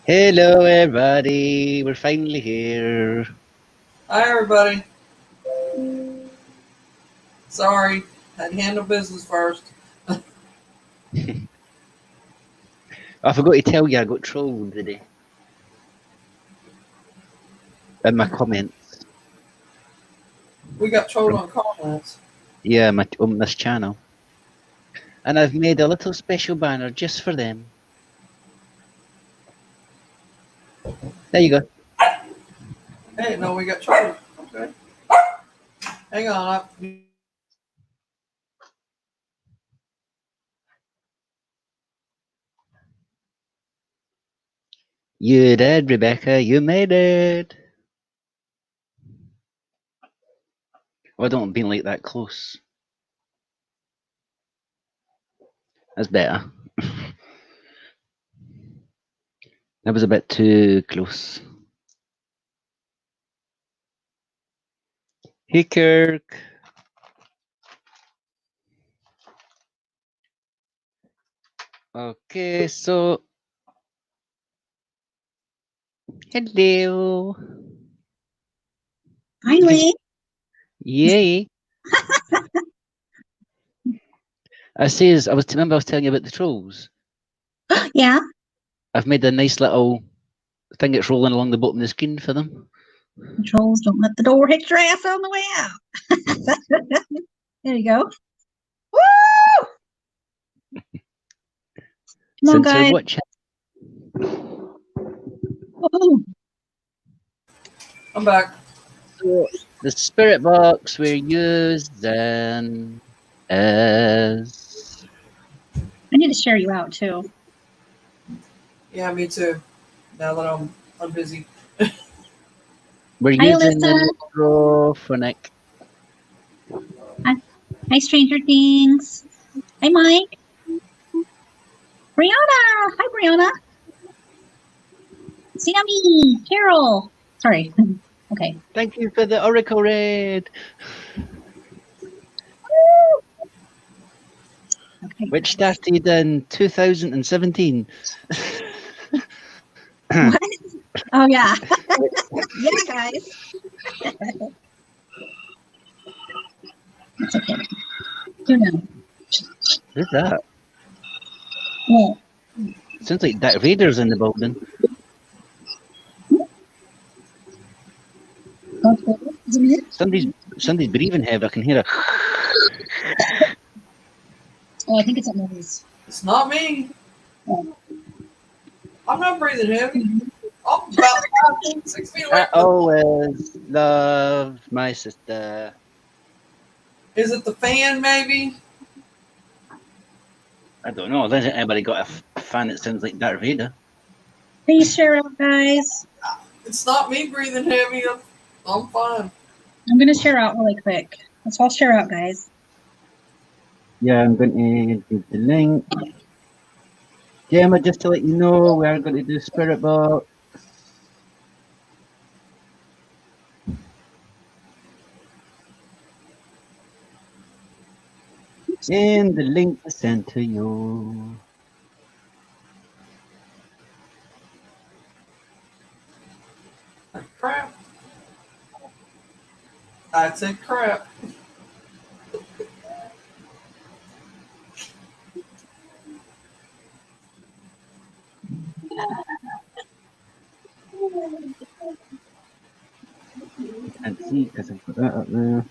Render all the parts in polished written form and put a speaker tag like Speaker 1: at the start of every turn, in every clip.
Speaker 1: Hello, everybody. We're finally here.
Speaker 2: Hi, everybody. Sorry, had to handle business first.
Speaker 1: I forgot to tell you I got trolled today in my comments.
Speaker 2: We got trolled on comments.
Speaker 1: Yeah, on this channel. And I've made a little special banner just for them. There you go.
Speaker 2: Hey, no, we got trolled. Okay. Hang on.
Speaker 1: You did, Rebecca. You made it. Oh, I don't being like that close. That's better. That was a bit too close. Hey, Kirk. Okay, so hello.
Speaker 3: Finally.
Speaker 1: Yay. I remember I was telling you about the trolls.
Speaker 3: Yeah.
Speaker 1: I've made a nice little thing that's rolling along the bottom of the screen for them.
Speaker 3: Controls, don't let the door hit your ass on the way out. There you go. Woo! Come on, guys.
Speaker 2: Oh. I'm back.
Speaker 1: So the spirit box we're using is.
Speaker 3: I need to share you out too.
Speaker 2: Yeah, me too. Now that I'm busy.
Speaker 1: We're using the Necrophonic.
Speaker 3: Hi, Stranger Things. Hi, Mike. Brianna. Hi, Brianna. Sinami. Carol. Sorry. Okay.
Speaker 1: Thank you for the Oracle Raid.
Speaker 3: Okay.
Speaker 1: Which started in 2017.
Speaker 3: What? Oh, yeah. Yeah, guys. It's okay. You know.
Speaker 1: Who's that?
Speaker 3: Well,
Speaker 1: Sounds like Darth Vader's in the building.
Speaker 3: Okay.
Speaker 1: Somebody's breathing heavy. I can hear it.
Speaker 3: Oh, I think it's at Millie's.
Speaker 2: It's not me.
Speaker 3: Oh.
Speaker 2: I'm not breathing heavy. I'm about 6 feet away.
Speaker 1: I always love my sister.
Speaker 2: Is it the fan, maybe?
Speaker 1: I don't know. Hasn't anybody got a fan that sounds like Darth Vader?
Speaker 3: Please share out, guys.
Speaker 2: It's not me breathing heavy. I'm fine.
Speaker 3: I'm going to share out really quick. Let's all share out, guys.
Speaker 1: Yeah, I'm going to give the link. Gemma, just to let you know, we are going to do Spirit Box. And the link is sent to you.
Speaker 2: Crap. I said crap.
Speaker 1: You can't see because I've got that up there.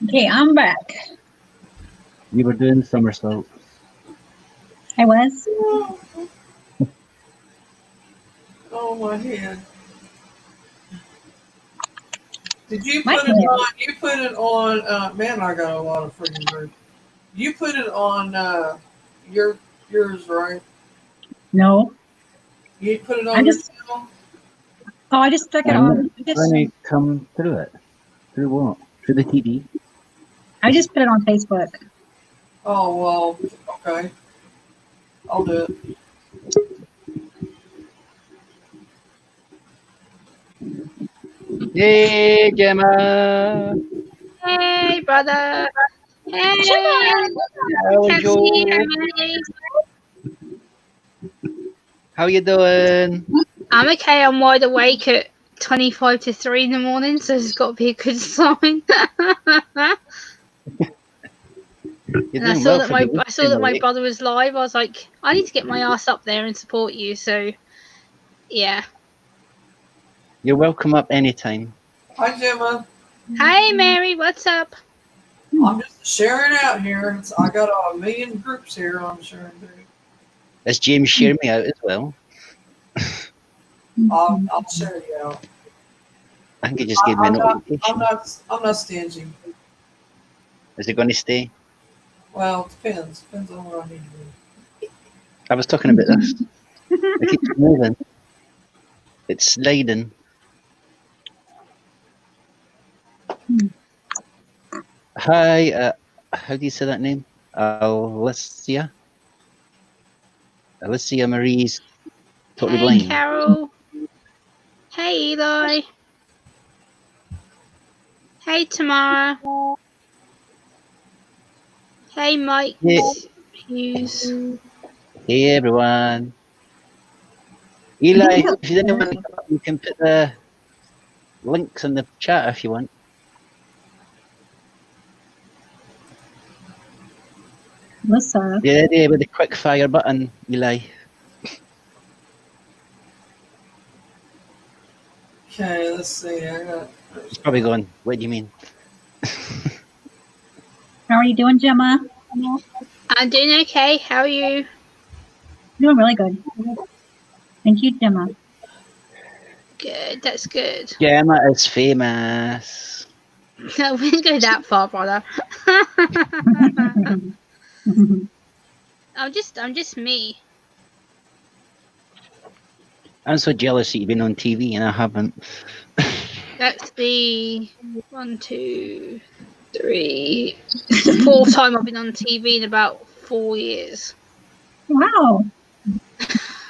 Speaker 3: Okay, I'm back.
Speaker 1: You were doing somersaults.
Speaker 3: I was.
Speaker 2: Oh, my head. Did you put it on? You put it on. Man, I got a lot of freaking room. You put it on yours, right?
Speaker 3: No.
Speaker 2: You put it on your channel?
Speaker 3: Oh, I just stuck it on.
Speaker 1: Let me come through it. Through what? Through the TV?
Speaker 3: I just put it on Facebook.
Speaker 2: Oh, well, okay. I'll do it.
Speaker 1: Hey, Gemma.
Speaker 4: Hey, brother. Hey,
Speaker 1: Hello,
Speaker 4: Cassie.
Speaker 1: Joe.
Speaker 4: Hey.
Speaker 1: How you doing?
Speaker 4: I'm okay. I'm wide awake at 25 to 3 in the morning, so it's got to be a good sign.
Speaker 1: You're
Speaker 4: And I
Speaker 1: doing
Speaker 4: saw
Speaker 1: well
Speaker 4: that
Speaker 1: for
Speaker 4: my
Speaker 1: being
Speaker 4: I saw that my
Speaker 1: awake.
Speaker 4: brother was live. I was like, I need to get my ass up there and support you. So, yeah.
Speaker 1: You're welcome up anytime.
Speaker 2: Hi, Gemma.
Speaker 4: Hey, Mary. What's up?
Speaker 2: I'm just sharing out here. I got a million groups here I'm sharing to.
Speaker 1: Is James sharing me out as well?
Speaker 2: I'll share you out.
Speaker 1: I think he just gave me a
Speaker 2: I'm
Speaker 1: notification.
Speaker 2: not stingy.
Speaker 1: Is he going to stay?
Speaker 2: Well, it depends. Depends on what I need to do.
Speaker 1: I was talking about this. It keeps moving. It's sliding. Hi, how do you say that name? Alicia? Alicia Marie's totally
Speaker 4: Hey,
Speaker 1: blind.
Speaker 4: Carol. Hey, Eli. Hey, Tamara. Hey, Mike
Speaker 1: Yeah.
Speaker 4: Hughes.
Speaker 1: Hey, everyone. Eli, if you didn't want to come up, you can put the links in the chat if you want.
Speaker 3: What's up?
Speaker 1: Yeah, there with the quick fire button, Eli.
Speaker 2: Okay, let's see.
Speaker 1: He's probably going, what do you mean?
Speaker 3: How are you doing, Gemma?
Speaker 4: I'm doing okay. How are you?
Speaker 3: Doing really good. Thank you, Gemma.
Speaker 4: Good. That's good.
Speaker 1: Gemma is famous.
Speaker 4: I wouldn't go that far, brother. I'm just me.
Speaker 1: I'm so jealous that you've been on TV and I haven't.
Speaker 4: That's the 1, 2, 3. It's the fourth time I've been on TV in about 4 years.
Speaker 3: Wow.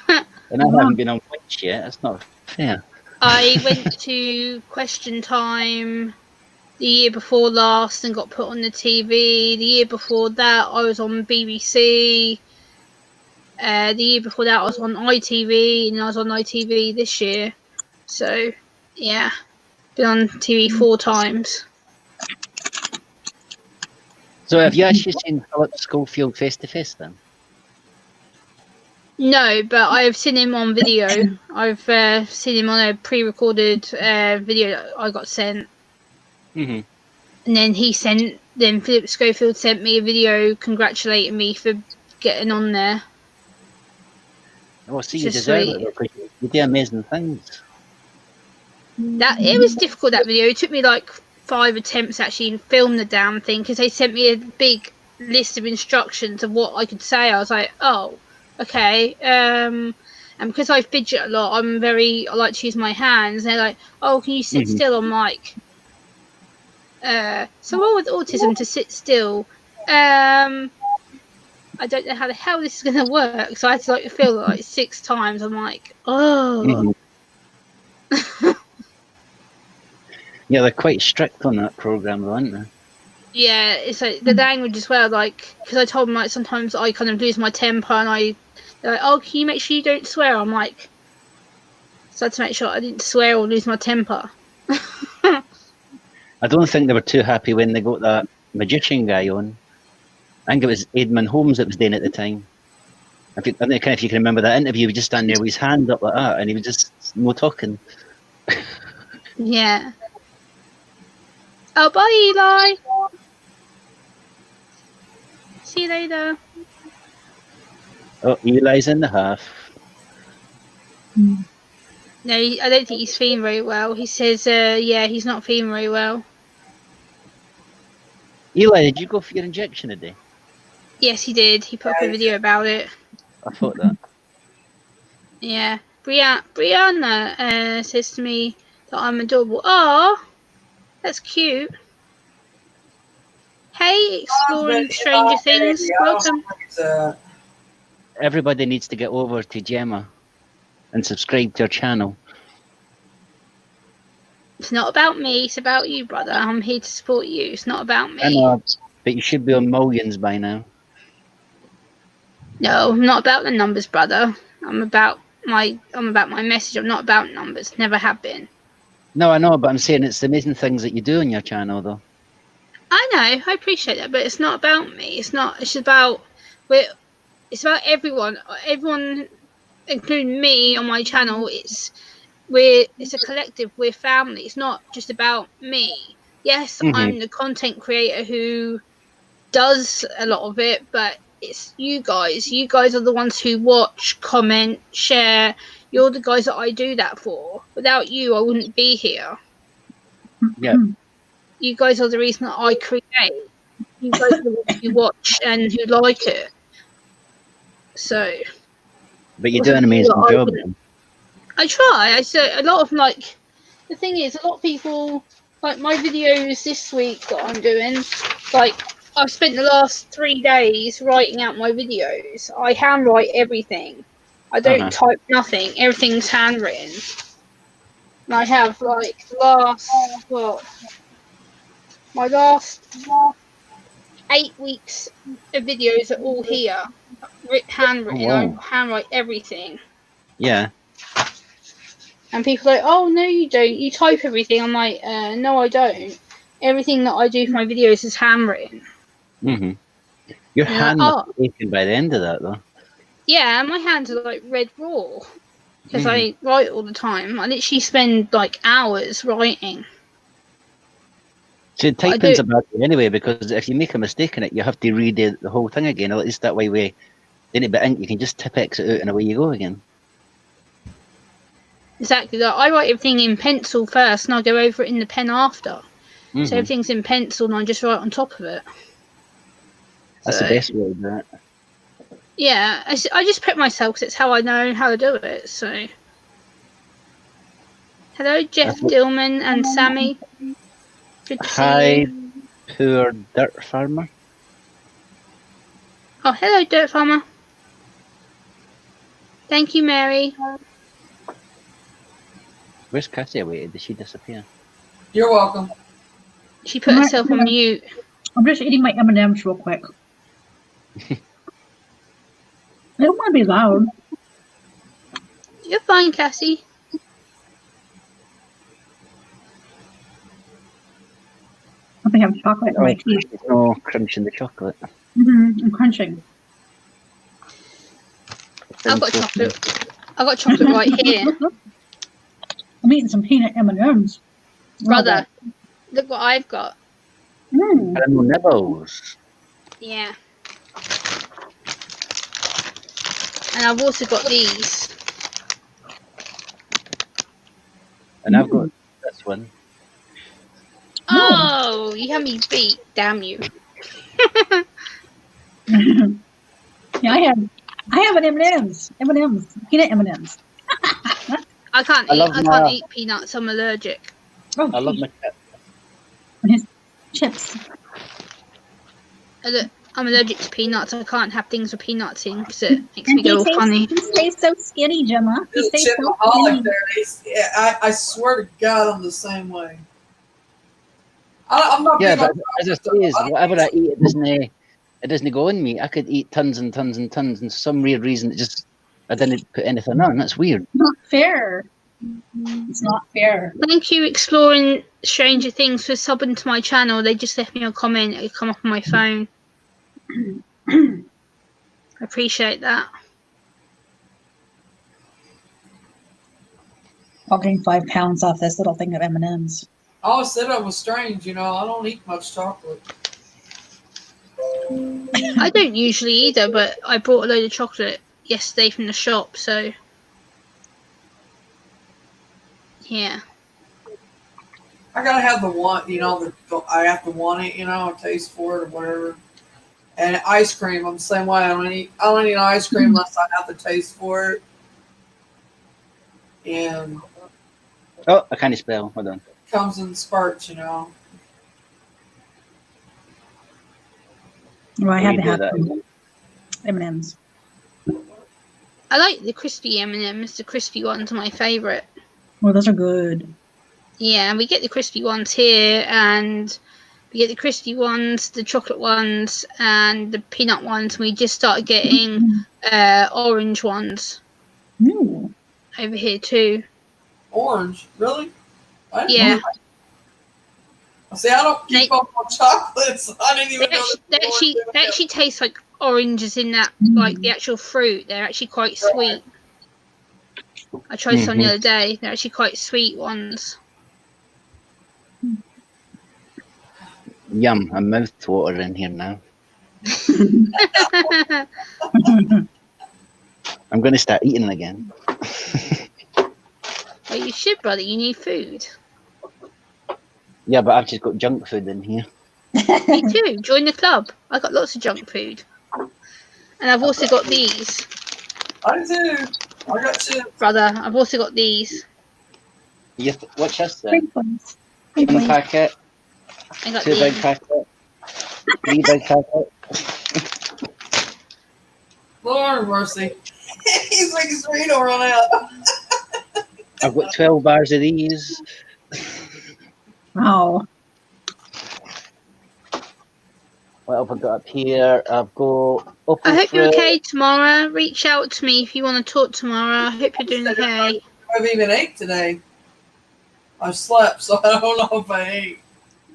Speaker 1: And I haven't been on once yet. That's not fair.
Speaker 4: I went to Question Time the year before last and got put on the TV. The year before that, I was on BBC. The year before that, I was on ITV, and I was on ITV this year. So, yeah, been on TV 4 times.
Speaker 1: So have you actually seen Philip Schofield face to face then?
Speaker 4: No, but I've seen him on video. I've seen him on a pre-recorded video that I got sent.
Speaker 1: Mm-hmm.
Speaker 4: And then Philip Schofield sent me a video congratulating me for getting on there.
Speaker 1: Oh, see, you
Speaker 4: Just
Speaker 1: deserve
Speaker 4: sweet.
Speaker 1: it because you do amazing things.
Speaker 4: It was difficult, that video. It took me like 5 attempts to actually film the damn thing because they sent me a big list of instructions of what I could say. I was like, oh, okay. And because I fidget a lot, I like to use my hands. And they're like, oh, can you sit still? I'm like, someone with autism to sit still. I don't know how the hell this is going to work. So I had to like film it like 6 times. I'm like, oh.
Speaker 1: Yeah, they're quite strict on that program, though, aren't they?
Speaker 4: Yeah, it's like the language as well. Like, because I told them like sometimes I kind of lose my temper, and they're like, "Oh, can you make sure you don't swear?" I'm like, so I had to make sure I didn't swear or lose my temper.
Speaker 1: I don't think they were too happy when they got that magician guy on. I think it was Edmund Holmes that was doing it at the time. I don't know if you can remember that interview. He was just standing there with his hand up like that, and he was just no talking.
Speaker 4: Yeah. Oh, bye, Eli. See you later.
Speaker 1: Oh, Eli's in the half.
Speaker 4: No, I don't think he's feeling very well. He says, yeah, he's not feeling very well.
Speaker 1: Eli, did you go for your injection today?
Speaker 4: Yes, he did. He put up a video about it.
Speaker 1: I thought that.
Speaker 4: Yeah. Brianna says to me that I'm adorable. Oh, that's cute. Hey, exploring Stranger Things. Welcome.
Speaker 1: Everybody needs to get over to Gemma and subscribe to her channel.
Speaker 4: It's not about me. It's about you, brother. I'm here to support you. It's not about me.
Speaker 1: I know, but you should be on millions by now.
Speaker 4: No, I'm not about the numbers, brother. I'm about my message. I'm not about numbers. Never have been.
Speaker 1: No, I know, but I'm saying it's the amazing things that you do on your channel, though.
Speaker 4: I know. I appreciate that, but it's not about me. It's not. It's about it's about everyone. Everyone, including me on my channel. It's a collective. We're family. It's not just about me. Yes, I'm the content creator who does a lot of it, but it's you guys. You guys are the ones who watch, comment, share. You're the guys that I do that for. Without you, I wouldn't be here.
Speaker 1: Yeah.
Speaker 4: You guys are the reason that I create. You guys are the ones who watch and who like it. So.
Speaker 1: But you do an amazing job.
Speaker 4: I try. I say a lot of the thing is, a lot of people like my videos this week that I'm doing. Like I've spent the last 3 days writing out my videos. I handwrite everything. I don't type nothing. Everything's handwritten. And I have my last 8 weeks of videos are all here, handwritten.
Speaker 1: Oh, wow.
Speaker 4: I handwrite everything.
Speaker 1: Yeah.
Speaker 4: And people are like, oh, no, you don't. You type everything. I'm like, no, I don't. Everything that I do for my videos is handwritten.
Speaker 1: Mm-hmm. Your hand must be aching by the end of that, though.
Speaker 4: Yeah, my hands are like red raw. Because I write all the time. I literally spend hours writing.
Speaker 1: So typing's a bad thing anyway, because if you make a mistake in it, you have to read the whole thing again. Or at least that way, in a bit ink, you can just tip-X it out and away you go again.
Speaker 4: Exactly. I write everything in pencil first, and I go over it in the pen after. So everything's in pencil, and I just write on top of it.
Speaker 1: That's the best way to do it.
Speaker 4: Yeah, I just prep myself because it's how I know how to do it. So, hello, Jeff Dillman and Sammy. Good to see you.
Speaker 1: Poor dirt farmer.
Speaker 4: Oh, hello, dirt farmer. Thank you, Mary.
Speaker 1: Where's Cassie away? Did she disappear?
Speaker 2: You're welcome.
Speaker 4: She put herself on mute.
Speaker 3: I'm just eating my M&Ms real quick. I don't want to be loud.
Speaker 4: You're fine, Cassie.
Speaker 3: I think I have chocolate in my teeth.
Speaker 1: There's no crunching the chocolate.
Speaker 3: I'm crunching.
Speaker 4: I've got chocolate. I've got chocolate right here.
Speaker 3: I'm eating some peanut M&Ms.
Speaker 4: Brother, look what I've got.
Speaker 1: Caramel nibbles.
Speaker 4: Yeah. And I've also got these.
Speaker 1: And I've got this one.
Speaker 4: Oh, you had me beat. Damn you.
Speaker 3: Yeah, I have an M&Ms. Peanut M&Ms.
Speaker 4: I can't eat peanuts. I'm allergic.
Speaker 3: Oh,
Speaker 1: I love my cat.
Speaker 3: his chips.
Speaker 4: I'm allergic to peanuts. I can't have things with peanuts in because it makes me go all funny.
Speaker 3: He stays so skinny, Gemma. He stays so
Speaker 2: Chipaholic
Speaker 3: skinny.
Speaker 2: there. I swear to God, I'm the same way. I'm not.
Speaker 1: Yeah,
Speaker 2: big
Speaker 1: but
Speaker 2: on
Speaker 1: as I
Speaker 2: stuff.
Speaker 1: say, is whatever I eat, it doesn't go in me. I could eat tons and tons and tons, and for some weird reason, I didn't put anything on. That's weird.
Speaker 3: Not fair. It's not fair.
Speaker 4: Thank you, Exploring Stranger Things, for subbing to my channel. They just left me a comment. It come up on my phone. I appreciate that.
Speaker 3: I'll gain 5 pounds off this little thing of M&Ms.
Speaker 2: I always said I was strange. I don't eat much chocolate.
Speaker 4: I don't usually either, but I bought a load of chocolate yesterday from the shop, so yeah.
Speaker 2: I gotta have the want. I have to want it. A taste for it or whatever. And ice cream, I'm the same way. I don't eat ice cream unless I have the taste for it. And
Speaker 1: Oh, I can't spell. Hold on.
Speaker 2: comes in spurts.
Speaker 3: Well, I had to have some M&Ms.
Speaker 4: I like the crispy M&Ms. The crispy ones are my favourite.
Speaker 3: Well, those are good.
Speaker 4: Yeah, and we get the crispy ones here, and we get the crispy ones, the chocolate ones, and the peanut ones. We just started getting orange ones
Speaker 3: Ooh.
Speaker 4: over here too.
Speaker 2: Orange, really? I didn't
Speaker 4: Yeah.
Speaker 2: know that. See, I don't keep up on chocolates. I didn't even know
Speaker 4: They actually taste like oranges in that, like the actual fruit. They're actually quite sweet. I tried some the other day. They're actually quite sweet ones.
Speaker 1: Yum, I'm mouth watering here now. I'm going to start eating again.
Speaker 4: Well, you should, brother. You need food.
Speaker 1: Yeah, but I've just got junk food in here.
Speaker 4: Me too. Join the club. I got lots of junk food, and I've also got these,
Speaker 2: I do. I got chips.
Speaker 4: brother. I've also got these.
Speaker 1: What's this then?
Speaker 3: Sprinkles.
Speaker 1: One
Speaker 3: Sprinkles.
Speaker 1: packet,
Speaker 4: I got
Speaker 1: 2 big
Speaker 4: these.
Speaker 1: packets, 3 big packets.
Speaker 2: Lord mercy. He's like his radar run out.
Speaker 1: I've got 12 bars of these.
Speaker 3: Oh.
Speaker 1: What have I got up here? I've got apple
Speaker 4: I hope you're
Speaker 1: fruit.
Speaker 4: okay tomorrow. Reach out to me if you want to talk tomorrow. I hope you're doing okay.
Speaker 2: I've even ate today. I slept, so I don't know if I ate.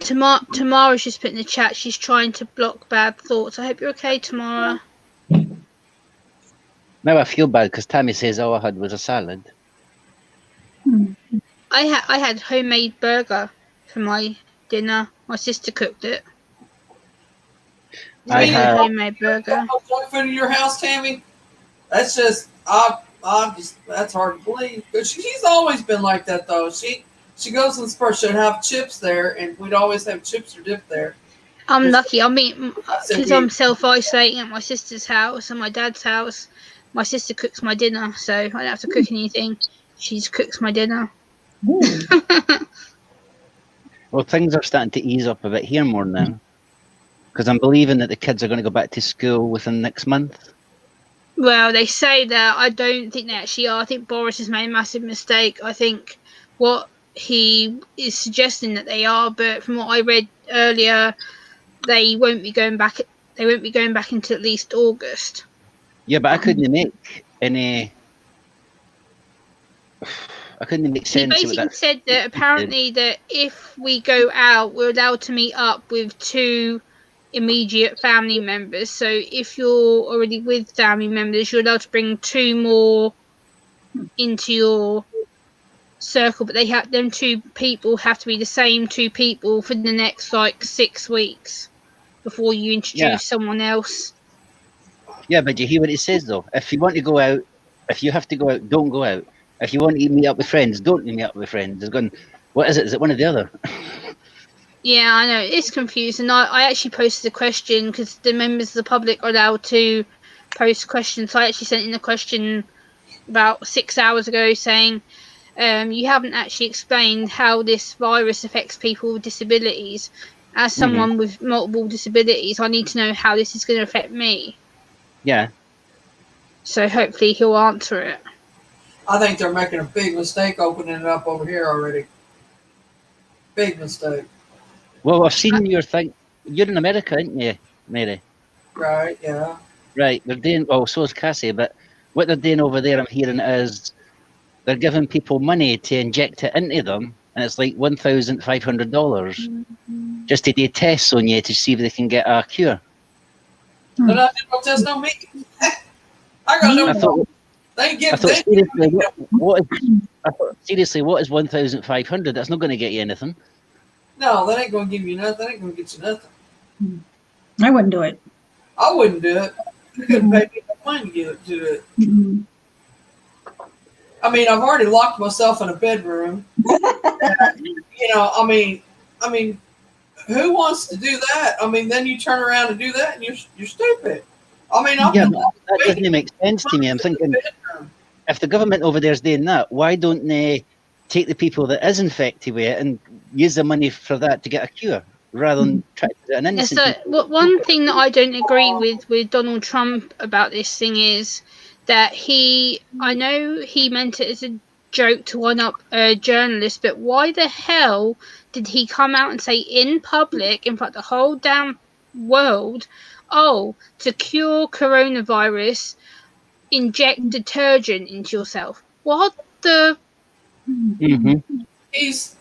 Speaker 4: Tamara's just put in the chat. She's trying to block bad thoughts. I hope you're okay tomorrow.
Speaker 1: Now I feel bad because Tammy says all I had was a salad.
Speaker 4: I had homemade burger for my dinner. My sister cooked it.
Speaker 1: I had-
Speaker 4: homemade burger.
Speaker 2: No junk food in your house, Tammy? That's just I'm just that's hard to believe. But she's always been like that though. She goes in Spurs, she'd have chips there, and we'd always have chips or dip there.
Speaker 4: I'm lucky. I mean,
Speaker 2: I said,
Speaker 4: because I'm self-isolating at my sister's house and my dad's house. My sister cooks my dinner, so I don't have to cook anything. She just cooks my dinner.
Speaker 3: Ooh.
Speaker 1: Well, things are starting to ease up a bit here more now. Because I'm believing that the kids are going to go back to school within next month.
Speaker 4: Well, they say that. I don't think they actually are. I think Boris has made a massive mistake. I think what he is suggesting that they are, but from what I read earlier, they won't be going back. They won't be going back until at least August.
Speaker 1: Yeah, but I couldn't make any. I couldn't make
Speaker 4: He
Speaker 1: sense of
Speaker 4: basically
Speaker 1: that.
Speaker 4: said that apparently that if we go out, we're allowed to meet up with 2 immediate family members. So if you're already with family members, you're allowed to bring 2 more into your circle, but them 2 people have to be the same 2 people for the next like 6 weeks before you introduce someone else.
Speaker 1: Yeah, but you hear what it says though. If you want to go out, if you have to go out, don't go out. If you want to meet up with friends, don't meet up with friends. It's going, what is it? Is it one or the other?
Speaker 4: Yeah, I know. It's confusing. I actually posted a question because the members of the public are allowed to post questions. So I actually sent in a question about 6 hours ago saying, you haven't actually explained how this virus affects people with disabilities. As someone with multiple disabilities, I need to know how this is going to affect me.
Speaker 1: Yeah.
Speaker 4: So hopefully he'll answer it.
Speaker 2: I think they're making a big mistake opening it up over here already. Big mistake.
Speaker 1: Well, I've seen your thing. You're in America, aren't you, Mary?
Speaker 2: Right, yeah.
Speaker 1: Right. They're doing. Oh, so is Cassie. But what they're doing over there, I'm hearing, is they're giving people money to inject it into them, and it's like $1,500 just to do tests on you to see if they can get a cure.
Speaker 2: They're not doing no test on me. I got no.
Speaker 1: I thought.
Speaker 2: They
Speaker 1: I
Speaker 2: give.
Speaker 1: thought
Speaker 2: They,
Speaker 1: seriously, what is 1,500? That's not going to get you anything.
Speaker 2: no, that ain't gonna give you nothing. That ain't gonna get you nothing.
Speaker 3: I wouldn't do it.
Speaker 2: I wouldn't do it. You couldn't pay me enough money to do it.
Speaker 3: Mhm.
Speaker 2: I mean, I've already locked myself in a bedroom. You know, I mean, who wants to do that? I mean, then you turn around and do that, and you're stupid. I mean, I'm
Speaker 1: Yeah, but that doesn't make sense to me. I'm thinking, if the government over there is doing that, why don't they take the people that is infected with it and use the money for that to get a cure, rather than try to do an innocent
Speaker 4: So
Speaker 1: people?
Speaker 4: one thing that I don't agree with Donald Trump about this thing is that I know he meant it as a joke to one up a journalist, but why the hell did he come out and say in public, in front of the whole damn world, oh, to cure coronavirus, inject detergent into yourself? What the?
Speaker 1: Mm-hmm.
Speaker 2: He's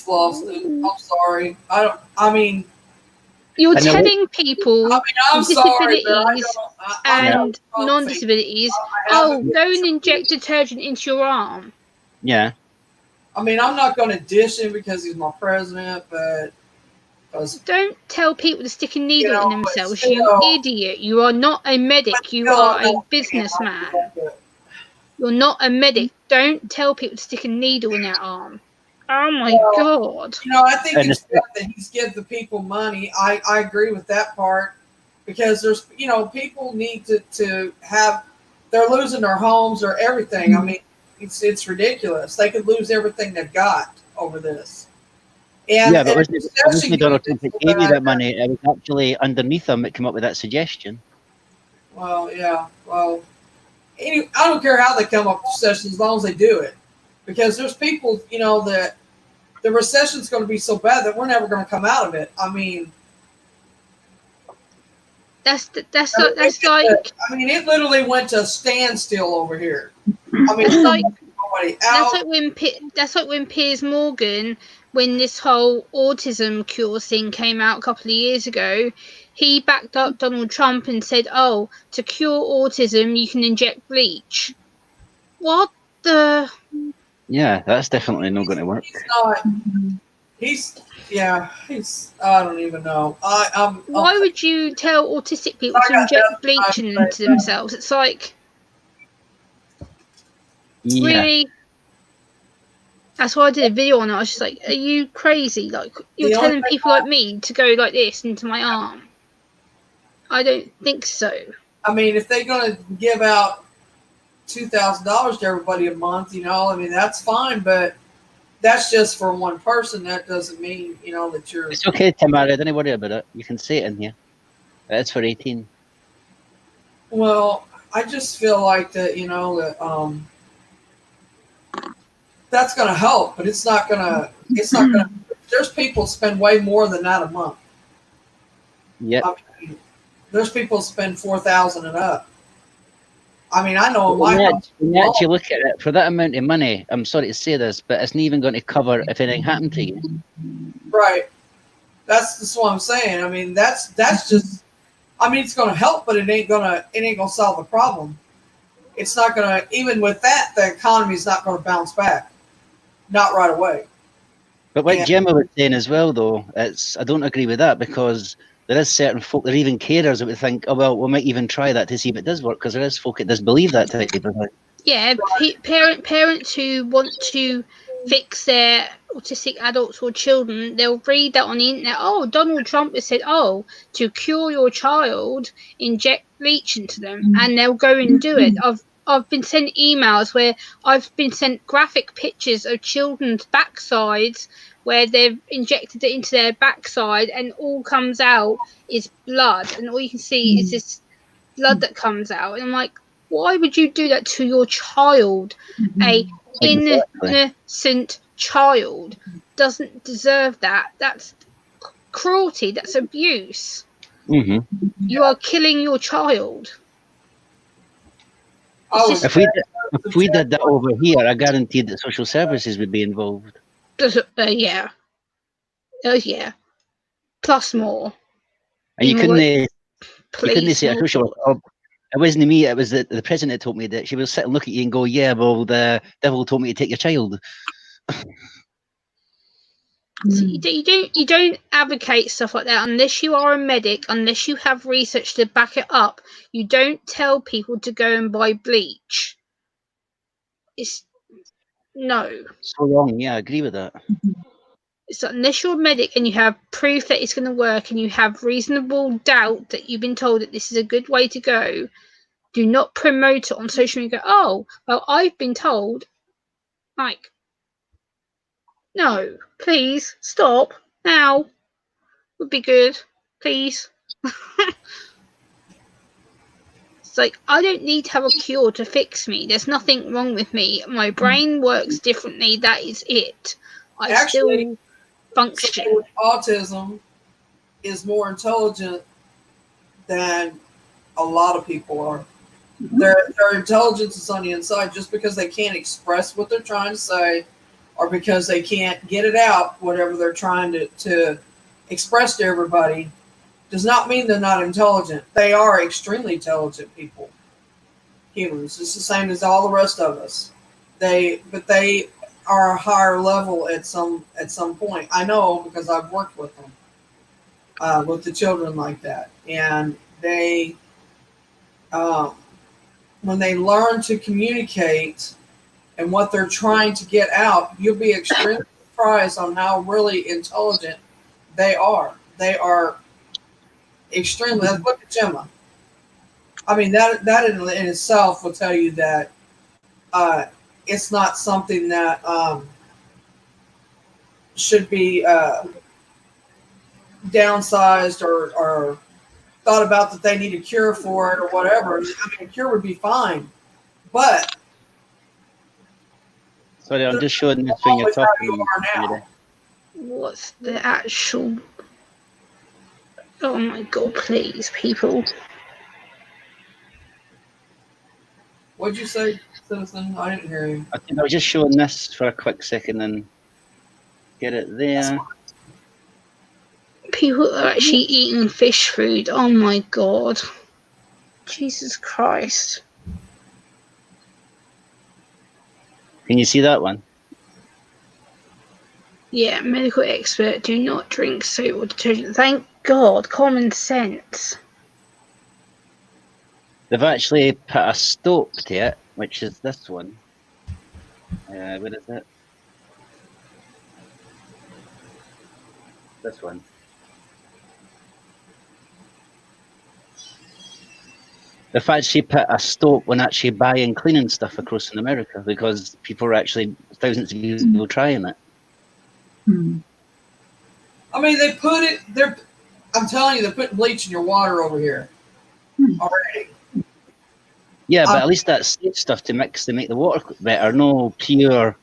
Speaker 2: lost it. I'm sorry. I mean,
Speaker 4: You're
Speaker 1: And then
Speaker 4: telling people
Speaker 2: I'm
Speaker 4: with
Speaker 2: sorry, but
Speaker 4: disabilities and
Speaker 2: I'm
Speaker 4: non-disabilities,
Speaker 2: I
Speaker 4: oh,
Speaker 2: haven't-
Speaker 4: go and inject detergent into your arm.
Speaker 1: Yeah.
Speaker 2: I mean, I'm not going to dish him because he's my president, but because
Speaker 4: Don't tell people to stick a needle in
Speaker 2: but
Speaker 4: themselves,
Speaker 2: still-
Speaker 4: you idiot. You are not a medic, you
Speaker 2: still,
Speaker 4: are
Speaker 2: I'm
Speaker 4: a
Speaker 2: not-
Speaker 4: businessman. You're not a medic. Don't tell people to stick a needle in their arm. Oh my god.
Speaker 2: I think
Speaker 1: And
Speaker 2: it's good that he's give the people money. I agree with that part because there's people need to have, they're losing their homes or everything. I mean, it's ridiculous. They could lose everything they've got over this. And,
Speaker 1: yeah, but
Speaker 2: and
Speaker 1: wasn't Donald Trump that gave you that money? It was actually underneath him that came up with that suggestion.
Speaker 2: Well, yeah. Well, I don't care how they come up with recession as long as they do it, because there's people, that the recession's going to be so bad that we're never going to come out of it. I mean,
Speaker 4: That's like
Speaker 2: I mean, it literally went to a standstill over here. I mean,
Speaker 4: That's like-
Speaker 2: nobody out.
Speaker 4: that's like when Piers Morgan, when this whole autism cure thing came out a couple of years ago, he backed up Donald Trump and said, oh, to cure autism you can inject bleach. What the?
Speaker 1: Yeah, that's definitely not going to work.
Speaker 2: He's not. I don't even know.
Speaker 4: Why would you tell autistic people to inject bleach into themselves? It's like,
Speaker 1: Yeah.
Speaker 4: really? That's why I did a video on it. I was just like, are you crazy? Like, you're
Speaker 2: The only
Speaker 4: telling
Speaker 2: thing
Speaker 4: people like me to go like this into my arm? I don't think so.
Speaker 2: I mean, if they're going to give out $2,000 to everybody a month, I mean, that's fine, but that's just for one person. That doesn't mean, that you're.
Speaker 1: It's okay, Tamara. Don't worry about it. You can say it in here. It's for 18.
Speaker 2: Well, I just feel like that, that's going to help, but it's not going to. There's people spend way more than that a month.
Speaker 1: Yep.
Speaker 2: I mean, there's people spend $4,000 and up. I mean, I know
Speaker 1: When
Speaker 2: my
Speaker 1: you actually look at it, for that amount of money, I'm sorry to say this, but it's not even going to cover if anything happened to you.
Speaker 2: right. That's what I'm saying. I mean, that's just. I mean, it's going to help, but it ain't gonna solve the problem. It's not gonna. Even with that, the economy's not going to bounce back. Not right away.
Speaker 1: But what
Speaker 2: Yeah.
Speaker 1: Gemma was saying as well, though, I don't agree with that, because there is certain folk, there are even carers that would think, oh, well, we might even try that to see if it does work, because there is folk that does believe that type of thing.
Speaker 4: Yeah, parents who want to fix their autistic adults or children, they'll read that on the internet. Oh, Donald Trump has said, oh, to cure your child, inject bleach into them, and they'll go and do it. I've been sent emails where I've been sent graphic pictures of children's backsides where they've injected it into their backside, and all comes out is blood, and all you can see is this blood that comes out. And I'm like, why would you do that to your child? A innocent child doesn't deserve that. That's cruelty. That's abuse.
Speaker 1: Mm-hmm.
Speaker 4: You are killing your child.
Speaker 2: I
Speaker 4: It's
Speaker 2: was,
Speaker 1: If we did that over here, I guaranteed that social services would be involved.
Speaker 4: Yeah. Oh yeah. Plus more.
Speaker 1: And you
Speaker 4: More
Speaker 1: couldn't,
Speaker 4: like,
Speaker 1: you couldn't
Speaker 4: please.
Speaker 1: say a
Speaker 4: more.
Speaker 1: social worker. Oh, it wasn't me, it was the president that told me that. She would sit and look at you and go, yeah, well, the devil told me to take your child.
Speaker 4: So you don't advocate stuff like that unless you are a medic, unless you have research to back it up. You don't tell people to go and buy bleach. It's no.
Speaker 1: So wrong, yeah, I agree with that.
Speaker 4: So unless you're a medic and you have proof that it's going to work and you have reasonable doubt that you've been told that this is a good way to go, do not promote it on social media. Go, oh, well, I've been told. Like, no, please stop now. Would be good, please. It's like, I don't need to have a cure to fix me. There's nothing wrong with me. My brain works differently. That is it. I
Speaker 2: Actually,
Speaker 4: still function.
Speaker 2: someone with autism is more intelligent than a lot of people are. Their intelligence is on the inside. Just because they can't express what they're trying to say, or because they can't get it out, whatever they're trying to express to everybody, does not mean they're not intelligent. They are extremely intelligent people, humans. It's the same as all the rest of us. But they are a higher level at some point. I know because I've worked with them, with the children like that, and they, when they learn to communicate and what they're trying to get out, you'll be extremely surprised on how really intelligent they are. They are extremely. Look at Gemma. I mean, that in itself will tell you that it's not something that should be downsized or thought about that they need a cure for it or whatever. I mean, a cure would be fine, but
Speaker 1: Sorry, I'm just showing this when you're
Speaker 2: always how
Speaker 1: talking.
Speaker 2: you are now.
Speaker 4: What's the actual... Oh my god, please, people.
Speaker 2: What'd you say, Citizen? I didn't hear you.
Speaker 1: I think I was just showing this for a quick second and get it there.
Speaker 4: People are actually eating fish food. Oh my god. Jesus Christ.
Speaker 1: Can you see that one?
Speaker 4: Yeah, medical expert, do not drink soap or detergent. Thank God, common sense.
Speaker 1: They've actually put a stop to it, which is this one. Where is it? This one. They've actually put a stop on actually buying cleaning stuff across in America because people are actually, thousands of people trying it.
Speaker 3: Hmm.
Speaker 2: I mean, they put it. I'm telling you, they're putting bleach in your water over here already.
Speaker 1: Yeah, but at least that's safe stuff to mix to make the water better. No pure.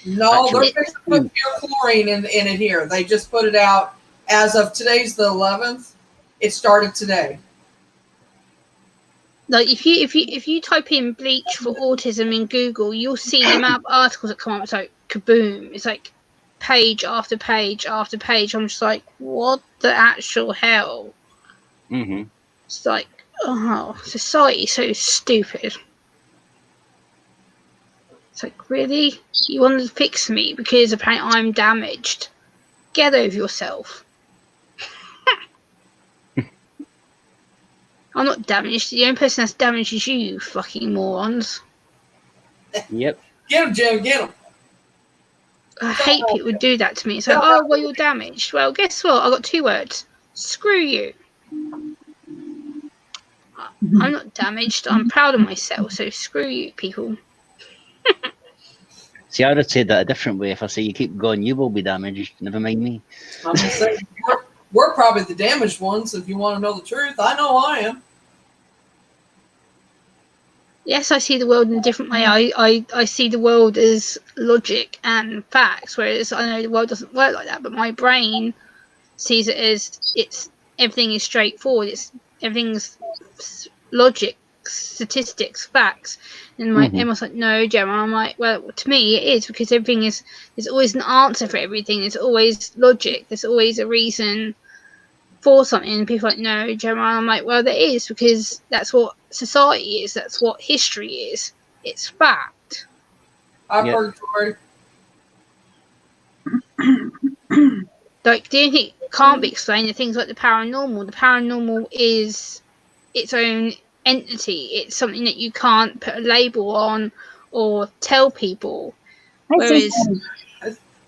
Speaker 2: No,
Speaker 1: Actually-
Speaker 2: they're fixing to put pure chlorine in it here. They just put it out as of today's the 11th. It started today.
Speaker 4: Like if you type in bleach for autism in Google, you'll see the amount of articles that come up. It's like kaboom. It's like page after page after page. I'm just like, what the actual hell?
Speaker 1: Mm-hmm.
Speaker 4: It's like, oh, society's so stupid. It's like, really? You want to fix me because apparently I'm damaged? Get over yourself. I'm not damaged. The only person that's damaged is you fucking morons.
Speaker 1: Yep.
Speaker 2: Get him, Jim. Get him.
Speaker 4: I hate people who do that to me. It's like, oh, well, you're damaged. Well, guess what? I got 2 words. Screw you. I'm not damaged. I'm proud of myself. So screw you, people.
Speaker 1: See, I would have said that a different way. If I say you keep going, you will be damaged. Never mind me.
Speaker 2: I'm just saying, we're probably the damaged ones. If you want to know the truth, I know I am.
Speaker 4: Yes, I see the world in a different way. I see the world as logic and facts, whereas I know the world doesn't work like that. But my brain sees it as everything is straightforward. Everything's logic, statistics, facts. And my Emma's like, no, Gemma. I'm like, well, to me it is, because there's always an answer for everything. There's always logic. There's always a reason for something. And people are like, no, Gemma. I'm like, well, there is, because that's what society is. That's what history is. It's fact.
Speaker 2: I've heard story.
Speaker 4: Like, the only thing that can't be explained are things like the paranormal. The paranormal is its own entity. It's something that you can't put a label on or tell people. Whereas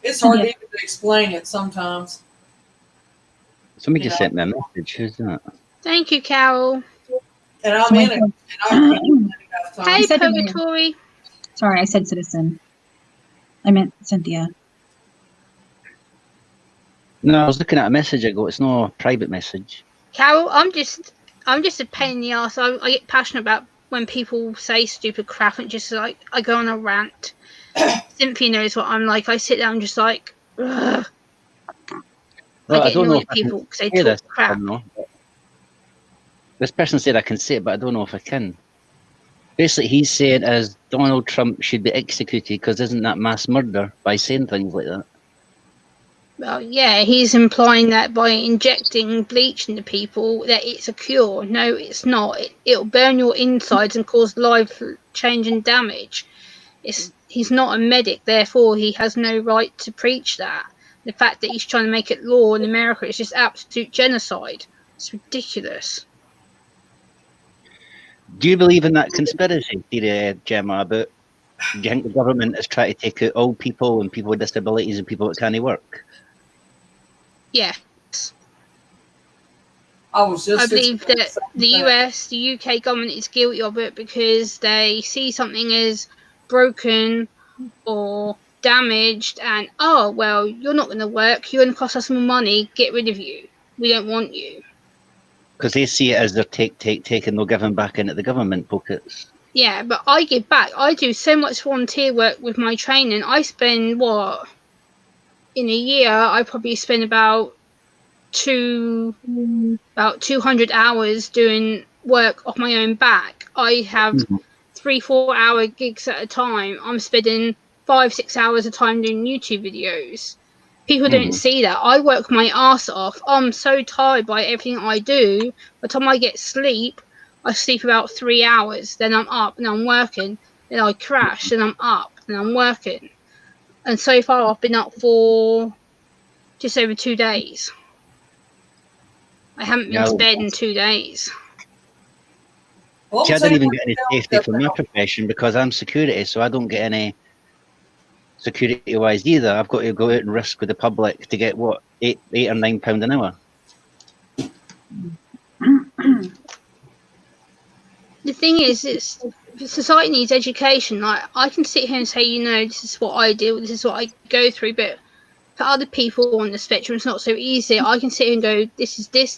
Speaker 2: It's hard to even explain it sometimes.
Speaker 1: Somebody just sent me a message. Who's that?
Speaker 4: Thank you, Carol.
Speaker 2: And I'm in it. And I can't have time.
Speaker 4: Hey,
Speaker 3: said to me-
Speaker 4: Purgatory.
Speaker 3: Sorry, I said citizen. I meant Cynthia.
Speaker 1: No, I was looking at a message ago. It's no private message.
Speaker 4: Carol, I'm I'm just a pain in the ass. I get passionate about when people say stupid crap, and just like I go on a rant. Cynthia knows what I'm like. I sit down just like, ugh.
Speaker 1: Well,
Speaker 4: I
Speaker 1: I
Speaker 4: get
Speaker 1: don't know
Speaker 4: annoyed
Speaker 1: if
Speaker 4: at
Speaker 1: I can
Speaker 4: people because they
Speaker 1: say this.
Speaker 4: talk crap.
Speaker 1: No. This person said I can say it, but I don't know if I can. Basically, he's saying as Donald Trump should be executed because isn't that mass murder by saying things like that?
Speaker 4: Well, yeah, he's implying that by injecting bleach into people that it's a cure. No, it's not. It'll burn your insides and cause life change and damage. He's not a medic, therefore he has no right to preach that. The fact that he's trying to make it law in America is just absolute genocide. It's ridiculous.
Speaker 1: Do you believe in that conspiracy theory, Gemma, about do you think the government is trying to take out old people and people with disabilities and people that can't work?
Speaker 4: Yeah.
Speaker 2: I was just.
Speaker 4: I believe that the US, the UK government is guilty of it because they see something as broken or damaged and, oh, well, you're not going to work. You're going to cost us more money. Get rid of you. We don't want you.
Speaker 1: Because they see it as they're taking, they'll give them back into the government pockets.
Speaker 4: Yeah, but I give back. I do so much volunteer work with my training. I spend, what, in a year, I probably spend about 200 hours doing work off my own back. I have 3-4 hour gigs at a time. I'm spending 5-6 hours a time doing YouTube videos. People don't see that. I work my ass off. I'm so tired by everything I do. By the time I get sleep, I sleep about 3 hours. Then I'm up and I'm working. Then I crash and I'm up and I'm working. And so far I've been up for just over 2 days. I haven't been to bed in 2 days.
Speaker 1: See, I don't even get any safety from my profession because I'm security, so I don't get any security-wise either. I've got to go out and risk with the public to get, what, £8 or £9 an hour?
Speaker 4: The thing is, society needs education. Like, I can sit here and say, you know, this is what I do, this is what I go through, but for other people on the spectrum, it's not so easy. I can sit here and go, this is this.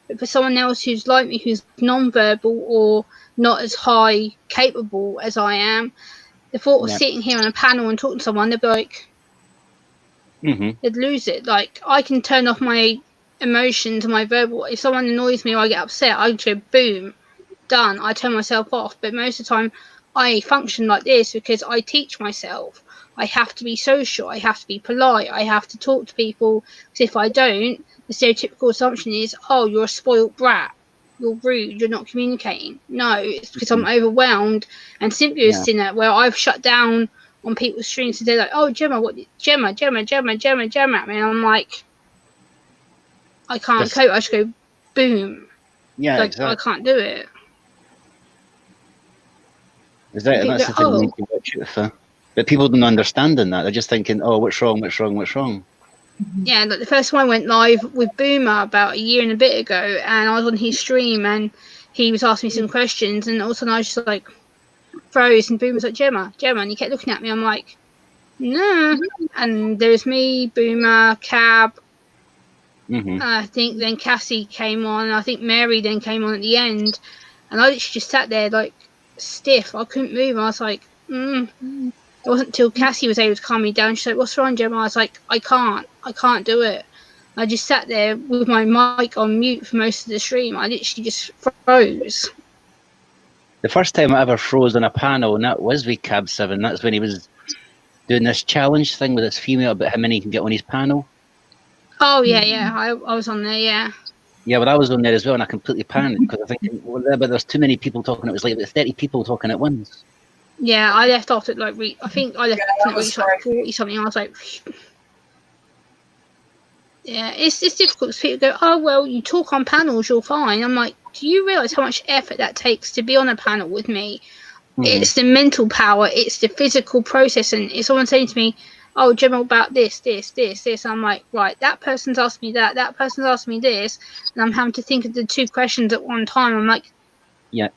Speaker 4: But for someone else who's like me, who's non-verbal or not as high capable as I am, the thought of sitting here on a panel and talking to someone, they'd be like, they'd lose it. Like, I can turn off my emotions and my verbal. If someone annoys me or I get upset, I go, boom, done. I turn myself off. But most of the time, I function like this because I teach myself. I have to be social. I have to be polite. I have to talk to people. Because if I don't, the stereotypical assumption is, oh, you're a spoiled brat. You're rude. You're not communicating. No, it's because I'm overwhelmed. And Cynthia's seen that where I've shut down on people's streams and they're like, oh, Gemma, Gemma at me. And I'm like, I can't cope. I just go, boom.
Speaker 1: Yeah,
Speaker 4: like,
Speaker 1: exactly.
Speaker 4: I can't do it.
Speaker 1: Exactly. That's the thing we need to watch out for. But people don't understand in that. They're just thinking, oh, what's wrong?
Speaker 4: Yeah, like the first one I went live with Boomer about a year and a bit ago, and I was on his stream and he was asking me some questions, and all of a sudden I was just like froze, and Boomer was like, Gemma, and he kept looking at me. I'm like, no. And there was me, Boomer, Cab. I think then Cassie came on, and I think Mary then came on at the end, and I literally just sat there like stiff. I couldn't move. I was like, It wasn't until Cassie was able to calm me down. She's like, what's wrong, Gemma? I was like, I can't do it. I just sat there with my mic on mute for most of the stream. I literally just froze.
Speaker 1: The first time I ever froze on a panel, and that was with Cab 7. That's when he was doing this challenge thing with this female about how many he can get on his panel.
Speaker 4: Oh, yeah. I was on there, yeah.
Speaker 1: Yeah, but I was on there as well, and I completely panicked because I think, but there's too many people talking. It was like 30 people talking at once.
Speaker 4: Yeah, I left after like I think I left at like 40 something. I was like, yeah, it's difficult because people go, oh well, you talk on panels, you're fine. I'm like, do you realise how much effort that takes to be on a panel with me? It's the mental power, it's the physical process, and it's someone saying to me, oh, Gemma, about this. I'm like, right, that person's asked me that person's asked me this, and I'm having to think of the two questions at one time. I'm like,
Speaker 1: yeah.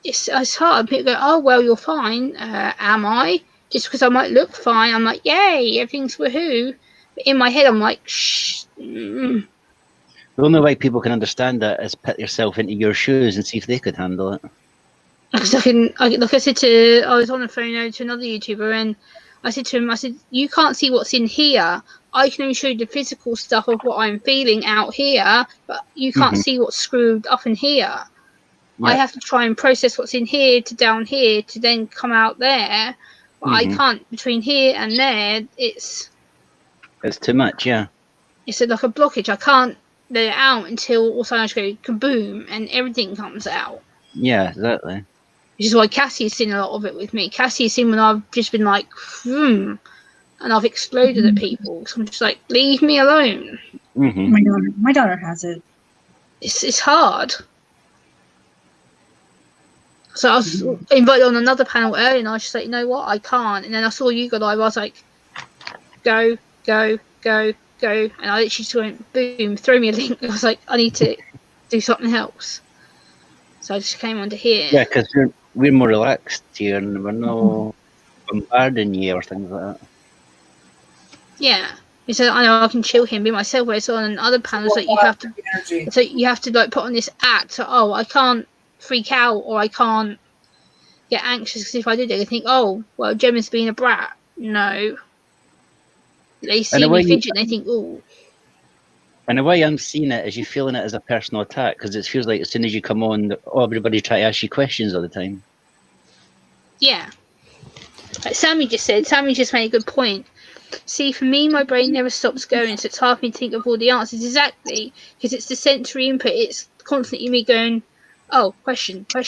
Speaker 4: It's hard. People go, oh, well, you're fine. Am I? Just because I might look fine. I'm like, yay, everything's woohoo. But in my head, I'm like, shh.
Speaker 1: The only way people can understand that is put yourself into your shoes and see if they could handle it.
Speaker 4: Because like I said I was on the phone over to another YouTuber, and I said to him, I said, you can't see what's in here. I can only show you the physical stuff of what I'm feeling out here, but you can't see what's screwed up in here.
Speaker 1: Yeah.
Speaker 4: I have to try and process what's in here to down here to then come out there. But I can't, between here and there, it's
Speaker 1: too much, yeah.
Speaker 4: It's like a blockage. I can't let it out until all of a sudden I just go kaboom and everything comes out.
Speaker 1: Yeah, exactly.
Speaker 4: Which is why Cassie's seen a lot of it with me. Cassie's seen when I've just been like, and I've exploded at people. So I'm just like, leave me alone.
Speaker 3: My daughter has it.
Speaker 4: It's hard. So I was invited on another panel earlier, and I was just like, you know what, I can't. And then I saw you go live. I was like, go, go, go, go. And I literally just went, boom, throw me a link. I was like, I need to do something else. So I just came onto here.
Speaker 1: Yeah, because we're more relaxed here, and we're not bombarding you or things like that.
Speaker 4: Yeah. So I know I can chill here and be myself. Whereas on other panels that you have to like put on this act. So I can't freak out or I can't get anxious, because if I did, they think, oh, well, Gemma's being a brat. No. They see me fidget and they think, oh.
Speaker 1: And the way I'm seeing it is you feeling it as a personal attack, because it feels like as soon as you come on, everybody try to ask you questions all the time.
Speaker 4: Yeah. Like Sammy just made a good point. See, for me, my brain never stops going, so it's hard for me to think of all the answers exactly, because it's the sensory input. It's constantly me going, oh, question, and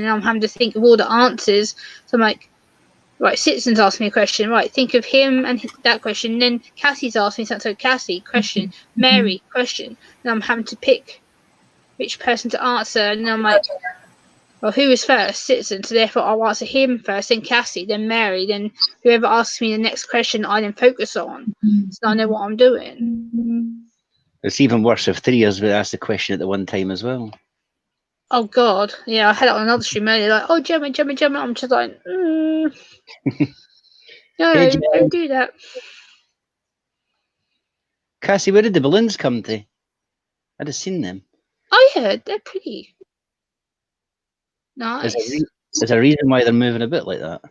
Speaker 4: I'm having to think of all the answers. So I'm like, right, Citizen's asked me a question, right, think of him and that question. And then Cassie's asked me something, so Cassie, question, Mary, question. And I'm having to pick which person to answer, and then I'm like, well, who was first? Citizen, so therefore I'll answer him first, then Cassie, then Mary, then whoever asks me the next question I then focus on, so I know what I'm doing.
Speaker 1: It's even worse if three of us would ask the question at the one time as well.
Speaker 4: Oh God, yeah, I had it on another stream earlier, like, oh, Gemma. I'm just like, no,
Speaker 1: Hey,
Speaker 4: don't do that.
Speaker 1: Cassie, where did the balloons come to? I'd have seen them.
Speaker 4: Oh yeah, they're pretty nice.
Speaker 1: There's a reason why they're moving a bit like that.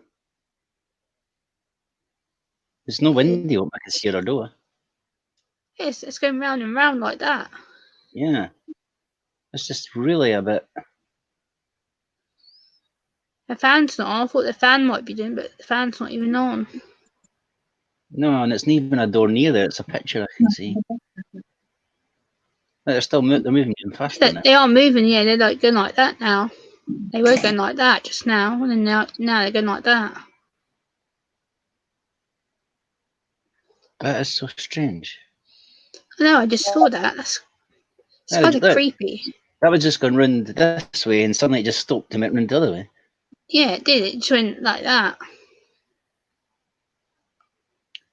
Speaker 1: There's no window up I can see our door.
Speaker 4: Yes, it's going round and round like that.
Speaker 1: Yeah. It's just really a bit.
Speaker 4: The fan's not on. I thought the fan might be doing, but the fan's not even on.
Speaker 1: No, and it's not even a door near there. It's a picture I can see. They're still they're moving fast.
Speaker 4: They are moving, yeah. They're like going like that now. They were going like that just now, and then now they're going like that.
Speaker 1: That is so strange.
Speaker 4: No, I just saw that. It's kind of creepy.
Speaker 1: That was just going round this way, and suddenly it just stopped and went round the other way.
Speaker 4: Yeah, it did. It just went like that.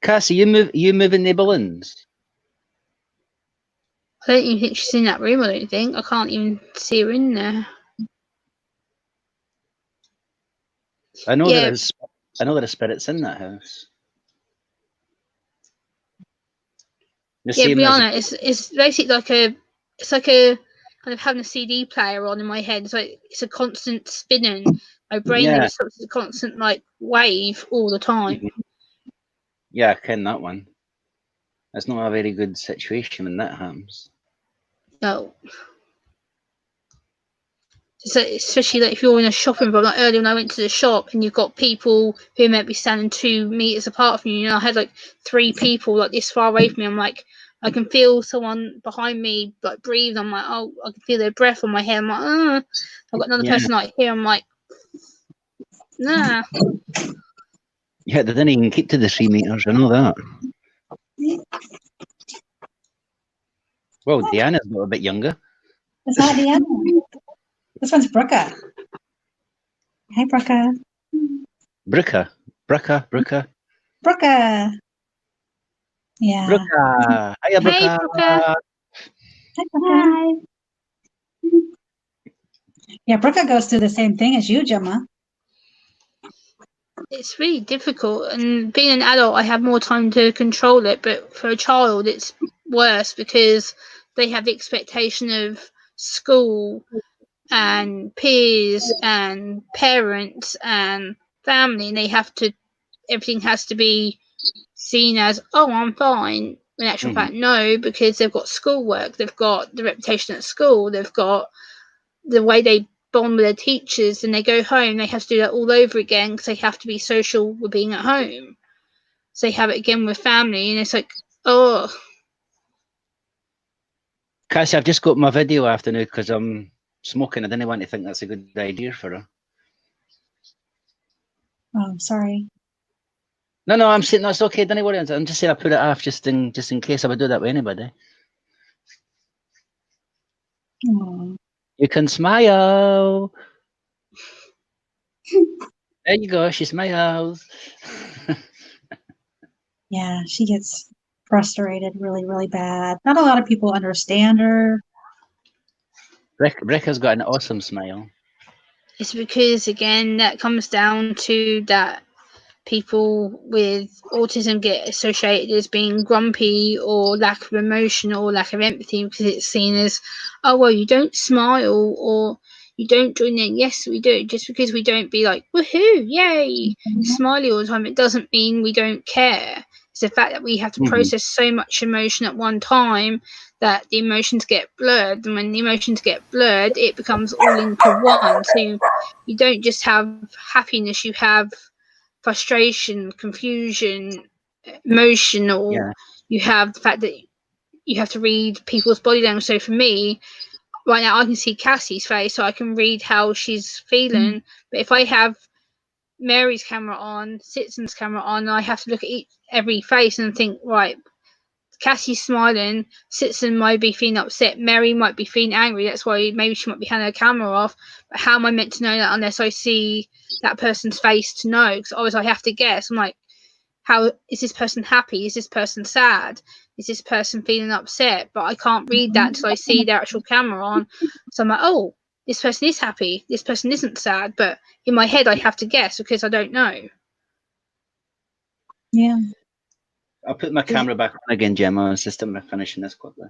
Speaker 1: Cassie, you moving the balloons?
Speaker 4: I don't even think she's in that room. I don't think. I can't even see her in there.
Speaker 1: I know there are spirits in that house.
Speaker 4: Yeah, Brianna, it's basically like a kind of having a CD player on in my head. It's a constant spinning. My brain never stops. It's a constant like wave all the time.
Speaker 1: Yeah, I ken that one. That's not a very good situation when that happens.
Speaker 4: No. So especially like if you're in a shopping mall, like earlier when I went to the shop and you've got people who might be standing 2 meters apart from you, you know, I had like 3 people like this far away from me. I'm like, I can feel someone behind me like breathe. I'm like, oh, I can feel their breath on my hair. I'm like, I've got another person like here. I'm like, nah.
Speaker 1: Yeah, they didn't even keep to the 3 meters. I know that. Well, Deanna's got a bit younger.
Speaker 3: It's not Deanna. This one's Brooka. Hey, Brooka.
Speaker 1: Brooka.
Speaker 3: Brooka. Yeah.
Speaker 1: Brooka. Hiya, Brooka.
Speaker 4: Hey, Brooka.
Speaker 3: Hi, Brooka. Yeah, Brooka goes through the same thing as you, Gemma.
Speaker 4: It's really difficult, and being an adult, I have more time to control it. But for a child, it's worse because they have the expectation of school and peers and parents and family, and they have to, everything has to be seen as, oh, I'm fine. In actual fact, no, because they've got schoolwork, they've got the reputation at school, they've got the way they bond with their teachers, and they go home, they have to do that all over again because they have to be social with being at home. So they have it again with family, and it's like, oh.
Speaker 1: Cassie, I've just got my video afternoon because I'm smoking. I didn't want to think that's a good idea for her.
Speaker 3: Oh, sorry.
Speaker 1: No, I'm saying that's okay. Don't worry. I'm just saying I put it off just in case I would do that with anybody.
Speaker 3: Oh.
Speaker 1: You can smile. There you go. She smiles.
Speaker 3: Yeah, she gets frustrated really, really bad. Not a lot of people understand her.
Speaker 1: Rebecca's got an awesome smile.
Speaker 4: It's because, again, that comes down to that people with autism get associated as being grumpy or lack of emotion or lack of empathy because it's seen as, oh, well, you don't smile or you don't join in. Yes, we do. Just because we don't be like, woohoo, yay, smiley all the time, it doesn't mean we don't care. It's the fact that we have to process so much emotion at one time that the emotions get blurred. And when the emotions get blurred, it becomes all into one. So you don't just have happiness, you have frustration, confusion, emotional.
Speaker 1: Yeah.
Speaker 4: You have the fact that you have to read people's body language. So for me, right now, I can see Cassie's face, so I can read how she's feeling. But if I have Mary's camera on, Citizen's camera on, I have to look at every face and think, right, Cassie's smiling, Citizen might be feeling upset, Mary might be feeling angry, that's why maybe she might be having her camera off. But how am I meant to know that unless I see that person's face to know? Because always I have to guess. I'm like, how is this person happy? Is this person sad? Is this person feeling upset? But I can't read that until I see their actual camera on. So I'm like, oh, this person is happy, this person isn't sad. But in my head, I have to guess because I don't know.
Speaker 3: Yeah.
Speaker 1: I'll put my camera back on again, Gemma. It's just I'm finishing this quickly.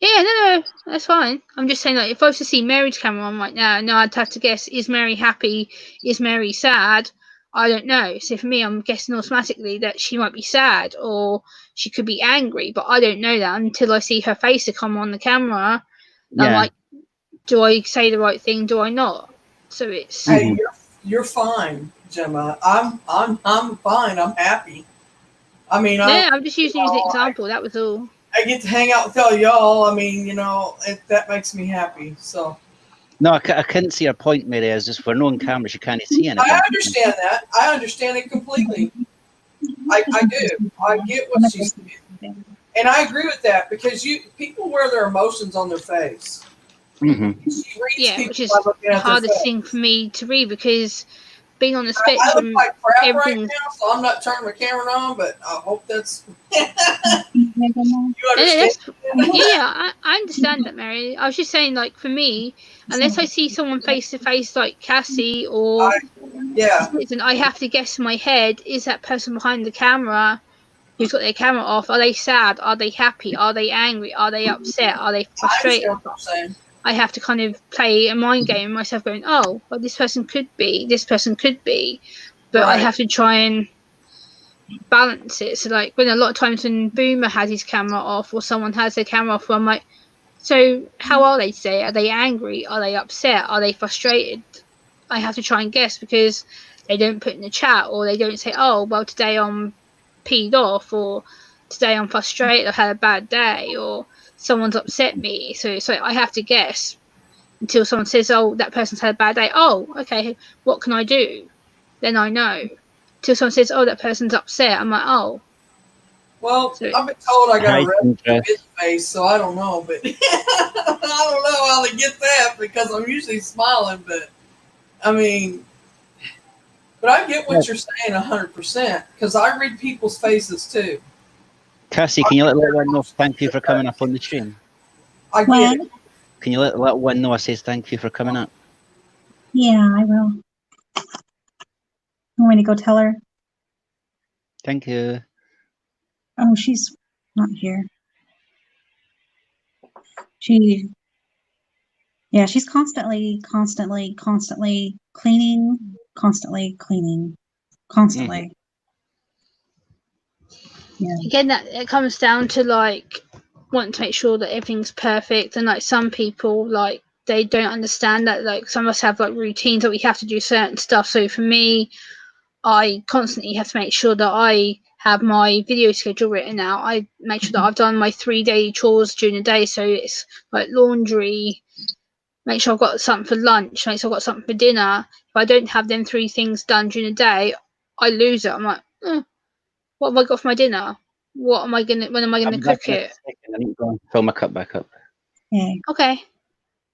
Speaker 4: Yeah, no, that's fine. I'm just saying, like, if I was to see Mary's camera on right now, no, I'd have to guess, is Mary happy? Is Mary sad? I don't know. So for me, I'm guessing automatically that she might be sad or she could be angry, but I don't know that until I see her face to come on the camera.
Speaker 1: Yeah.
Speaker 4: I'm like, do I say the right thing? Do I not? So it's.
Speaker 2: Hey, you're fine, Gemma. I'm fine. I'm happy. I mean,
Speaker 4: Yeah, I'm just using you as an example. That was all.
Speaker 2: I get to hang out with all y'all. I mean, that makes me happy. So.
Speaker 1: No, I couldn't see her point, Mary. Is just for no on camera, she can't see anything.
Speaker 2: I understand that. I understand it completely. I do. I get what she's saying. And I agree with that because people wear their emotions on their face.
Speaker 4: Yeah, which is the hardest thing for me to read because being on the spectrum,
Speaker 2: I look like crap right
Speaker 4: everything.
Speaker 2: now, so I'm not turning my camera on, but I hope that's. You understand?
Speaker 4: Yeah, I understand that, Mary. I was just saying, like, for me, unless I see someone face to face like Cassie or I have to guess in my head, is that person behind the camera who's got their camera off, are they sad? Are they happy? Are they angry? Are they upset? Are they frustrated?
Speaker 2: I understand what I'm saying.
Speaker 4: I have to kind of play a mind game with myself going, oh, well, this person could be, but I have to try and balance it. So like when a lot of times when Boomer has his camera off or someone has their camera off, I'm like, so how are they today? Are they angry? Are they upset? Are they frustrated? I have to try and guess because they don't put in the chat or they don't say, oh, well, today I'm peed off or today I'm frustrated, I've had a bad day or someone's upset me. So I have to guess until someone says, oh, that person's had a bad day. Oh, okay, what can I do? Then I know. Till someone says, oh, that person's upset. I'm like, oh.
Speaker 2: Well, so, I've been told I got a red face, so I don't know. But I don't know how to get that because I'm usually smiling. But, I mean, but I get what you're saying 100% because I read people's faces too.
Speaker 1: Cassie, can you let one know thank you for coming up on the stream?
Speaker 2: I get it.
Speaker 1: Can you let one know I says thank you for coming up?
Speaker 3: Yeah, I will. I'm going to go tell her.
Speaker 1: Thank you.
Speaker 3: Oh, she's not here. She, yeah, she's constantly cleaning, constantly. Yeah.
Speaker 4: Again, that it comes down to like wanting to make sure that everything's perfect, and like some people like they don't understand that. Like some of us have like routines that we have to do certain stuff. So for me, I constantly have to make sure that I have my video schedule written out. I make sure that I've done my 3 daily chores during the day. So it's like laundry, make sure I've got something for lunch, make sure I've got something for dinner. If I don't have them 3 things done during the day, I lose it. I'm like, what have I got for my dinner? When am I gonna
Speaker 1: back
Speaker 4: cook
Speaker 1: in a
Speaker 4: it?
Speaker 1: second. I need to go and fill my cup back up.
Speaker 3: Yeah.
Speaker 4: Okay.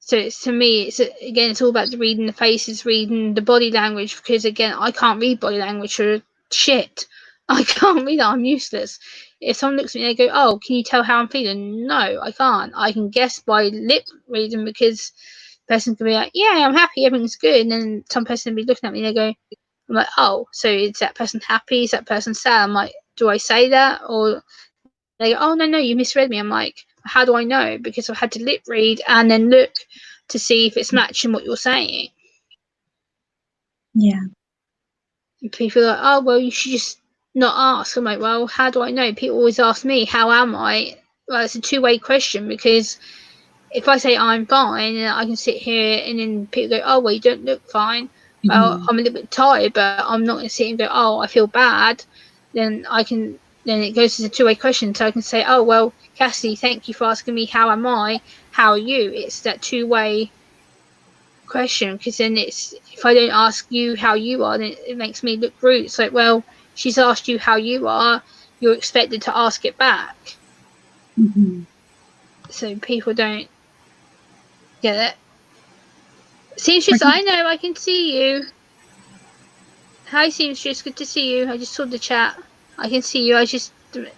Speaker 4: So it's, to me, it's all about reading the faces, reading the body language, because again, I can't read body language for shit. I can't read that. I'm useless. If someone looks at me and they go, "Oh, can you tell how I'm feeling?" No, I can't. I can guess by lip reading, because the person can be like, "Yeah, I'm happy, everything's good," and then some person will be looking at me and they go, I'm like, "Oh, so is that person happy? Is that person sad?" I'm like, "Do I say that?" Or they go, "Oh, no, you misread me." I'm like, "How do I know?" Because I've had to lip read and then look to see if it's matching what you're saying.
Speaker 3: Yeah.
Speaker 4: And people are like, "Oh, well, you should just not ask." I'm like, "Well, how do I know?" People always ask me, "How am I?" Well, it's a two-way question, because if I say I'm fine, and I can sit here and then people go, "Oh, well, you don't look fine." Well,
Speaker 3: Mhm.
Speaker 4: I'm a little bit tired, but I'm not going to sit and go, "Oh, I feel bad." Then it goes as a two-way question. So I can say, "Oh, well, Cassie, thank you for asking me how am I? How are you?" It's that two-way question, because then it's, if I don't ask you how you are, then it makes me look rude. It's like, well, she's asked you how you are, you're expected to ask it back.
Speaker 3: Mhm.
Speaker 4: So people don't get it. Seamstress, I know, I can see you. Hi, Seamstress, good to see you. I just saw the chat. I can see you. I just
Speaker 3: Hi,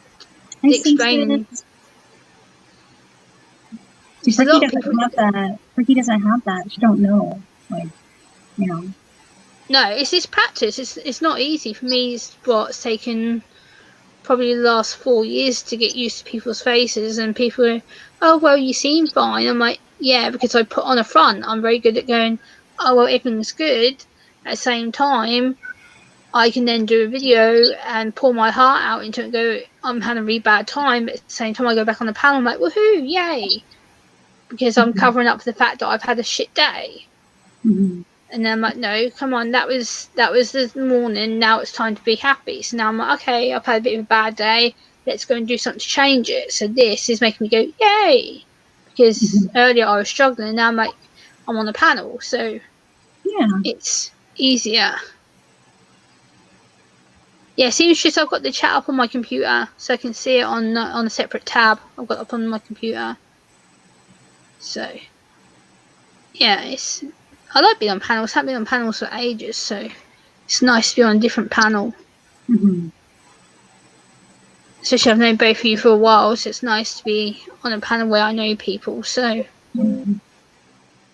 Speaker 4: explaining.
Speaker 3: Seamstress.
Speaker 4: There's a
Speaker 3: Ricky
Speaker 4: lot of
Speaker 3: doesn't
Speaker 4: people.
Speaker 3: have that. Ricky doesn't have that. She don't know. Like, you know.
Speaker 4: No, it's this practice. It's not easy for me. It's taken probably the last 4 years to get used to people's faces, and people are, "Oh, well, you seem fine." I'm like, yeah, because I put on a front. I'm very good at going, "Oh, well, everything's good." At the same time, I can then do a video and pour my heart out into it and go, "I'm having a really bad time." But at the same time, I go back on the panel, I'm like, "Woohoo, yay." Because I'm covering up for the fact that I've had a shit day.
Speaker 3: Mhm.
Speaker 4: And then I'm like, "No, come on, that was this morning. Now it's time to be happy." So now I'm like, "Okay, I've had a bit of a bad day. Let's go and do something to change it." So this is making me go, "Yay!" Because earlier I was struggling. Now I'm like, I'm on the panel, so
Speaker 3: Yeah.
Speaker 4: it's easier. Yeah, Seamstress, I've got the chat up on my computer, so I can see it on a separate tab. I've got it up on my computer. So yeah, I like being on panels. I haven't been on panels for ages, so it's nice to be on a different panel.
Speaker 3: Mhm.
Speaker 4: Especially I've known both of you for a while, so it's nice to be on a panel where I know people. So
Speaker 3: Mhm.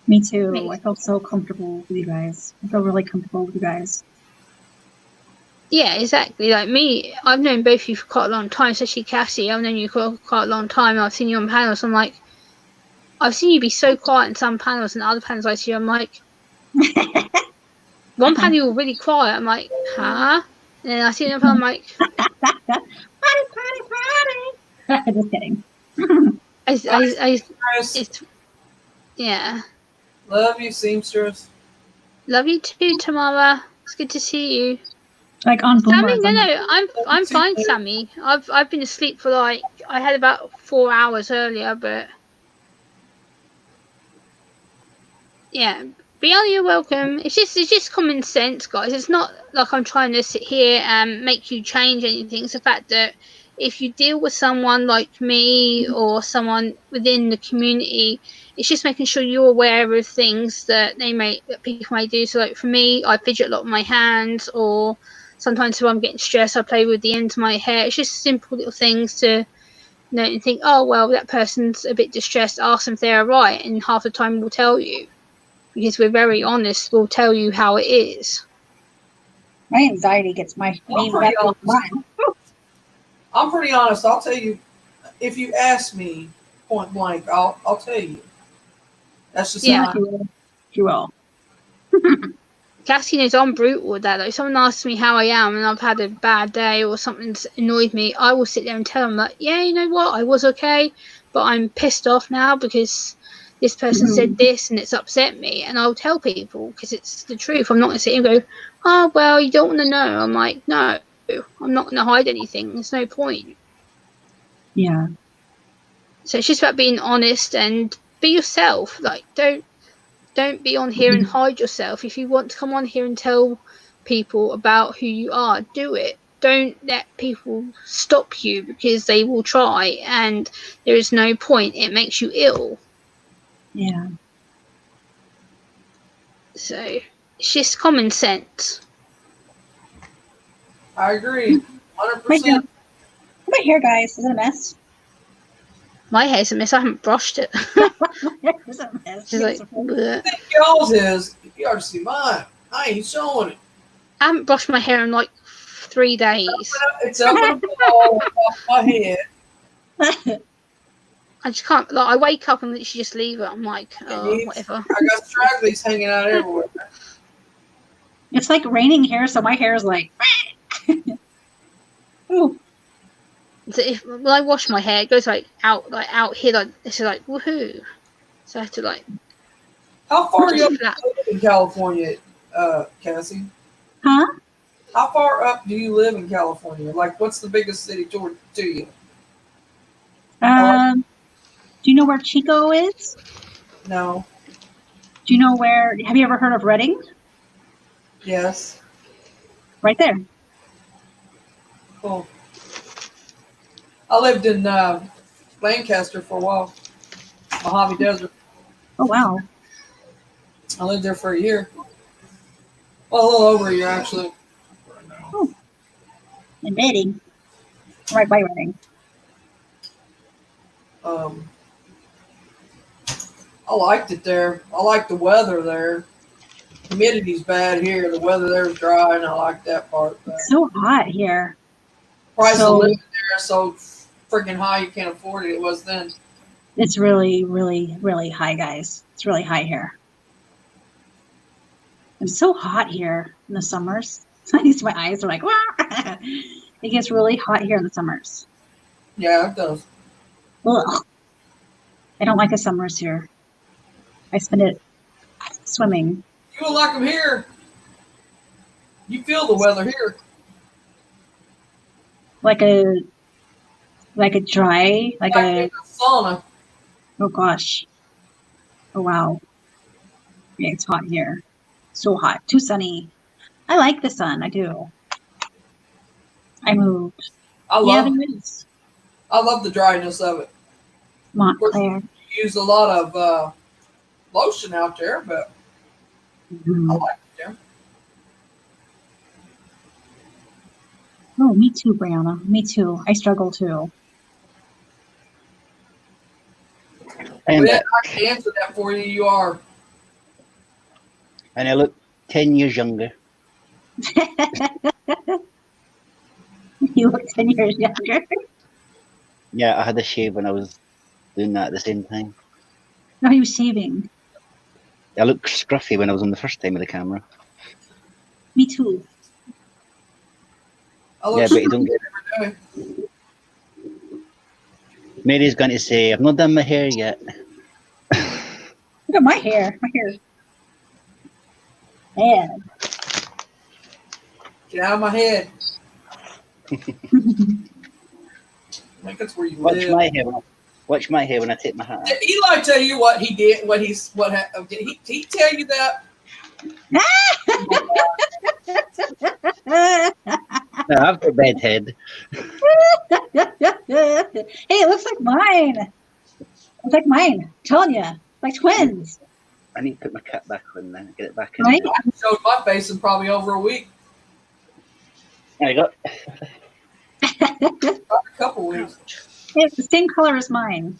Speaker 3: Me too. I felt so comfortable with you guys. I feel really comfortable with you guys.
Speaker 4: yeah, exactly. Like me, I've known both of you for quite a long time, especially Cassie. I've known you for quite a long time. I've seen you on panels. I'm like, I've seen you be so quiet in some panels, and other panels I see, I'm like, one panel you're really quiet. I'm like, huh? And then I see another panel, I'm like,
Speaker 3: party. Just kidding.
Speaker 2: Seamstress.
Speaker 4: it's, yeah.
Speaker 2: Love you, Seamstress.
Speaker 4: Love you too, Tamara. It's good to see you.
Speaker 3: Like on
Speaker 4: Sammy,
Speaker 3: boomers.
Speaker 4: no, I'm fine, Sammy. I've been asleep for like, I had about 4 hours earlier, but yeah. Brianna, you're welcome. It's just common sense, guys. It's not like I'm trying to sit here and make you change anything. It's the fact that if you deal with someone like me or someone within the community, it's just making sure you're aware of things that people may do. So like for me, I fidget a lot with my hands, or sometimes if I'm getting stressed, I play with the ends of my hair. It's just simple little things to note and think, oh well, that person's a bit distressed. Ask them if they're alright, and half the time we'll tell you. Because we're very honest, we'll tell you how it is.
Speaker 3: My anxiety gets my name
Speaker 2: pretty
Speaker 3: back
Speaker 2: honest.
Speaker 3: mine.
Speaker 2: I'm pretty honest. I'll tell you, if you ask me, point blank. I'll tell you. That's just
Speaker 4: Yeah.
Speaker 2: how
Speaker 3: She will. She will.
Speaker 4: Cassie knows I'm brutal with that. Like, if someone asks me how I am and I've had a bad day or something's annoyed me, I will sit there and tell them, like, yeah, you know what, I was okay, but I'm pissed off now because this person said this and it's upset me. And I'll tell people because it's the truth. I'm not going to sit here and go, oh, well, you don't want to know. I'm like, no, I'm not going to hide anything. There's no point.
Speaker 3: Yeah.
Speaker 4: So it's just about being honest and be yourself. Like, don't be on here and hide yourself. If you want to come on here and tell people about who you are, do it. Don't let people stop you because they will try and there is no point. It makes you ill.
Speaker 3: Yeah.
Speaker 4: So it's just common sense.
Speaker 2: I agree.
Speaker 3: My
Speaker 2: 100%.
Speaker 3: hair, my hair, guys, is it a mess?
Speaker 4: My hair's a mess. I haven't brushed it.
Speaker 3: It's a mess.
Speaker 4: Just like, bleh.
Speaker 2: I think y'all's is. You ought to see mine. I ain't showing it.
Speaker 4: I haven't brushed my hair in like 3 days.
Speaker 2: It's up in a ball off my head.
Speaker 4: I just can't. Like, I wake up and literally just leave it. I'm like, oh, whatever.
Speaker 2: I got stragglies hanging out everywhere.
Speaker 3: It's like raining hair, so my hair is like. Ooh.
Speaker 4: So when I wash my hair, it goes like out here, like this is like woohoo. So I have to like.
Speaker 2: How far are you up
Speaker 4: flat.
Speaker 2: in California, Cassie?
Speaker 3: Huh?
Speaker 2: How far up do you live in California? Like, what's the biggest city to you?
Speaker 3: Do you know where Chico is?
Speaker 2: No.
Speaker 3: Do you know where? Have you ever heard of Redding?
Speaker 2: Yes.
Speaker 3: Right there.
Speaker 2: Cool. I lived in Lancaster for a while. Mojave Desert.
Speaker 3: Oh wow.
Speaker 2: I lived there for a year. Well, a little over a year, actually.
Speaker 3: In Redding. Right by Redding.
Speaker 2: I liked it there. I liked the weather there. Humidity's bad here. The weather there is dry, and I like that part. But
Speaker 3: It's so hot here.
Speaker 2: price
Speaker 3: So-
Speaker 2: of living there is so freaking high, you can't afford it. It was then.
Speaker 3: It's really, really, really high, guys. It's really high here. It's so hot here in the summers. My eyes are like, "Wah!" It gets really hot here in the summers.
Speaker 2: Yeah, it does.
Speaker 3: Ugh. I don't like the summers here. I spend it swimming.
Speaker 2: You will like them here. You feel the weather here.
Speaker 3: Like a dry, like
Speaker 2: Like in
Speaker 3: a,
Speaker 2: a sauna.
Speaker 3: oh gosh. Oh wow. Yeah, it's hot here. So hot. Too sunny. I like the sun. I do. I moved.
Speaker 2: I
Speaker 3: Yeah,
Speaker 2: love.
Speaker 3: there is.
Speaker 2: I love the dryness of it.
Speaker 3: Montclair.
Speaker 2: You use a lot of lotion out there, but I
Speaker 3: Mhm.
Speaker 2: like it there.
Speaker 3: Oh, me too, Brianna. Me too. I struggle too.
Speaker 1: And,
Speaker 2: But I can answer that for you. You are.
Speaker 1: and I look 10 years younger.
Speaker 3: You look 10 years younger.
Speaker 1: Yeah, I had a shave when I was doing that at the same time.
Speaker 3: No, he was shaving.
Speaker 1: I looked scruffy when I was on the first time with the camera.
Speaker 3: Me too.
Speaker 2: I look
Speaker 1: Yeah, but you don't get
Speaker 2: every day.
Speaker 1: Mary's going to say, I've not done my hair yet.
Speaker 3: Look at my hair. My hair. Man.
Speaker 2: Get out of my head. I think that's where you
Speaker 1: Watch
Speaker 2: live.
Speaker 1: my hair. Watch my hair when I take my hat off.
Speaker 2: Did Eli tell you what he did? Did he tell you that?
Speaker 1: No, I've got bad head.
Speaker 3: Hey, it looks like mine. It's like mine. I'm telling you. Like twins.
Speaker 1: I need to put my cap back on now. Get it back in.
Speaker 3: Right?
Speaker 2: I showed my face in probably over a week,
Speaker 1: There you go.
Speaker 2: probably a couple weeks.
Speaker 3: It's the same color as mine.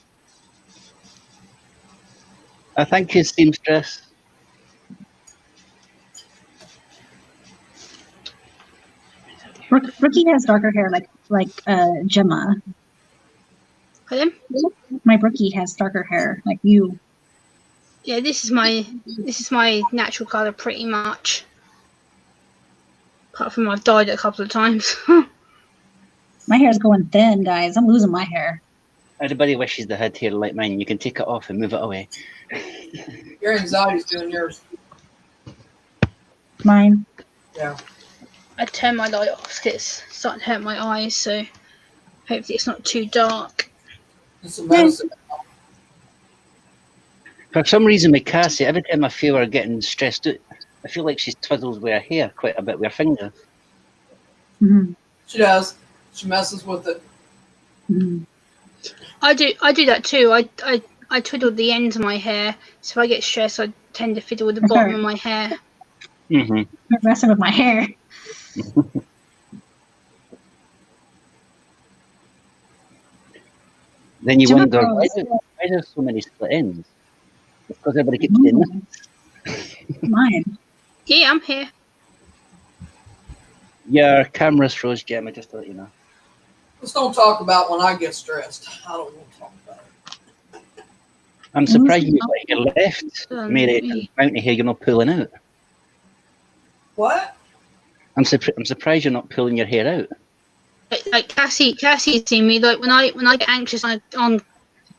Speaker 1: I think his seamstress.
Speaker 3: Rookie has darker hair like Gemma.
Speaker 4: Pardon?
Speaker 3: My Brookie has darker hair, like you.
Speaker 4: Yeah, this is my natural colour pretty much. Apart from I've dyed it a couple of times.
Speaker 3: My hair's going thin, guys. I'm losing my hair.
Speaker 1: Everybody wishes they had hair like mine. You can take it off and move it away.
Speaker 2: Your anxiety's doing yours.
Speaker 3: Mine.
Speaker 2: Yeah.
Speaker 4: I turn my light off because it's starting to hurt my eyes, so hopefully it's not too dark.
Speaker 2: It's some medicine.
Speaker 1: For some reason, with Cassie, every time I feel her getting stressed out, I feel like she twiddles with her hair quite a bit with her finger.
Speaker 3: Mm-hmm.
Speaker 2: She does. She messes with it.
Speaker 3: Mm-hmm.
Speaker 4: I do that too. I twiddle the ends of my hair, so if I get stressed, I tend to fiddle with the bottom of my hair.
Speaker 1: Mm-hmm.
Speaker 3: You're messing with my hair.
Speaker 1: Then you
Speaker 3: Gemma
Speaker 1: wonder,
Speaker 3: Rose.
Speaker 1: why there's so many split ends? It's because everybody keeps saying that.
Speaker 3: Mine.
Speaker 4: Yeah, I'm here.
Speaker 1: Your camera's froze, Gemma, just to let you know.
Speaker 2: Let's don't talk about when I get stressed. I don't want to talk about it.
Speaker 1: I'm surprised you like your left, Mary,
Speaker 4: Me.
Speaker 1: amount of hair you're not pulling out.
Speaker 2: What?
Speaker 1: I'm surprised you're not pulling your hair out.
Speaker 4: Like Cassie's seen me. Like when I get anxious on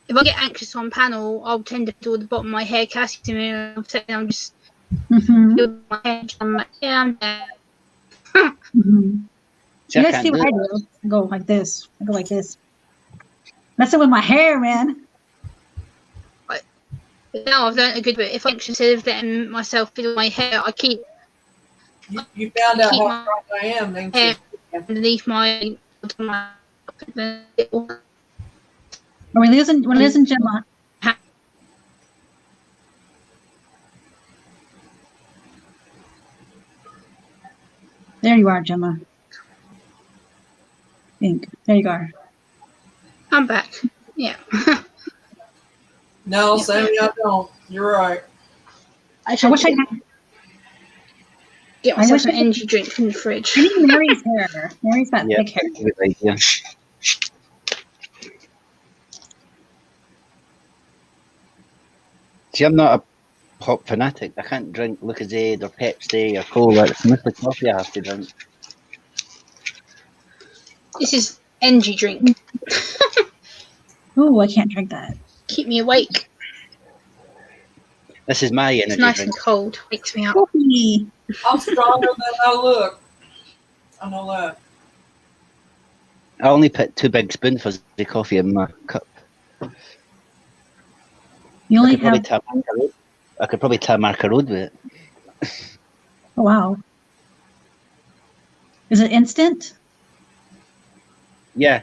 Speaker 4: if I get anxious on panel, I'll tend to fiddle with the bottom of my hair. Cassie's seen me. I'm just
Speaker 3: Mm-hmm.
Speaker 4: doing my hair. I'm like, yeah, I'm there.
Speaker 3: Mm-hmm.
Speaker 1: See,
Speaker 3: You
Speaker 1: I
Speaker 3: guys
Speaker 1: can't
Speaker 3: see
Speaker 1: do
Speaker 3: what I
Speaker 1: it.
Speaker 3: do? I go like this. I go like this. Messing with my hair, man.
Speaker 4: But now I've learned a good bit. If I'm anxious, instead of letting myself fiddle my hair, I keep
Speaker 2: You found out
Speaker 4: Keep
Speaker 2: how
Speaker 4: my
Speaker 2: strong I am, didn't
Speaker 4: hair
Speaker 2: you?
Speaker 4: underneath my.
Speaker 3: Are we losing? We're losing Gemma. There you are, Gemma. Think. There you are.
Speaker 4: I'm back. Yeah.
Speaker 2: No, Sammy, I don't. You're right.
Speaker 4: I
Speaker 3: I wish I had.
Speaker 4: get
Speaker 3: I
Speaker 4: myself
Speaker 3: wish
Speaker 4: an
Speaker 3: I could-
Speaker 4: energy drink from the fridge.
Speaker 3: I need Mary's hair. Mary's got
Speaker 1: Yeah,
Speaker 3: thick hair.
Speaker 1: good idea. See, I'm not a pop fanatic. I can't drink Lucozade or Pepsi or Cola. It's mostly coffee I have to drink.
Speaker 4: This is energy drink.
Speaker 3: Ooh, I can't drink that.
Speaker 4: Keep me awake.
Speaker 1: This is my
Speaker 4: It's
Speaker 1: energy
Speaker 4: nice
Speaker 1: drink.
Speaker 4: and cold. Wakes me up.
Speaker 3: Coffee.
Speaker 2: I'm stronger than I look. I know that.
Speaker 1: I only put 2 big spoonfuls of coffee in my cup.
Speaker 3: You
Speaker 1: I
Speaker 3: only
Speaker 1: could, probably
Speaker 3: have.
Speaker 1: tie Marker Road. I could probably tie Marker Road with it.
Speaker 3: Oh wow. Is it instant?
Speaker 1: Yeah.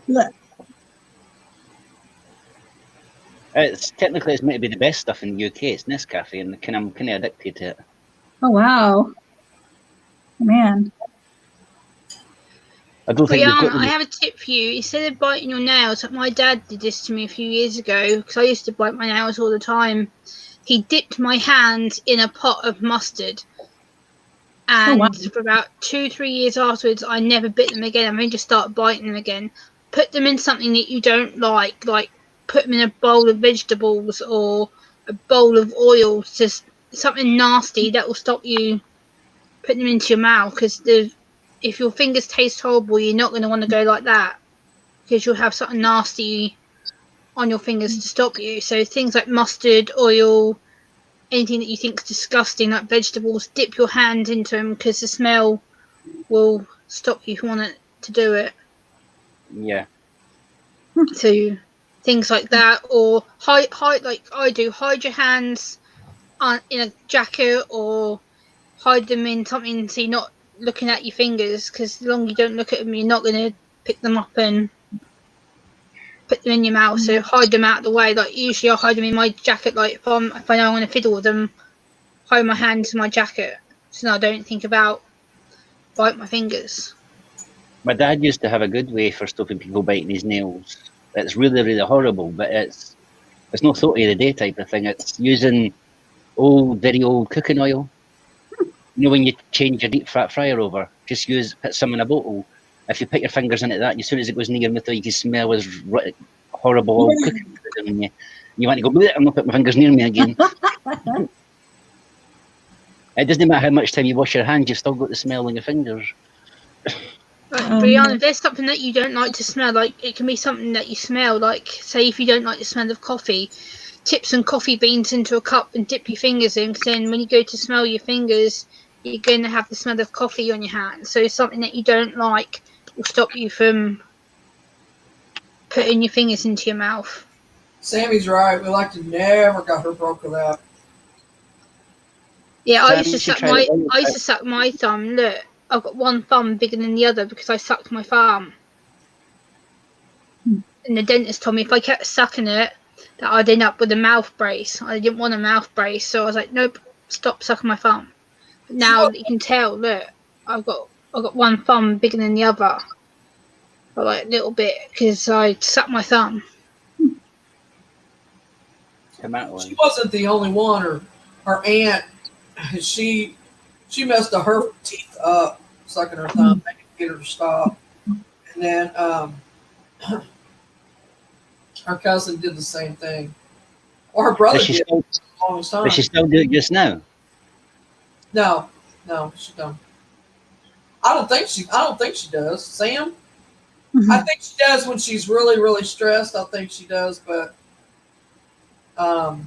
Speaker 3: Look.
Speaker 1: It's technically it's meant to be the best stuff in the UK. It's Nescafe, and I'm kind of addicted to it.
Speaker 3: Oh wow. Man.
Speaker 1: I don't think they've
Speaker 4: Brianna,
Speaker 1: got
Speaker 4: I
Speaker 1: them.
Speaker 4: have a tip for you. Instead of biting your nails, like my dad did this to me a few years ago, because I used to bite my nails all the time. He dipped my hand in a pot of mustard. And
Speaker 3: wow.
Speaker 4: for about 2-3 years afterwards, I never bit them again. I mean, just start biting them again. Put them in something that you don't like put them in a bowl of vegetables or a bowl of oil, just something nasty that will stop you putting them into your mouth, because if your fingers taste horrible, you're not going to want to go like that, because you'll have something nasty on your fingers to stop you. So things like mustard, oil, anything that you think is disgusting, like vegetables, dip your hand into them, because the smell will stop you from wanting to do it.
Speaker 1: Yeah.
Speaker 4: So things like that, or hide like I do, hide your hands in a jacket, or hide them in something so you're not looking at your fingers, because the longer you don't look at them, you're not going to pick them up and put them in your mouth. So hide them out of the way. Like usually I'll hide them in my jacket, like if I know I'm going to fiddle with them, hide my hands in my jacket so I don't think about bite my fingers.
Speaker 1: My dad used to have a good way for stopping people biting his nails. It's really, really horrible, but it's not 30 of the day type of thing. It's using very old cooking oil. You know, when you change your deep fat fryer over, just put some in a bottle. If you put your fingers into that, as soon as it goes near your mouth, you can smell as horrible old
Speaker 3: Yeah.
Speaker 1: cooking food, and you want to go, "Bleh, I'm not putting my fingers near me again." It doesn't matter how much time you wash your hands, you've still got the smell on your fingers.
Speaker 4: Brianna, if there's something that you don't like to smell, like it can be something that you smell, like say if you don't like the smell of coffee, tip some coffee beans into a cup and dip your fingers in, because then when you go to smell your fingers, you're going to have the smell of coffee on your hands. So something that you don't like will stop you from putting your fingers into your mouth.
Speaker 2: Sammy's right. We like to never got her broke of that.
Speaker 4: Yeah,
Speaker 1: Sam,
Speaker 4: I used
Speaker 1: you
Speaker 4: to
Speaker 1: should
Speaker 4: suck
Speaker 1: try
Speaker 4: my
Speaker 1: it.
Speaker 4: I used to suck my thumb. Look, I've got one thumb bigger than the other because I sucked my thumb. And the dentist told me if I kept sucking it, that I'd end up with a mouth brace. I didn't want a mouth brace, so I was like, nope, stop sucking my thumb. But now you can tell, look, I've got one thumb bigger than the other, but like a little bit because I sucked my thumb.
Speaker 1: Tomato.
Speaker 2: She wasn't the only one. Her aunt, she messed her teeth up sucking her thumb. They could get her to stop. And then her cousin did the same thing. Or her brother
Speaker 1: Does she
Speaker 2: did
Speaker 1: still,
Speaker 2: for the longest time.
Speaker 1: does she still do it just now?
Speaker 2: No, she don't. I don't think she does. Sam? I think she does when she's really, really stressed. I think she does, but
Speaker 1: I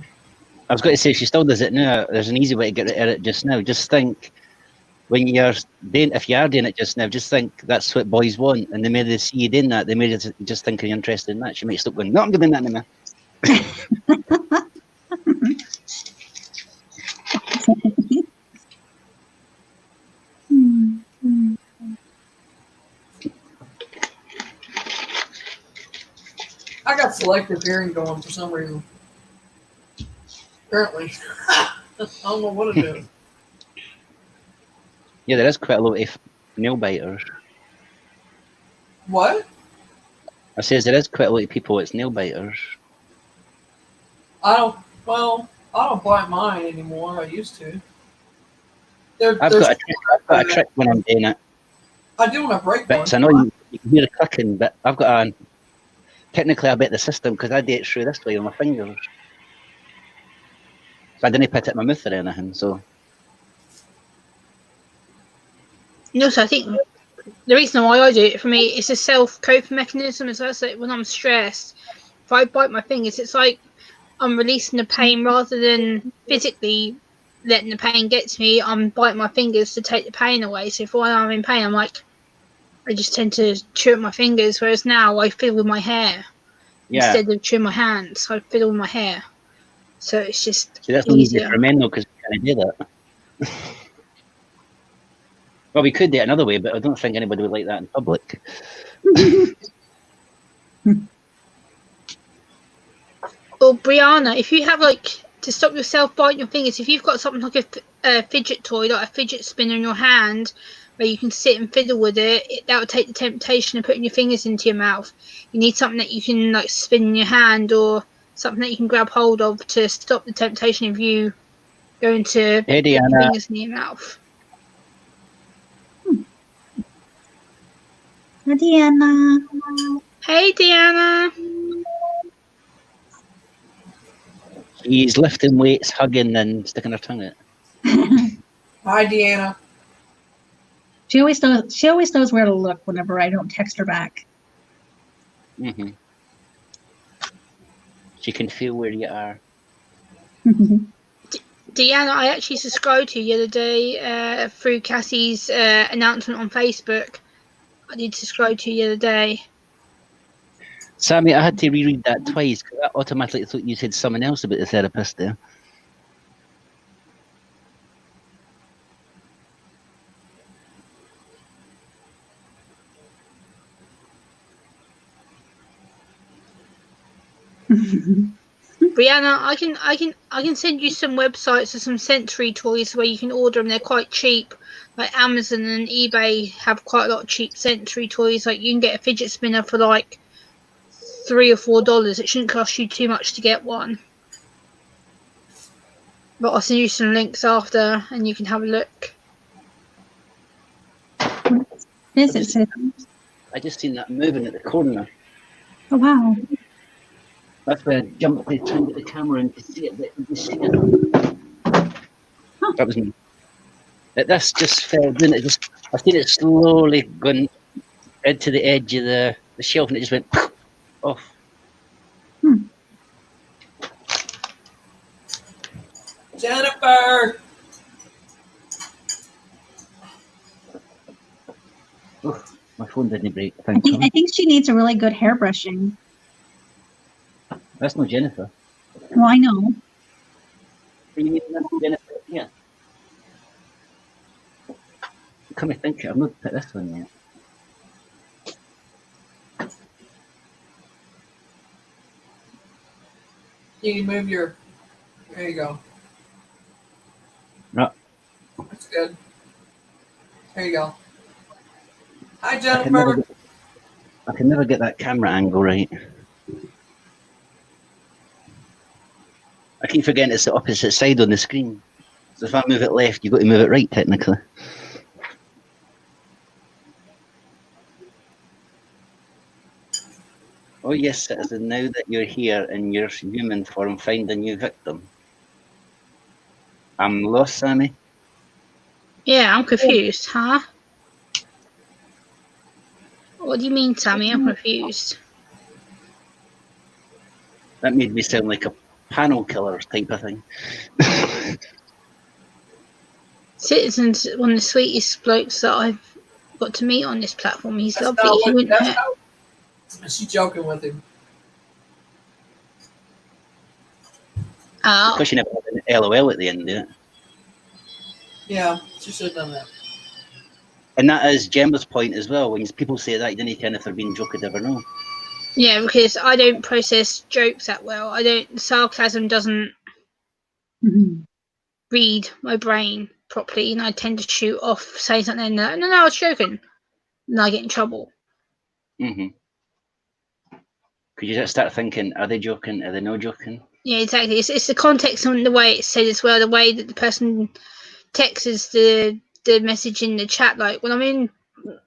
Speaker 1: was going to say she still does it now. There's an easy way to get rid of it just now. Just think when you're doing, if you are doing it just now, just think that's what boys want, and the minute they see you doing that, they may just think you're interested in that. She might stop going, "No, I'm doing that anymore."
Speaker 2: I got selective hearing going for some reason. Apparently. I don't know what it is.
Speaker 1: Yeah, there is quite a lot of nail biters.
Speaker 2: What?
Speaker 1: I says there is quite a lot of people that's nail biters.
Speaker 2: I don't bite mine anymore. I used to.
Speaker 1: I've got a trick when I'm doing it.
Speaker 2: I do when I break
Speaker 1: But
Speaker 2: one.
Speaker 1: I know you can hear the clicking, but I've got a technically I bet the system because I do it through this way with my fingers. So I didn't put it in my mouth or anything. So
Speaker 4: And also, I think the reason why I do it for me is a self-coping mechanism. As I say, when I'm stressed, if I bite my fingers, it's like I'm releasing the pain rather than physically letting the pain get to me. I'm biting my fingers to take the pain away. So if when I'm in pain, I just tend to chew at my fingers. Whereas now I fiddle with my hair instead of chewing my hands. I fiddle with my hair. So it's just
Speaker 1: see, that's not easy
Speaker 4: easier.
Speaker 1: for men though because we can't do that. Well, we could do it another way, but I don't think anybody would like that in public.
Speaker 4: Well, Brianna, if you have to stop yourself biting your fingers, if you've got something like a fidget toy, like a fidget spinner in your hand, where you can sit and fiddle with it, that would take the temptation of putting your fingers into your mouth. You need something that you can spin in your hand, or something that you can grab hold of to stop the temptation of you going to put your fingers in your mouth.
Speaker 3: Hi, Deanna.
Speaker 4: Hey, Deanna.
Speaker 1: He's lifting weights, hugging, and sticking her tongue out.
Speaker 2: Hi, Deanna.
Speaker 3: She always knows where to look whenever I don't text her back.
Speaker 1: Mm-hmm. She can feel where you are.
Speaker 4: Deanna, I actually subscribed to you the other day through Cassie's announcement on Facebook. I did subscribe to you the other day.
Speaker 1: Sammy, I had to reread that twice because I automatically thought you said something else about the therapist there.
Speaker 4: Brianna, I can send you some websites or some sensory toys where you can order them. They're quite cheap. Like Amazon and eBay have quite a lot of cheap sensory toys. Like you can get a fidget spinner for $3 or $4. It shouldn't cost you too much to get one. But I'll send you some links after, and you can have a look.
Speaker 3: Is it?
Speaker 1: I just seen that moving at the corner.
Speaker 3: Oh wow!
Speaker 1: That's why I jumped up to try and get the camera and to see it. But you see it. That was me. This just fell down. It just, I seen it slowly going into the edge of the shelf, and it just went off.
Speaker 2: Jennifer.
Speaker 1: Oh, my phone didn't break. Thank you.
Speaker 3: I think she needs a really good hairbrushing.
Speaker 1: That's not Jennifer.
Speaker 3: Well, I know.
Speaker 1: You mean that's Jennifer? Yeah. Come and think, I've not put this one yet.
Speaker 2: You move your. There you go.
Speaker 1: No.
Speaker 2: That's good. There you go. Hi,
Speaker 1: I can never
Speaker 2: Jennifer.
Speaker 1: get that camera angle right. I keep forgetting it's the opposite side on the screen. So if I move it left, you've got to move it right, technically. Oh yes, citizen, now that you're here in your human form, find a new victim. I'm lost, Sammy.
Speaker 4: Yeah, I'm confused, huh? What do you mean, Sammy? I'm confused.
Speaker 1: That made me sound like a panel killer type of thing.
Speaker 4: Citizen's one of the sweetest blokes that I've got to meet on this platform. He's
Speaker 2: That's
Speaker 4: lovely.
Speaker 2: not
Speaker 4: He
Speaker 2: what-
Speaker 4: wouldn't
Speaker 2: that's
Speaker 4: hurt.
Speaker 2: not- She's joking with him.
Speaker 4: Oh,
Speaker 1: Because you never had an LOL at the end of it.
Speaker 2: Yeah, she should have done that.
Speaker 1: And that is Gemma's point as well. When people say that, you didn't kind of if they're being joked, ever know.
Speaker 4: yeah, because I don't process jokes that well. Sarcasm doesn't
Speaker 3: Mhm.
Speaker 4: read my brain properly, and I tend to shoot off, say something, no, I was joking, and I get in trouble.
Speaker 1: Mm-hmm. Because you just start thinking, are they joking? Are they not joking?
Speaker 4: Yeah, exactly. It's the context and the way it's said as well, the way that the person texts the message in the chat. Like when I'm in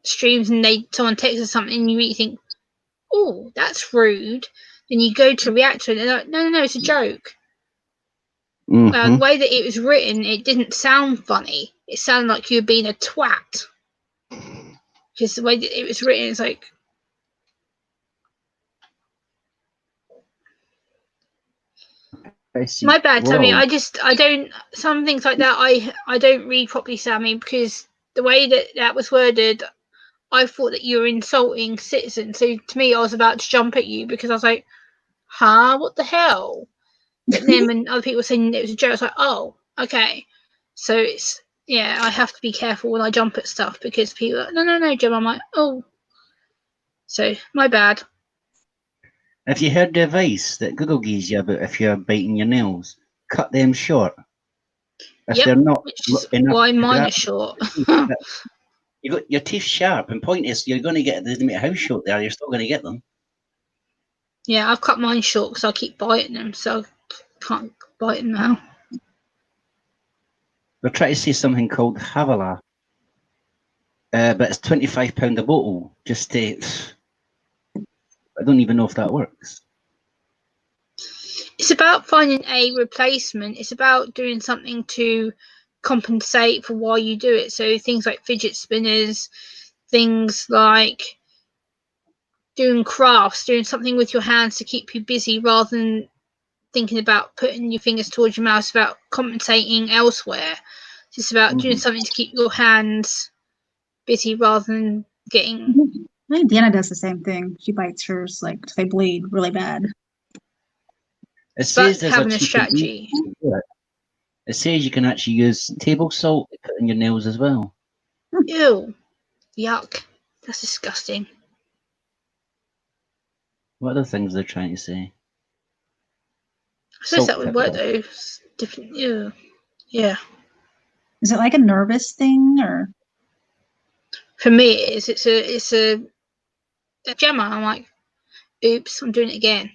Speaker 4: streams and someone texts something, and you really think, oh, that's rude. Then you go to react to it, and they're like, no, it's a joke.
Speaker 1: Mm-hmm.
Speaker 4: The way that it was written, it didn't sound funny. It sounded like you were being a twat. Because the way that it was written, it's like, my bad, Sammy.
Speaker 1: Whoa.
Speaker 4: I don't, some things like that, I don't read properly, Sammy, because the way that was worded, I thought that you were insulting Citizen. So to me, I was about to jump at you because I was like, huh, what the hell? But then when other people were saying it was a joke, I was like, oh, okay. So it's, yeah, I have to be careful when I jump at stuff because people are like, no, Jim. I'm like, oh. So, my bad.
Speaker 1: Have you heard the advice that Google gives you about if you're biting your nails? Cut them short. If
Speaker 4: Yep,
Speaker 1: they're not
Speaker 4: which is
Speaker 1: enough
Speaker 4: why
Speaker 1: to
Speaker 4: mine
Speaker 1: grab
Speaker 4: are short.
Speaker 1: you got your teeth sharp, and point is you're going to get, it doesn't matter how short they are, you're still going to get them.
Speaker 4: Yeah, I've cut mine short because I keep biting them, so I can't bite them now.
Speaker 1: We're trying to say something called Havala, but it's £25 a bottle. Just to, I don't even know if that works.
Speaker 4: It's about finding a replacement. It's about doing something to compensate for why you do it. So things like fidget spinners, things like doing crafts, doing something with your hands to keep you busy rather than thinking about putting your fingers towards your mouth. It's about compensating elsewhere. It's just about doing something to keep your hands busy rather than getting.
Speaker 3: I think Deanna does the same thing. She bites hers like they bleed really bad.
Speaker 1: It says there's
Speaker 4: having a
Speaker 1: cheaper
Speaker 4: strategy.
Speaker 1: way to do it. It says you can actually use table salt to cut in your nails as well.
Speaker 4: Ew. Yuck. That's disgusting.
Speaker 1: What other things they're trying to say?
Speaker 4: I suppose that
Speaker 1: Salt
Speaker 4: would work
Speaker 1: pepper.
Speaker 4: though. It's different. Ew. Yeah.
Speaker 3: Is it like a nervous thing or?
Speaker 4: For me, it is. It's a Gemma. I'm like, oops, I'm doing it again.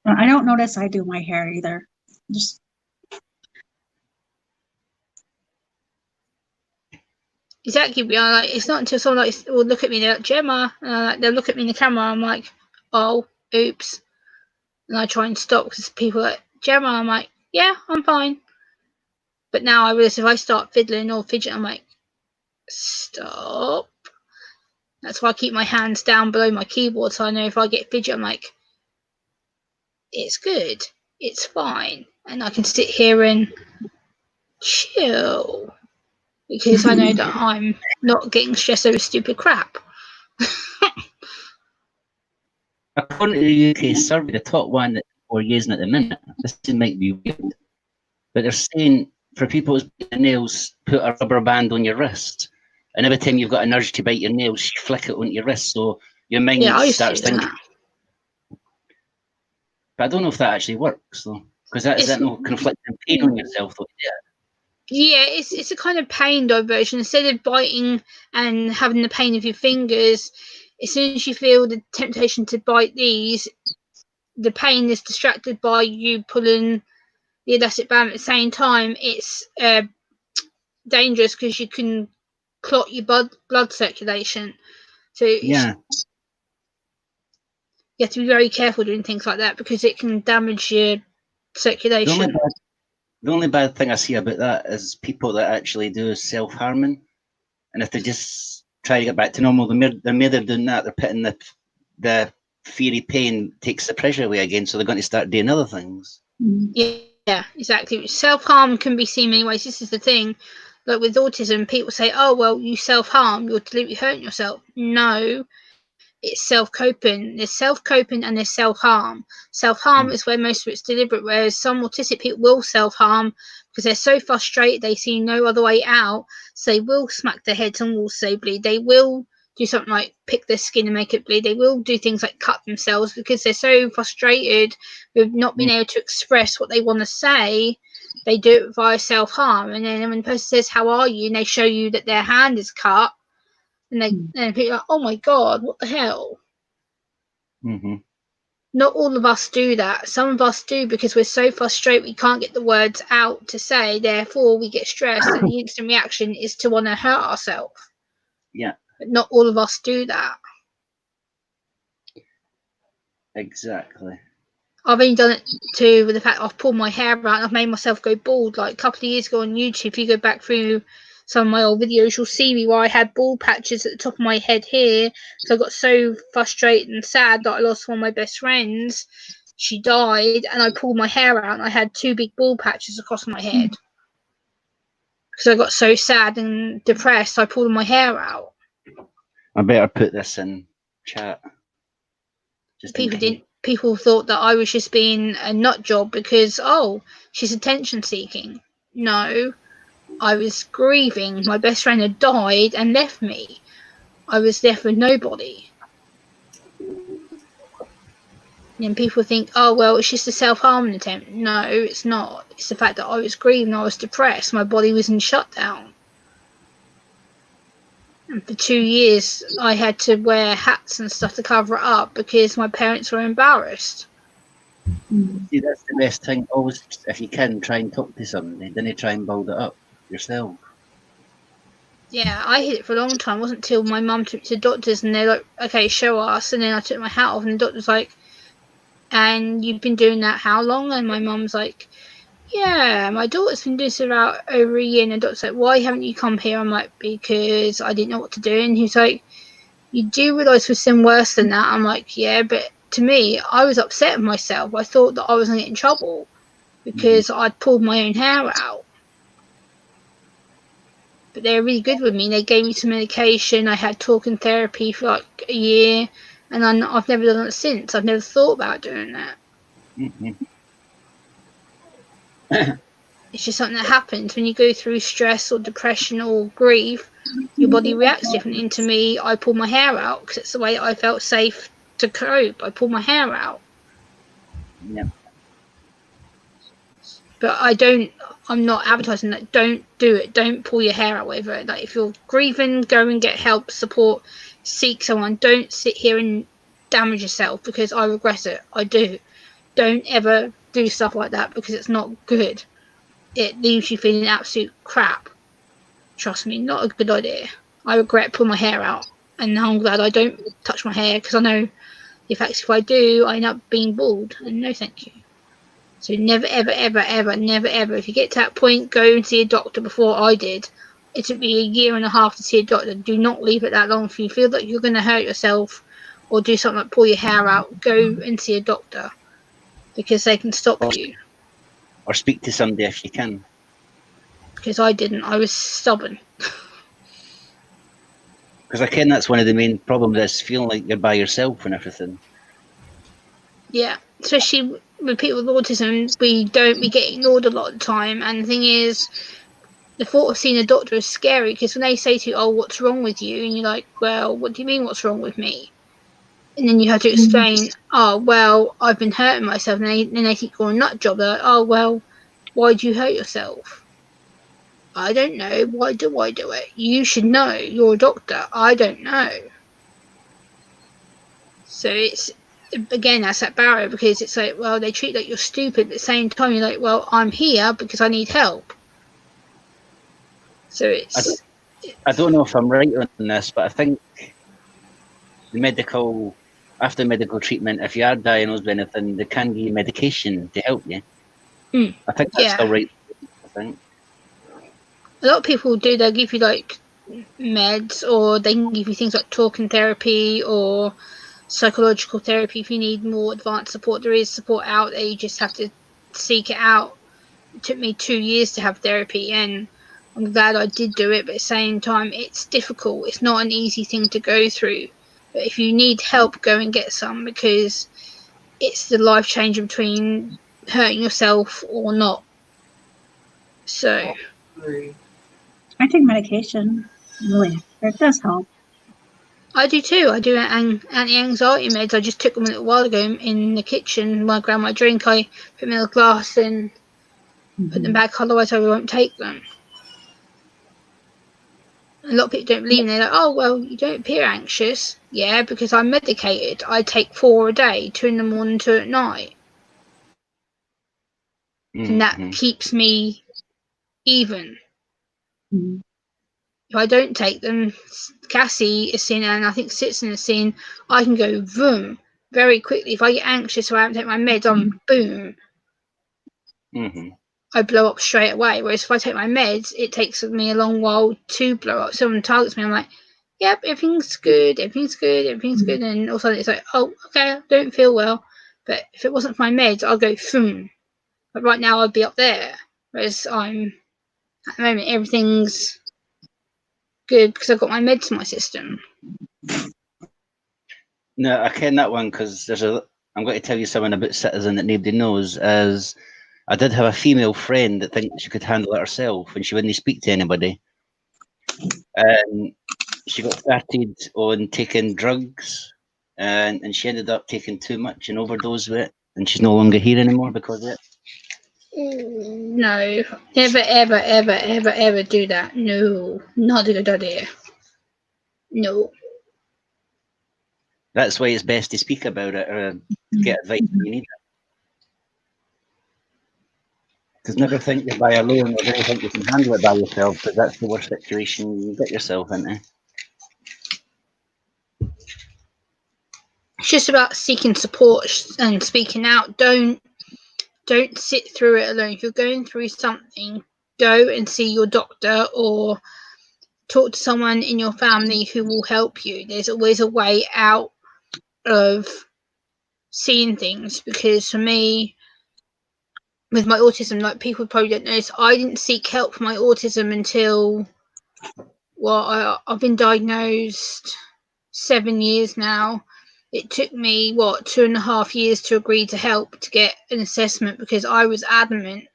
Speaker 3: I don't notice I do my hair either. Just
Speaker 4: Exactly. Like, it's not until someone will look at me, they're like, Gemma, they'll look at me in the camera. I'm like, oh, oops. and I try and stop because people are like, Gemma, I'm like, yeah, I'm fine. But now I realise if I start fiddling or fidgeting, I'm like, stop. That's why I keep my hands down below my keyboard, so I know if I get fidget, I'm like, it's good, it's fine, and I can sit here and chill because I know that I'm not getting stressed over stupid crap.
Speaker 1: According to the UK survey, the top one that we're using at the minute, this might be weird, but they're saying for people who's biting nails, put a rubber band on your wrist, and every time you've got an urge to bite your nails, you flick it onto your wrist, so your mind
Speaker 4: Yeah, I used to
Speaker 1: starts
Speaker 4: do
Speaker 1: thinking.
Speaker 4: that.
Speaker 1: But I don't know if that actually works, though, because that is
Speaker 4: It's-
Speaker 1: that no conflicting pain on yourself, though.
Speaker 4: Yeah, it's a kind of pain diversion. Instead of biting and having the pain of your fingers, as soon as you feel the temptation to bite these, the pain is distracted by you pulling the elastic band at the same time. It's dangerous because you can clot your blood circulation. So
Speaker 1: Yeah.
Speaker 4: you have to be very careful doing things like that because it can damage your circulation.
Speaker 1: The only bad thing I see about that is people that actually do self-harming, and if they just try to get back to normal, they're they're doing that, they're putting the fiery pain takes the pressure away again, so they're going to start doing other things.
Speaker 4: Yeah, exactly. Self-harm can be seen many ways. This is the thing. Like with autism, people say, oh, well, you self-harm, you're deliberately hurting yourself. No, it's self-coping. There's self-coping and there's self-harm. Self-harm is where most of it's deliberate, whereas some autistic people will self-harm because they're so frustrated they see no other way out, so they will smack their heads and will so bleed. They will do something like pick their skin and make it bleed. They will do things like cut themselves because they're so frustrated with not being able to express what they want to say. They do it via self-harm, and then when the person says, how are you, and they show you that their hand is cut, and then people are like, oh my god, what the hell?
Speaker 1: Mm-hmm.
Speaker 4: Not all of us do that. Some of us do because we're so frustrated we can't get the words out to say, therefore we get stressed, and the instant reaction is to want to hurt ourselves.
Speaker 1: Yeah.
Speaker 4: But not all of us do that.
Speaker 1: Exactly.
Speaker 4: I've only done it too with the fact I've pulled my hair out and I've made myself go bald. Like a couple of years ago on YouTube, if you go back through some of my old videos, you'll see me where I had bald patches at the top of my head here. So I got so frustrated and sad that I lost one of my best friends. She died, and I pulled my hair out and I had 2 big bald patches across my head. Because I got so sad and depressed, I pulled my hair out.
Speaker 1: I better put this in chat.
Speaker 4: People thought that I was just being a nut job because, oh, she's attention seeking. No, I was grieving. My best friend had died and left me. I was there for nobody. And people think, oh, well, it's just a self-harming attempt. No, it's not. It's the fact that I was grieving, I was depressed, my body was in shutdown. And for 2 years, I had to wear hats and stuff to cover it up because my parents were embarrassed.
Speaker 1: See, that's the best thing. Always, if you can, try and talk to somebody. Then you try and build it up yourself.
Speaker 4: Yeah, I hid it for a long time. It wasn't until my mum took me to the doctors and they're like, okay, show us. And then I took my hat off and the doctor's like, and you've been doing that how long? And my mum's like, yeah, my daughter's been doing this about over a year. And the doctor's like, why haven't you come here? I'm like, because I didn't know what to do. And he's like, you do realise we've seen worse than that? I'm like, yeah, but to me, I was upset with myself. I thought that I was going to get in trouble because I'd pulled my own hair out. But they were really good with me. They gave me some medication. I had talking therapy for like a year. And I've never done it since. I've never thought about doing that.
Speaker 1: Mm-hmm.
Speaker 4: It's just something that happens when you go through stress or depression or grief. Your body reacts differently. And to me, I pulled my hair out because it's the way I felt safe to cope. I pulled my hair out.
Speaker 1: Yeah.
Speaker 4: But I'm not advertising that. Don't do it. Don't pull your hair out, whatever. Like if you're grieving, go and get help, support, seek someone. Don't sit here and damage yourself because I regret it. I do. Don't ever do stuff like that because it's not good. It leaves you feeling absolute crap. Trust me, not a good idea. I regret pulling my hair out, and now I'm glad I don't touch my hair because I know In fact, if I do, I end up being bald, and no thank you. So never, ever, ever, ever, never, ever. If you get to that point, go and see a doctor before I did. It took me 1.5 years to see a doctor. Do not leave it that long. If you feel that you're going to hurt yourself or do something like pull your hair out, go and see a doctor because they can stop you.
Speaker 1: Or speak to somebody if you can.
Speaker 4: Because I didn't. I was stubborn.
Speaker 1: Because I ken that's one of the main problems is feeling like you're by yourself and everything.
Speaker 4: Yeah, especially with people with autism, we get ignored a lot of the time. And the thing is, the thought of seeing a doctor is scary because when they say to you, "Oh, what's wrong with you?" and you're like, "Well, what do you mean, what's wrong with me?" And then you have to explain, "Oh, well, I've been hurting myself," and then they think you're a nut job. They're like, "Oh, well, why do you hurt yourself?" I don't know. Why do I do it? You should know. You're a doctor. I don't know. So it's, again, that's that barrier because it's like, well, they treat like you're stupid. At the same time, you're like, well, I'm here because I need help. So it's...
Speaker 1: I don't know if I'm right on this, but I think after medical treatment, if you are diagnosed with anything, they can give you medication to help you. I think that's still right. I think.
Speaker 4: A lot of people do, they'll give you like meds, or they can give you things like talking therapy or psychological therapy if you need more advanced support. There is support out there, you just have to seek it out. It took me 2 years to have therapy, and I'm glad I did do it, but at the same time it's difficult. It's not an easy thing to go through, but if you need help, go and get some, because it's the life changer between hurting yourself or not. So
Speaker 3: I take medication, really. It does help.
Speaker 4: I do too. I do anti-anxiety meds. I just took them a little while ago in the kitchen when I grabbed my drink. I put them in a glass and put them back, otherwise I won't take them. A lot of people don't believe me. They're like, oh, well, you don't appear anxious. Yeah, because I'm medicated. I take 4 a day, 2 in the morning, 2 at night. And that keeps me even. If I don't take them, Cassie is seeing, and I think Citizen is seeing, I can go boom very quickly. If I get anxious or I haven't taken my meds, I'm boom. I blow up straight away. Whereas if I take my meds, it takes me a long while to blow up. Someone targets me, I'm like, yep, everything's good, everything's good, everything's good. And all of a sudden it's like, oh, okay, I don't feel well. But if it wasn't for my meds, I'll go boom. But right now I'd be up there. Whereas at the moment, everything's good because I've got my meds in my system.
Speaker 1: No, I ken that one because I'm going to tell you something about Citizen that nobody knows. As I did have a female friend that thinks she could handle it herself and she wouldn't speak to anybody. And she got started on taking drugs and she ended up taking too much and overdosed with it. And she's no longer here anymore because of it.
Speaker 4: No, never, ever, ever, ever, ever do that. No, not a good idea. No.
Speaker 1: That's why it's best to speak about it or get advice when you need it. Because never think you're by alone or never think you can handle it by yourself, because that's the worst situation you can get yourself into.
Speaker 4: It's just about seeking support and speaking out. Don't sit through it alone. If you're going through something, go and see your doctor or talk to someone in your family who will help you. There's always a way out of seeing things, because for me, with my autism, like people probably don't know, I didn't seek help for my autism until, well, I've been diagnosed 7 years now. It took me 2.5 years to agree to help to get an assessment, because I was adamant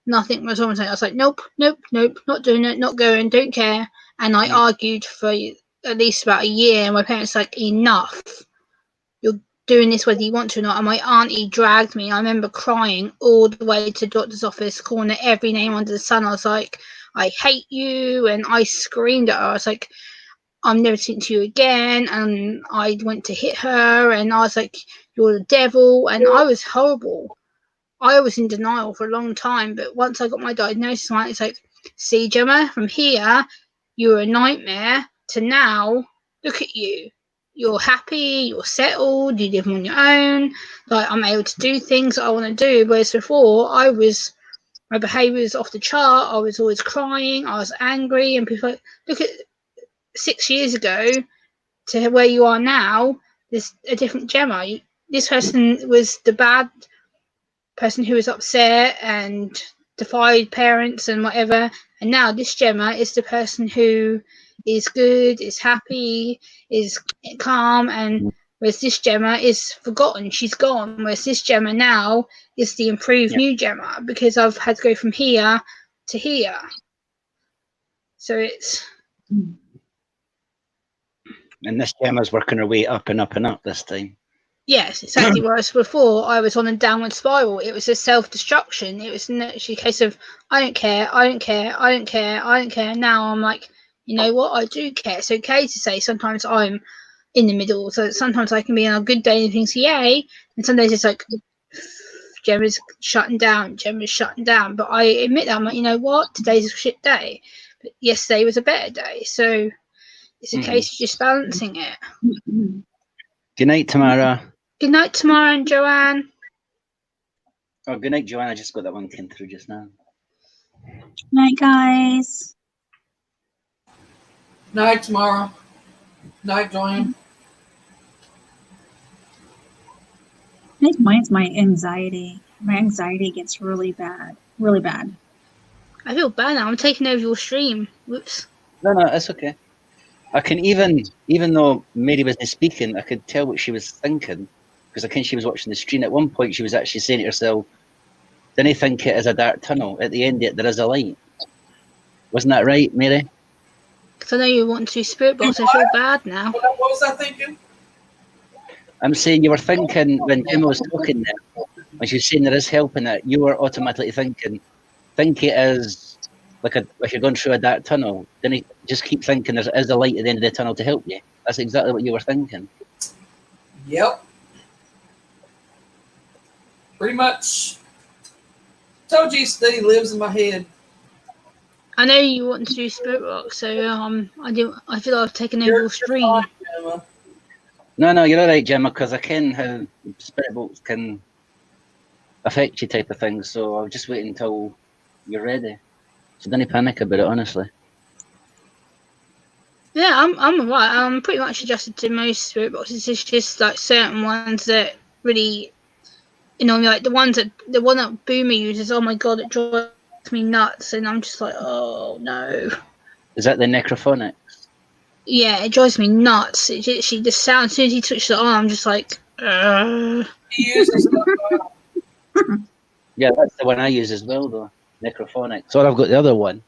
Speaker 4: nothing was wrong. I was like, nope, not doing it, not going, don't care. And I argued for at least about a year, and my parents were like, enough, you're doing this whether you want to or not. And my auntie dragged me. I remember crying all the way to the doctor's office, calling her every name under the sun. I was like, I hate you, and I screamed at her. I was like, I'm never speaking to you again. And I went to hit her, and I was like, you're the devil. And I was horrible. I was in denial for a long time, but once I got my diagnosis, it's like, see, Gemma, from here, you were a nightmare to now, look at you. you're happy, you're settled, you live on your own. Like, I'm able to do things that I want to do. Whereas before, my behaviour was off the chart. I was always crying. I was angry, and people like, look at 6 years ago to where you are now. There's a different Gemma. This person was the bad person who was upset and defied parents and whatever, and now this Gemma is the person who is good, is happy, is calm, and whereas this Gemma is forgotten, she's gone. Whereas this Gemma now is the improved new Gemma, because I've had to go from here to here. So it's
Speaker 1: And this Gemma's working her way up and up and up this time.
Speaker 4: yes, exactly. Whereas before I was on a downward spiral. It was a self-destruction. It was actually a case of I don't care, I don't care, I don't care, I don't care. Now I'm like, you know what, I do care. It's okay to say sometimes I'm in the middle. So sometimes I can be on a good day and things yay, and some days it's like Gemma's shutting down, Gemma's shutting down. But I admit that I'm like, you know what, today's a shit day, but yesterday was a better day. So it's a case of just balancing it.
Speaker 1: Good night, Tamara.
Speaker 4: Good night, Tamara and Joanne.
Speaker 1: Oh, good night, Joanne. I just got that one came through just now.
Speaker 3: Night, guys.
Speaker 2: Night, tomorrow. Night, Joanne.
Speaker 3: I think mine's my anxiety. My anxiety gets really bad. Really bad.
Speaker 4: I feel bad now. I'm taking over your stream. Whoops.
Speaker 1: No, it's okay. I can even though Mary wasn't speaking, I could tell what she was thinking, because I think she was watching the screen. At one point, she was actually saying to herself, "Didn't I think it is a dark tunnel? At the end of it, there is a light." Wasn't that right, Mary?
Speaker 4: Because I know you want to do spirit box. I feel bad now.
Speaker 2: What was I thinking?
Speaker 1: I'm saying you were thinking when Gemma was talking there, when she was saying there is help in it, you were automatically thinking, think it is like you're going through a dark tunnel. Then you just keep thinking there is a light at the end of the tunnel to help you. That's exactly what you were thinking.
Speaker 2: Yep. Pretty much. Told you Steve lives in my head.
Speaker 4: I know you want to do spirit box, so I feel like I've taken over your stream.
Speaker 2: Fine, Gemma.
Speaker 1: No, you're all right, Gemma, because I ken how spirit box can affect you type of things. So I'll just wait until you're ready. So don't panic about it, honestly.
Speaker 4: Yeah, I'm alright. I'm pretty much adjusted to most spirit boxes. It's just like certain ones that really, like the one that Boomer uses. Oh my god, it drives me nuts, and I'm just like, oh no.
Speaker 1: Is that the necrophonic?
Speaker 4: Yeah, it drives me nuts. She just sounds, as soon as he touches it on, I'm just like,
Speaker 2: He uses
Speaker 1: Yeah, that's the one I use as well, though. Necrophonic. So I've got the other one.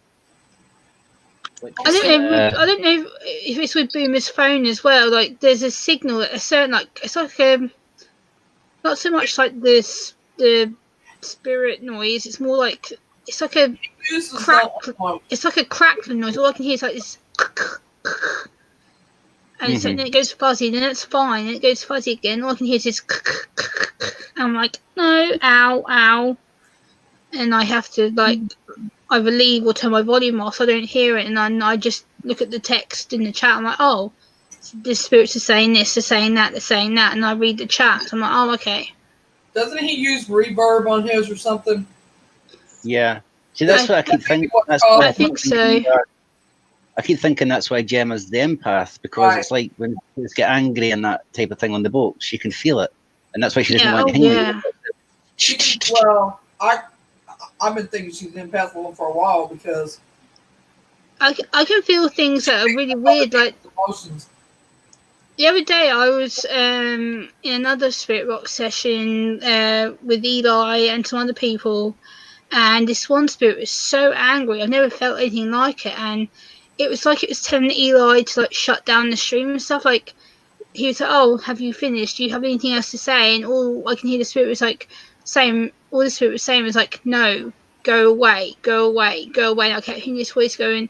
Speaker 4: I don't know if it's with Boomer's phone as well. Like, there's a signal at a certain, like, it's like not so much like the spirit noise. It's more like it's like a crack. It's like a crackling noise. All I can hear is like this, and so then it goes fuzzy. Then it's fine. Then it goes fuzzy again. All I can hear is this. And I'm like, no, ow, and I have to like either leave or turn my volume off so I don't hear it, and then I just look at the text in the chat. I'm like, oh, the spirits are saying this, they're saying that, and I read the chat. So I'm like, oh, okay.
Speaker 2: Doesn't he use reverb on his or something?
Speaker 1: Yeah. See, that's what I keep thinking.
Speaker 4: I think so.
Speaker 1: I keep thinking that's why Gemma's the empath, because it's like when kids get angry and that type of thing on the boat, she can feel it, and that's why she doesn't want to hang with you.
Speaker 2: Well, I've been thinking she's an empath for a while because
Speaker 4: I can feel things that are really weird. Like
Speaker 2: emotions.
Speaker 4: The other day, I was in another spirit rock session with Eli and some other people, and this one spirit was so angry. I've never felt anything like it, and it was like it was telling Eli to like shut down the stream and stuff. Like he was like, "Oh, have you finished? Do you have anything else to say?" And all I can hear the spirit was like saying, all the spirit was saying was like, "No, go away, go away, go away." And I kept hearing this voice going,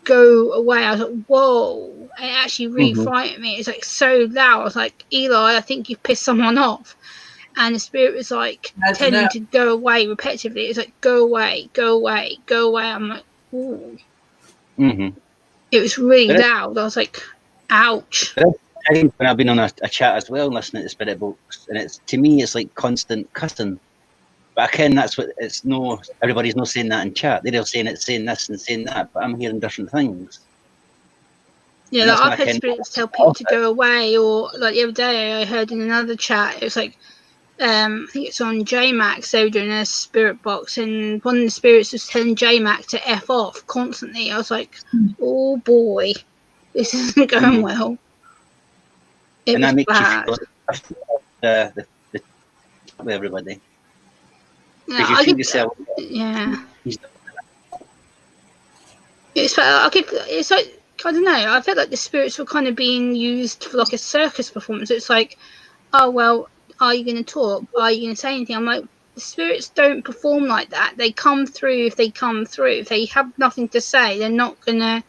Speaker 4: "Go away." I was like, whoa. And it actually really frightened me. It's like so loud. I was like, Eli, I think you've pissed someone off. And the spirit was like telling me to go away repetitively. It was like, go away, go away, go away. I'm like, ooh. It was really loud. I was like, ouch.
Speaker 1: times when I've been on a chat as well, listening to Spirit Box, and it's to me it's like constant cussing. But again, that's what it's no. Everybody's not saying that in chat. They're all saying it's saying this and saying that, but I'm hearing different things.
Speaker 4: Yeah,
Speaker 1: And
Speaker 4: like
Speaker 1: that's what
Speaker 4: I've
Speaker 1: I
Speaker 4: had
Speaker 1: can-
Speaker 4: spirits tell people to go away, or like the other day I heard in another chat, it was like, I think it's on JMax, they were doing a spirit box, and one of the spirits was telling JMac to F off constantly. I was like, oh boy, this isn't going well. It
Speaker 1: and
Speaker 4: was
Speaker 1: that makes
Speaker 4: bad.
Speaker 1: you feel the with everybody
Speaker 4: Yeah,
Speaker 1: because you
Speaker 4: I
Speaker 1: feel
Speaker 4: could,
Speaker 1: yourself.
Speaker 4: yeah.
Speaker 1: He's-
Speaker 4: It's like, I don't know, I felt like the spirits were kind of being used for like a circus performance. It's like, oh well, are you going to talk, are you going to say anything? I'm like, the spirits don't perform like that. They come through if they come through. If they have nothing to say, they're not going to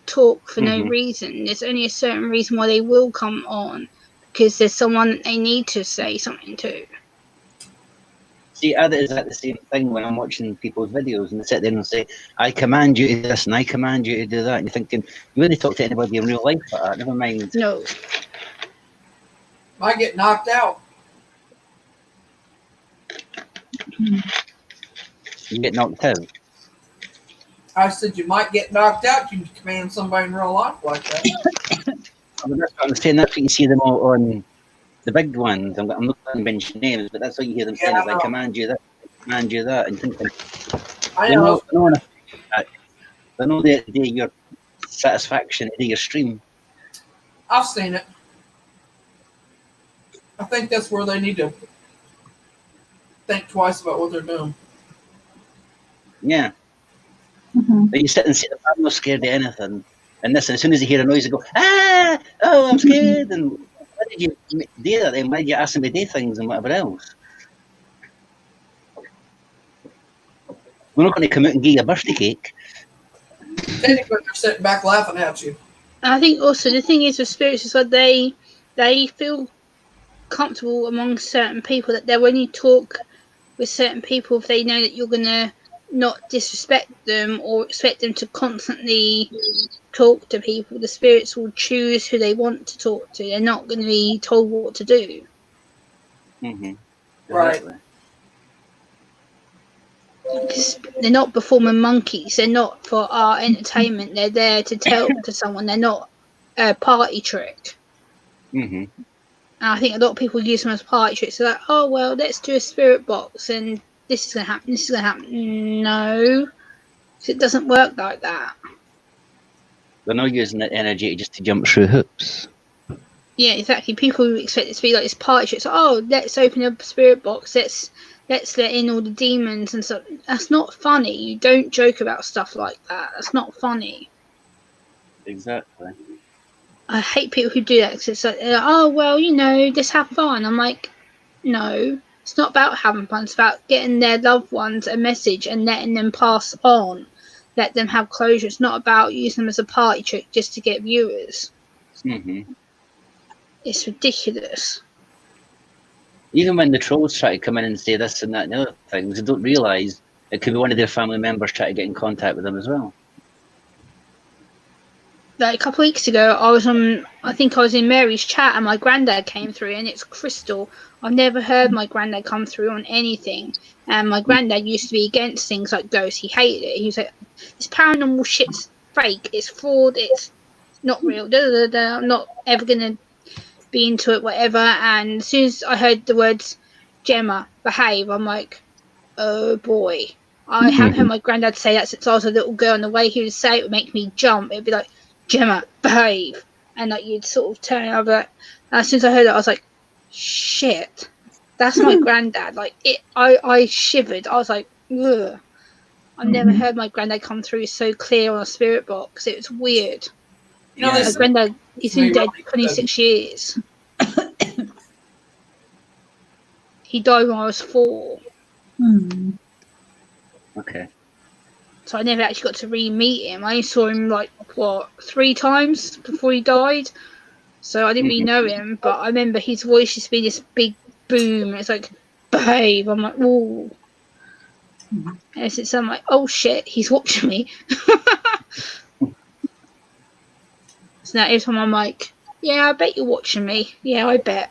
Speaker 4: talk for no
Speaker 1: Mhm.
Speaker 4: reason. There's only a certain reason why they will come on, because there's someone that they need to say something to.
Speaker 1: See, is that the same thing when I'm watching people's videos and they sit there and say, I command you to do this and I command you to do that. And you're thinking, you really talk to anybody in real life like that, never mind.
Speaker 4: No.
Speaker 2: Might get knocked out.
Speaker 1: You get knocked out.
Speaker 2: I said you might get knocked out. You can command somebody in real life like that.
Speaker 1: I mean, that's what I'm saying. That's what you see them all on the big ones. I'm not going to mention names, but that's what you hear them saying.
Speaker 2: Yeah,
Speaker 1: Is I command you that, I command you that. And thinking,
Speaker 2: I
Speaker 1: they
Speaker 2: know.
Speaker 1: know the day your satisfaction, the day your stream.
Speaker 2: I've seen it. I think that's where they need to think twice about what they're doing.
Speaker 1: Yeah.
Speaker 3: Mhm.
Speaker 1: But you sit and say, I'm not scared of anything. And this, and as soon as you hear a noise, you go, ah, oh, I'm scared. And why did you do that then? Why did you ask them to do things and whatever else? We're not going to come out and give you a birthday cake.
Speaker 2: Technically, they're sitting back laughing at you.
Speaker 4: And I think also the thing is with spirits is like they feel comfortable among certain people, that they'll only talk with certain people if they know that you're gonna not disrespect them or expect them to constantly talk to people. The spirits will choose who they want to talk to. They're not going to be told what to do.
Speaker 1: Mm-hmm.
Speaker 2: Right.
Speaker 1: Exactly.
Speaker 4: Because they're not performing monkeys. They're not for our entertainment. They're there to tell to someone. They're not a party trick.
Speaker 1: Mm-hmm.
Speaker 4: And I think a lot of people use them as party tricks. They're like, oh, well, let's do a spirit box and this is going to happen, this is going to happen. No, because it doesn't work like that.
Speaker 1: They're not using that energy just to jump through hoops.
Speaker 4: Yeah, exactly. People expect it to be like this party trick. So, oh, let's open a spirit box. Let's let in all the demons and stuff. That's not funny. You don't joke about stuff like that. That's not funny.
Speaker 1: Exactly.
Speaker 4: I hate people who do that because it's like, oh, well, you know, just have fun. I'm like, no, it's not about having fun. It's about getting their loved ones a message and letting them pass on. Let them have closure. It's not about using them as a party trick just to get viewers.
Speaker 1: Mm-hmm.
Speaker 4: It's ridiculous.
Speaker 1: Even when the trolls try to come in and say this and that and other things, they don't realise it could be one of their family members trying to get in contact with them as well.
Speaker 4: Like a couple of weeks ago, I think I was in Mary's chat and my granddad came through, and it's Crystal. I've never heard my granddad come through on anything. And my granddad used to be against things like ghosts. He hated it. He was like, this paranormal shit's fake. It's fraud. It's not real. I'm not ever going to be into it, whatever. And as soon as I heard the words, Gemma, behave, I'm like, oh boy. I haven't heard my granddad say that since I was a little girl, and the way he would say it would make me jump. It'd be like, Gemma, behave. And like you'd sort of turn over. And as soon as I heard it, I was like, shit. That's my granddad. Like I shivered. I was like, ugh. I've never heard my granddad come through so clear on a spirit box. It was weird.
Speaker 2: You know,
Speaker 1: Yeah.
Speaker 4: My granddad, he's been dead 26 years. He died when I was 4.
Speaker 3: Hmm.
Speaker 1: Okay.
Speaker 4: So I never actually got to re-meet him. I only saw him like 3 times before he died. So I didn't really know him, but I remember his voice used to be this big boom. It's like, behave. I'm like, ooh. And since I'm like, oh shit, he's watching me. So now every time I'm like, Yeah, I bet you're watching me. Yeah, I bet.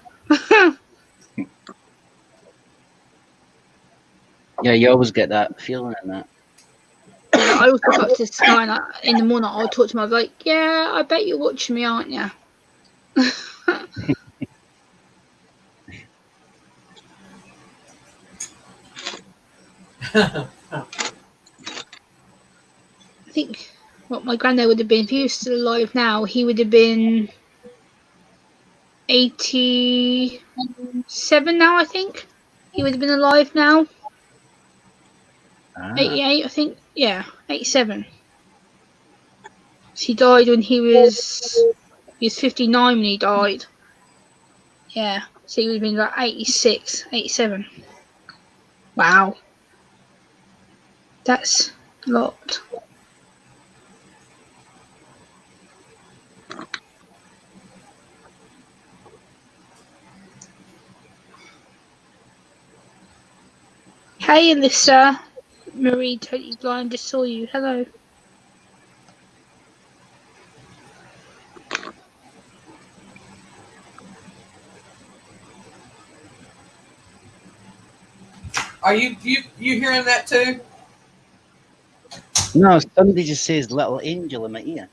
Speaker 1: Yeah, you always get that feeling in that.
Speaker 4: Yeah, I always look up to the sky and in the morning I'll talk to him. I'm like, yeah, I bet you're watching me, aren't you? I think what my granddad would have been if he was still alive now. He would have been 87 now. I think he would have been alive now.
Speaker 1: Ah,
Speaker 4: 88, I think. Yeah, 87. He died when he was 59 when he died. Yeah, so he would have been like 86, 87. Wow, that's a lot. Hey, Alyssa. Marie, totally blind, just saw you. Hello.
Speaker 2: Are you hearing that too?
Speaker 1: no, somebody just says little angel in my ear.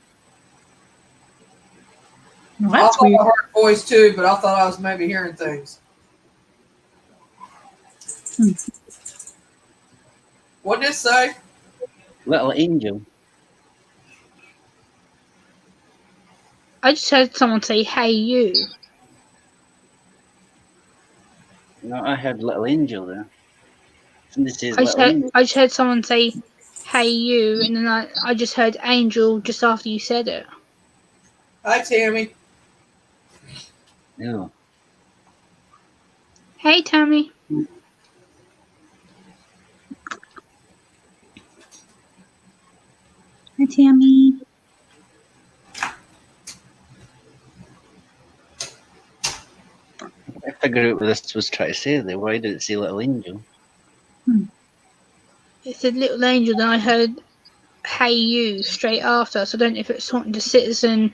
Speaker 3: Well,
Speaker 2: I
Speaker 3: that's
Speaker 2: thought
Speaker 3: weird.
Speaker 2: I heard a voice too, but I thought I was maybe hearing things.
Speaker 3: Hmm.
Speaker 2: What did it say?
Speaker 1: Little angel.
Speaker 4: I just heard someone say, hey, you.
Speaker 1: No, I heard little angel there. Somebody says
Speaker 4: I just
Speaker 1: little
Speaker 4: heard,
Speaker 1: angel.
Speaker 4: I just heard someone say, hey, you. And then I just heard angel just after you said it.
Speaker 2: Hi, Tammy.
Speaker 1: No.
Speaker 4: Hey, Tammy.
Speaker 3: Hi, Tammy.
Speaker 1: I figure out what this was trying to say there. Why did it say little angel?
Speaker 4: It said little angel, then I heard, hey, you straight after. So I don't know if it's talking to Citizen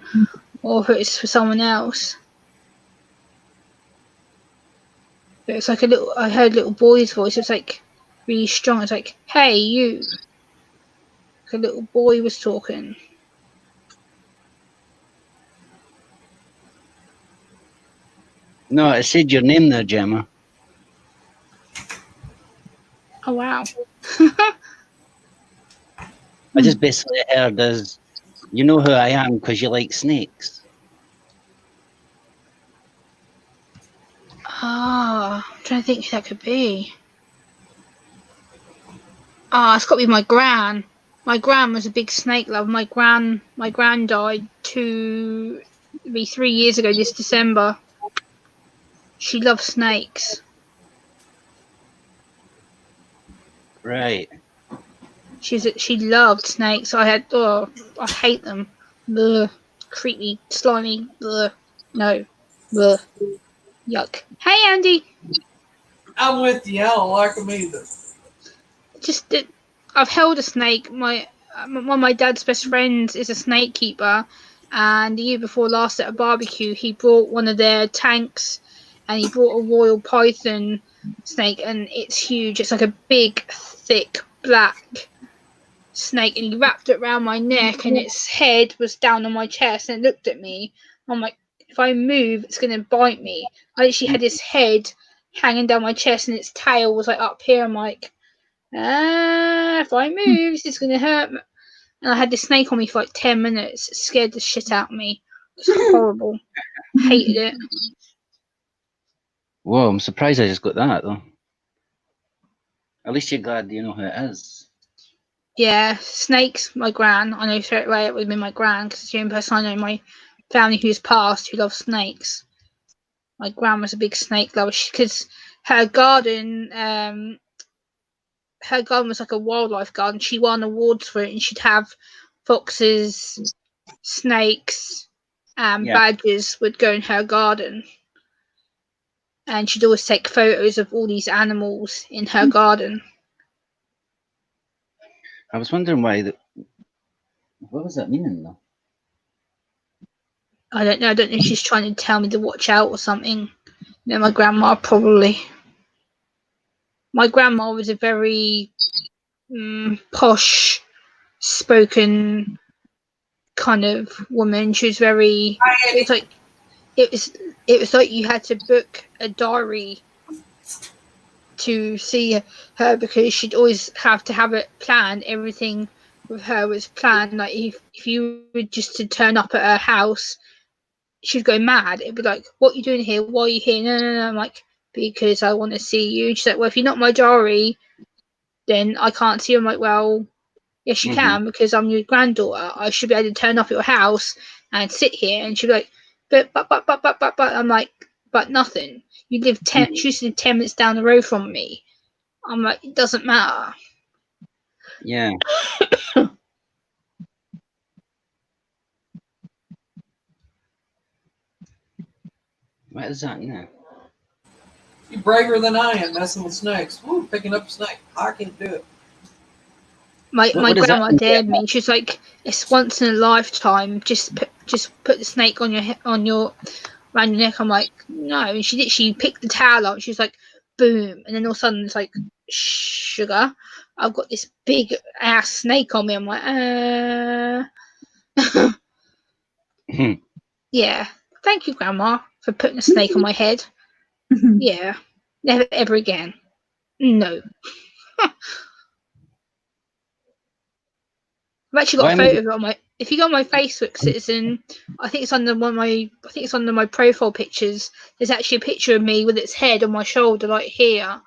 Speaker 4: or if it's for someone else. But it's like I heard a little boy's voice. It's like really strong. It's like, hey, you. Like a little boy was talking.
Speaker 1: No, it said your name there, Gemma.
Speaker 4: Oh, wow.
Speaker 1: I just basically heard as, you know who I am because you like snakes.
Speaker 4: Ah, I'm trying to think who that could be. Ah, it's got to be my gran. My gran was a big snake lover. My gran died 3 years ago this December. She loved snakes.
Speaker 1: Right.
Speaker 4: She loved snakes. I hate them. Ugh, creepy, slimy. Ugh, no. Ugh, yuck. Hey, Andy.
Speaker 2: I'm with you. I don't like them either.
Speaker 4: I've held a snake. One of my dad's best friends is a snake keeper, and the year before last at a barbecue, he brought one of their tanks, and he brought a royal python snake, and it's huge. It's like a big, thick, black snake, and he wrapped it around my neck, and its head was down on my chest, and it looked at me. I'm like, if I move, it's gonna bite me. I actually had its head hanging down my chest, and its tail was like up here. I'm like, if I move, it's going to hurt me. And I had the snake on me for like 10 minutes. It scared the shit out of me. It was horrible. Hated it.
Speaker 1: Whoa, I'm surprised I just got that, though. At least you're glad you know who it is.
Speaker 4: Yeah, snakes, my gran. I know straight away it would have been my gran because it's the only person I know in my family who's passed who loves snakes. My gran was a big snake lover because her garden, was like a wildlife garden. She won awards for it, and she'd have foxes, snakes, and badgers would go in her garden. And she'd always take photos of all these animals in her garden.
Speaker 1: I was wondering why. What was that meaning, though?
Speaker 4: I don't know. I don't know if she's trying to tell me to watch out or something. No, my grandma probably. My grandma was a very posh spoken kind of woman. She was very. It was like you had to book a diary to see her because she'd always have to have it planned. Everything with her was planned. Like if you were just to turn up at her house, she'd go mad. It'd be like, "What are you doing here? Why are you here?" No. I'm like, "Because I want to see you." And she's like, "Well, if you're not my diary, then I can't see you." I'm like, "Well, yes, you can because I'm your granddaughter. I should be able to turn up at your house and sit here." And she'd be like, but. I'm like, "But nothing. You live 10. She used to live 10 minutes down the road from me." I'm like, "It doesn't matter."
Speaker 1: Yeah. What is that now?
Speaker 2: You're braver than I am messing with snakes. Woo, picking up a snake. I can't do it.
Speaker 4: My
Speaker 1: What is that?
Speaker 4: grandma dared me. She's like, "It's once in a lifetime. Just put the snake on your around your neck." I'm like, "No." And she picked the towel up. She was like, boom, and then all of a sudden it's like, "Sugar, I've got this big ass snake on me." I'm like, yeah. Thank you, Grandma, for putting a snake on my head. Yeah, never ever again. No. I've actually got a photo of it on my. If you go on my Facebook, Citizen, I think it's under my profile pictures. There's actually a picture of me with its head on my shoulder, like here.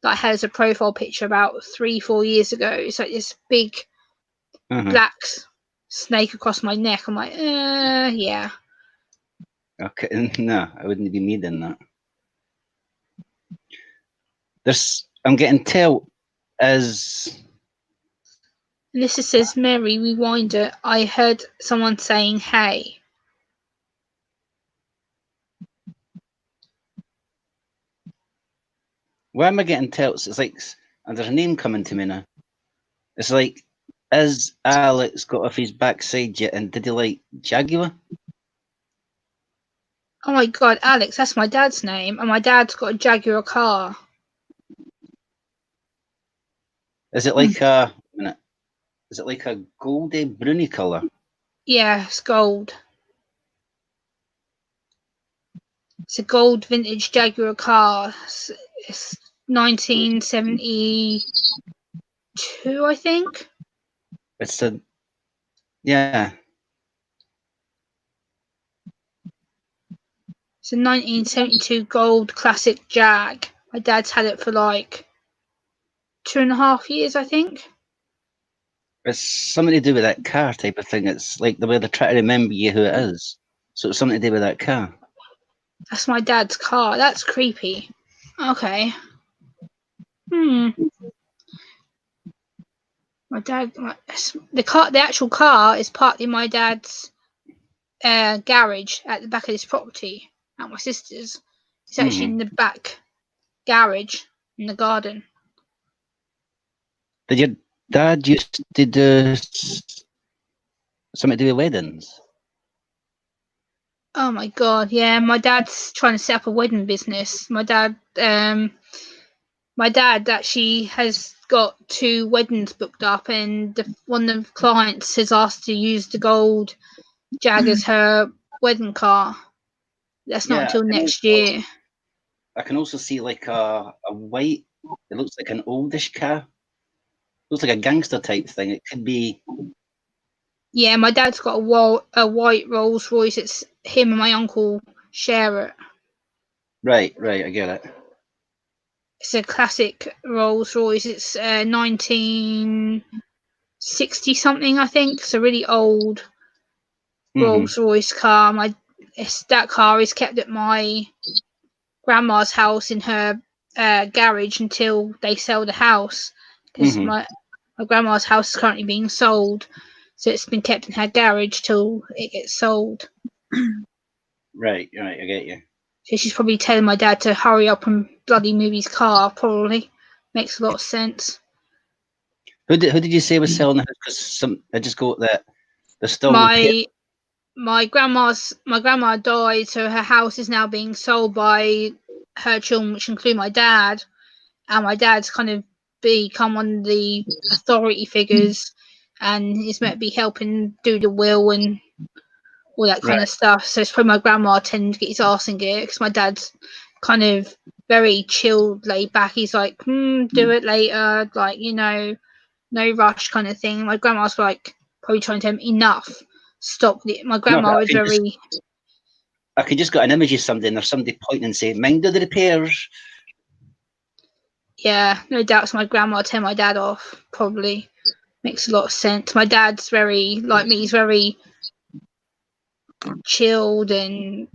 Speaker 4: That has a profile picture about 3-4 years ago. It's like this big black snake across my neck. I'm like, yeah.
Speaker 1: Okay, no, I wouldn't be me then that. I'm getting tell as.
Speaker 4: Alyssa says, "Mary, rewind it. I heard someone saying, hey."
Speaker 1: Why am I getting tells? It's like there's a name coming to me now. It's like, is Alex got off his backside yet? And did he like Jaguar?
Speaker 4: Oh my god, Alex, that's my dad's name, and my dad's got a Jaguar car.
Speaker 1: Is it like a minute? Is it like a goldy browny colour?
Speaker 4: Yeah, it's gold. It's a gold vintage Jaguar car. It's 1972, I think.
Speaker 1: It's a yeah.
Speaker 4: It's a 1972 gold classic Jag. My dad's had it for like 2.5 years, I think.
Speaker 1: It's something to do with that car type of thing. It's like the way they're trying to remember you who it is. So it's something to do with that car.
Speaker 4: That's my dad's car. That's creepy. Okay. My dad, the actual car is partly my dad's garage at the back of this property at my sister's. It's actually in the back garage in the garden.
Speaker 1: Did your dad used to do something to do with weddings?
Speaker 4: Oh my god, yeah. My dad's trying to set up a wedding business. My dad actually has got 2 weddings booked up, and one of the clients has asked to use the gold Jag as her wedding car. That's not until next year.
Speaker 1: I can also see like a white. It looks like an oldish car. Looks like a gangster type thing. It could be.
Speaker 4: Yeah, my dad's got a white Rolls Royce. It's him and my uncle share it.
Speaker 1: Right, I get it.
Speaker 4: It's a classic Rolls Royce. It's 1960 something, I think. It's a really old Rolls Royce car. That car is kept at my grandma's house in her garage until they sell the house, because my grandma's house is currently being sold, so it's been kept in her garage till it gets sold.
Speaker 1: Right, I get you.
Speaker 4: So she's probably telling my dad to hurry up and bloody move his car. Probably makes a lot of sense.
Speaker 1: Who did you say was selling the house? Because I just got that they're still
Speaker 4: My my grandma died, so her house is now being sold by her children, which include my dad, and my dad's kind of become one of the authority figures, and he's meant to be helping do the will and all that kind of stuff. So it's probably my grandma tend to get his arse in gear, because my dad's kind of very chilled, laid back. He's like, do it later, like, you know, no rush kind of thing. My grandma's like probably trying to tell him, enough, stop it. My grandma was very.
Speaker 1: I could just got an image of somebody, and there's somebody pointing and saying, "Mind of the repairs."
Speaker 4: Yeah, no doubt it's my grandma telling my dad off. Probably makes a lot of sense. My dad's very like me. He's very chilled and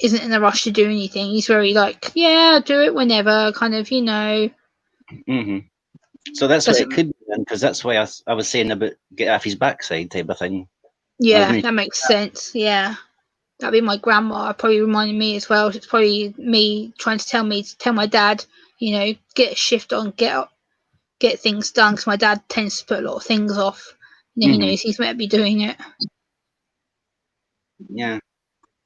Speaker 4: isn't in a rush to do anything. He's very like, yeah, do it whenever, kind of, you know.
Speaker 1: So that's what it could be then, because that's why I was saying about get off his backside type of thing.
Speaker 4: Yeah, that makes sense. Yeah, that'd be my grandma. Probably reminding me as well. It's probably me trying to tell my dad, you know, get a shift on, get up, get things done. Because my dad tends to put a lot of things off. You know, he knows he's meant to be doing it.
Speaker 1: Yeah,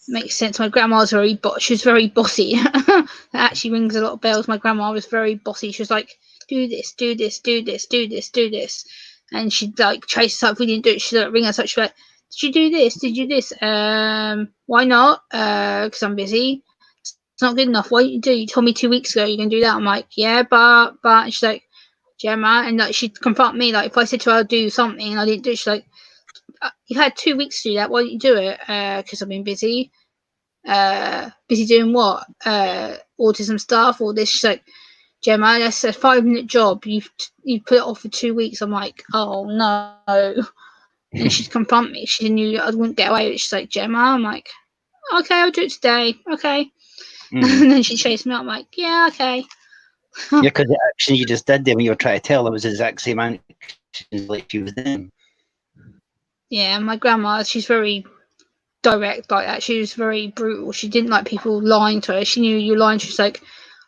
Speaker 4: makes sense. My grandma's she was very bossy. That actually rings a lot of bells. My grandma was very bossy. She was like, do this, do this, do this, do this, do this, and she'd like chase us up if we didn't do it. She'd like ring us up. She'd be like, did you do this? Did you do this? Why not? Because I'm busy. It's not good enough. Why didn't you do? You told me 2 weeks ago you can do that. I'm like, yeah, but and she's like, Gemma, and like she'd confront me. Like if I said to her I'll do something and I didn't do it, she's like, you had 2 weeks to do that. Why didn't you do it? Because I've been busy. Busy doing what? Autism stuff, all this. She's like, Gemma, that's a 5-minute job. You've put it off for 2 weeks. I'm like, oh no. And she'd confront me. She knew I wouldn't get away with it. She's like, Gemma. I'm like, okay, I'll do it today. Okay. And then she chased me up. I'm like, yeah, okay.
Speaker 1: Yeah, because the action you just did there when you were trying to tell, it was the exact same action like she was doing.
Speaker 4: Yeah, my grandma, she's very direct like that. She was very brutal. She didn't like people lying to her. She knew you lying. She was like,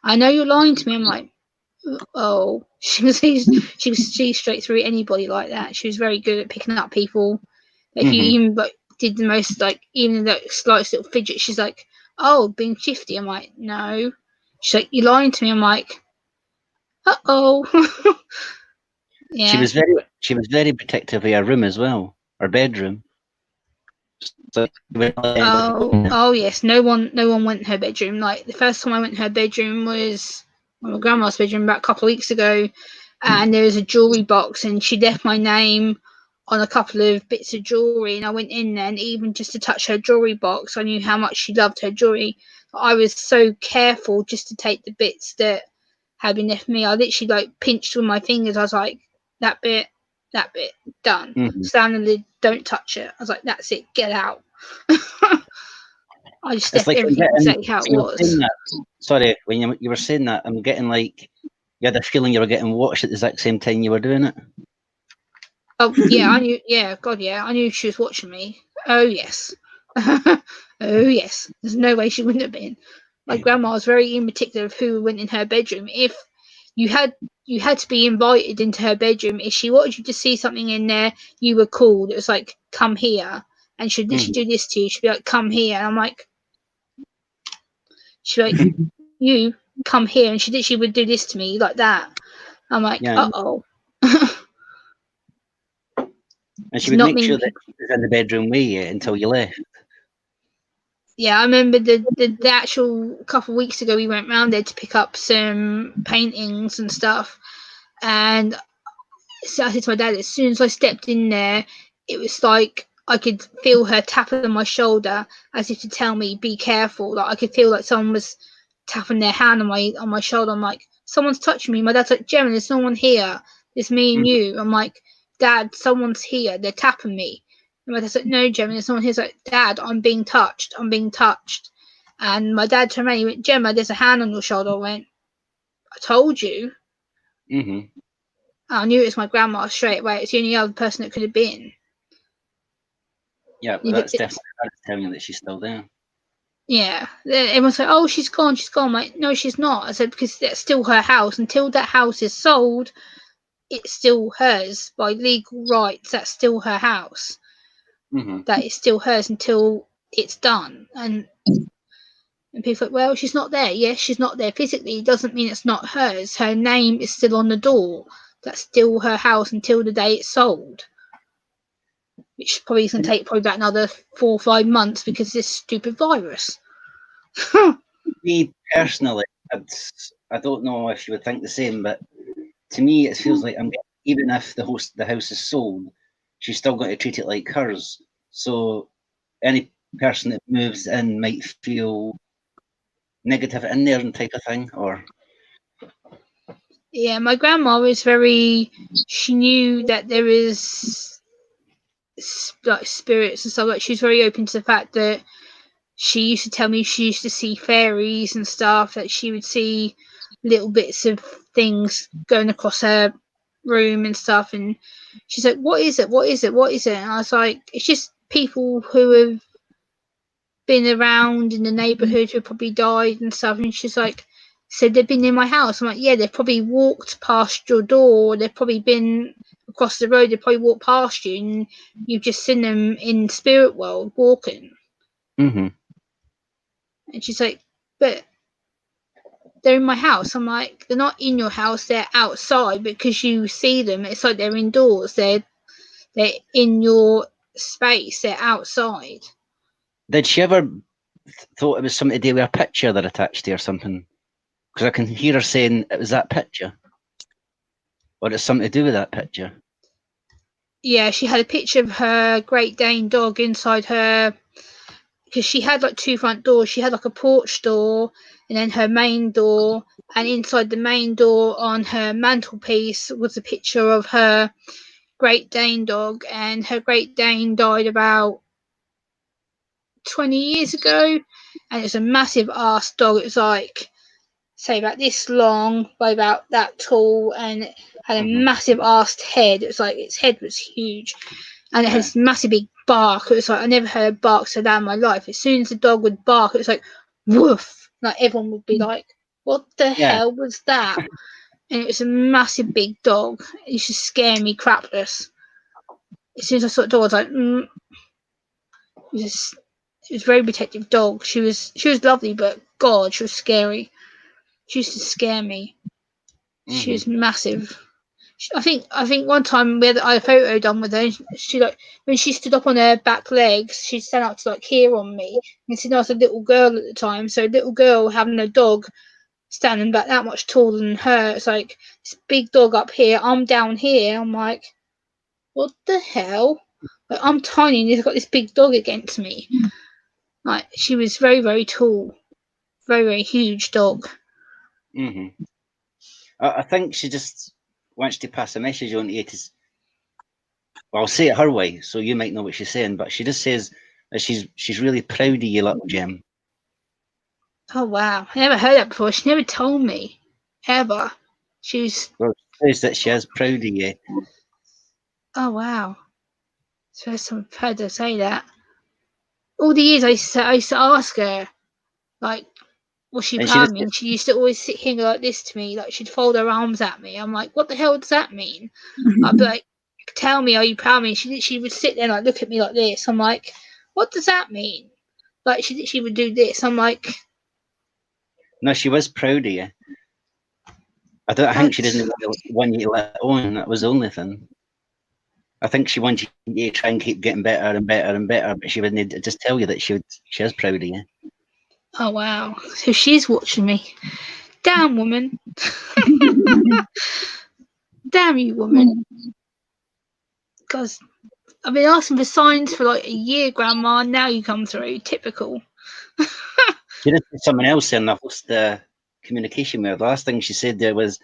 Speaker 4: I know you're lying to me. I'm like, oh. She was see straight through anybody like that. She was very good at picking up people. If you even like did the most, like even the slightest little fidget, she's like, oh, being shifty. I'm like, no. She's like, you're lying to me. I'm like, uh-oh. Yeah.
Speaker 1: She was very protective of her room as well, her bedroom. So,
Speaker 4: oh yes, no one went in her bedroom. Like the first time I went in her bedroom was my grandma's bedroom about a couple of weeks ago, and there was a jewelry box, and she left my name on a couple of bits of jewelry, and I went in there, and even just to touch her jewelry box, I knew how much she loved her jewelry. I was so careful just to take the bits that had been left for me. I literally like pinched with my fingers. I was like, that bit, done. Slam the lid, don't touch it. I was like, that's it, get out. I just left everything exactly how it was.
Speaker 1: Sorry, when you were saying that, I'm getting like, you had a feeling you were getting watched at the exact same time you were doing it.
Speaker 4: Oh yeah, I knew. Yeah, God, yeah, I knew she was watching me. Oh yes, oh yes. There's no way she wouldn't have been. My grandma was very particular of who went in her bedroom. If you had to be invited into her bedroom. If she wanted you to see something in there, you were called. It was like, come here, and she'd literally do this to you. She'd be like, come here, and I'm like, she'd be like, you come here, and she literally would do this to me like that. I'm like, uh-oh.
Speaker 1: And she would make sure that she was in the bedroom with you until you left.
Speaker 4: Yeah, I remember the actual couple of weeks ago we went round there to pick up some paintings and stuff, and so I said to my dad, as soon as I stepped in there, it was like I could feel her tapping on my shoulder as if to tell me, be careful. Like I could feel like someone was tapping their hand on my shoulder. I'm like, someone's touching me. My dad's like, Gemma, there's no one here. It's me and you. I'm like, Dad, someone's here. They're tapping me. And my dad's like, no, Gemma, there's no one here. He's like, Dad, I'm being touched. I'm being touched. And my dad turned around, he went, Gemma, there's a hand on your shoulder. I went, I told you. I knew it was my grandma straight away. It's the only other person it could have been.
Speaker 1: Yeah, but that's definitely telling you that she's still there.
Speaker 4: Yeah. Everyone's like, oh, she's gone. She's gone. I'm like, no, she's not. I said, because that's still her house. Until that house is sold, it's still hers by legal rights. That's still her house. that it's still hers until it's done. And people are like, well, she's not there. Yes, she's not there physically. It doesn't mean it's not hers. Her name is still on the door. That's still her house until the day it's sold. Which probably is going to take probably about another 4 or 5 months because of this stupid virus.
Speaker 1: Me personally, I don't know if you would think the same, but to me, it feels like even if the house is sold, she's still going to treat it like hers. So any person that moves in might feel negative in there and type of thing, or
Speaker 4: Yeah, my grandma was she knew that there is like spirits and stuff. Like, she's very open to the fact that she used to tell me she used to see fairies and stuff, that she would see little bits of things going across her room and stuff. And she's like, what is it? What is it? What is it? And I was like, it's just people who have been around in the neighborhood who probably died and stuff. And she's like, said they've been in my house. I'm like, yeah, they've probably walked past your door. They've probably been across the road. They probably walked past you, and you've just seen them in spirit world walking.
Speaker 1: Mm-hmm.
Speaker 4: And she's like, but they're in my house. I'm like, they're not in your house. They're outside because you see them. It's like they're indoors. They're in your space. They're outside.
Speaker 1: Did she ever thought it was something to do with a picture that attached to her or something? Because I can hear her saying it was that picture, or it's something to do with that picture.
Speaker 4: Yeah, she had a picture of her Great Dane dog inside her, because she had like 2 front doors. She had like a porch door and then her main door, and inside the main door on her mantelpiece was a picture of her Great Dane dog. And her Great Dane died about 20 years ago, and it was a massive ass dog. It was like, say, about this long by about that tall, and it had a massive assed head. It was like its head was huge, and it had this massive big bark. It was like, I never heard a bark so loud in my life. As soon as the dog would bark, it was like woof. Like, everyone would be like, what the hell was that? And it was a massive big dog. It used to scare me crapless. As soon as I saw the dog, I was like, It was a very protective dog. She was lovely, but God, she was scary. She used to scare me. She was massive. I think one time we had a photo done with her. She, like, when she stood up on her back legs, she'd stand up to like here on me. And see, I was a little girl at the time, so a little girl having a dog standing back that much taller than her. It's like this big dog up here. I'm down here. I'm like, what the hell? Like, I'm tiny and he's got this big dog against me. Like, she was very, very tall, very, very huge dog.
Speaker 1: I think she just wants to pass a message on to you. Well, I'll say it her way, so you might know what she's saying. But she just says that she's really proud of you, little Gem.
Speaker 4: Oh wow! I never heard that before. She never told me ever.
Speaker 1: Well, she says that she is proud of you.
Speaker 4: Oh wow! It's the first time I've heard her say that. All the years I used to ask her, like, was she proud of me? And she used to always sit here like this to me, like she'd fold her arms at me. I'm like, what the hell does that mean? I'd be like, tell me, are you proud of me? She would sit there and like look at me like this. I'm like, what does that mean? Like, she would do this. I'm like,
Speaker 1: no, she was proud of you. I think she didn't want you to let it on. That was the only thing. I think she wanted you to try and keep getting better and better and better, but she wouldn't just tell you that she is proud of you.
Speaker 4: Oh wow! So she's watching me. Damn, woman! Damn you, woman! Because I've been asking for signs for like a year, Grandma. And now you come through. Typical.
Speaker 1: She did something else in the communication with her. The last thing she said there was,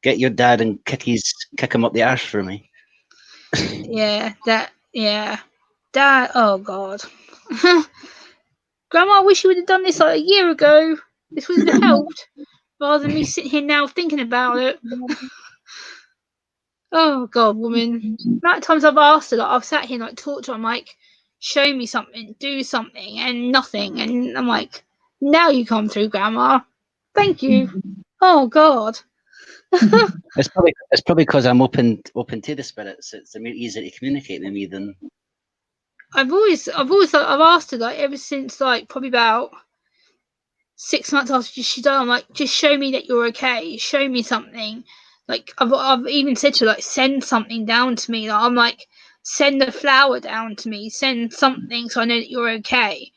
Speaker 1: "Get your dad and kick him up the arse for me."
Speaker 4: Yeah, Dad. Oh God. Grandma, I wish you would have done this like a year ago. This would have helped, rather than me sitting here now thinking about it. Oh God, woman. The amount of times I've asked her, like, I've sat here and like talked to her, I'm like, show me something, do something, and nothing. And I'm like, now you come through, Grandma. Thank you. Oh God.
Speaker 1: It's probably because I'm open to the spirits. It's easier to communicate with me than
Speaker 4: I've asked her, like, ever since, like, probably about 6 months after she died. I'm like, just show me that you're okay. Show me something. Like, I've even said to her, like, send something down to me. Like, I'm like, send a flower down to me. Send something so I know that you're okay.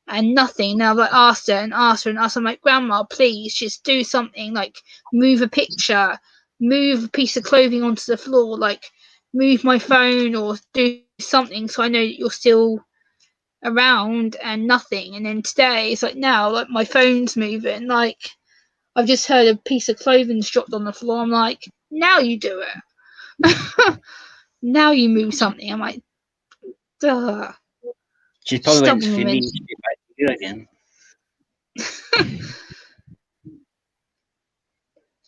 Speaker 4: And nothing. Now I've like asked her and asked her and asked her. I'm like, Grandma, please just do something. Like, move a picture, move a piece of clothing onto the floor, like, move my phone or do something so I know that you're still around. And nothing. And then today it's like, now, like, my phone's moving. Like, I've just heard a piece of clothing's dropped on the floor. I'm like, now you do it. Now you move something. I'm like, duh.
Speaker 1: She's probably went
Speaker 4: Stubborn
Speaker 1: for
Speaker 4: woman.
Speaker 1: me to get back to you again.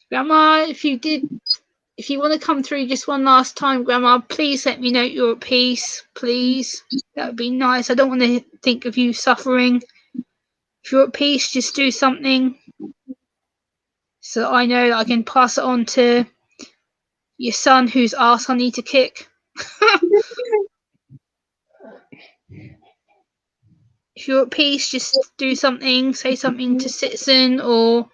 Speaker 4: Grandma, if you want to come through just one last time, Grandma, please let me know you're at peace. Please. That would be nice. I don't want to think of you suffering. If you're at peace, just do something so that I know that I can pass it on to your son whose ass I need to kick. If you're at peace, just do something. Say something to Citizen or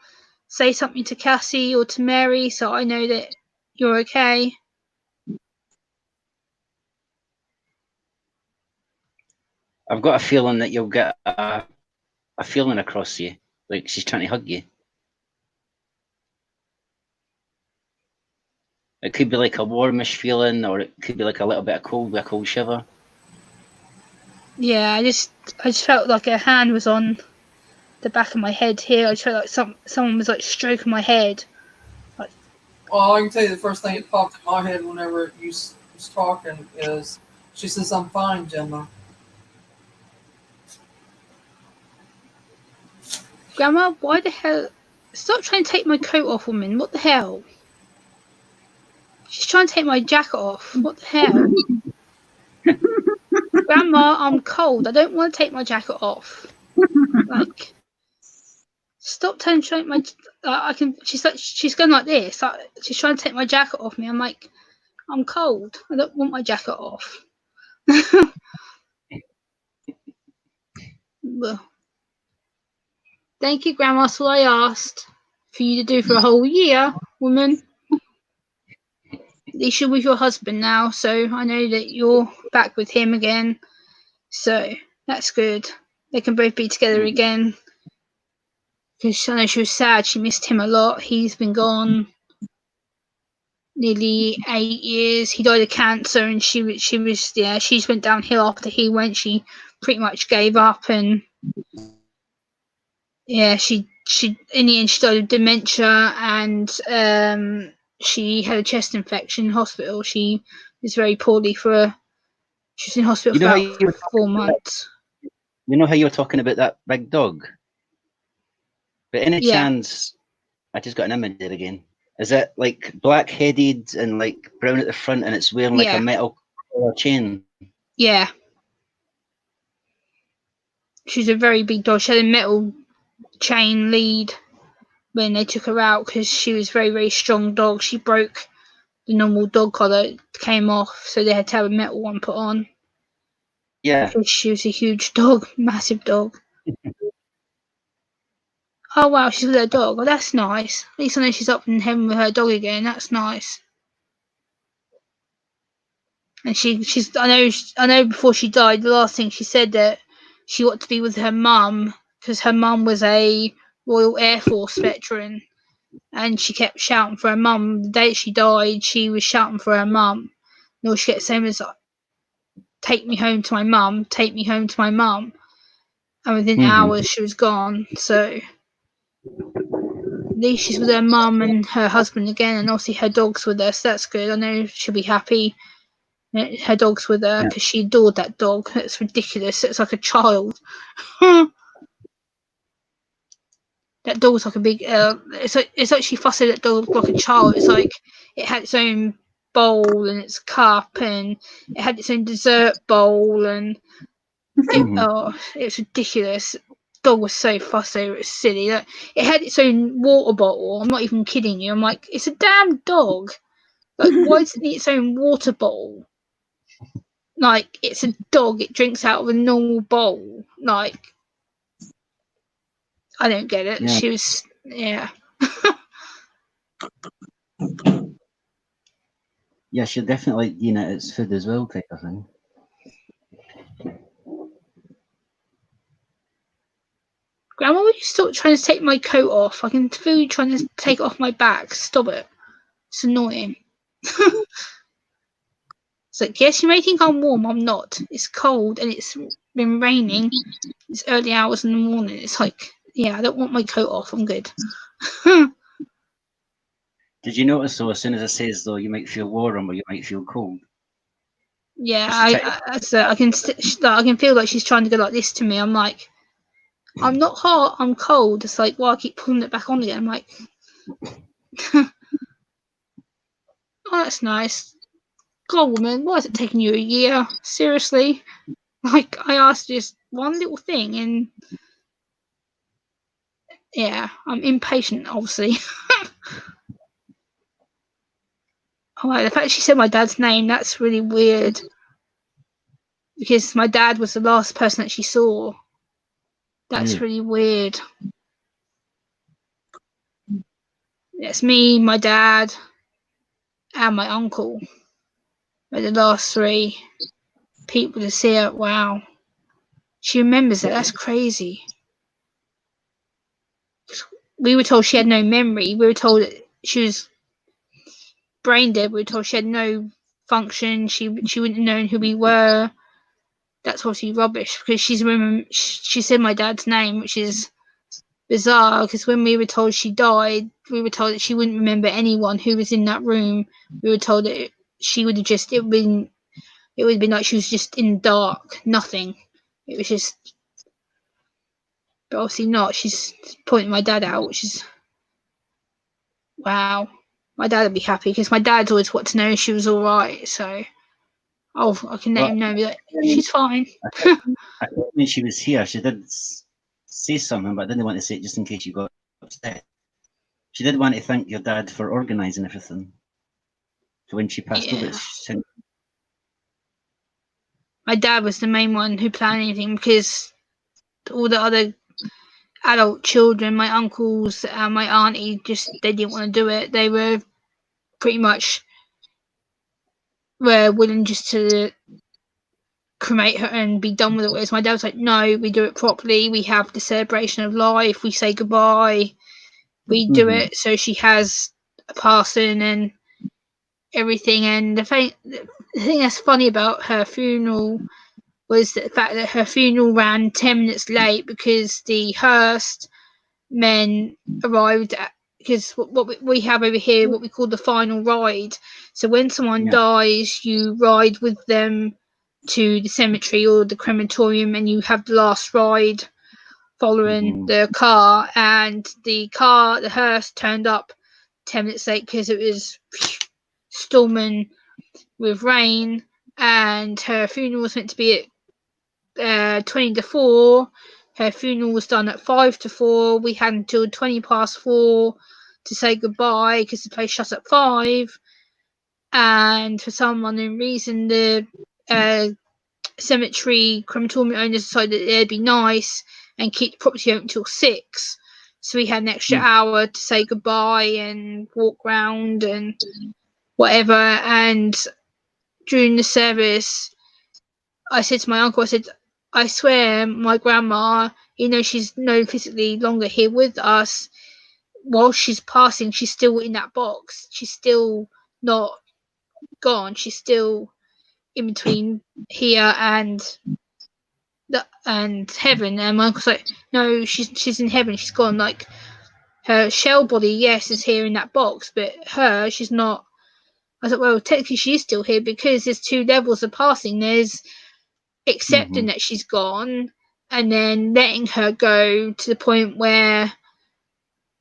Speaker 4: say something to Cassie or to Mary so I know that you're okay.
Speaker 1: I've got a feeling that you'll get a feeling across you, like she's trying to hug you. It could be like a warmish feeling, or it could be like a little bit of cold with a cold shiver.
Speaker 4: Yeah, I just felt like a hand was on the back of my head here. I just felt like someone was like stroking my head.
Speaker 2: Well, I can tell you the first thing that popped in my head whenever you was talking is, she says, "I'm fine, Gemma."
Speaker 4: Grandma, why the hell? Stop trying to take my coat off, woman. What the hell? She's trying to take my jacket off. What the hell? Grandma, I'm cold. I don't want to take my jacket off. Like, stop trying to take my. I can. She's going like this. She's trying to take my jacket off me. I'm like, I'm cold. I don't want my jacket off. Well, thank you, Grandma. That's all I asked for you to do for a whole year, woman. At least you're with your husband now, so I know that you're back with him again. So that's good. They can both be together again. Because I know she was sad. She missed him a lot. He's been gone nearly 8 years. He died of cancer, and she went downhill after he went. She pretty much gave up, and yeah, she in the end she died of dementia, and she had a chest infection in hospital. She was very poorly she was in hospital for about 4 months.
Speaker 1: You know how you were talking about that big dog? But any chance, I just got an image there again. Is it like black-headed and like brown at the front, and it's wearing like a metal chain?
Speaker 4: Yeah. She's a very big dog. She had a metal chain lead when they took her out because she was a very, very strong dog. She broke the normal dog collar, it came off, so they had to have a metal one put on.
Speaker 1: Yeah.
Speaker 4: Because she was a huge dog, massive dog. Oh wow, she's with her dog. Oh, that's nice. At least I know she's up in heaven with her dog again. That's nice. And I know before she died, the last thing she said that she wanted to be with her mum because her mum was a Royal Air Force veteran, and she kept shouting for her mum. The day she died, she was shouting for her mum. And all she kept saying was, "Take me home to my mum. Take me home to my mum." And within hours, she was gone. So at least she's with her mum and her husband again, and obviously her dog's with her, so that's good. I know she'll be happy that her dog's with her because she adored that dog. It's ridiculous. It's like a child. That dog's like a big. It's like she fussed that dog like a child. It's like it had its own bowl and its cup, and it had its own dessert bowl, and it was ridiculous. Dog was so fussy. It was silly. Like, it had its own water bottle. I'm not even kidding you. I'm like, it's a damn dog. Like, why does it need its own water bottle? like it's a dog. It drinks out of a normal bowl. Like, I don't get it.
Speaker 1: Yeah.
Speaker 4: She was, yeah.
Speaker 1: Yeah, she'll definitely like eating it as food as well, type of thing.
Speaker 4: Grandma, will you stop trying to take my coat off? I can feel you trying to take it off my back. Stop it. It's annoying. It's like, yes, you may think I'm warm. I'm not. It's cold and it's been raining. It's early hours in the morning. It's like, yeah, I don't want my coat off. I'm good.
Speaker 1: Did you notice though, as soon as it says though, you might feel warm or you might feel cold?
Speaker 4: Yeah,
Speaker 1: She
Speaker 4: I can feel like she's trying to go like this to me. I'm like, I'm not hot. I'm cold. It's like, well, I keep pulling it back on again. I'm like, oh, that's nice. God, woman, why is it taking you a year? Seriously? Like, I asked just one little thing, and yeah, I'm impatient, obviously. Oh, the fact she said my dad's name, that's really weird. Because my dad was the last person that she saw. That's really weird. It's me, my dad, and my uncle. They're the last three people to see her. Wow. She remembers it. That's crazy. We were told she had no memory. We were told that she was brain dead. We were told she had no function. She wouldn't have known who we were. That's obviously rubbish because she said my dad's name, which is bizarre because when we were told she died, we were told that she wouldn't remember anyone who was in that room. We were told that she would have just it would have been like she was just in the dark, nothing. It was just, but obviously not. She's pointing my dad out, which is wow. My dad would be happy because my dad's always wanted to know she was all right. So, I can let him know. Be like, she's fine.
Speaker 1: I thought when she was here, she did say something, but I didn't want to say it just in case you got upset. She did want to thank your dad for organising everything. So when she passed over, she said,
Speaker 4: my dad was the main one who planned anything because all the other adult children, my uncles and my auntie, they didn't want to do it. They were pretty much willing just to cremate her and be done with it. Whereas my dad was like, no, we do it properly. We have the celebration of life. We say goodbye. We do it so she has a passing and everything. And the thing that's funny about her funeral was the fact that her funeral ran 10 minutes late because the Hearst men arrived because what we have over here, what we call the final ride. So when someone dies, you ride with them to the cemetery or the crematorium and you have the last ride following the car. And the hearse turned up 10 minutes late because it was storming with rain, and her funeral was meant to be at 20 to 4. Her funeral was done at 5 to 4. We had until 20 past 4 to say goodbye because the place shut at 5. And for some unknown reason, the cemetery crematorium owners decided that it'd be nice and keep the property open until 6. So we had an extra hour to say goodbye and walk round and whatever. And during the service, I said to my uncle, I swear my grandma, she's no physically longer here with us, while she's passing, she's still in that box. She's still not gone. She's still in between here and heaven. And my uncle's like, no, she's in heaven. She's gone. Like, her shell body, yes, is here in that box, but she's not. I was like, well, technically she is still here because there's 2 levels of passing. There's accepting that she's gone and then letting her go to the point where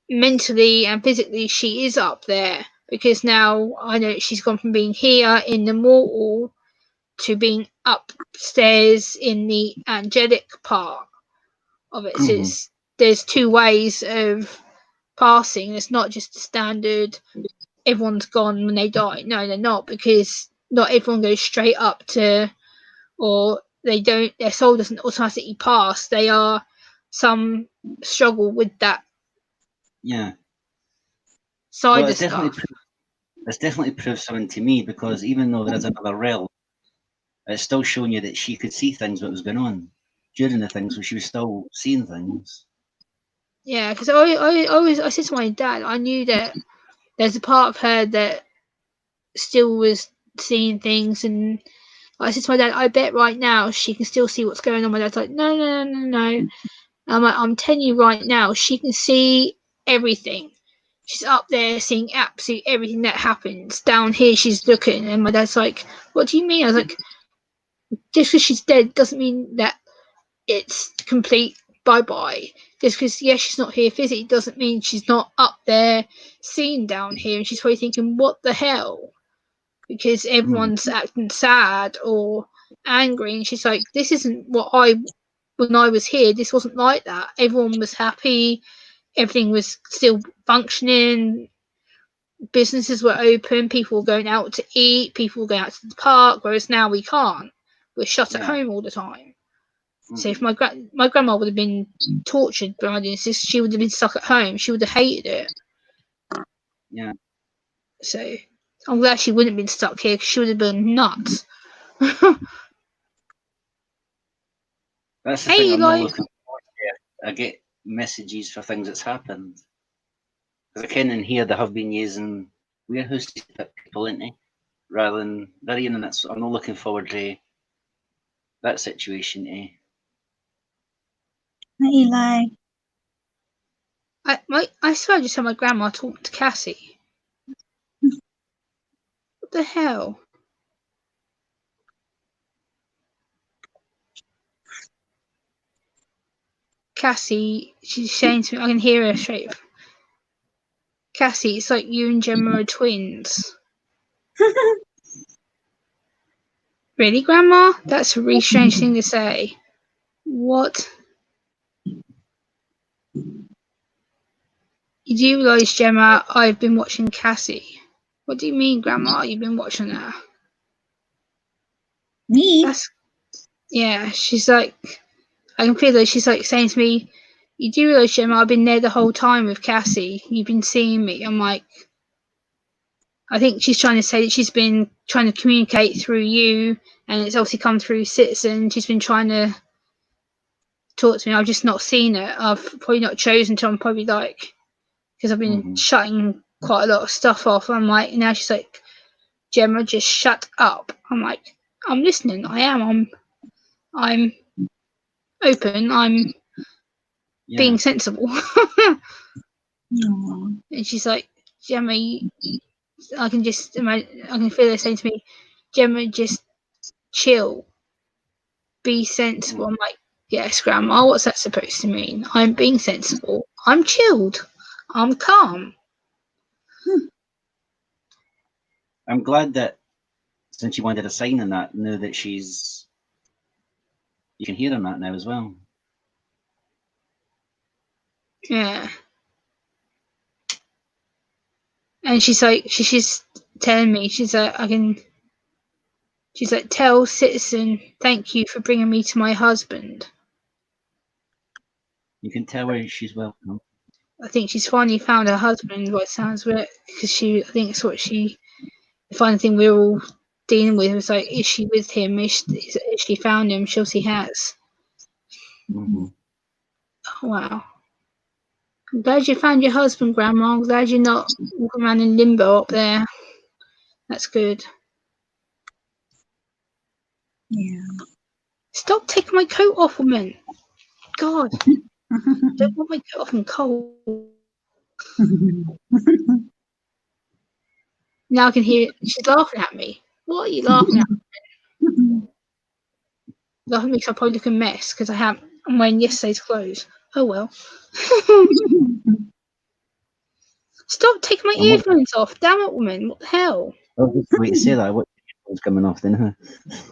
Speaker 4: mentally and physically she is up there, because now I know she's gone from being here in the mortal to being upstairs in the angelic part of it. So there's 2 ways of passing. It's not just the standard everyone's gone when they die. No, they're not, because not everyone goes straight up to or they don't, their soul doesn't automatically pass. They are some struggle with that
Speaker 1: Yeah.
Speaker 4: side
Speaker 1: Well,
Speaker 4: of
Speaker 1: it's definitely
Speaker 4: stuff.
Speaker 1: it's definitely proved something to me, because even though there is another realm, it's still showing you that she could see things what was going on during the thing, so she was still seeing things.
Speaker 4: Yeah, because I said to my dad, I knew that there's a part of her that still was seeing things, and I said to my dad, I bet right now she can still see what's going on. My dad's like, no, no, no, no, no. I'm like, I'm telling you right now, she can see everything. She's up there seeing absolutely everything that happens. Down here, she's looking, and my dad's like, what do you mean? I was like, just because she's dead doesn't mean that it's complete bye-bye. Just because, yes, she's not here physically doesn't mean she's not up there seeing down here, and she's probably thinking, what the hell? Because everyone's acting sad or angry, and she's like, this isn't what when I was here, this wasn't like that. Everyone was happy, everything was still functioning, businesses were open, people were going out to eat, people were going out to the park, whereas now we can't. We're shut at home all the time. So if my grandma would have been tortured by this, she would have been stuck at home. She would have hated it.
Speaker 1: Yeah.
Speaker 4: So I'm glad she wouldn't have been stuck here, because she would have been nuts.
Speaker 1: That's the
Speaker 4: Hey,
Speaker 1: thing I'm not
Speaker 4: Eli.
Speaker 1: looking forward to. I get messages for things that's happened. Because I can in here they have been using warehouses to put people into, rather than and that's I'm not looking forward to that situation.
Speaker 3: Hi, Eli.
Speaker 4: I swear I just had my grandma talk to Cassie. What the hell? Cassie, she's saying to me, I can hear her straight. Cassie, it's like you and Gemma are twins. Really, Grandma? That's a really strange thing to say. What? You do realise, Gemma, I've been watching Cassie. What do you mean, Grandma? You've been watching her?
Speaker 3: Me?
Speaker 4: That's yeah. She's like, I can feel that she's like saying to me, "You do realise, Gemma, I've been there the whole time with Cassie. You've been seeing me." I'm like, I think she's trying to say that she's been trying to communicate through you, and it's obviously come through Citizen. She's been trying to talk to me. I've just not seen it. I've probably not chosen to. I'm probably like, because I've been shutting quite a lot of stuff off. I'm like, now she's like, Gemma, just shut up. I'm like, I'm listening. I am. I'm open. I'm being sensible.
Speaker 3: Aww.
Speaker 4: And she's like, Gemma, I can just imagine. I can feel her saying to me, Gemma, just chill, be sensible. I'm like, yes, Grandma. What's that supposed to mean? I'm being sensible. I'm chilled. I'm calm.
Speaker 1: I'm glad that since you wanted a sign in that, now that she's, you can hear on that now as well.
Speaker 4: Yeah. And she's like, she's telling me, she's like, she's like, tell Citizen, thank you for bringing me to my husband.
Speaker 1: You can tell her she's welcome.
Speaker 4: I think she's finally found her husband, what it sounds like, because I think it's what the final thing we're all dealing with was like, is she with him? Is she found him? She obviously has.
Speaker 1: Mm-hmm.
Speaker 4: Oh, wow. I'm glad you found your husband, Grandma. I'm glad you're not walking around in limbo up there. That's good.
Speaker 3: Yeah.
Speaker 4: Stop taking my coat off, woman. God. Don't want my coat off. I'm cold. Now I can hear it. She's laughing at me. What are you laughing at? Laughing at me because I probably look a mess because I'm wearing yesterday's clothes. Oh well. Stop taking my earphones off. Damn it, woman. What the hell?
Speaker 1: Oh, just wait to say that. What was coming off then? Huh?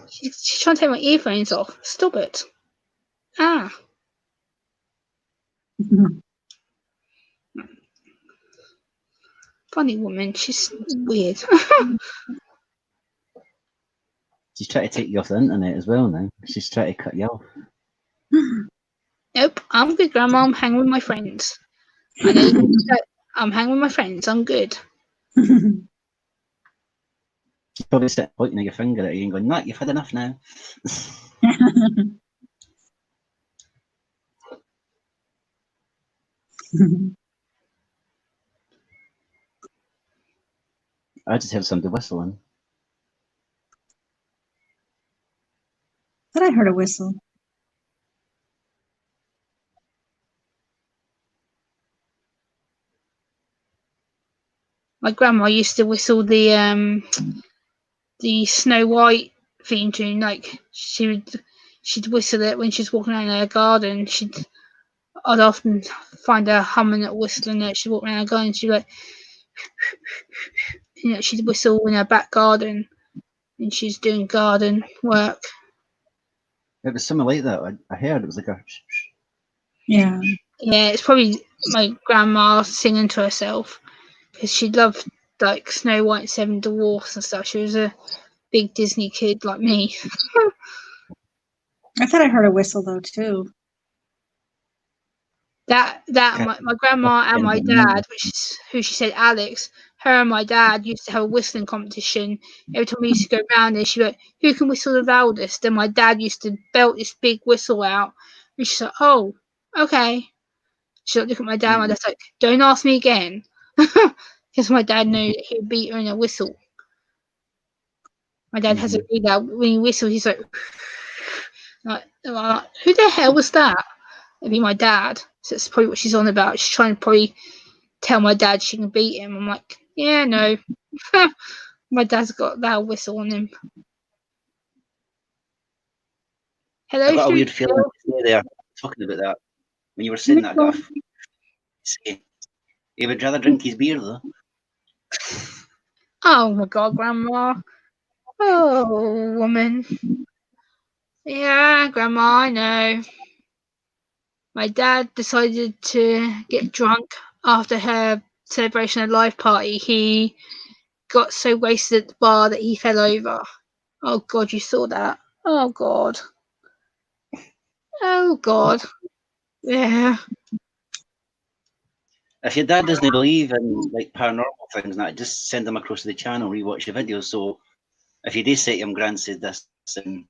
Speaker 4: She's trying to take my earphones off. Stop it. Ah. Funny woman. She's weird.
Speaker 1: She's trying to take you off the internet as well now. She's trying to cut you off.
Speaker 4: Nope, I'm good, Grandma. I'm hanging with my friends. I know you can do that. I'm hanging with my friends. I'm good.
Speaker 1: She's probably sitting pointing your finger at you and going, "No, you've had enough now." I just heard somebody whistling.
Speaker 3: But I heard a whistle.
Speaker 4: My grandma used to whistle the Snow White theme tune. Like she'd whistle it when she's walking around her garden. I'd often find her humming it, whistling it. She'd walk around her garden. She'd like, she'd whistle in her back garden, and she's doing garden work.
Speaker 1: It was something like that. I heard it was like a.
Speaker 3: Yeah.
Speaker 4: Yeah, it's probably my grandma singing to herself because she loved like Snow White and Seven Dwarfs and stuff. She was a big Disney kid like me.
Speaker 3: I thought I heard a whistle though too.
Speaker 4: My grandma and my dad, which is who she said Alex, her and my dad used to have a whistling competition. Every time we used to go round there, she'd be like, "Who can whistle the loudest?" And my dad used to belt this big whistle out, and she's like, "Oh, okay." She'd like, look at my dad, and my dad's like, "Don't ask me again," because my dad knew that he'd beat her in a whistle. My dad has a really loud when he whistles. He's like, "Who the hell was that?" It'd be my dad. So that's probably what she's on about. She's trying to probably tell my dad she can beat him. I'm like, yeah, no. My dad's got that whistle on him. Hello,
Speaker 1: I got a weird
Speaker 4: Sue.
Speaker 1: feeling there talking about that. When you were saying that, I got say, he would rather drink his beer though.
Speaker 4: Oh my god, Grandma. Oh, woman. Yeah, Grandma, I know. My dad decided to get drunk after her celebration of life party. He got so wasted at the bar that he fell over. Oh god, you saw that. Oh god. Oh god. Yeah.
Speaker 1: If your dad doesn't believe in like paranormal things, that just send him across to the channel, rewatch the videos. So if you do say to him, "Gran said this," and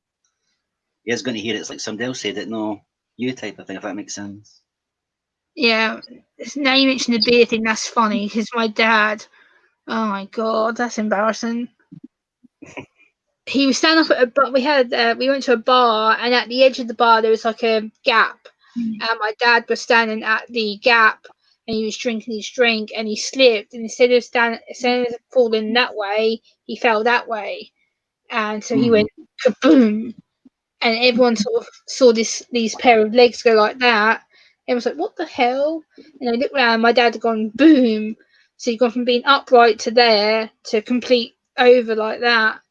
Speaker 1: he is going to hear it's like somebody else said it, no you type of thing, if that makes sense.
Speaker 4: Yeah. Now you mention the beer thing, that's funny because my dad, oh my god, that's embarrassing. He was standing up at a bar. We went to a bar, and at the edge of the bar there was like a gap, and my dad was standing at the gap, and he was drinking his drink, and he slipped, and instead of falling that way, he fell that way, and so he went kaboom, and everyone sort of saw these pair of legs go like that. Everyone's like, "What the hell?" And I looked around. My dad had gone boom, so he'd gone from being upright to there to complete over like that.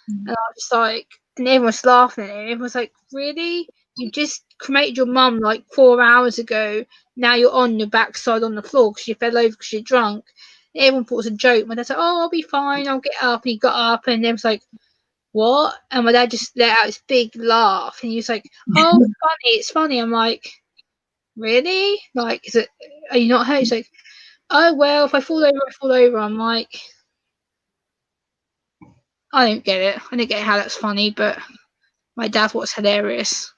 Speaker 4: And I was just like, and everyone's laughing at it. Everyone's like, "Really? You just cremated your mum like 4 hours ago. Now you're on your backside on the floor because you fell over because you're drunk." And everyone thought it was a joke. My dad's like, "Oh, I'll be fine. I'll get up." And he got up, and everyone's like, "What?" And my dad just let out this big laugh, and he was like, "Oh, it's funny. It's funny." I'm like, "Really? Like, are you not hurt?" He's like, "Oh well, if I fall over, I fall over." I'm like, I don't get it. I don't get how that's funny, but my dad thought it's hilarious.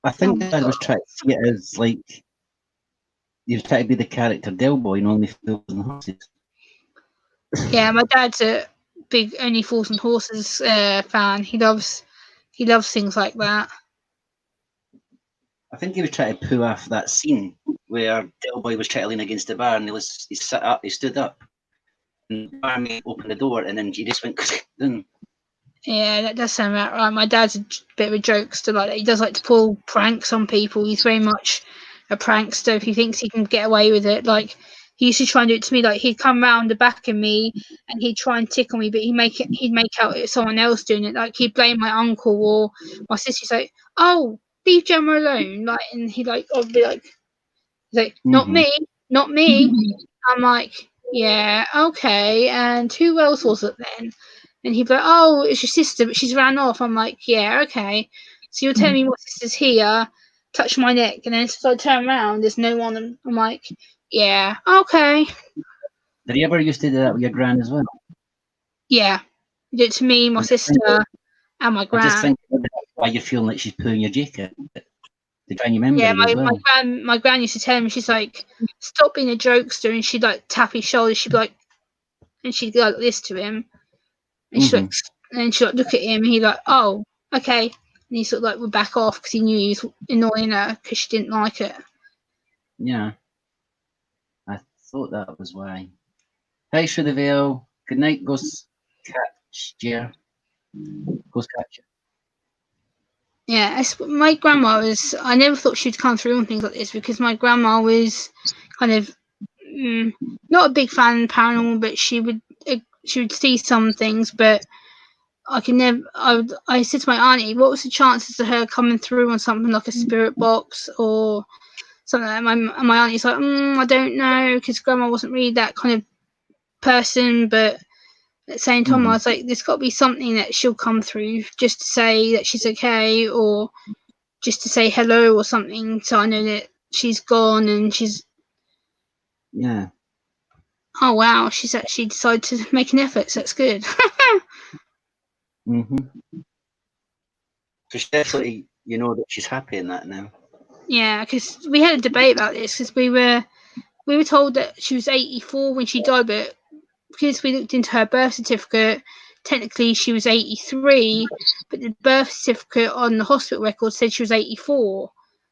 Speaker 1: I think Dad was trying to see it as like he was trying to be the character Del Boy in Only Fools and Horses.
Speaker 4: Yeah, my dad's a big Only Fools and Horses fan. He loves things like that.
Speaker 1: I think he was trying to pull off that scene where Del Boy was trying to lean against the bar and he stood up, and the barmaid opened the door and then he just went done.
Speaker 4: Yeah, that does sound about right. My dad's a bit of a jokester like that. He does like to pull pranks on people. He's very much a prankster if he thinks he can get away with it. Like, he used to try and do it to me. Like, he'd come round the back of me and he'd try and tickle me, but he'd make out it was someone else doing it. Like, he'd blame my uncle or my sister's like, "Oh, leave Gemma alone." Like, and I'd be like, he's like, "Not me, not me." I'm like, "Yeah, okay." And who else was it then? And he'd be like, "Oh, it's your sister, but she's ran off." I'm like, "Yeah, okay. So you're telling me my sister's here, touch my neck, and then as I turn around, there's no one." And I'm like, "Yeah, okay,
Speaker 1: Did you ever used to do that with your gran as well?
Speaker 4: yeah." You do it to me, my sister, and my
Speaker 1: I just
Speaker 4: gran.
Speaker 1: think why you're feeling like she's pulling your jacket. To try and remember
Speaker 4: Yeah,
Speaker 1: it as well.
Speaker 4: my gran used to tell me, she's like, "Stop being a jokester," and she'd like tap his shoulder. She'd be like, and she'd go like this to him, and she'd like, and she'd like look at him, and he'd like, "Oh, okay," and he sort of like would back off because he knew he was annoying her because she didn't like it.
Speaker 1: Yeah. I thought that was why. Hi, through the veil. Good night, Ghost Catcher. Ghost Catcher.
Speaker 4: Yeah, my grandma was. I never thought she'd come through on things like this because my grandma was kind of not a big fan of paranormal, but she would see some things. But I can never. I said to my auntie, "What was the chances of her coming through on something like a spirit box or something?" Like that? My auntie's like, "I don't know," because grandma wasn't really that kind of person, but. At the same time, I was like, there's got to be something that she'll come through just to say that she's okay or just to say hello or something, so I know that she's gone and she's.
Speaker 1: Yeah.
Speaker 4: Oh wow, she's actually decided to make an effort, so that's good.
Speaker 1: So she definitely, you know that she's happy in that now.
Speaker 4: Yeah, because we had a debate about this because we were told that she was 84 when she died, but because we looked into her birth certificate, technically she was 83, but the birth certificate on the hospital record said she was 84.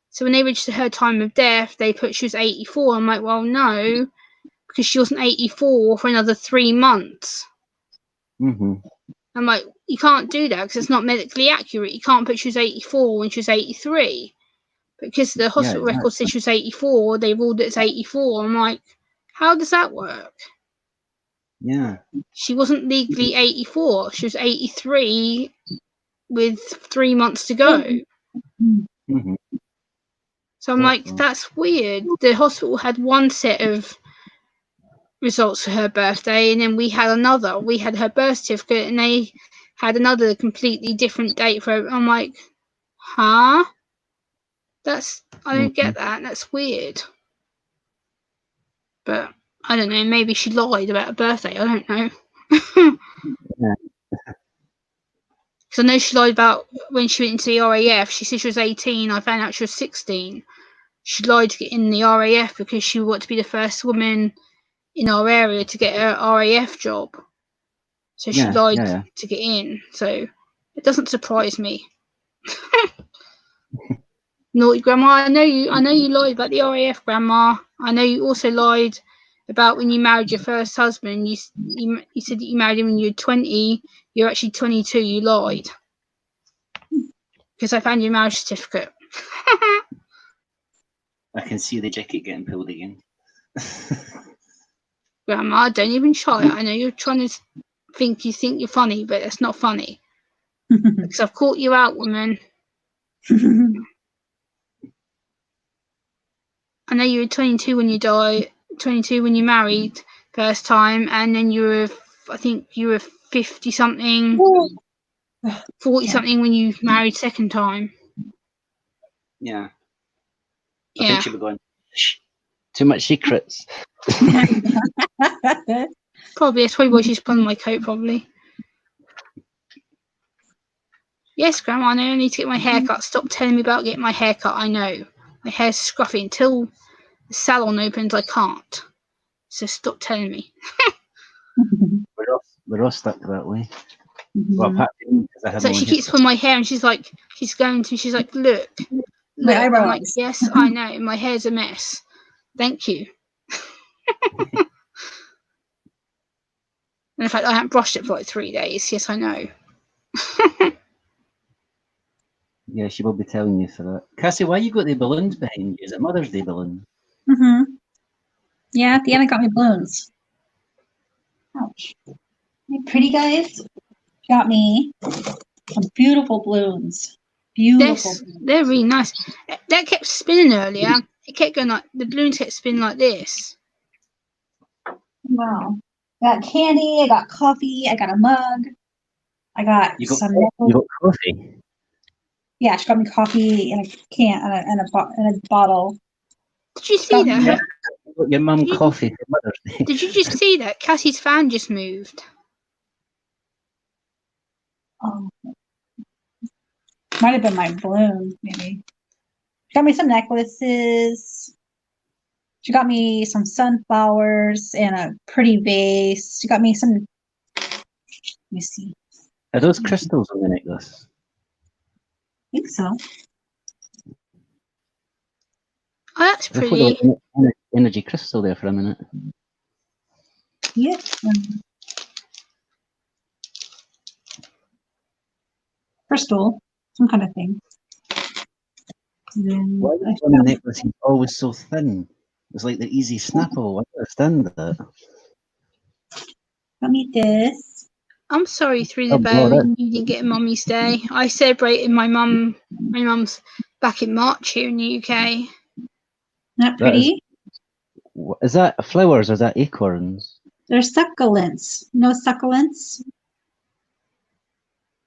Speaker 4: So when they registered her time of death, they put she was 84. I'm like, well, no, because she wasn't 84 for another 3 months. I'm like, you can't do that because it's not medically accurate. You can't put she was 84 when she was 83. Because the hospital record said she was 84, they ruled it as 84. I'm like, how does that work?
Speaker 1: Yeah.
Speaker 4: She wasn't legally 84. She was 83 with 3 months to go. So I'm like, that's weird. The hospital had one set of results for her birthday, and then we had another. We had her birth certificate, and they had another completely different date for her. I'm like, huh? I don't get that. That's weird. But I don't know. Maybe she lied about her birthday. I don't know. Because I know she lied about when she went into the RAF. She said she was 18. I found out she was 16. She lied to get in the RAF because she wanted to be the first woman in our area to get a RAF job. So she lied to get in. So it doesn't surprise me. Naughty grandma. I know you lied about the RAF, grandma. I know you also lied about when you married your first husband. You said that you married him when you were 20. You're actually 22. You lied. Because I found your marriage certificate.
Speaker 1: I can see the jacket getting pulled again.
Speaker 4: Grandma, don't even try it. I know you're trying to think you're funny, but it's not funny. Because I've caught you out, woman. I know you were 22 when you died, 22 when you married first time, and then I think you were 50 something, 40 something when you married second time.
Speaker 1: Yeah. I think she'll be going, shh, too much secrets.
Speaker 4: Probably, that's probably why she's pulling my coat, probably. Yes, Grandma, I know I need to get my hair cut. Stop telling me about getting my hair cut. I know. My hair's scruffy. Until the salon opens, I can't. So stop telling me.
Speaker 1: We're all stuck that way. Well, apart from me, I have
Speaker 4: so she keeps pulling my hair and she's like, look.
Speaker 3: My eyebrows.
Speaker 4: I'm like, yes, I know. My hair's a mess. Thank you. And in fact, I haven't brushed it for like 3 days. Yes, I know.
Speaker 1: Yeah, she will be telling you for that. Cassie, why you got the balloons behind you? Is it Mother's Day balloon?
Speaker 3: Yeah, Deanna got me balloons. Ouch. Hey, pretty guys got me some beautiful balloons. Beautiful.
Speaker 4: They're really nice. That kept spinning earlier. It kept going like, the balloons kept spinning like this.
Speaker 3: Wow. I got candy, I got coffee, I got a mug. I got
Speaker 1: You got
Speaker 3: some.
Speaker 1: you got coffee.
Speaker 3: Yeah, she got me coffee in a can and a bottle.
Speaker 4: Did you see that?
Speaker 1: Yeah. You got your mum
Speaker 4: Did you-
Speaker 1: coffee for Mother's Day.
Speaker 4: Did you just see that? Cassie's fan just moved.
Speaker 3: Oh, might have been my balloon, maybe. She got me some necklaces. She got me some sunflowers and a pretty vase. She got me some. Let me see.
Speaker 1: Are those crystals on the necklace?
Speaker 3: I think so.
Speaker 4: Oh, that's
Speaker 1: I thought there
Speaker 4: pretty.
Speaker 1: was an energy crystal there for a minute.
Speaker 3: Yeah. Crystal, some kind of thing. And then
Speaker 1: Why
Speaker 3: I
Speaker 1: is one necklace always so thin? It's like the easy snapple. I don't understand that.
Speaker 3: got me this.
Speaker 4: I'm sorry, Through the
Speaker 1: Oh,
Speaker 4: Bow,
Speaker 1: well,
Speaker 4: you didn't get a Mummy's Day. I celebrated my mum's back in March here in the UK.
Speaker 3: Not
Speaker 1: That is-
Speaker 3: pretty.
Speaker 1: Is that flowers or is that acorns?
Speaker 3: They're succulents. No succulents.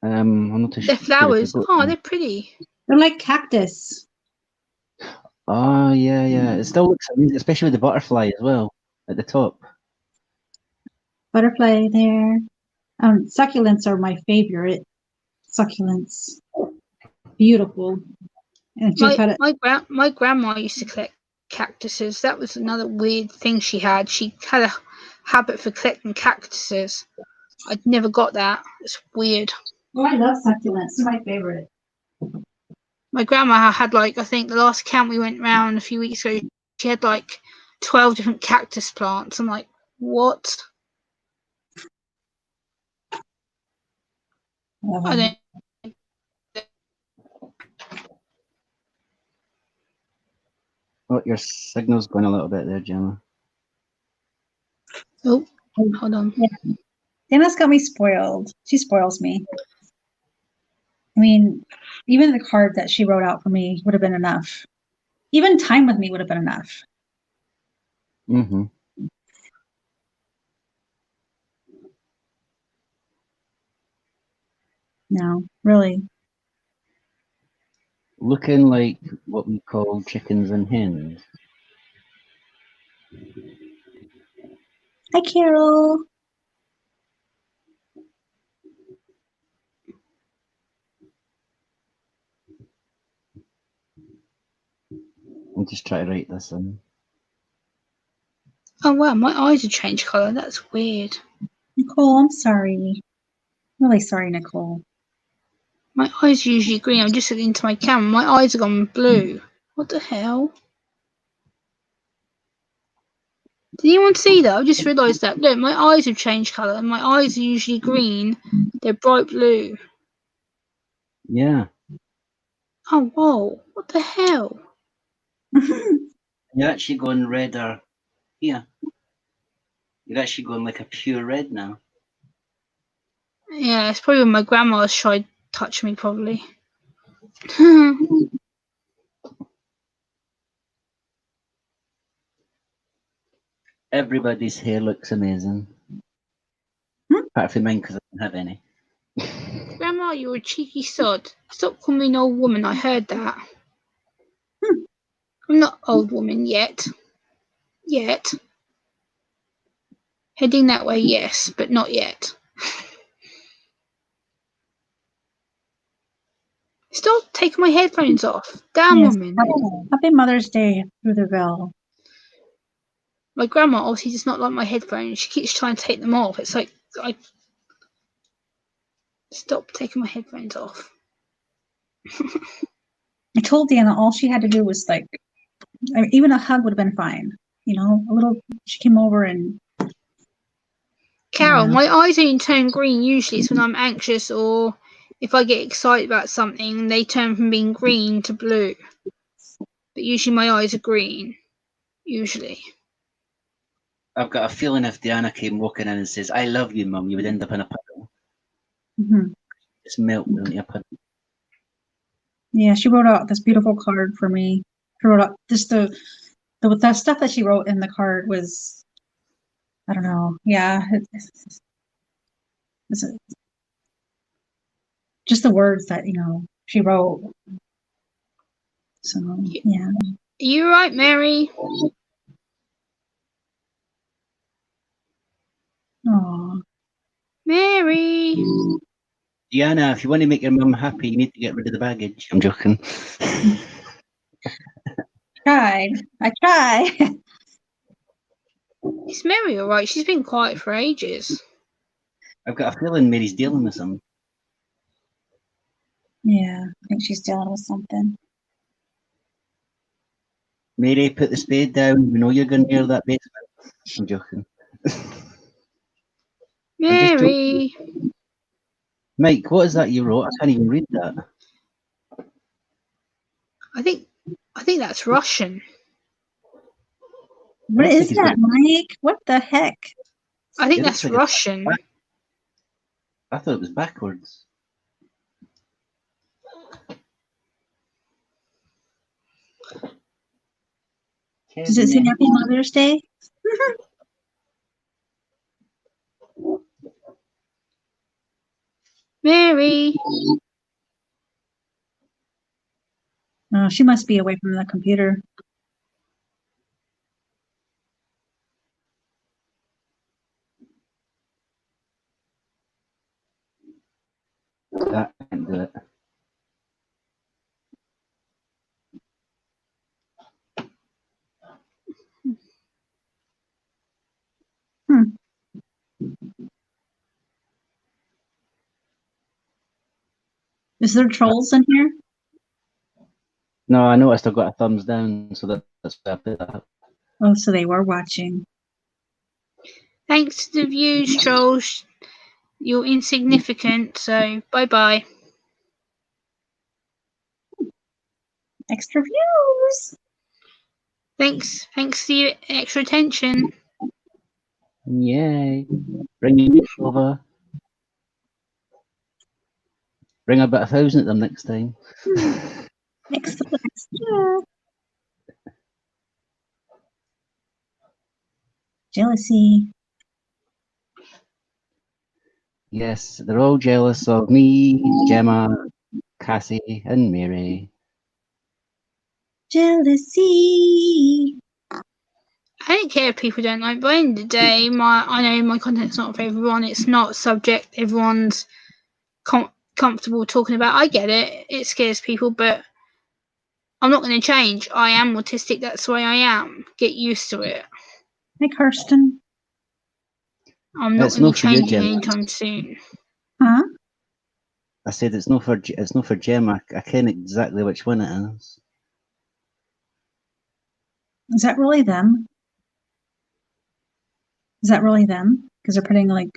Speaker 1: I'm not too
Speaker 4: They're
Speaker 1: sure.
Speaker 4: flowers. Oh, they're pretty.
Speaker 3: They're like cactus.
Speaker 1: Oh, yeah. It still looks amazing, especially with the butterfly as well at the top.
Speaker 3: Butterfly there. Succulents are my favorite. Succulents. Beautiful. And just had it.
Speaker 4: My grandma used to collect cactuses. That was another weird thing she had. She had a habit for collecting cactuses. I'd never got that. It's weird.
Speaker 3: Oh, I love succulents. They're my favorite.
Speaker 4: My grandma had I think the last camp we went round a few weeks ago, she had 12 different cactus plants. I'm like, what? I don't.
Speaker 1: Oh, your signal's going a little bit there, Gemma.
Speaker 4: Oh, hold on.
Speaker 3: Yeah. Dana's got me spoiled. She spoils me. I mean, even the card that she wrote out for me would have been enough. Even time with me would have been enough.
Speaker 1: Mm-hmm.
Speaker 3: No, really.
Speaker 1: Looking like what we call chickens and hens.
Speaker 3: Hi, Carol.
Speaker 1: I'll just try to write this in.
Speaker 4: Oh wow, my eyes have changed colour. That's weird.
Speaker 3: Nicole, I'm sorry. Really sorry, Nicole.
Speaker 4: My eyes are usually green. I'm just looking into my camera. My eyes have gone blue. What the hell? Did anyone see that? I just realised that. Look, my eyes have changed colour. My eyes are usually green. They're bright blue.
Speaker 1: Yeah.
Speaker 4: Oh, whoa. What the hell?
Speaker 1: You're actually going redder here. You're actually going like a pure red now.
Speaker 4: Yeah, it's probably when my grandma's tried to touch me, probably.
Speaker 1: Everybody's hair looks amazing. Apart from mine because I don't have any.
Speaker 4: Grandma, you're a cheeky sod. Stop calling me an old woman. I heard that. I'm not old woman yet. Yet. Heading that way, yes, but not yet. Stop taking my headphones off. Damn
Speaker 3: Yes.
Speaker 4: woman.
Speaker 3: Happy Mother's Day through the bell.
Speaker 4: My grandma obviously does not like my headphones. She keeps trying to take them off. It's like, stop taking my headphones off.
Speaker 3: I told Dana all she had to do was even a hug would have been fine. You know, she came over and.
Speaker 4: Carol,
Speaker 3: Yeah.
Speaker 4: my eyes only turn green usually. It's when I'm anxious or if I get excited about something, they turn from being green to blue. But usually my eyes are green. Usually.
Speaker 1: I've got a feeling if Diana came walking in and says, "I love you, Mum," you would end up in a puddle.
Speaker 3: Mm-hmm.
Speaker 1: Just melt into a puddle.
Speaker 3: Yeah, she wrote out this beautiful card for me. She wrote out just the stuff that she wrote in the card was, I don't know. Yeah, just the words that she wrote. So yeah.
Speaker 4: Are you right, Mary?
Speaker 3: Oh,
Speaker 4: Mary.
Speaker 1: Diana, if you want to make your mum happy, you need to get rid of the baggage. I'm joking.
Speaker 3: tried. I tried.
Speaker 4: Is Mary alright? She's been quiet for ages.
Speaker 1: I've got a feeling Mary's dealing with something.
Speaker 3: Yeah, I think she's dealing with something.
Speaker 1: Mary, put the spade down. We know you're going near that basement. I'm joking.
Speaker 4: Mary.
Speaker 1: Mike, what is that you wrote? I can't even read that.
Speaker 4: I think that's Russian.
Speaker 3: What
Speaker 1: looks like
Speaker 3: is
Speaker 1: he's
Speaker 3: that, Mike? What the heck?
Speaker 4: I think
Speaker 1: It
Speaker 4: that's
Speaker 1: looks like
Speaker 4: Russian.
Speaker 1: I thought it was backwards.
Speaker 3: Does it say Happy Mother's Day?
Speaker 4: Mary.
Speaker 3: Oh, she must be away from the computer.
Speaker 1: That can't do it.
Speaker 3: Is there trolls in here?
Speaker 1: No, I noticed I got a thumbs down, so that's why I put that up.
Speaker 3: Oh, so they were watching.
Speaker 4: Thanks to the views, trolls. You're insignificant, so bye-bye.
Speaker 3: Extra views.
Speaker 4: Thanks for your extra attention.
Speaker 1: Yay. Bring your niece over. Bring about 1,000 of them next time.
Speaker 3: Extra. Jealousy.
Speaker 1: Yes, they're all jealous of me, Gemma, Cassie, and Mary.
Speaker 3: Jealousy.
Speaker 4: I don't care if people don't like. By the end of the day, I know my content's not for everyone. It's not a subject everyone's comfortable talking about. I get it. It scares people, but I'm not going to change. I am autistic. That's the way I am. Get used to it.
Speaker 3: Hi, Kirsten.
Speaker 4: I'm not
Speaker 1: It's
Speaker 4: going
Speaker 1: not
Speaker 4: to
Speaker 1: for you,
Speaker 4: change
Speaker 1: Gemma.
Speaker 4: anytime soon.
Speaker 3: Huh?
Speaker 1: I said it's not for Gemma. I ken exactly which one it is.
Speaker 3: Is that really them? Is that really them? Because they're putting like.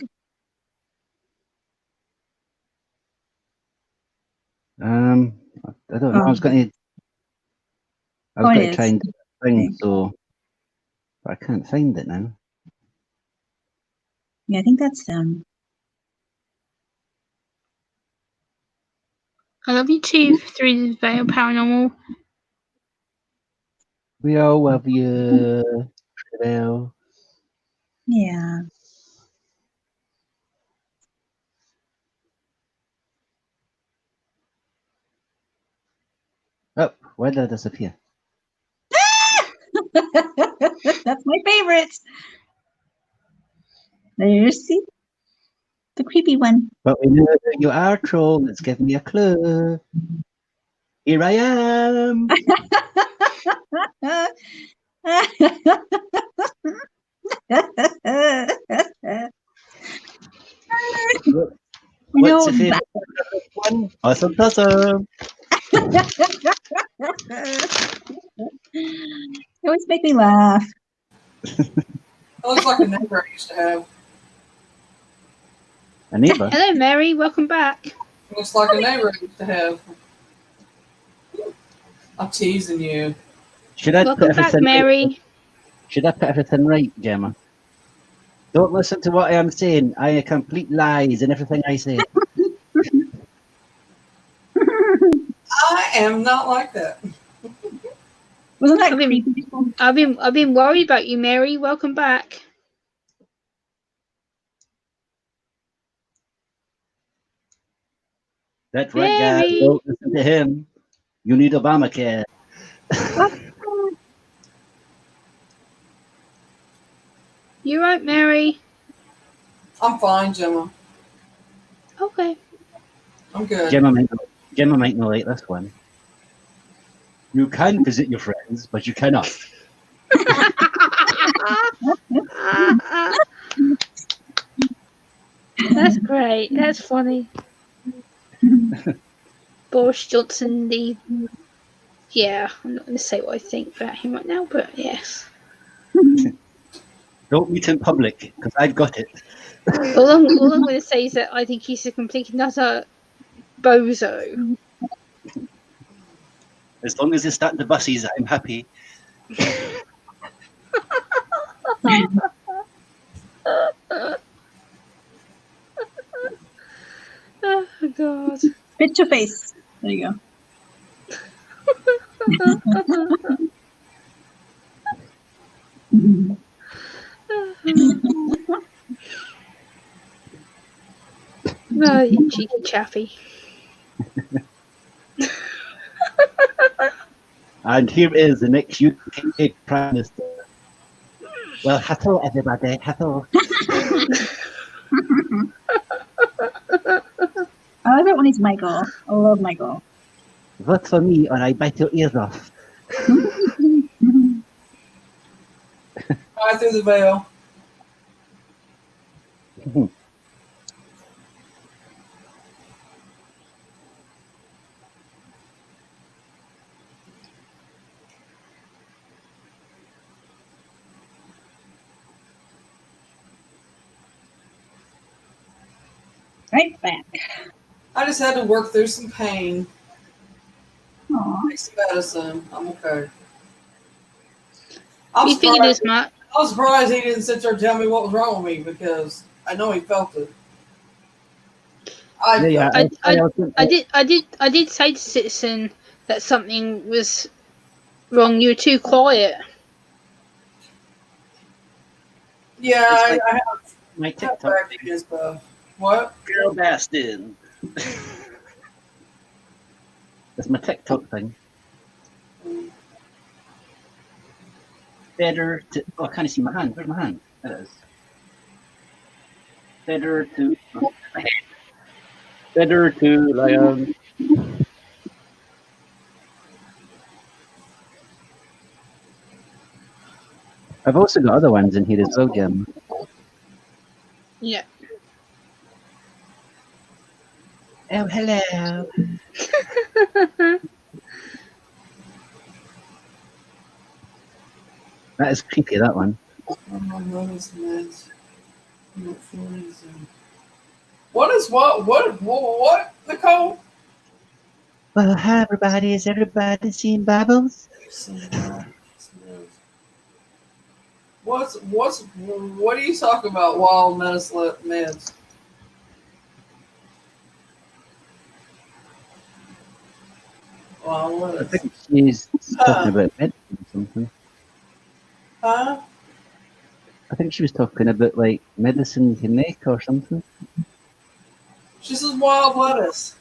Speaker 1: I don't know. I was going to try and do the thing,
Speaker 3: Okay.
Speaker 1: so but I can't find it now.
Speaker 3: Yeah, I think that's them.
Speaker 4: I love you too, Through the Veil Paranormal.
Speaker 1: We all love you, Belle.
Speaker 3: Yeah.
Speaker 1: Oh, why did I disappear?
Speaker 3: That's my favorite. There you see the creepy one.
Speaker 1: But we know that you are troll. It's giving me a clue. Here I am. What's your favorite one? Awesome, awesome.
Speaker 3: It always make me laugh.
Speaker 2: That looks like a neighbor I used to have.
Speaker 1: A neighbour.
Speaker 4: Hello, Mary. Welcome back.
Speaker 2: Looks like a neighbor I used to have. I'm teasing you.
Speaker 1: Should I put
Speaker 4: Welcome back,
Speaker 1: everything
Speaker 4: Mary.
Speaker 1: right? Should I put everything right, Gemma? Don't listen to what I am saying. I am complete lies in everything I say.
Speaker 2: I am not like that.
Speaker 3: Wasn't that
Speaker 4: I've been-
Speaker 3: creepy?
Speaker 4: I've been worried about you, Mary. Welcome back.
Speaker 1: That right, guys.
Speaker 4: Mary.
Speaker 1: Don't listen to him. You need Obamacare.
Speaker 4: You right, Mary?
Speaker 2: I'm fine, Gemma.
Speaker 4: Okay.
Speaker 2: I'm good.
Speaker 1: Gemma might not like this one. You can visit your friends, but you cannot.
Speaker 4: That's great. That's funny. Boris Johnson, yeah, I'm not going to say what I think about him right now, but yes.
Speaker 1: Don't meet in public, because I've got it.
Speaker 4: All I'm going to say is that I think he's a complete and utter bozo.
Speaker 1: As long as they start the buses, I'm happy.
Speaker 4: Oh, God.
Speaker 3: Spit your face. There you go.
Speaker 4: Oh, you cheeky chappy.
Speaker 1: And here is the next UK Prime Minister. Well, hello everybody, hello.
Speaker 3: I love it when he's Michael. I love Michael.
Speaker 1: Vote for me or I bite your ears off.
Speaker 2: Right through the veil.
Speaker 3: Right back.
Speaker 2: I just had to work through some pain.
Speaker 3: Aw.
Speaker 2: Take some medicine. I'm okay.
Speaker 4: You figured as much.
Speaker 2: I was surprised he didn't sit there and tell me what was wrong with me because I know he felt it.
Speaker 4: I did say to Citizen that something was wrong. You were too quiet.
Speaker 2: Yeah, I have
Speaker 1: My TikTok
Speaker 2: practiced and stuff. What?
Speaker 1: girl bastard. That's my TikTok thing. Better to. Oh, I can't see my hand. Where's my hand? There it is. Better to. Oh, my head. Better to lion. I've also got other ones in here as well, Gem.
Speaker 4: Yeah.
Speaker 1: Oh, hello. That is creepy, that one.
Speaker 2: Oh, what is that? Not feeling so- What is what, Nicole?
Speaker 1: Well, hi, everybody. Is everybody seeing Bibles?
Speaker 2: What are you talking about? Wild medicine meds. Well, what
Speaker 1: I
Speaker 2: is?
Speaker 1: think she's talking about medicine or something.
Speaker 2: Huh?
Speaker 1: I think she was talking about, like, medicine you can make or something.
Speaker 2: She says wild lettuce.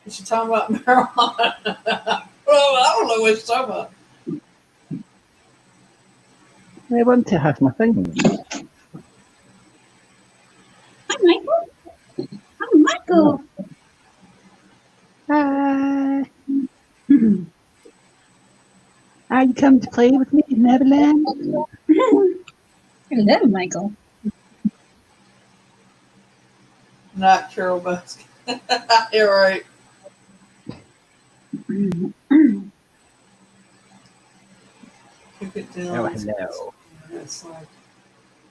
Speaker 2: Is she talking about marijuana? Well, I don't know what she's talking about.
Speaker 1: I want to have my thing.
Speaker 3: Hi, Michael. Hi, Michael.
Speaker 1: Hi. Are you come to play with me in Neverland?
Speaker 3: Hello, Michael.
Speaker 2: Not Carol Baskin. You're right. Took it down.
Speaker 1: Oh, hello.
Speaker 2: It's like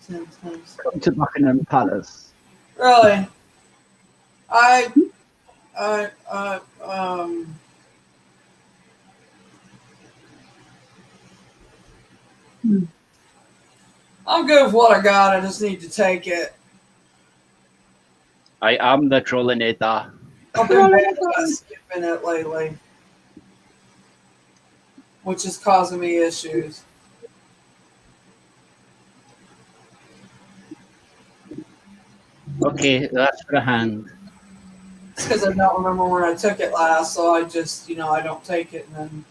Speaker 2: 10 times.
Speaker 1: Come to Buckingham Palace.
Speaker 2: Really? I'm good with what I got. I just need to take it.
Speaker 1: I am the Trollinator.
Speaker 2: I've been bad about skipping it lately, which is causing me issues.
Speaker 1: Okay, that's for a hand.
Speaker 2: It's because I don't remember when I took it last, so I just, I don't take it, and then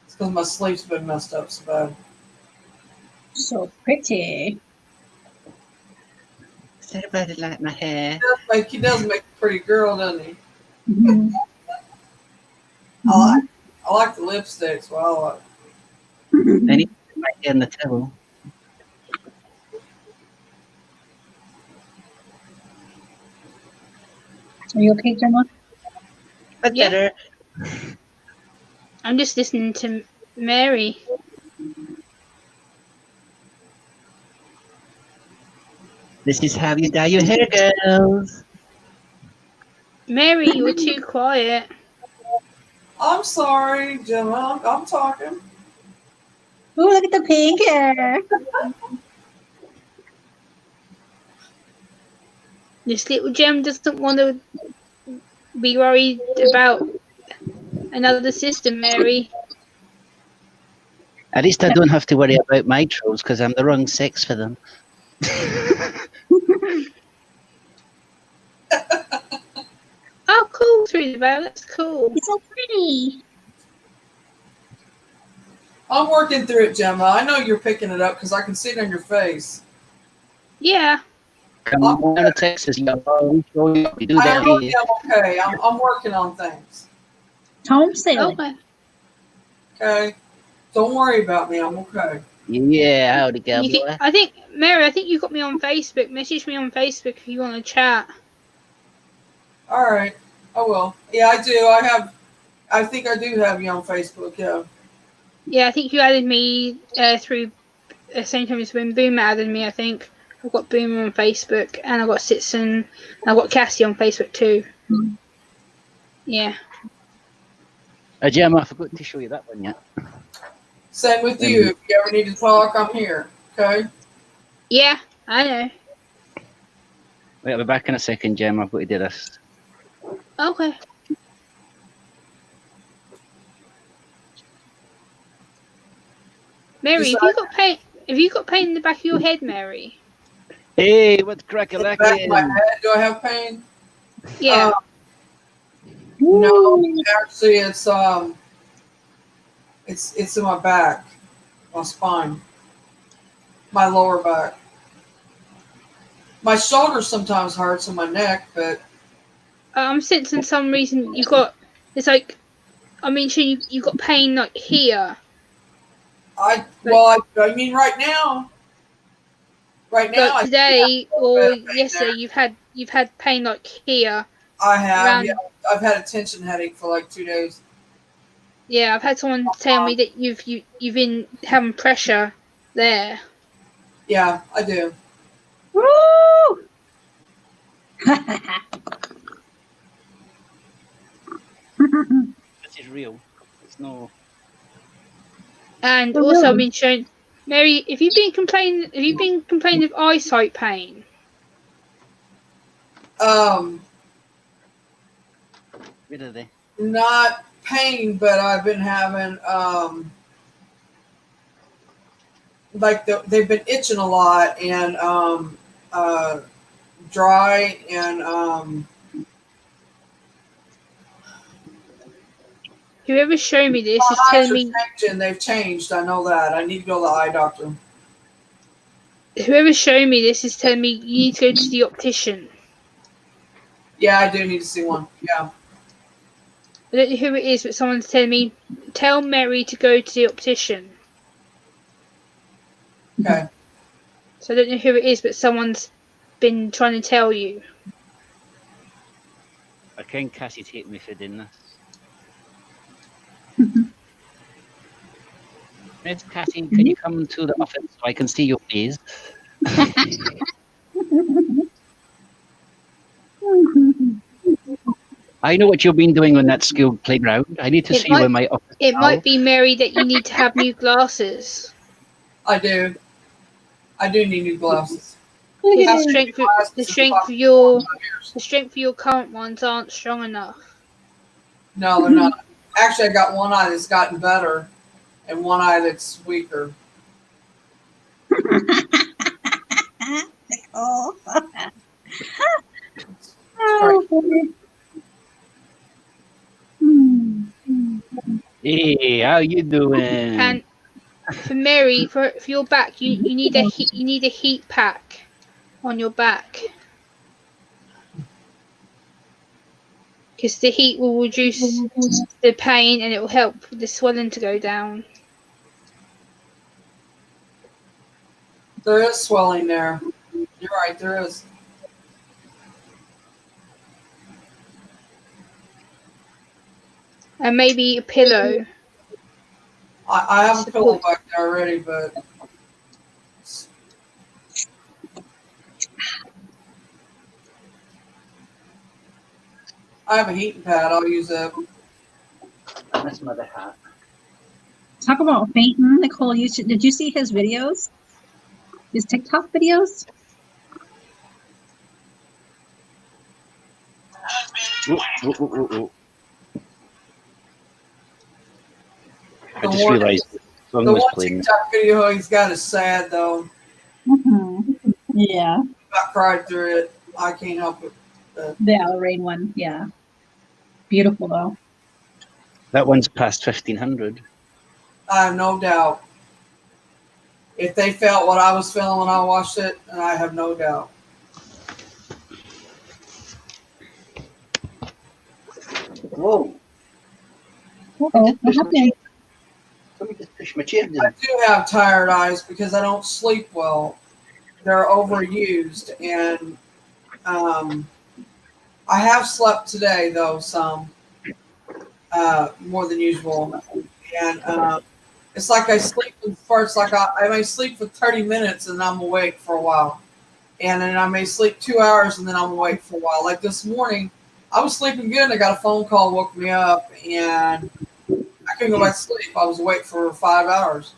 Speaker 2: it's because my sleep's been messed up so bad.
Speaker 3: So pretty.
Speaker 1: Does everybody like my hair?
Speaker 2: He does make a pretty girl, doesn't he?
Speaker 3: Mhm.
Speaker 2: I like the lipsticks. Well,
Speaker 1: I need to put my hair in the towel.
Speaker 3: Are you okay, Gemma?
Speaker 1: That's
Speaker 4: Yeah.
Speaker 1: better.
Speaker 4: I'm just listening to Mary.
Speaker 1: This is how you dye your hair, girls.
Speaker 4: Mary, you were too quiet.
Speaker 2: I'm sorry, Gemma. I'm talking.
Speaker 3: Ooh, look at the pink hair.
Speaker 4: This little gem doesn't want to be worried about another sister, Mary.
Speaker 1: At least I don't have to worry about my trolls because I'm the wrong sex for them.
Speaker 4: Oh, cool, through the bow. That's cool.
Speaker 3: It's so pretty.
Speaker 2: I'm working through it, Gemma. I know you're picking it up because I can see it on your face.
Speaker 4: Yeah.
Speaker 1: Come on to Texas, you know, we do
Speaker 2: I
Speaker 1: that
Speaker 2: know
Speaker 1: here.
Speaker 2: I'm okay. I'm working on things.
Speaker 3: Home sailing.
Speaker 4: Okay.
Speaker 2: Okay. Don't worry about me. I'm okay.
Speaker 1: Yeah, howdy, girl
Speaker 4: You
Speaker 1: boy.
Speaker 4: I think, Mary, I think you got me on Facebook. Message me on Facebook if you want to chat.
Speaker 2: All right. I will. Yeah, I do. I think I do have you on Facebook. Yeah.
Speaker 4: Yeah, I think you added me through the same time as when Boomer added me, I think. I've got Boomer on Facebook, and I've got Sitson, and I've got Cassie on Facebook too. Yeah.
Speaker 1: Gemma, I forgot to show you that one yet.
Speaker 2: Same with you. If you ever need to talk, I'm here. Okay.
Speaker 4: Yeah, I know.
Speaker 1: Wait, I'll be back in a second, Gemma. I've got to do this.
Speaker 4: Okay. Mary, have you got pain? Have you got pain in the back of your head, Mary?
Speaker 1: Hey, what's
Speaker 2: Back of my
Speaker 1: cracking?
Speaker 2: head. Do I have pain?
Speaker 4: Yeah.
Speaker 2: No, actually, it's in my back, my spine, my lower back. My shoulder sometimes hurts in my neck, but
Speaker 4: I'm sensing some reason you got. It's like, I mean, sure you got pain like here.
Speaker 2: I mean right now. Right now,
Speaker 4: Like today or
Speaker 2: pain
Speaker 4: yesterday,
Speaker 2: there.
Speaker 4: you've had pain like here.
Speaker 2: I have.
Speaker 4: around-
Speaker 2: Yeah, I've had a tension headache for like 2 days.
Speaker 4: Yeah, I've had someone tell me that you've been having pressure there.
Speaker 2: Yeah, I do.
Speaker 3: Woo!
Speaker 1: This is real. It's no.
Speaker 4: And
Speaker 3: Oh,
Speaker 4: also,
Speaker 3: really?
Speaker 4: I've been shown, Mary, have you been complaining of eyesight pain?
Speaker 1: Where are they?
Speaker 2: Not pain, but I've been having like they've been itching a lot and dry and
Speaker 4: Whoever showed me this is
Speaker 2: my eyes
Speaker 4: telling
Speaker 2: are
Speaker 4: me.
Speaker 2: changing. They've changed. I know that. I need to go to the eye doctor.
Speaker 4: Whoever showed me this is telling me you need to go to the optician.
Speaker 2: Yeah, I do need to see one. Yeah.
Speaker 4: I don't know who it is, but someone's telling me, tell Mary to go to the optician.
Speaker 2: Okay.
Speaker 4: So I don't know who it is, but someone's been trying to tell you.
Speaker 1: I can Cassie take me for doing this. Miss Cassie, can you come to the office so I can see your face? I know what you've been doing on that school playground. I need to
Speaker 4: It
Speaker 1: see you
Speaker 4: might-
Speaker 1: in my office.
Speaker 4: It
Speaker 1: now.
Speaker 4: might be, Mary, that you need to have new glasses.
Speaker 2: I do. I do need new glasses.
Speaker 3: Look at
Speaker 4: The
Speaker 3: this.
Speaker 4: strength of your current ones aren't strong enough.
Speaker 2: No, they're not. Actually, I got one eye that's gotten better, and one eye that's weaker.
Speaker 3: Oh. Oh, boy. Hmm.
Speaker 1: Hey, how you doing?
Speaker 4: And for Mary, for your back, you need a heat pack on your back. Because the heat will reduce the pain and it will help the swelling to go down.
Speaker 2: There is swelling there. You're right, there is.
Speaker 4: And maybe a pillow.
Speaker 2: I have a pillow back there already, but I have a heating pad. I'll use that.
Speaker 1: That's my other hat.
Speaker 3: Talk about fainting, Nicole. Did you see his videos? His TikTok videos?
Speaker 1: Ooh, ooh, ooh, ooh, ooh. I
Speaker 2: The
Speaker 1: just
Speaker 2: one-
Speaker 1: realised the song
Speaker 2: The
Speaker 1: was
Speaker 2: one
Speaker 1: playing.
Speaker 2: TikTok video he's got is sad though.
Speaker 3: Mm-hmm. Yeah.
Speaker 2: I cried through it. I can't help it.
Speaker 3: The Lorraine one. Yeah. Beautiful though.
Speaker 1: That one's past 1500.
Speaker 2: I have no doubt. If they felt what I was feeling when I watched it, and I have no doubt.
Speaker 1: Whoa!
Speaker 3: Uh-oh. What happened?
Speaker 1: Let me just push my chair
Speaker 2: I
Speaker 1: down.
Speaker 2: do have tired eyes because I don't sleep well. They're overused, and I have slept today though some more than usual, and it's like I sleep in spurts. Like I may sleep for 30 minutes and I'm awake for a while, and then I may sleep 2 hours and then I'm awake for a while. Like this morning, I was sleeping good and I got a phone call, woke me up, and I couldn't go back to sleep. I was awake for 5 hours.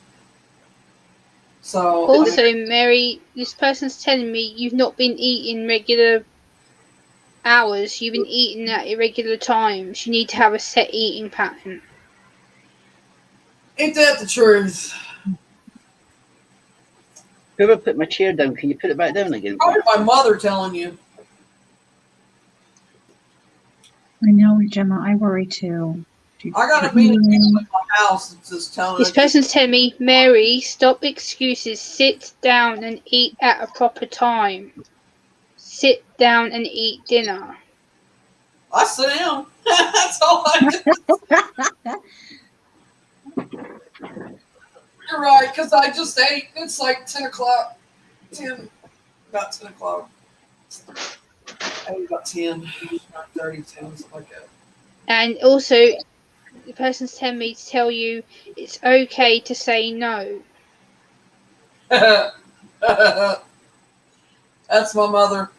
Speaker 2: So
Speaker 4: Also, Mary, this person's telling me you've not been eating regular hours. You've been eating at irregular times. You need to have a set eating pattern.
Speaker 2: ain't that the truth?
Speaker 1: Whoever put my chair down, can you put it back down again?
Speaker 2: Probably my mother telling you.
Speaker 3: I know, Gemma. I worry too.
Speaker 2: I gotta be in my house and just telling
Speaker 4: This
Speaker 2: her.
Speaker 4: person's telling me, Mary, stop excuses. Sit down and eat at a proper time. Sit down and eat dinner.
Speaker 2: I sit down. That's all I do. You're right, because I just ate. It's like 10 o'clock. 10, about 10 o'clock. I ate about 10, 9:30, 10, something like that.
Speaker 4: And also, the person's telling me to tell you it's okay to say no.
Speaker 2: That's my mother.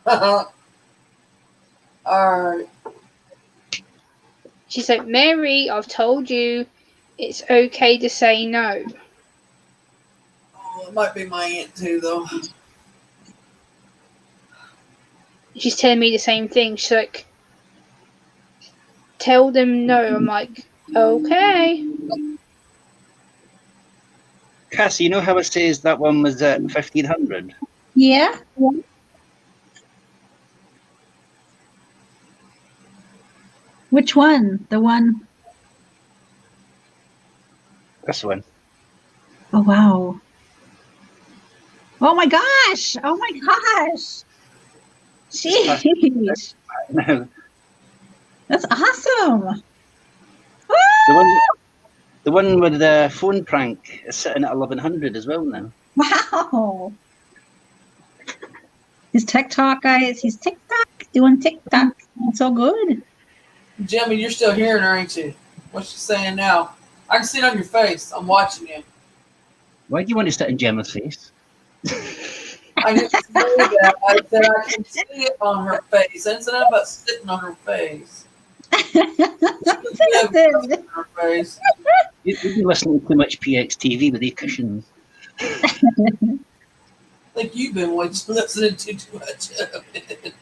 Speaker 2: All right.
Speaker 4: She's like, Mary, I've told you it's okay to say no.
Speaker 2: Oh, it might be my aunt too, though.
Speaker 4: She's telling me the same thing. She's like, tell them no. I'm like, okay.
Speaker 1: Cassie, you know how it says that one was at 1500?
Speaker 3: Yeah. Which one? The one?
Speaker 1: This one.
Speaker 3: Oh wow. Oh my gosh. Oh my gosh. Jeez.
Speaker 1: the
Speaker 3: That's awesome.
Speaker 1: one with the phone prank is sitting at 1100 as well now.
Speaker 3: Wow. His TikTok, guys. He's TikTok. Doing TikTok. It's so good.
Speaker 2: Jimmy, you're still hearing her, ain't you? What's she saying now? I can see it on your face. I'm watching you.
Speaker 1: Why do you want to sit in Gemma's face?
Speaker 2: I didn't say that. I said I can see it on her face. I didn't say nothing about sitting on her face.
Speaker 3: Listen.
Speaker 2: On her face.
Speaker 1: You'd be listening to too much PXTV with the cushions.
Speaker 2: I think you've been listening to too much of it.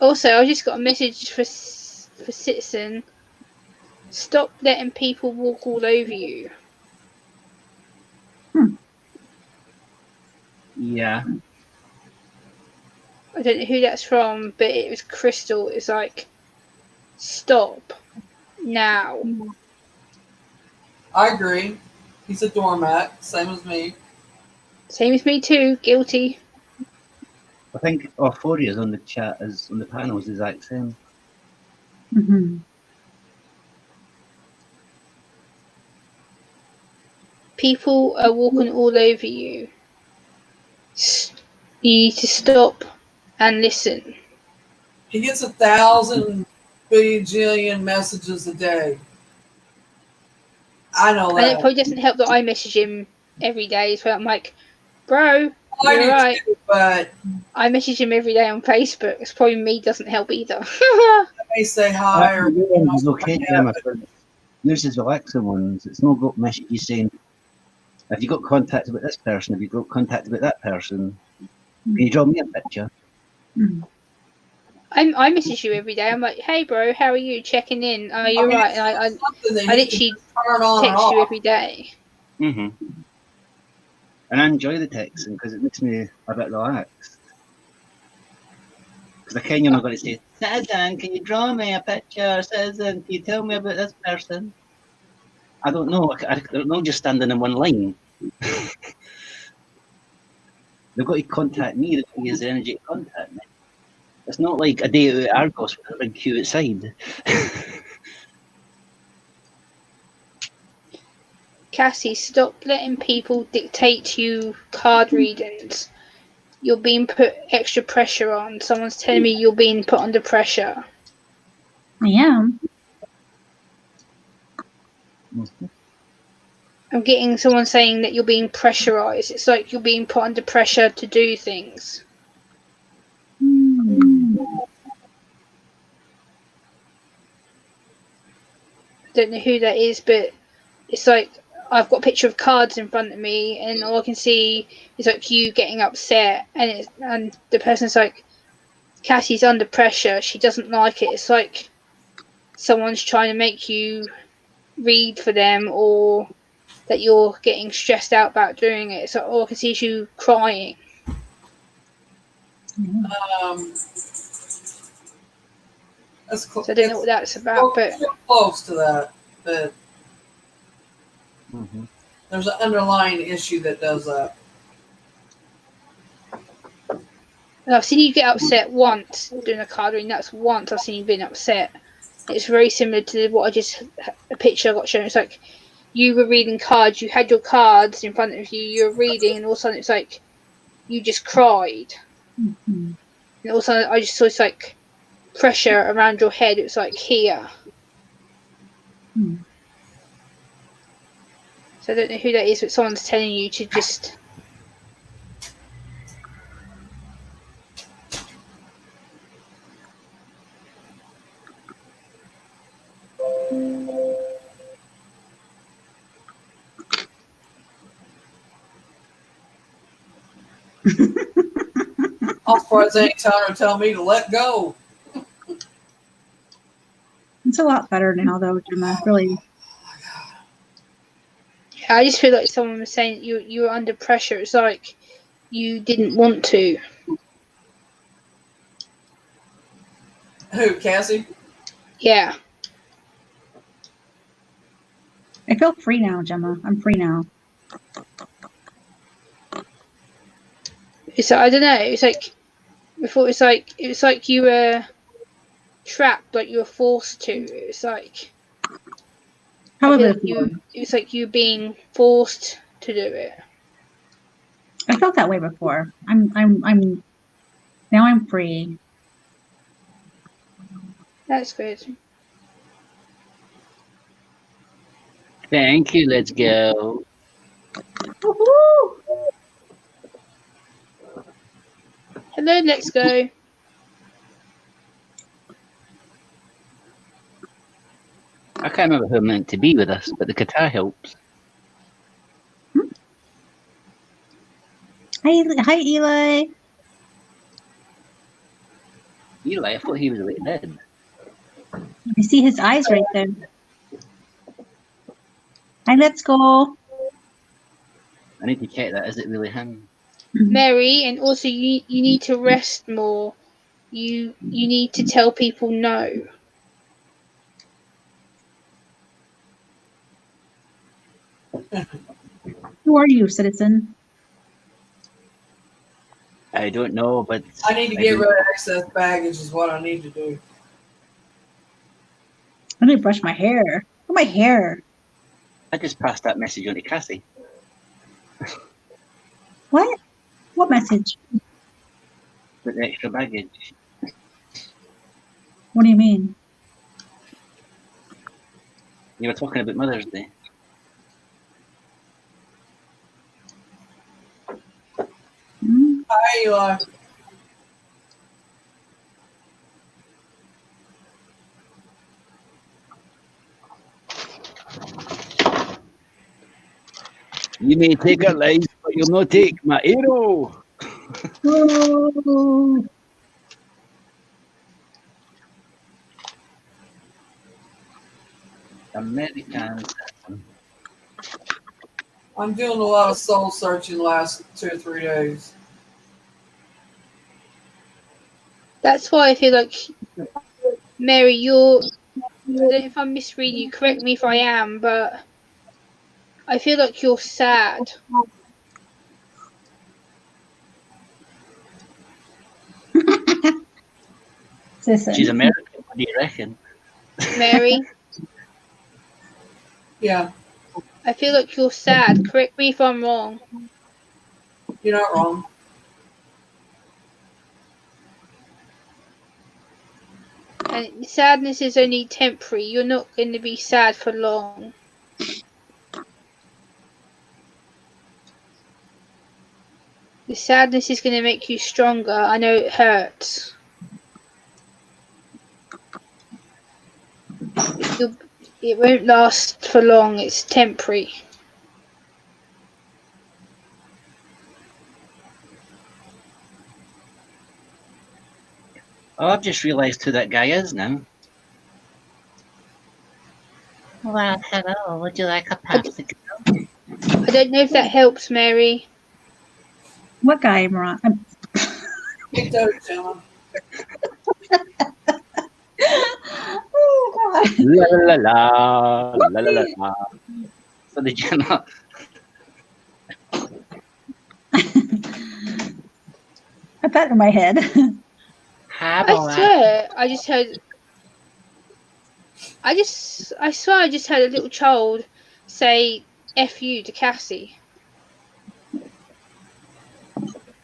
Speaker 4: Also, I just got a message for Citizen. Stop letting people walk all over you.
Speaker 1: Yeah.
Speaker 4: I don't know who that's from, but it was Crystal. It's like, stop now.
Speaker 2: I agree. He's a doormat, same as me.
Speaker 4: Same as me too. Guilty.
Speaker 1: I think Orphoria's on the chat as on the panel is the exact same.
Speaker 3: Mm-hmm.
Speaker 4: People are walking all over you. You need to stop and listen.
Speaker 2: He gets 1,000 bajillion messages a day. I know
Speaker 4: And it
Speaker 2: that.
Speaker 4: probably doesn't help that I message him every day. So I'm like, bro,
Speaker 2: I
Speaker 4: you're
Speaker 2: do
Speaker 4: right.
Speaker 2: too, but
Speaker 4: I message him every day on Facebook. It's probably me doesn't help either.
Speaker 2: I may say hi or
Speaker 1: The
Speaker 2: you know,
Speaker 1: ones is okay,
Speaker 2: like
Speaker 1: Gemma,
Speaker 2: that,
Speaker 1: for there's these relaxing ones. It's not got messages saying, have you got contact with this person? Have you got contact with that person? Can you draw me a picture?
Speaker 3: Mm-hmm.
Speaker 4: I message you every day. I'm like, hey, bro, how are you? Checking in. Oh, you're right. And I
Speaker 2: something that
Speaker 4: I
Speaker 2: he can
Speaker 4: literally
Speaker 2: turn on and
Speaker 4: text you
Speaker 2: off.
Speaker 4: every day.
Speaker 1: Mm-hmm. And I enjoy the texting because it makes me a bit relaxed. Because I kind of not going to say, Citizen, can you draw me a picture? Citizen, can you tell me about this person? I don't know. I don't know, just standing in one line. They've got to contact me. They've got to use the energy to contact me. It's not like a day out at Argos with a big queue outside.
Speaker 4: Cassie, stop letting people dictate to you card readings. You're being put extra pressure on. Someone's telling me you're being put under pressure.
Speaker 3: I am.
Speaker 1: Mm-hmm.
Speaker 4: I'm getting someone saying that you're being pressurized. It's like you're being put under pressure to do things.
Speaker 3: Mm-hmm.
Speaker 4: I don't know who that is, but it's like I've got a picture of cards in front of me, and all I can see is like you getting upset, and the person's like, Cassie's under pressure. She doesn't like it. It's like someone's trying to make you read for them, or that you're getting stressed out about doing it. So all I can see is you crying.
Speaker 2: That's
Speaker 4: So I don't know what that's about, but
Speaker 2: close to that. But
Speaker 1: Mm-hmm.
Speaker 2: there's an underlying issue that does that.
Speaker 4: and I've seen you get upset once doing a card reading. That's once I've seen you being upset. It's very similar to what I just a picture I got shown. It's like you were reading cards. You had your cards in front of you. You were reading, and all of a sudden it's like you just cried.
Speaker 3: Mm-hmm.
Speaker 4: And all of a sudden I just saw this like pressure around your head. It was like here.
Speaker 3: Mm-hmm.
Speaker 4: So I don't know who that is, but someone's telling you to just.
Speaker 2: I'm surprised they ain't trying to tell me to let go.
Speaker 3: It's a lot better now, though, Gemma. Really.
Speaker 4: I just feel like someone was saying you were under pressure. It's like you didn't want to.
Speaker 2: Who, Cassie?
Speaker 4: Yeah.
Speaker 3: I feel free now, Gemma. I'm free now.
Speaker 4: It's I don't know. It's like before. It was like you were trapped, like you were forced to. It's like
Speaker 3: Probably
Speaker 4: like it's like you being forced to do it.
Speaker 3: I felt that way before. I'm now I'm free.
Speaker 4: That's good.
Speaker 1: Thank you. Let's go.
Speaker 3: Woohoo!
Speaker 4: Hello, let's go.
Speaker 1: I can't remember who meant to be with us, but the guitar helps.
Speaker 3: Hi, Eli.
Speaker 1: Eli, I thought he was really dead.
Speaker 3: I see his eyes right there. Hi, let's go.
Speaker 1: I need to check that. Is it really him?
Speaker 4: Mary, and also you need to rest more. You need to tell people no.
Speaker 3: Who are you, citizen?
Speaker 1: I don't know, but
Speaker 2: I need to get rid of excess baggage is what I need to do.
Speaker 3: I need to brush my hair. Look at my hair.
Speaker 1: I just passed that message on to Cassie.
Speaker 3: What? What message?
Speaker 1: With the extra baggage.
Speaker 3: What do you mean?
Speaker 1: You were talking about Mother's Day.
Speaker 3: Hmm?
Speaker 2: Hi, Eli.
Speaker 1: You may take a life, but you'll not take my arrow.
Speaker 3: Oh.
Speaker 1: Americans.
Speaker 2: I'm doing a lot of soul searching the last 2 or 3 days.
Speaker 4: That's why I feel like, Mary, you're. I don't know if I'm misreading you. Correct me if I am, but I feel like you're sad.
Speaker 3: Citizen.
Speaker 1: She's American. What do you reckon?
Speaker 4: Mary,
Speaker 2: Yeah,
Speaker 4: I feel like you're sad. Correct me if I'm wrong.
Speaker 2: you're not wrong.
Speaker 4: And sadness is only temporary. You're not going to be sad for long. The sadness is going to make you stronger. I know it hurts. It won't last for long. It's temporary.
Speaker 1: Oh, I've just realised who that guy is now. Well, hello. Would you like a popsicle?
Speaker 4: I don't know if that helps, Mary.
Speaker 3: What guy, Maron?
Speaker 2: Get those, Gemma.
Speaker 3: Oh, God.
Speaker 1: La la la la la la la. So did you not?
Speaker 3: I pat in my head.
Speaker 4: I swear, I swear I just heard a little child say "F you" to Cassie.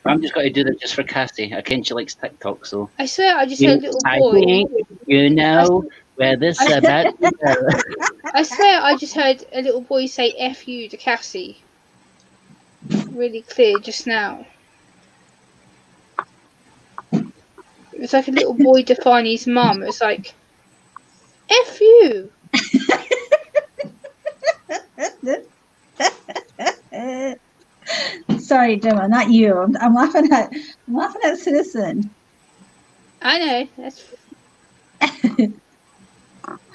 Speaker 1: I'm just going to do that just for Cassie. I think she likes TikTok, so.
Speaker 4: I swear I just heard a little boy.
Speaker 1: I think you know where this is about to go.
Speaker 4: I swear I just heard a little boy say "F you" to Cassie. Really clear just now. It was like a little boy defining his mum. It was like, "F you."
Speaker 3: Sorry, Gemma, not you. I'm laughing at Citizen.
Speaker 4: I know. That's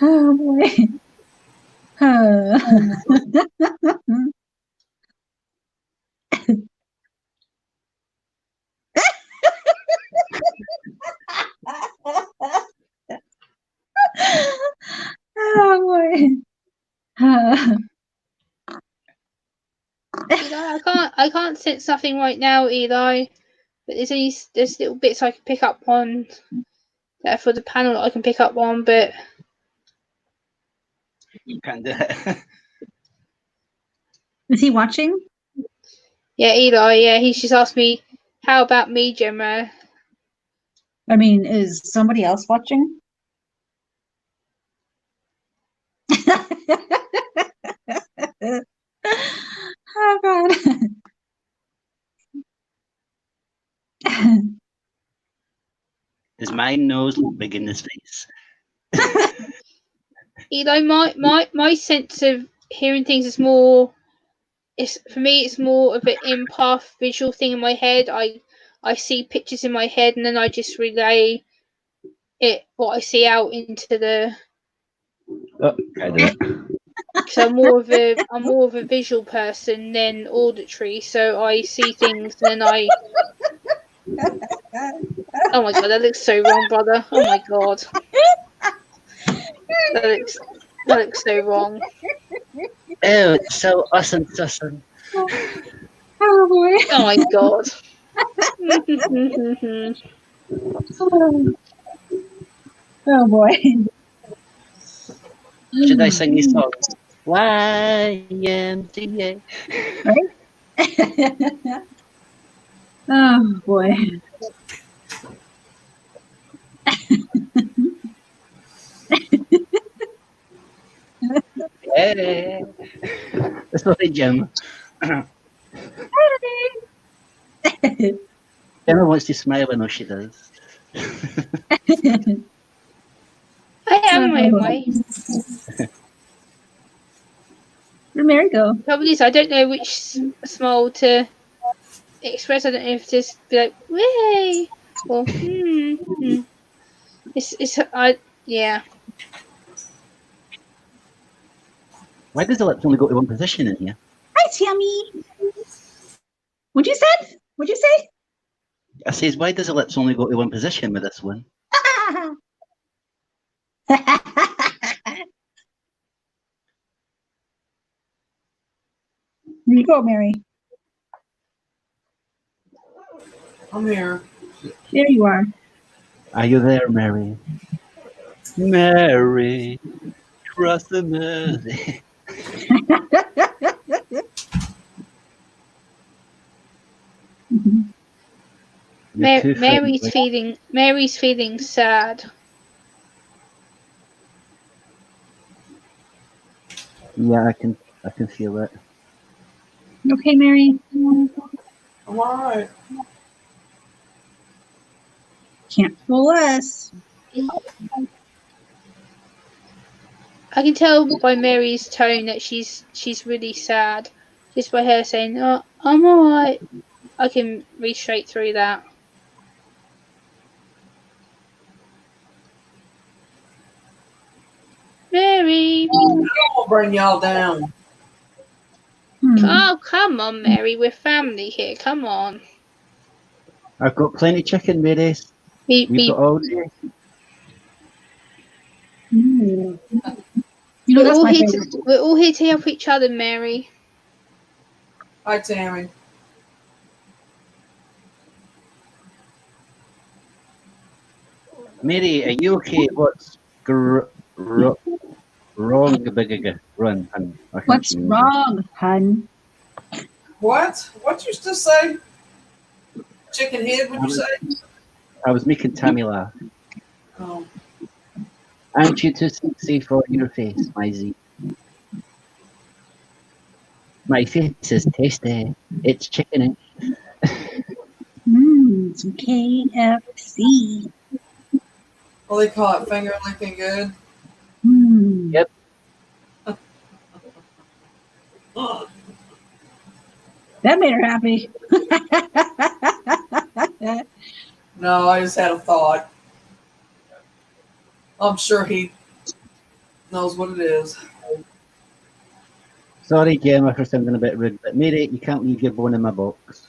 Speaker 3: Oh boy. Oh boy.
Speaker 4: Eli, I can't sense nothing right now, Eli. But there's little bits I can pick up on that for the panel that I can pick up on, but
Speaker 1: You can't do it.
Speaker 3: Is he watching?
Speaker 4: yeah, Eli, yeah, he's just asked me, how about me, Gemma?
Speaker 3: I mean, is somebody else watching? Oh God.
Speaker 1: Does my nose look big in this face?
Speaker 4: Eli, my sense of hearing things is more. For me, it's more of an empath visual thing in my head. I see pictures in my head, and then I just relay what I see out into the.
Speaker 1: Oh, I do it.
Speaker 4: because I'm more of a visual person than auditory, so I see things and then I. Oh my god, that looks so wrong, brother. Oh my god, that looks so wrong.
Speaker 1: Oh, it's so awesome, awesome.
Speaker 3: Oh boy.
Speaker 4: Oh my god.
Speaker 3: Oh boy.
Speaker 1: Should I sing these songs? YMCA.
Speaker 3: Oh boy.
Speaker 1: Hey. That's what I Jim. Emma wants to smile. I know she does.
Speaker 4: I am my own way.
Speaker 3: Where'd Mary go?
Speaker 4: Trouble is, I don't know which smile to express. I don't know if to just be like, "Way," or yeah.
Speaker 1: Why does the lips only go to one position in here?
Speaker 3: Hi, Tammy. What'd you say? What'd you say?
Speaker 1: I says, why does the lips only go to one position with this one?
Speaker 3: There you go, Mary.
Speaker 2: I'm here.
Speaker 3: There you are.
Speaker 1: Are you there, Mary? Mary, trust the mercy.
Speaker 4: Mary's feeling sad.
Speaker 1: Yeah, I can feel it.
Speaker 3: You okay, Mary?
Speaker 2: I'm all right.
Speaker 3: Can't fool us.
Speaker 4: I can tell by Mary's tone that she's really sad. Just by her saying, "Oh, I'm alright," I can read straight through that. Mary,
Speaker 2: I'll bring y'all down.
Speaker 4: oh come on, Mary, we're family here. Come on.
Speaker 1: I've got plenty of chicken, Mary.
Speaker 4: We
Speaker 1: We've got all day.
Speaker 3: You know, that's my favorite.
Speaker 4: we're all here to help each other, Mary.
Speaker 2: Hi, Tammy.
Speaker 1: Mary, are you okay? What's wrong? Run, hun. I can't
Speaker 3: What's
Speaker 1: see you.
Speaker 3: wrong, hun?
Speaker 2: What? What you just say? Chicken head? What'd you say?
Speaker 1: I was making Tammy laugh.
Speaker 2: Oh,
Speaker 1: Aren't you too sexy for your face, my Z? My face is tasty. It's chicken.
Speaker 3: Some KFC.
Speaker 2: well, they call it finger licking good.
Speaker 1: Yep.
Speaker 3: That made her happy.
Speaker 2: No, I just had a thought. I'm sure he knows what it is.
Speaker 1: Sorry, Gemma, for sounding a bit rude, but Mary, you can't leave your bone in my box.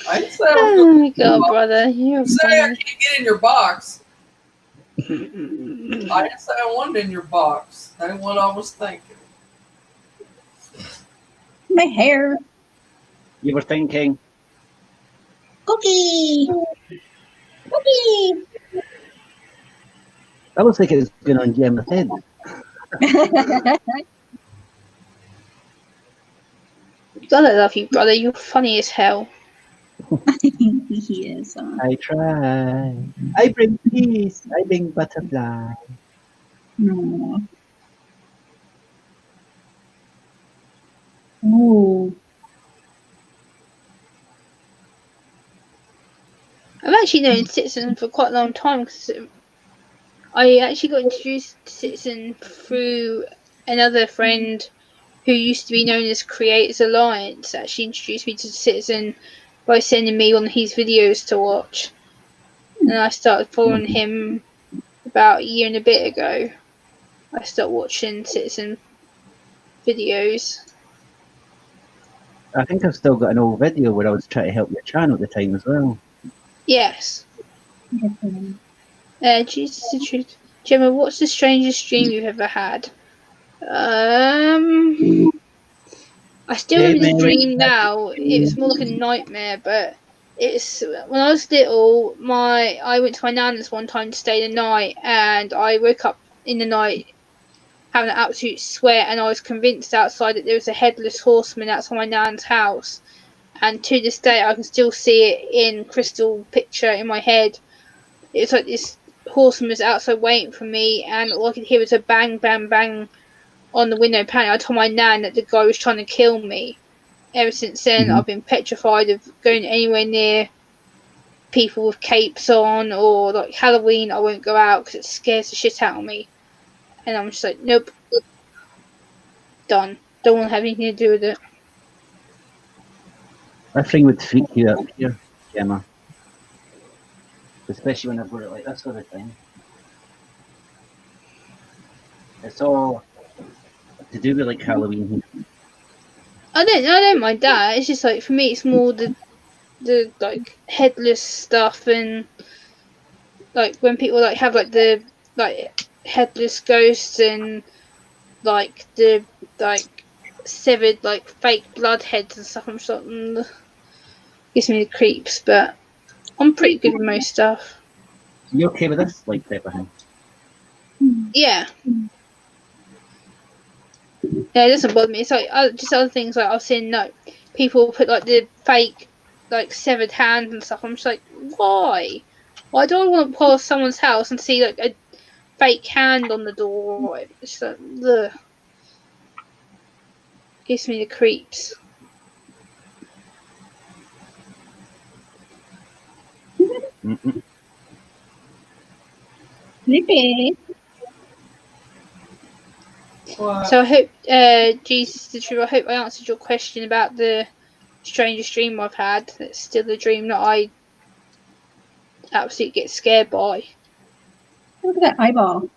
Speaker 2: I didn't say I
Speaker 4: Oh
Speaker 2: was
Speaker 4: my god, brother, you're
Speaker 2: gonna say I
Speaker 4: funny.
Speaker 2: can't get in your box. I didn't say I wanted in your box. That's what I was thinking.
Speaker 3: My hair.
Speaker 1: You were thinking,
Speaker 3: Cookie. Cookie.
Speaker 1: that looks like it's going on Gemma's head.
Speaker 4: God, I love you, brother. You're funny as hell.
Speaker 3: He is.
Speaker 1: I try. I bring peace. I bring butterfly.
Speaker 3: No. Ooh.
Speaker 4: I've actually known Citizen for quite a long time because I actually got introduced to Citizen through another friend who used to be known as Creators Alliance. Actually introduced me to Citizen by sending me one of his videos to watch, and I started following him about a year and a bit ago. I stopped watching Citizen videos.
Speaker 1: I think I've still got an old video where I was trying to help your channel at the time as well.
Speaker 4: Yes. Jesus the truth. Gemma, what's the strangest dream you've ever had? I still
Speaker 1: Hey,
Speaker 4: remember the
Speaker 1: Mary.
Speaker 4: dream now. It was more like a nightmare, but it's when I was little. I went to my nan's one time to stay the night, and I woke up in the night having an absolute sweat, and I was convinced outside that there was a headless horseman outside my nan's house. And to this day, I can still see it in crystal picture in my head. It's like this horseman was outside waiting for me, and all I could hear was a bang, bang, bang on the window pane. I told my nan that the guy was trying to kill me. Ever since then, I've been petrified of going anywhere near people with capes on, or like Halloween. I won't go out because it scares the shit out of me. And I'm just like, nope, done. Don't want to have anything to do with it.
Speaker 1: That thing would freak you out here, Gemma. Especially when I've got it like this sort of thing. It's all to do with like Halloween.
Speaker 4: I don't mind that. It's just like for me, it's more the like headless stuff, and like when people like have like the like headless ghosts and like the like severed like fake blood heads and stuff. I'm just like, gives me the creeps, but I'm pretty good with most stuff.
Speaker 1: You okay with this like type of thing?
Speaker 4: Yeah. Yeah, it doesn't bother me. It's like just other things like I've seen. No, people put like the fake, like severed hands and stuff. I'm just like, why? Why do I want to pause someone's house and see like a fake hand on the door? It's like, ugh. Gives me the creeps.
Speaker 3: Creepy.
Speaker 2: What?
Speaker 4: So I hope, Jesus the truth. I hope I answered your question about the strangest dream I've had. It's still a dream that I absolutely get scared by.
Speaker 3: Look at that eyeball.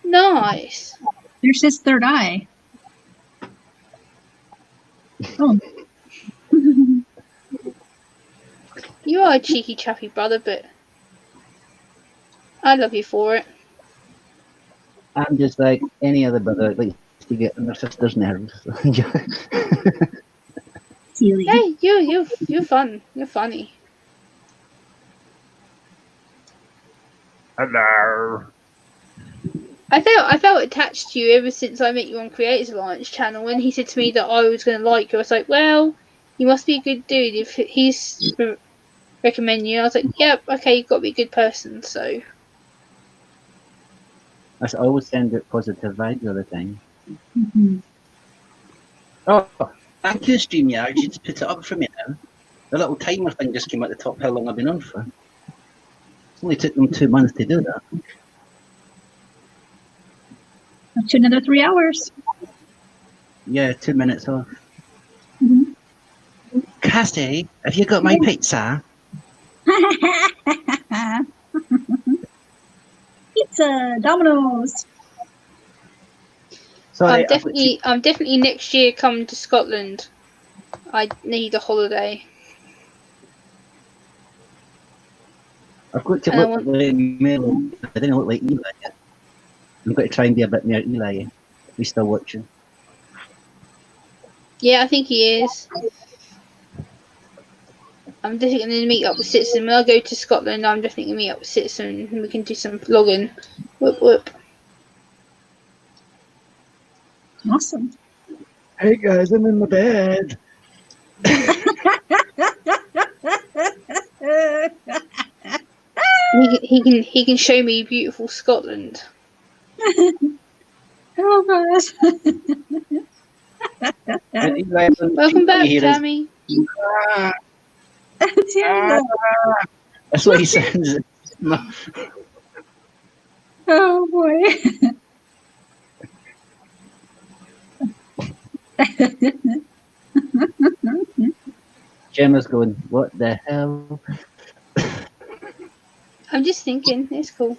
Speaker 4: Nice.
Speaker 3: There's his third eye. Oh.
Speaker 4: You are a cheeky chappy brother, but I love you for it.
Speaker 1: I'm just like any other brother that likes to get on their sister's nerves.
Speaker 3: Keely.
Speaker 4: Hey, you're fun. You're funny.
Speaker 1: Hello.
Speaker 4: I felt attached to you ever since I met you on Creators Alliance channel. When he said to me that I was going to like you, I was like, well, you must be a good dude if he's recommending you. I was like, yep, okay, you've got to be a good person. So
Speaker 1: I always send out positive vibes all the time.
Speaker 3: Mm-hmm.
Speaker 1: Oh, thank you, StreamYard. You just put it up for me now. The little timer thing just came at the top how long I've been on for. It only took them 2 months to do that.
Speaker 3: Up to another 3 hours.
Speaker 1: Yeah, 2 minutes off.
Speaker 3: Mm-hmm.
Speaker 1: Cassie, have you got my pizza?
Speaker 3: Pizza, Domino's.
Speaker 1: Sorry,
Speaker 4: I'm definitely next year coming to Scotland. I need a holiday.
Speaker 1: I've got to
Speaker 4: And I
Speaker 1: look like Mel. I didn't look like Eli yet. I'm going to try and be a bit near Eli. He's still watching.
Speaker 4: Yeah, I think he is. I'm definitely going to meet up with Citizen. When I go to Scotland, I'm definitely going to meet up with Citizen and we can do some vlogging. Whoop whoop.
Speaker 3: Awesome.
Speaker 1: Hey guys, I'm in my bed.
Speaker 4: He can show me beautiful Scotland.
Speaker 3: Oh gosh.
Speaker 4: Welcome back, Tammy.
Speaker 1: That's what he says.
Speaker 3: Oh boy.
Speaker 1: Gemma's going, what the hell?
Speaker 4: I'm just thinking. It's cool.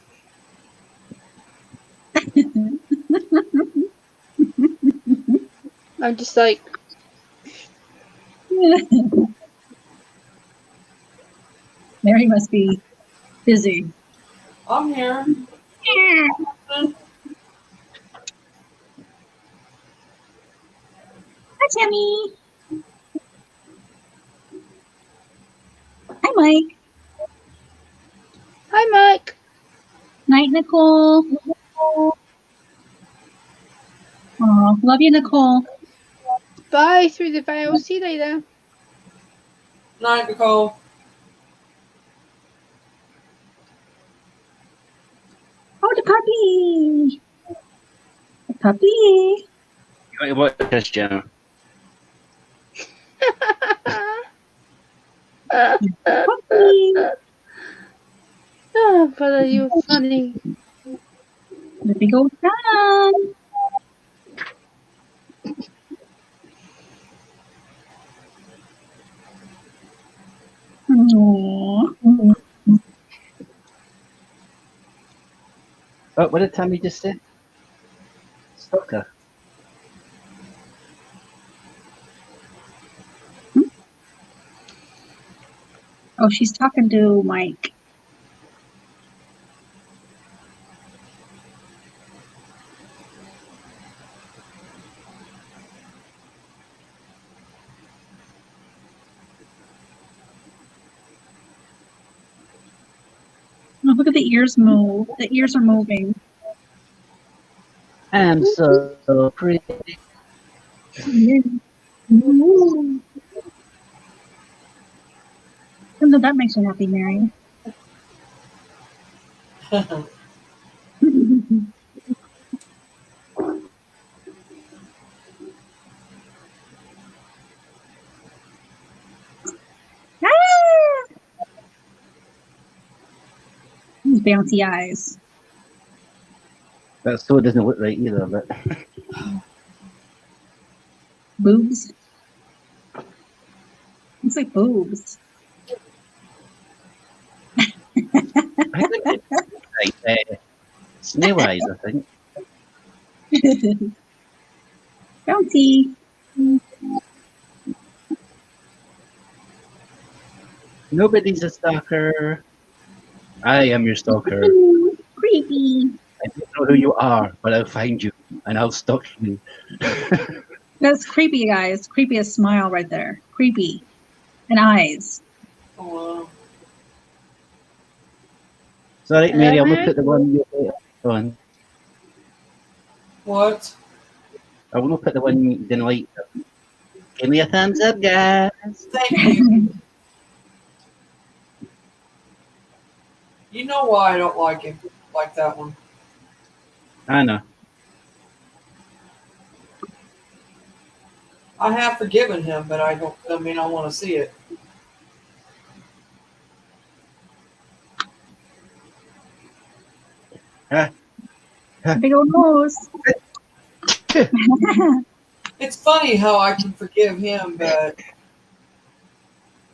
Speaker 4: I'm just like,
Speaker 3: Mary must be busy.
Speaker 2: I'm here.
Speaker 3: Hi, Tammy. Hi, Mike.
Speaker 4: hi, Mike.
Speaker 3: Night, Nicole. Oh, love you, Nicole.
Speaker 4: Bye through the veil. See you later.
Speaker 2: Night, Nicole.
Speaker 3: Oh, the puppy. The puppy.
Speaker 1: You want to watch this, Gemma?
Speaker 3: Puppy.
Speaker 4: Oh, brother, you're funny.
Speaker 3: The big old sun. Aww.
Speaker 1: Oh, what did Tammy just say? Stalker.
Speaker 3: Oh, she's talking to Mike. Oh, look at the ears move. The ears are moving.
Speaker 1: I'm so pretty.
Speaker 3: Ooh. Something that makes you happy, Mary. Ah! These bouncy eyes.
Speaker 1: That sword doesn't look right either, but
Speaker 3: Boobs. Looks like boobs.
Speaker 1: I think it's like snail eyes, I think.
Speaker 3: Bouncy.
Speaker 1: Nobody's a stalker. I am your stalker.
Speaker 3: Ooh, creepy.
Speaker 1: I don't know who you are, but I'll find you and I'll stalk you.
Speaker 3: That's creepy, guys. Creepiest smile right there. Creepy. And eyes.
Speaker 2: Oh, wow.
Speaker 1: Sorry, Mary, I'll look
Speaker 4: Mary?
Speaker 1: at the one you on.
Speaker 2: What?
Speaker 1: I will look at the one you didn't like. Give me a thumbs up, guys.
Speaker 2: Thank you. You know why I don't like him like that one.
Speaker 1: I know.
Speaker 2: I have forgiven him, but I don't. I mean, I want to see it.
Speaker 3: Big old nose.
Speaker 2: It's funny how I can forgive him, but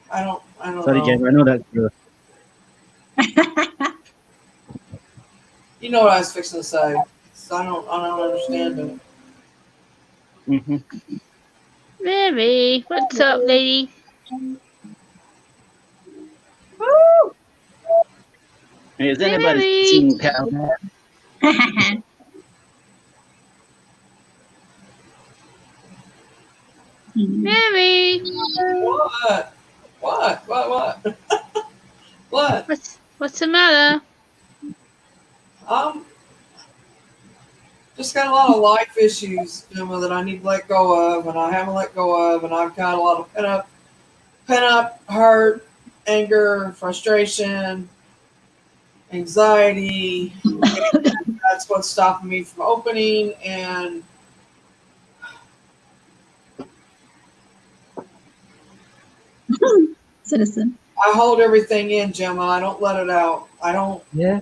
Speaker 2: I don't. I don't
Speaker 1: Sorry,
Speaker 2: know.
Speaker 1: Jen, I know that's true.
Speaker 2: You know what I was fixing to say. So I don't understand it.
Speaker 1: Mm-hmm.
Speaker 4: Mary, what's up, lady?
Speaker 3: Woo!
Speaker 1: Has
Speaker 4: Hey,
Speaker 1: anybody
Speaker 4: Mary.
Speaker 1: seen Cal?
Speaker 4: Mary,
Speaker 2: What? What? What? What?
Speaker 4: what's the matter?
Speaker 2: Just got a lot of life issues, Gemma, that I need to let go of, and I haven't let go of, and I've got a lot of pent up hurt, anger, frustration, anxiety. And that's what's stopping me from opening. And
Speaker 3: Citizen.
Speaker 2: I hold everything in, Gemma. I don't let it out. I don't.
Speaker 1: Yeah.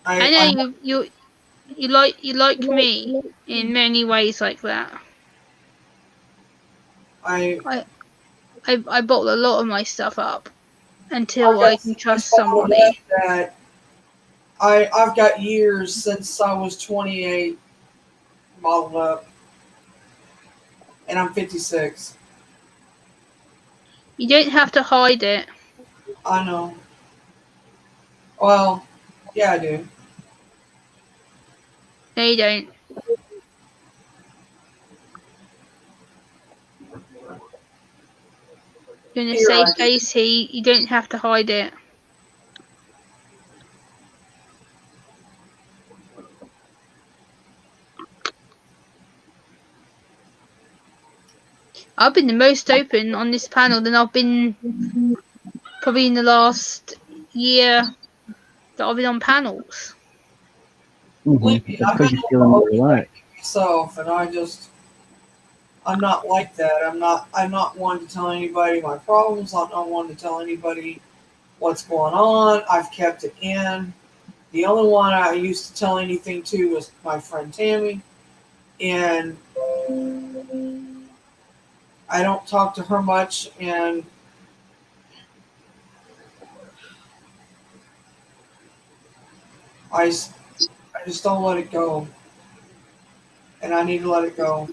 Speaker 4: I know you like me in many ways like that.
Speaker 2: I
Speaker 4: I bottle a lot of my stuff up. until I can trust somebody.
Speaker 2: That I've got years since I was 28 bottled up, and I'm 56.
Speaker 4: You don't have to hide it.
Speaker 2: I know. Well, yeah, I do.
Speaker 4: No, you don't. You're in a
Speaker 2: Here
Speaker 4: safe
Speaker 2: I do.
Speaker 4: place here. You don't have to hide it. I've been the most open on this panel than I've been probably in the last year that I've been on panels.
Speaker 2: Believe me,
Speaker 1: It's
Speaker 2: I've
Speaker 1: because
Speaker 2: been
Speaker 1: you're feeling more
Speaker 2: open
Speaker 1: relaxed.
Speaker 2: myself, and I'm not like that. I'm not one to tell anybody my problems. I'm not one to tell anybody what's going on. I've kept it in. The only one I used to tell anything to was my friend Tammy, and I don't talk to her much, and I just don't let it go, and I need to let it go.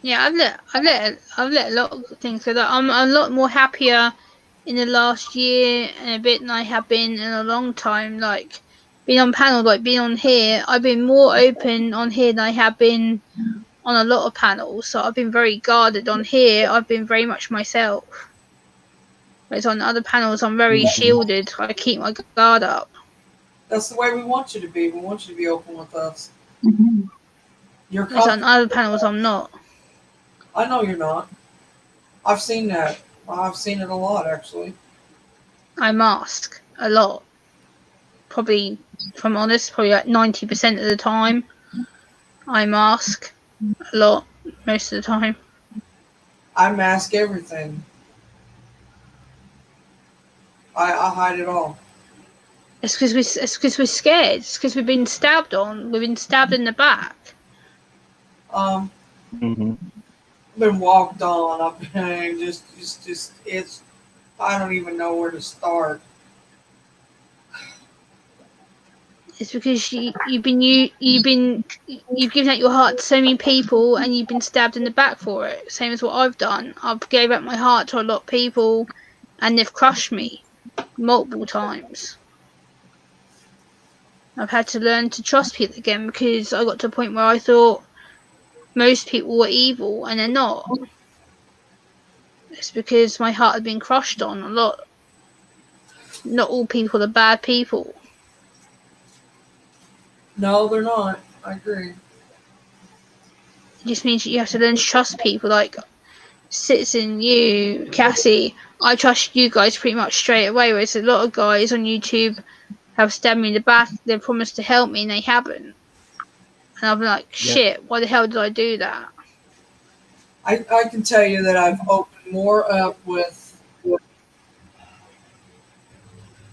Speaker 4: Yeah, I've let a lot of things go. That I'm a lot more happier in the last year and a bit than I have been in a long time. Like being on panels, like being on here, I've been more open on here than I have been on a lot of panels. So I've been very guarded on here. I've been very much myself. Whereas on other panels, I'm very shielded. I keep my guard up.
Speaker 2: That's the way we want you to be. We want you to be open with us.
Speaker 3: Mhm.
Speaker 2: You're
Speaker 4: Whereas on
Speaker 2: comfortable.
Speaker 4: other panels, I'm not.
Speaker 2: I know you're not. I've seen that. I've seen it a lot, actually.
Speaker 4: I mask a lot. Probably, if I'm honest, probably like 90% of the time, I mask a lot most of the time.
Speaker 2: I mask everything. I hide it all.
Speaker 4: It's because we're scared. It's because we've been stabbed on. We've been stabbed in the back.
Speaker 1: Mm-hmm.
Speaker 2: I've been walked on. I've been just it's. I don't even know where to start.
Speaker 4: It's because you've given out your heart to so many people, and you've been stabbed in the back for it. Same as what I've done. I've gave up my heart to a lot of people, and they've crushed me multiple times. I've had to learn to trust people again because I got to a point where I thought most people were evil, and they're not. It's because my heart had been crushed on a lot. Not all people are bad people.
Speaker 2: No, they're not. I agree.
Speaker 4: It just means that you have to learn to trust people. Like Citizen, you, Cassie, I trust you guys pretty much straight away. Whereas a lot of guys on YouTube have stabbed me in the back. They've promised to help me and they haven't. And I'm like, shit, why the hell did I do that?
Speaker 2: I can tell you that I've opened more up with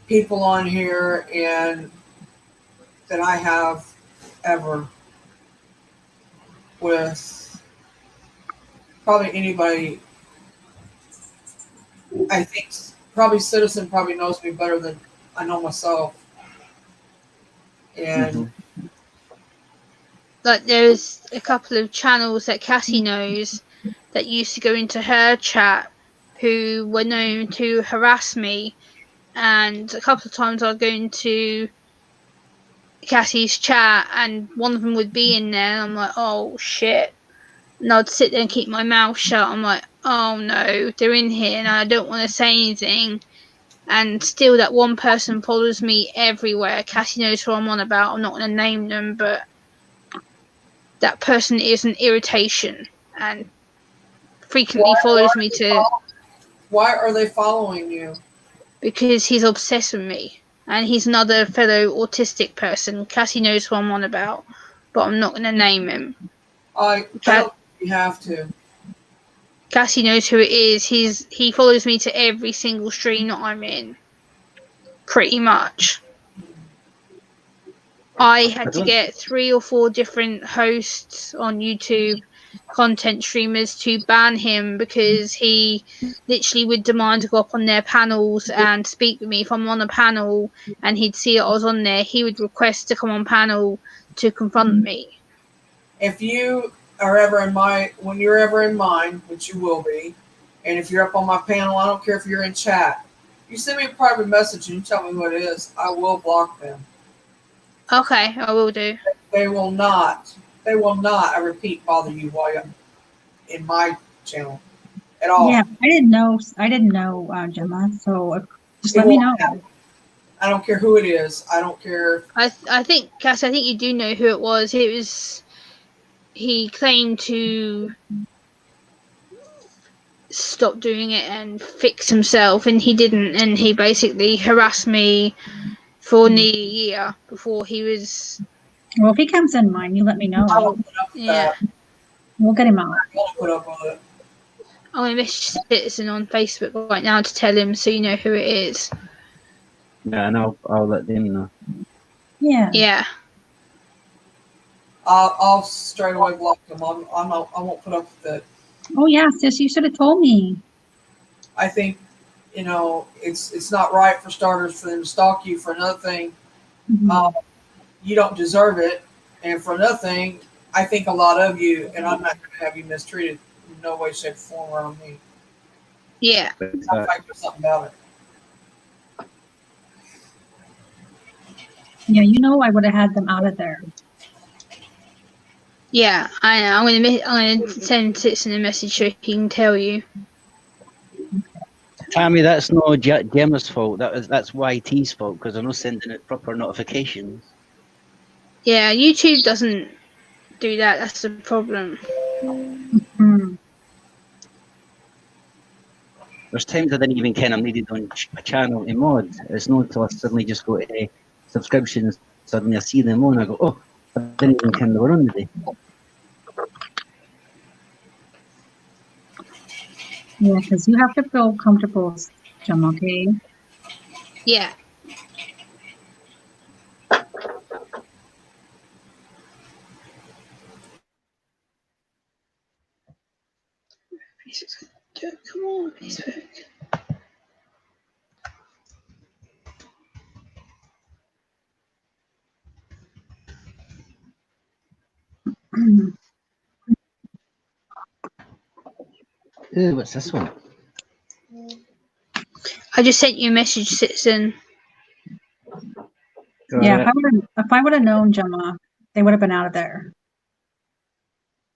Speaker 2: people on here and than I have ever with probably anybody. I think probably Citizen probably knows me better than I know myself. And
Speaker 4: Like there's a couple of channels that Cassie knows that used to go into her chat who were known to harass me, and a couple of times I'd go into Cassie's chat and one of them would be in there and I'm like, oh shit, and I'd sit there and keep my mouth shut. I'm like, oh no, they're in here and I don't want to say anything, and still that one person follows me everywhere. Cassie knows who I'm on about. I'm not going to name them, but that person is an irritation and frequently follows me
Speaker 2: why are they following you?
Speaker 4: because he's obsessed with me, and he's another fellow autistic person. Cassie knows who I'm on about, but I'm not going to name him.
Speaker 2: I don't think you have to.
Speaker 4: Cassie knows who it is. He follows me to every single stream that I'm in, pretty much. I had to get 3 or 4 different hosts on YouTube, content streamers, to ban him because he literally would demand to go up on their panels and speak with me. If I'm on a panel and he'd see I was on there, he would request to come on panel to confront me.
Speaker 2: If you are ever in when you're ever in mine, which you will be, and if you're up on my panel, I don't care if you're in chat, you send me a private message and you tell me what it is, I will block them.
Speaker 4: Okay, I will do.
Speaker 2: They will not, I repeat, bother you while you're in my channel at all.
Speaker 3: Yeah, I didn't know, Gemma. So just
Speaker 2: It
Speaker 3: let me
Speaker 2: won't
Speaker 3: know.
Speaker 2: happen. I don't care who it is. I don't care.
Speaker 4: I think, Cass, I think you do know who it was. He claimed to stop doing it and fix himself, and he didn't, and he basically harassed me for nearly a year before he was.
Speaker 3: Well, if he comes in mine, you let me know.
Speaker 2: I won't put up with
Speaker 4: Yeah.
Speaker 2: that.
Speaker 3: We'll get him out.
Speaker 2: I won't put up with it.
Speaker 4: I'm going to message Citizen on Facebook right now to tell him so you know who it is.
Speaker 1: Yeah, and I'll let them know.
Speaker 3: Yeah.
Speaker 4: Yeah.
Speaker 2: I'll straight away block them. I won't put up with it.
Speaker 3: Oh yeah, sis, you should have told me.
Speaker 2: I think, it's not right for starters for them to stalk you. For another thing,
Speaker 3: Mhm.
Speaker 2: you don't deserve it. And for another thing, I think a lot of you, and I'm not going to have you mistreated in no way, shape, or form around me.
Speaker 4: Yeah.
Speaker 2: I'll fight for something about it.
Speaker 3: Yeah, I would have had them out of there.
Speaker 4: Yeah, I know. I'm going to send Citizen a message so he can tell you.
Speaker 1: Tammy, that's no Gemma's fault. That's YT's fault because they're not sending it proper notifications.
Speaker 4: Yeah, YouTube doesn't do that. That's the problem.
Speaker 3: Hmm.
Speaker 1: There's times I didn't even ken I'm needed on a channel in mod. It's not until I suddenly just go to subscriptions, suddenly I see them on, I go, oh, I didn't even ken they were on today.
Speaker 3: Yeah, because you have to feel comfortable, Gemma, okay?
Speaker 4: Yeah. Come on, Facebook.
Speaker 1: Ooh, what's this one?
Speaker 4: I just sent you a message, Citizen.
Speaker 3: Yeah, if I would have known, Gemma, they would have been out of there.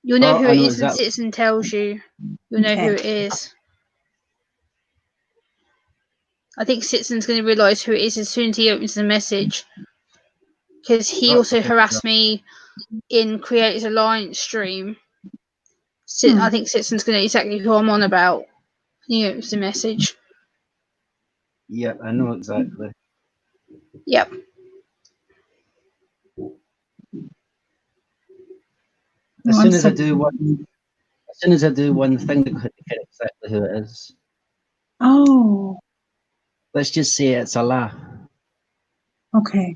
Speaker 4: You'll know
Speaker 1: Oh,
Speaker 4: who
Speaker 1: I
Speaker 4: it
Speaker 1: know
Speaker 4: is when
Speaker 1: exactly.
Speaker 4: Citizen tells you. You'll know who
Speaker 3: Okay.
Speaker 4: it is. I think Citizen's going to realise who it is as soon as he opens the message. Because he also harassed me in Creators Alliance stream. I think Citizen's going to know exactly who I'm on about. He opens the message.
Speaker 1: Yeah, I know exactly.
Speaker 4: Yep.
Speaker 1: As soon as I do one thing, they get exactly who it is.
Speaker 3: Oh,
Speaker 1: Let's just say it's a laugh.
Speaker 3: okay.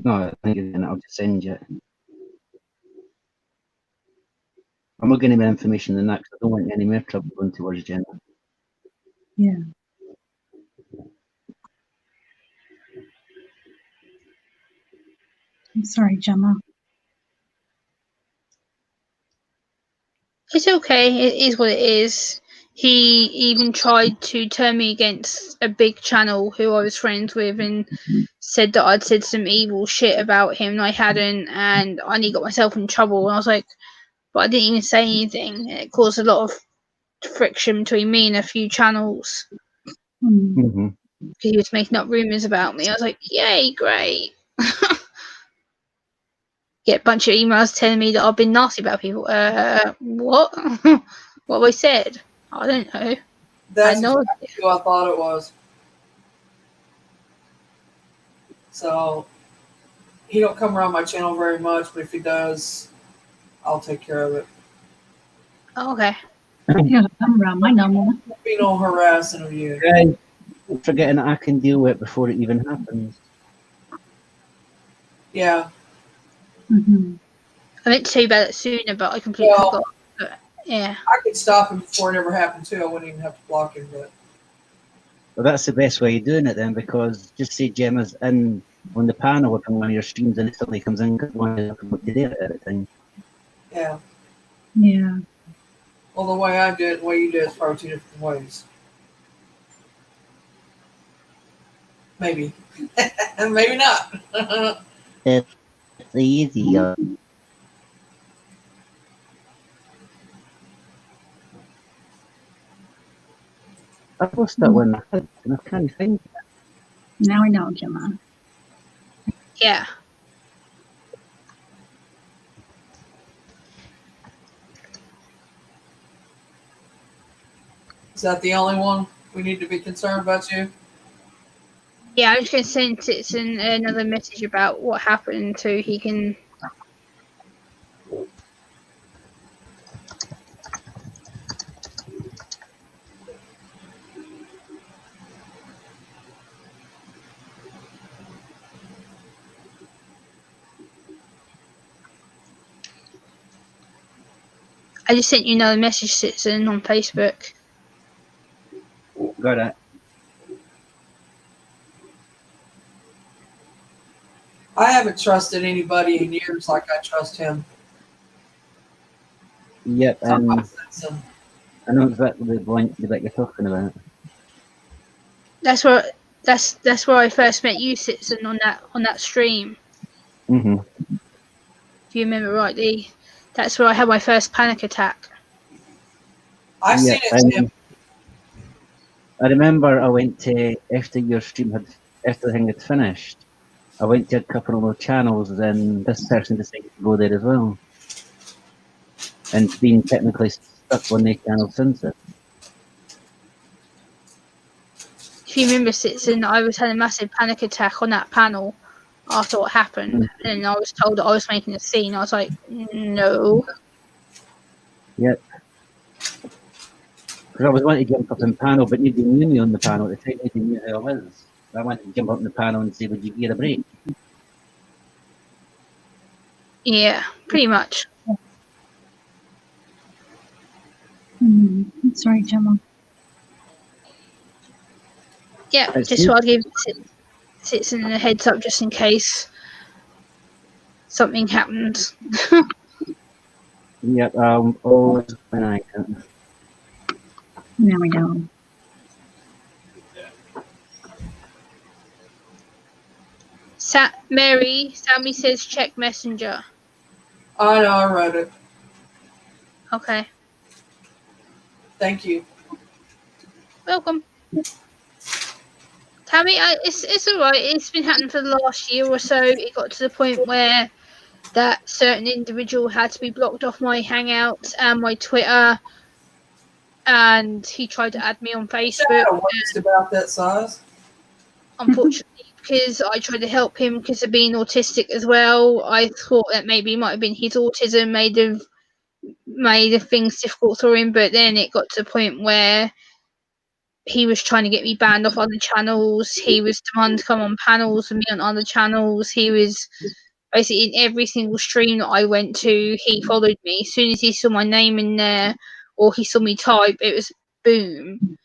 Speaker 1: No, I think I'll just send you it. I'm not getting any more information than that because I don't want any more trouble going towards Jenna.
Speaker 3: Yeah. I'm sorry, Gemma.
Speaker 4: It's okay. It is what it is. He even tried to turn me against a big channel who I was friends with and said that I'd said some evil shit about him and I hadn't, and I nearly got myself in trouble. And I was like, but I didn't even say anything. It caused a lot of friction between me and a few channels
Speaker 3: Hmm.
Speaker 1: Mm-hmm.
Speaker 4: because he was making up rumours about me. I was like, yay, great. Get a bunch of emails telling me that I've been nasty about people. What? What have I said? I don't know.
Speaker 2: That's
Speaker 4: I know.
Speaker 2: exactly who I thought it was. So he don't come around my channel very much, but if he does, I'll take care of it.
Speaker 4: Okay.
Speaker 3: Yeah, come around my number.
Speaker 2: Won't be no harassing of you.
Speaker 1: Guys, forgetting that I can deal with it before it even happens.
Speaker 2: Yeah.
Speaker 3: Mhm.
Speaker 4: I meant to tell you about it sooner, but I completely
Speaker 2: Well,
Speaker 4: forgot. But yeah,
Speaker 2: I could stop him before it ever happened too. I wouldn't even have to block him. But
Speaker 1: Well, that's the best way of doing it then, because just say Gemma's in on the panel from one of your streams and it suddenly comes in because one of them today at the time.
Speaker 2: yeah.
Speaker 3: Yeah.
Speaker 2: Well, the way I do it, and the way you do it is probably two different ways. Maybe. And maybe not.
Speaker 1: It's easier. I've lost that one and I can't find it.
Speaker 3: Now I know, Gemma.
Speaker 4: yeah.
Speaker 2: Is that the only one we need to be concerned about you?
Speaker 4: Yeah, I was going to send Citizen another message about what happened so he can. I just sent you another message, Citizen, on Facebook.
Speaker 1: Got it.
Speaker 2: I haven't trusted anybody in years like I trust him.
Speaker 1: Yep, and
Speaker 2: Citizen.
Speaker 1: I know exactly the point that you're talking about.
Speaker 4: That's where I first met you, Citizen, on that stream.
Speaker 1: Mm-hmm.
Speaker 4: If you remember rightly, that's where I had my first panic attack.
Speaker 2: I've
Speaker 1: Yeah,
Speaker 2: seen it, Tim.
Speaker 1: I remember I went to after your stream had after the thing had finished. I went to a couple of more channels, and this person decided to go there as well, and it's been technically stuck on their channel since it.
Speaker 4: If you remember, Citizen, I was having a massive panic attack on that panel after what happened, and I was told that I was making a scene. I was like, no.
Speaker 1: Yep. Because I was wanting to jump up in panel, but nobody knew me on the panel at the time. Nobody knew who I was. I wanted to jump up in the panel and say, "Would you get a break?"
Speaker 4: Yeah, pretty much.
Speaker 3: Sorry, Gemma.
Speaker 4: Yeah,
Speaker 1: That's
Speaker 4: just
Speaker 1: it.
Speaker 4: so I'll give Citizen a heads up just in case something happens.
Speaker 1: Yep. Always when I can.
Speaker 3: Now we know.
Speaker 4: Sammy says check Messenger.
Speaker 2: I know, I read it.
Speaker 4: Okay,
Speaker 2: Thank you.
Speaker 4: welcome. Tammy, it's alright. It's been happening for the last year or so. It got to the point where that certain individual had to be blocked off my Hangouts and my Twitter, and he tried to add me on Facebook.
Speaker 2: Shadow waste about that size.
Speaker 4: Unfortunately, because I tried to help him because of being autistic as well, I thought that maybe it might have been his autism made things difficult for him. But then it got to the point where he was trying to get me banned off other channels. He was demanding to come on panels with me on other channels. He was basically in every single stream that I went to. He followed me. As soon as he saw my name in there or he saw me type, it was boom.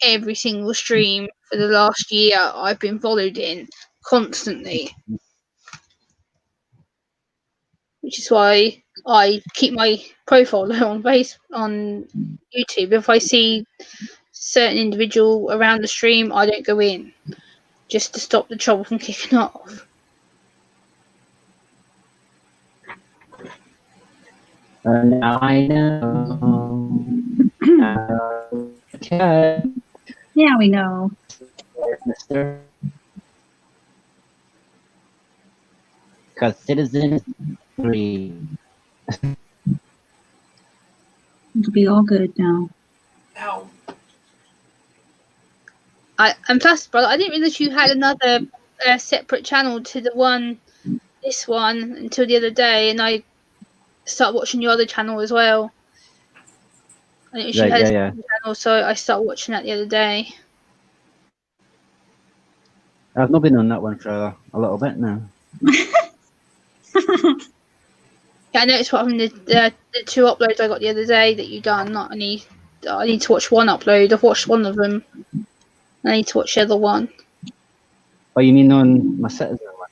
Speaker 4: Every single stream for the last year I've been followed in constantly, which is why I keep my profile low on YouTube. If I see certain individual around the stream, I don't go in, just to stop the trouble from kicking off.
Speaker 1: And I know. Okay,
Speaker 3: Yeah, we know.
Speaker 1: Mister. Because Citizen 3.
Speaker 3: It'll be all good now.
Speaker 2: Ow.
Speaker 4: And plus, brother, I didn't realize you had another separate channel to this one until the other day, and I started watching your other channel as well. I didn't know you
Speaker 1: Right,
Speaker 4: had
Speaker 1: yeah.
Speaker 4: a channel, so I started watching that the other day.
Speaker 1: I've not been on that one for a little bit now.
Speaker 4: Yeah, I noticed what happened the 2 uploads I got the other day that you done. I need to watch one upload. I've watched one of them. I need to watch the other one.
Speaker 1: Oh, you mean on my Citizen one?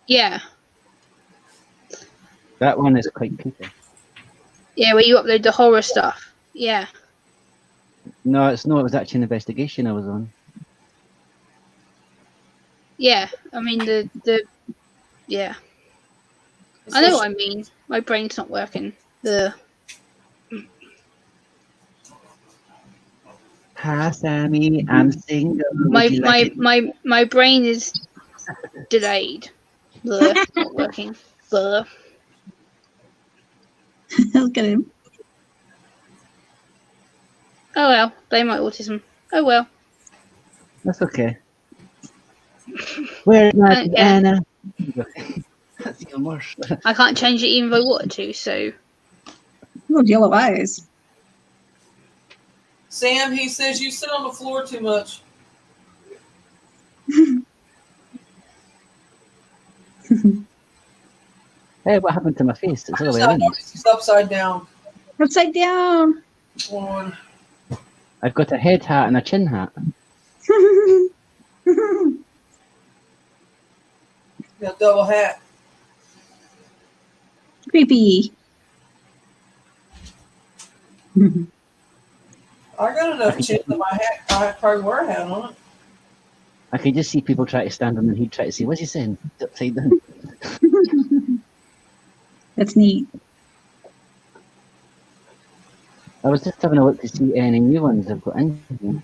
Speaker 4: Yeah.
Speaker 1: That one is quite creepy.
Speaker 4: Yeah, where you upload the horror stuff. Yeah.
Speaker 1: No, it was actually an investigation I was on.
Speaker 4: Yeah. I mean the yeah. I know what I mean. My brain's not working.
Speaker 1: Hi, Sammy. I'm single.
Speaker 4: My
Speaker 1: Would you like it?
Speaker 4: my brain is delayed. Not working.
Speaker 3: Look at him.
Speaker 4: Oh well, blame my autism. Oh well.
Speaker 1: That's okay. Where's my
Speaker 4: Yeah.
Speaker 1: banana? That's even worse.
Speaker 4: I can't change it even if I wanted to, so
Speaker 3: Oh, yellow eyes.
Speaker 2: Sam, he says you sit on the floor too much.
Speaker 1: Hey, what happened to my face? It's all the way
Speaker 2: I
Speaker 1: around.
Speaker 2: noticed it's upside down.
Speaker 3: Upside down.
Speaker 2: One.
Speaker 1: I've got a head hat and a chin hat.
Speaker 2: Yeah, double hat.
Speaker 3: Creepy.
Speaker 2: I got enough chin that my hat. I probably wear a hat on it.
Speaker 1: I can just see people try to stand on and he'd try to say, what's he saying? It's upside down.
Speaker 3: That's neat.
Speaker 1: I was just having a look to see any new ones I've got in here. You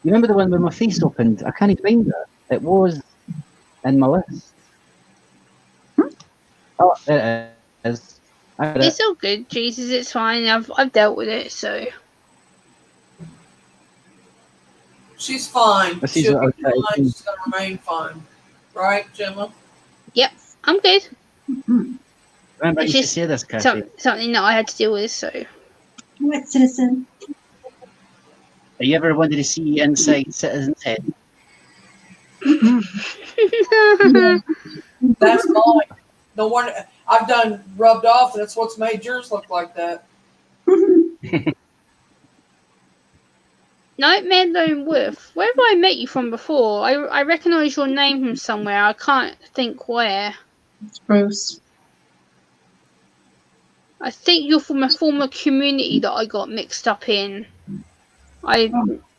Speaker 1: remember the one where my face opened? I can't even find it. It was in my list. Oh, there it is. I got
Speaker 4: it's
Speaker 1: it.
Speaker 4: all good. Jesus, it's fine. I've dealt with it, so
Speaker 2: She's fine.
Speaker 1: This is
Speaker 2: She'll
Speaker 1: what
Speaker 2: be
Speaker 1: I was
Speaker 2: fine.
Speaker 1: trying to
Speaker 2: She's gonna remain fine, right, Gemma?
Speaker 4: I'm good.
Speaker 1: Remember, I
Speaker 4: It's
Speaker 1: used to
Speaker 4: just
Speaker 1: say this, Kathy.
Speaker 4: Something that I had to deal with, so
Speaker 3: What citizen?
Speaker 1: Have you ever wanted to see inside Citizen's head?
Speaker 2: That's mine. No one. I've done rubbed off. That's what's made yours look like that.
Speaker 4: Nightmare Lone Wolf. Where have I met you from before? I recognise your name from somewhere. I can't think where.
Speaker 3: It's Bruce.
Speaker 4: I think you're from a former community that I got mixed up in.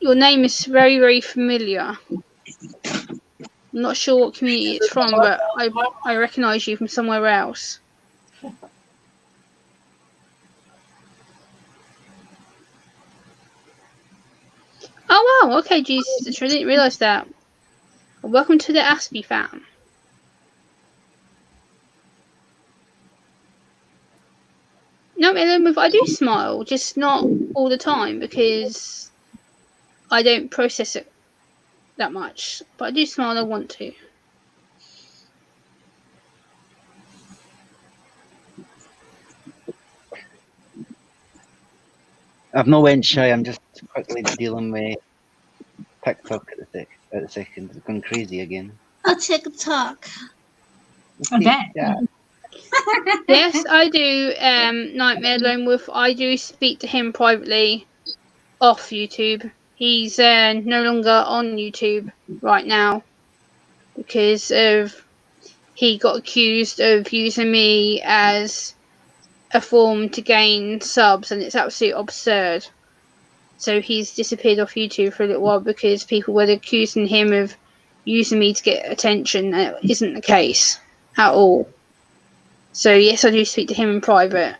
Speaker 4: Your name is very, very familiar. I'm not sure what community it's from, but I recognise you from somewhere else. Oh wow, okay, Jesus, I didn't realise that. Welcome to the Aspie fam. No, I do smile, just not all the time because I don't process it that much. But I do smile, I want to.
Speaker 1: I've no went shy. I'm just quickly dealing with TikTok at the second. It's gone crazy again.
Speaker 3: A TikTok. I bet.
Speaker 1: Yeah.
Speaker 4: Yes, I do. Nightmare Lone Wolf. I do speak to him privately off YouTube. He's no longer on YouTube right now because of he got accused of using me as a form to gain subs, and it's absolutely absurd. So he's disappeared off YouTube for a little while because people were accusing him of using me to get attention, and it isn't the case at all. So yes, I do speak to him in private.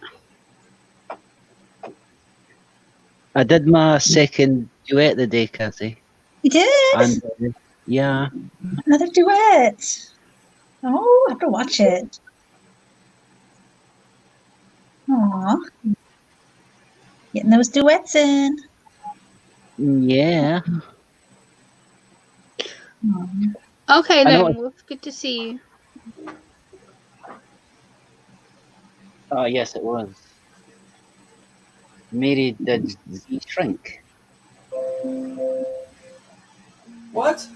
Speaker 1: I did my second duet the day, Kathy.
Speaker 3: You did?
Speaker 1: And yeah.
Speaker 3: Another duet. Oh, I have to watch it. Aw. Getting those duets in.
Speaker 1: Yeah.
Speaker 3: Aw.
Speaker 4: Okay,
Speaker 1: I know
Speaker 4: Lone Wolf, good to see you.
Speaker 1: Oh, yes, it was. Mary did Z shrink.
Speaker 2: What?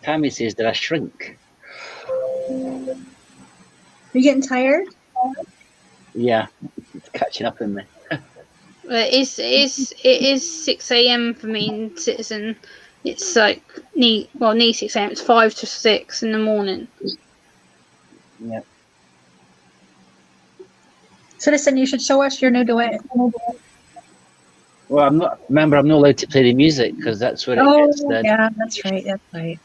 Speaker 1: Tammy says, did I shrink?
Speaker 3: You getting tired?
Speaker 1: Yeah, it's catching up in me.
Speaker 4: It is 6 a.m. for me in Citizen. It's like near 6 a.m. It's 5 to 6 in the morning.
Speaker 1: Yeah.
Speaker 3: Citizen, you should show us your new duet.
Speaker 1: Well, I'm not. Remember, I'm not allowed to play the music because that's where it
Speaker 3: Oh,
Speaker 1: gets. The,
Speaker 3: yeah, that's right. That's right.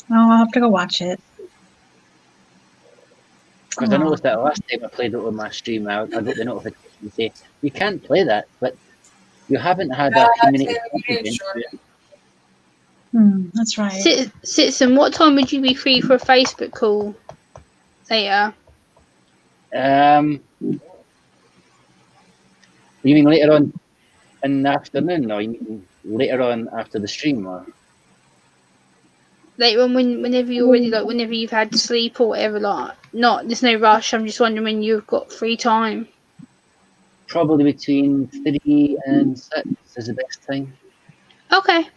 Speaker 3: Oh, I'll have to go watch it.
Speaker 1: Because I
Speaker 3: Aw.
Speaker 1: noticed that last time I played it on my stream, I got the notification say you can't play that, but you haven't had a community
Speaker 2: Tammy,
Speaker 1: event.
Speaker 2: sure.
Speaker 3: That's right.
Speaker 4: Citizen, what time would you be free for a Facebook call later?
Speaker 1: You mean later on in the afternoon, or you mean later on after the stream, or?
Speaker 4: Later on, whenever you're ready, like whenever you've had sleep or whatever, like there's no rush. I'm just wondering when you've got free time.
Speaker 1: Probably between 3 and 6 is the best time.
Speaker 4: Okay,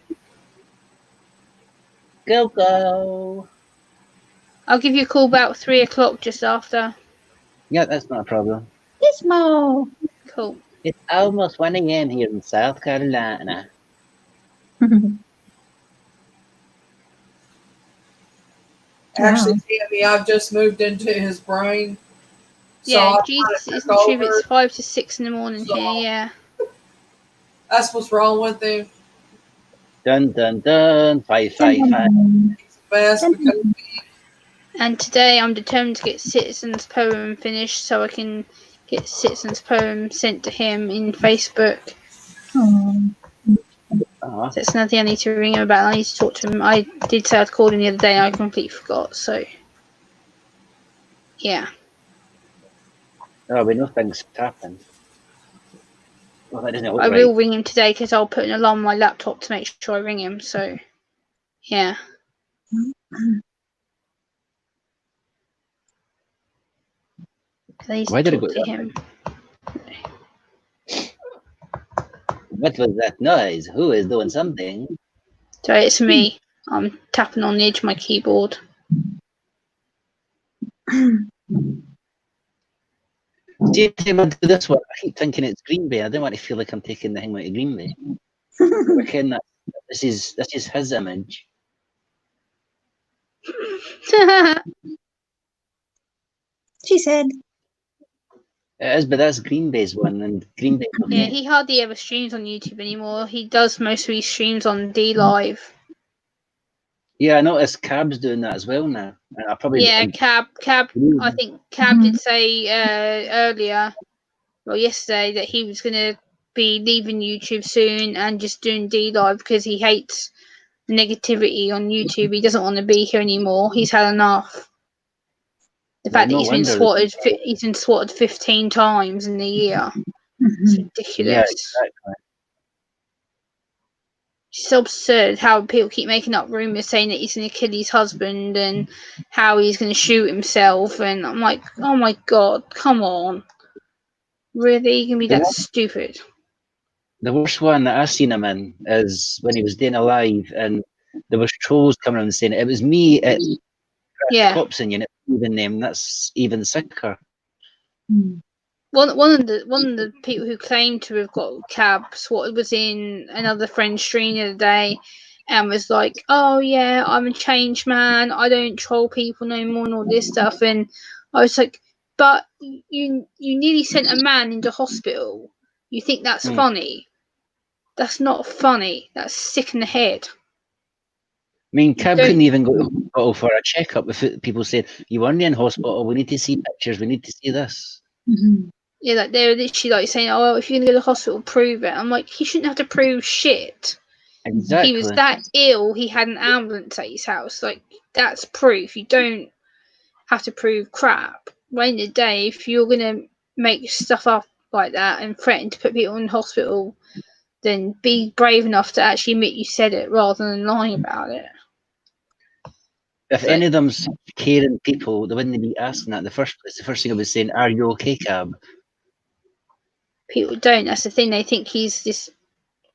Speaker 1: Go!
Speaker 4: I'll give you a call about 3 o'clock just after.
Speaker 1: Yeah, that's not a problem.
Speaker 3: Gizmo.
Speaker 4: Cool.
Speaker 1: It's almost 1 a.m. here in South Carolina.
Speaker 2: Actually, Tammy, I've just moved into his brain. So
Speaker 4: Yeah,
Speaker 2: I
Speaker 4: Jesus
Speaker 2: kinda
Speaker 4: is
Speaker 2: took
Speaker 4: the truth.
Speaker 2: over.
Speaker 4: It's 5 to 6 in the morning
Speaker 2: So-
Speaker 4: here. Yeah.
Speaker 2: That's what's wrong with him.
Speaker 1: Dun dun dun. 555.
Speaker 2: He's the best because
Speaker 4: And today I'm determined to get Citizen's poem finished so I can get Citizen's poem sent to him in Facebook.
Speaker 1: Uh-huh.
Speaker 4: So that's another thing I need to ring him about. I need to talk to him. I did say I'd called him the other day and I completely forgot. So, yeah.
Speaker 1: Oh, we know things happen. Well, that doesn't look
Speaker 4: I
Speaker 1: right.
Speaker 4: will ring him today because I'll put an alarm on my laptop to make sure I ring him. So, yeah. I need
Speaker 1: Why
Speaker 4: to
Speaker 1: did it
Speaker 4: talk
Speaker 1: go
Speaker 4: to
Speaker 1: that
Speaker 4: him.
Speaker 1: What was that noise? Who is doing something?
Speaker 4: So it's me. I'm tapping on the edge of my keyboard.
Speaker 1: See, if I do this one, I keep thinking it's Green Bay. I don't want to feel like I'm taking the thing out of Green Bay. Again, that this is his image.
Speaker 3: She said.
Speaker 1: It is, but that's Green Bay's one, and Green Bay.
Speaker 4: Yeah, he hardly ever streams on YouTube anymore. He does most of his streams on D Live.
Speaker 1: Yeah, I noticed Cab's doing that as well now. And I probably
Speaker 4: Yeah, Cab. I think Cab did say earlier, well, yesterday, that he was going to be leaving YouTube soon and just doing D Live because he hates negativity on YouTube. He doesn't want to be here anymore. He's had enough. The fact that
Speaker 1: no
Speaker 4: he's been
Speaker 1: wonder.
Speaker 4: swatted 15 times in a year. It's ridiculous.
Speaker 1: Yeah, exactly.
Speaker 4: It's so absurd how people keep making up rumours saying that he's going to kill his husband and how he's going to shoot himself. And I'm like, oh my god, come on. Really? You can be that stupid?
Speaker 1: The worst one that I've seen him in is when he was doing a live, and there was trolls coming around saying it was me at
Speaker 4: Yeah.
Speaker 1: Cops and Unit, even them. That's even sicker.
Speaker 4: One of the people who claimed to have got Cab swatted was in another friend's stream the other day and was like, oh yeah, I'm a changed man, I don't troll people no more and all this stuff. And I was like, but you nearly sent a man into hospital. You think that's funny? That's not funny. That's sick in the head.
Speaker 1: I mean, Cab couldn't even go to the hospital for a checkup if people said, you weren't in hospital, we need to see pictures, we need to see this.
Speaker 4: Yeah, like they're literally like saying, "Oh, if you're gonna go to the hospital, prove it." I'm like, he shouldn't have to prove shit.
Speaker 1: Exactly.
Speaker 4: He was that ill. He had an ambulance at his house. Like that's proof. You don't have to prove crap. But in the day, if you're gonna make stuff up like that and threaten to put people in hospital, then be brave enough to actually admit you said it rather than lying about it.
Speaker 1: If any of them's caring people, they wouldn't be asking that in the first place. The first thing I was saying, are you okay, Cab?
Speaker 4: People don't. That's the thing. They think he's this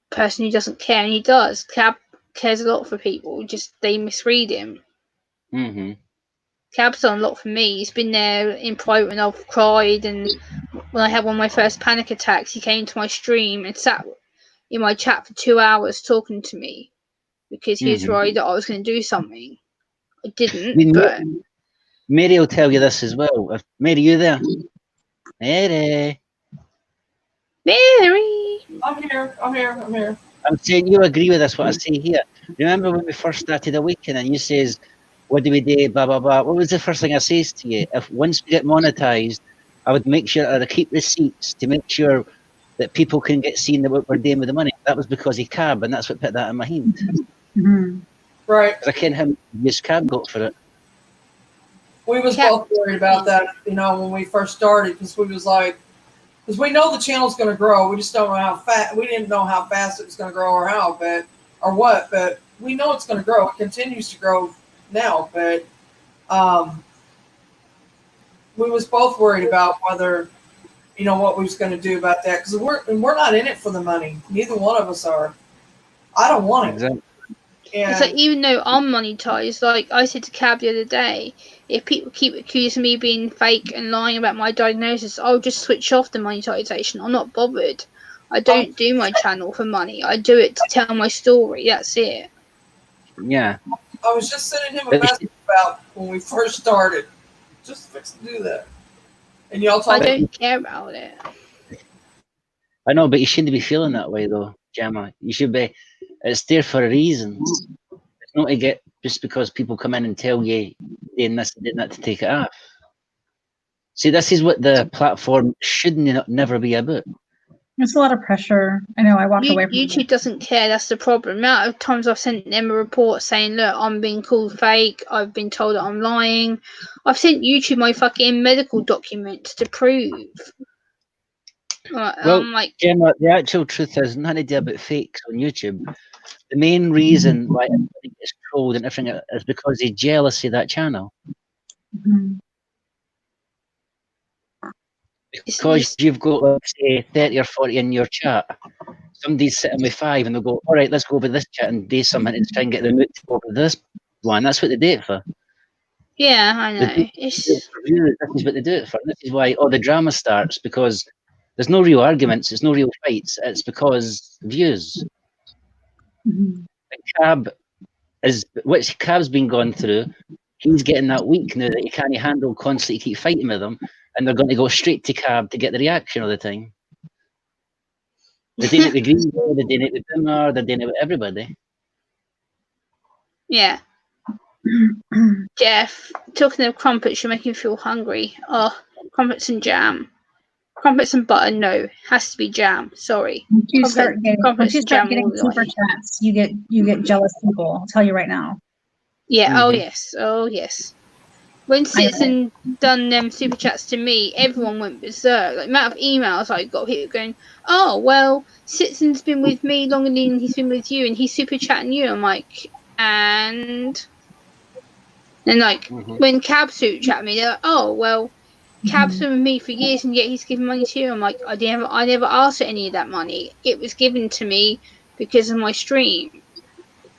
Speaker 4: person who doesn't care, and he does. Cab cares a lot for people. Just they misread him. Cab's done a lot for me. He's been there in private when I've cried, and when I had one of my first panic attacks, he came to my stream and sat in my chat for 2 hours talking to me because he was
Speaker 1: Mhm.
Speaker 4: worried that I was going to do something. I didn't,
Speaker 1: mean,
Speaker 4: but
Speaker 1: Mary will tell you this as well. Mary, you there? Mary.
Speaker 4: Mary.
Speaker 2: I'm here. I'm here. I'm here.
Speaker 1: I'm saying you agree with this, what I say here. Remember when we first started Awaken and you says, what do we do, blah, blah, blah. What was the first thing I says to you? If once we get monetized, I would make sure I'd keep receipts to make sure that people can get seen that what we're doing with the money. That was because he cab, and that's what put that in my head.
Speaker 3: Mhm.
Speaker 2: Right.
Speaker 1: I can't him use cab got for it.
Speaker 2: We was
Speaker 4: Yeah.
Speaker 2: both worried about that, when we first started, because we was like, because we know the channel's going to grow. We just don't know how fast. We didn't know how fast it was going to grow or how, or what. But we know it's going to grow. It continues to grow now. But we was both worried about whether, what we was going to do about that, because we're not in it for the money. Neither one of us are. I don't want it.
Speaker 1: Exactly.
Speaker 4: It's like, even though I'm monetized, like I said to Cab the other day, if people keep accusing me of being fake and lying about my diagnosis, I'll just switch off the monetization. I'm not bothered. I don't do my channel for money. I do it to tell my story. That's it.
Speaker 1: Yeah.
Speaker 2: I was just sending him a message about when we first started. Just fix to do that. And y'all
Speaker 4: I
Speaker 2: told me.
Speaker 4: don't care about it.
Speaker 1: I know, but you shouldn't be feeling that way though, Gemma. You should be. It's there for a reason. It's not to get just because people come in and tell you doing this and doing that to take it off. See, this is what the platform should never be about.
Speaker 3: It's a lot of pressure. I know. I walked away from
Speaker 4: YouTube doesn't care. That's the problem. The amount of times I've sent them a report saying, look, I'm being called fake. I've been told that I'm lying. I've sent YouTube my fucking medical documents to prove.
Speaker 1: Well,
Speaker 4: I'm like,
Speaker 1: Gemma, the actual truth is nothing to do about fakes on YouTube. The main reason why everybody gets trolled and everything is because they're jealous of that channel.
Speaker 3: Mhm.
Speaker 1: Because you've got, like, say, 30 or 40 in your chat. Somebody's sitting with 5 and they'll go, all right, let's go over this chat and do something to try and get them out to go over this one. That's what they do it for.
Speaker 4: yeah, I know.
Speaker 1: This is what they do it for. This is why all the drama starts, because there's no real arguments, there's no real fights. It's because views.
Speaker 3: Mhm.
Speaker 1: Cab which Cab's been gone through. He's getting that weak now that he can't handle constantly keep fighting with them, and they're going to go straight to Cab to get the reaction all the time. They're doing it with Green Day, they're doing it with Boomer, they're doing it with everybody.
Speaker 4: Yeah. Jeff, talking of crumpets, you're making me feel hungry. Oh, crumpets and jam. Crumpets and butter, no. Has to be jam. Sorry.
Speaker 3: Once you start getting
Speaker 4: Jam all
Speaker 3: super
Speaker 4: the way.
Speaker 3: chats, you get jealous people. I'll tell you right now.
Speaker 4: Yeah, oh
Speaker 1: Mhm.
Speaker 4: yes. Oh yes. When Citizen done them super chats to me, everyone went berserk. Like, the amount of emails I got, people going, oh, well, Citizen's been with me longer than he's been with you, and he's super chatting you. I'm like, and like, when Cab super chat me, they're like, oh, well, Cab's been with me for years, and yet he's giving money to you. I'm like, I never asked for any of that money. It was given to me because of my stream.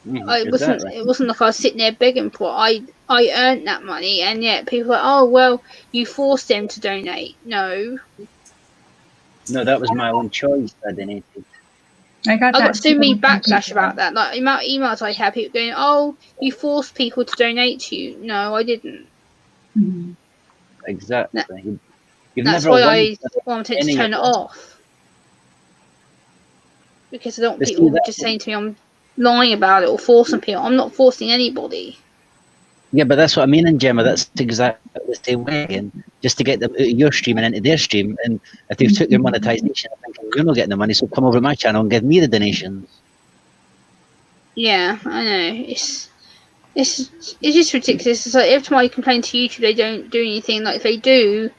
Speaker 1: Exactly.
Speaker 4: It wasn't like I was sitting there begging for it. I earned that money, and yet people are like, oh well, you forced them to donate. No,
Speaker 1: No, that was my own choice. I donated.
Speaker 3: I got
Speaker 4: so many backlash about that. Like, the amount of emails I had, people going, oh, you forced people to donate to you. No, I didn't.
Speaker 3: Mhm.
Speaker 1: Exactly. You've
Speaker 4: That's
Speaker 1: never
Speaker 4: why
Speaker 1: won
Speaker 4: I wanted to turn it off, because I don't want
Speaker 1: But see,
Speaker 4: people
Speaker 1: that-
Speaker 4: just saying to me I'm lying about it or forcing people. I'm not forcing anybody.
Speaker 1: Yeah, but that's what I mean in Gemma. That's exactly the same way again. Just to get them out of your stream and into their stream. And if they've took your monetization, I'm thinking, you're not getting the money, so come over to my channel and give me the donations.
Speaker 4: Yeah, I know. It's just ridiculous. It's like every time I complain to YouTube, they don't do anything. Like, if they do,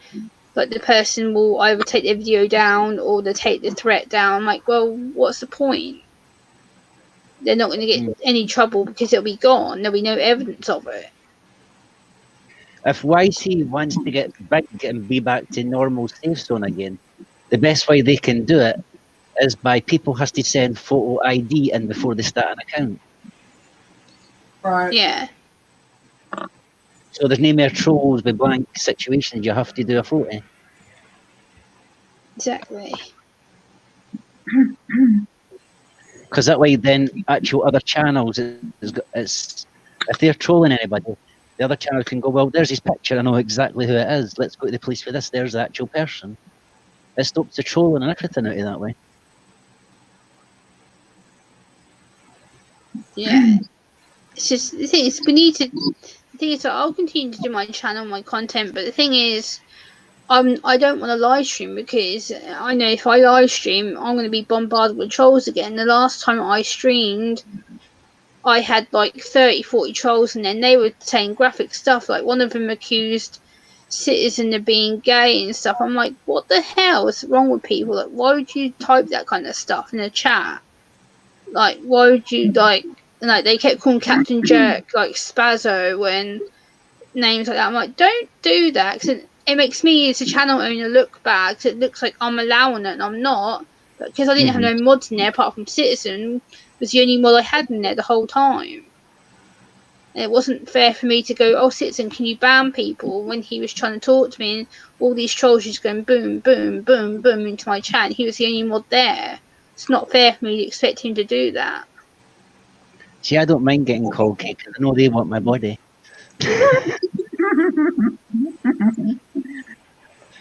Speaker 4: like, the person will either take their video down or they take the threat down. I'm like, well, what's the point? They're not going to get any trouble because it'll be gone. There'll be no evidence of it.
Speaker 1: If YT wants to get big and be back to normal safe zone again, the best way they can do it is by people has to send photo ID in before they start an account.
Speaker 2: Right.
Speaker 4: Yeah.
Speaker 1: So there's no more trolls with blank situations. You have to do a photo.
Speaker 4: Exactly.
Speaker 1: Because that way, then actual other channels it's if they're trolling anybody, the other channel can go, well, there's his picture. I know exactly who it is. Let's go to the police for this. There's the actual person. It stops the trolling and everything out of that way.
Speaker 4: Yeah. It's just the thing is we need to. The thing is that I'll continue to do my channel, my content, but the thing is, I don't want to live stream because I know if I live stream, I'm going to be bombarded with trolls again. The last time I streamed, I had like 30, 40 trolls, and then they were saying graphic stuff. Like one of them accused Citizen of being gay and stuff. I'm like, what the hell is wrong with people? Like, why would you type that kind of stuff in a chat? Like, why would you like they kept calling Captain Jerk like Spazzo and names like that. I'm like, don't do that because it makes me as a channel owner look bad because it looks like I'm allowing it and I'm not. But because I didn't have no mods in there apart from Citizen, was the only mod I had in there the whole time. And it wasn't fair for me to go, oh, Citizen, can you ban people? When he was trying to talk to me and all these trolls just going boom, boom, boom, boom into my chat. And he was the only mod there. It's not fair for me to expect him to do that.
Speaker 1: See, I don't mind getting called cake because I know they want my body.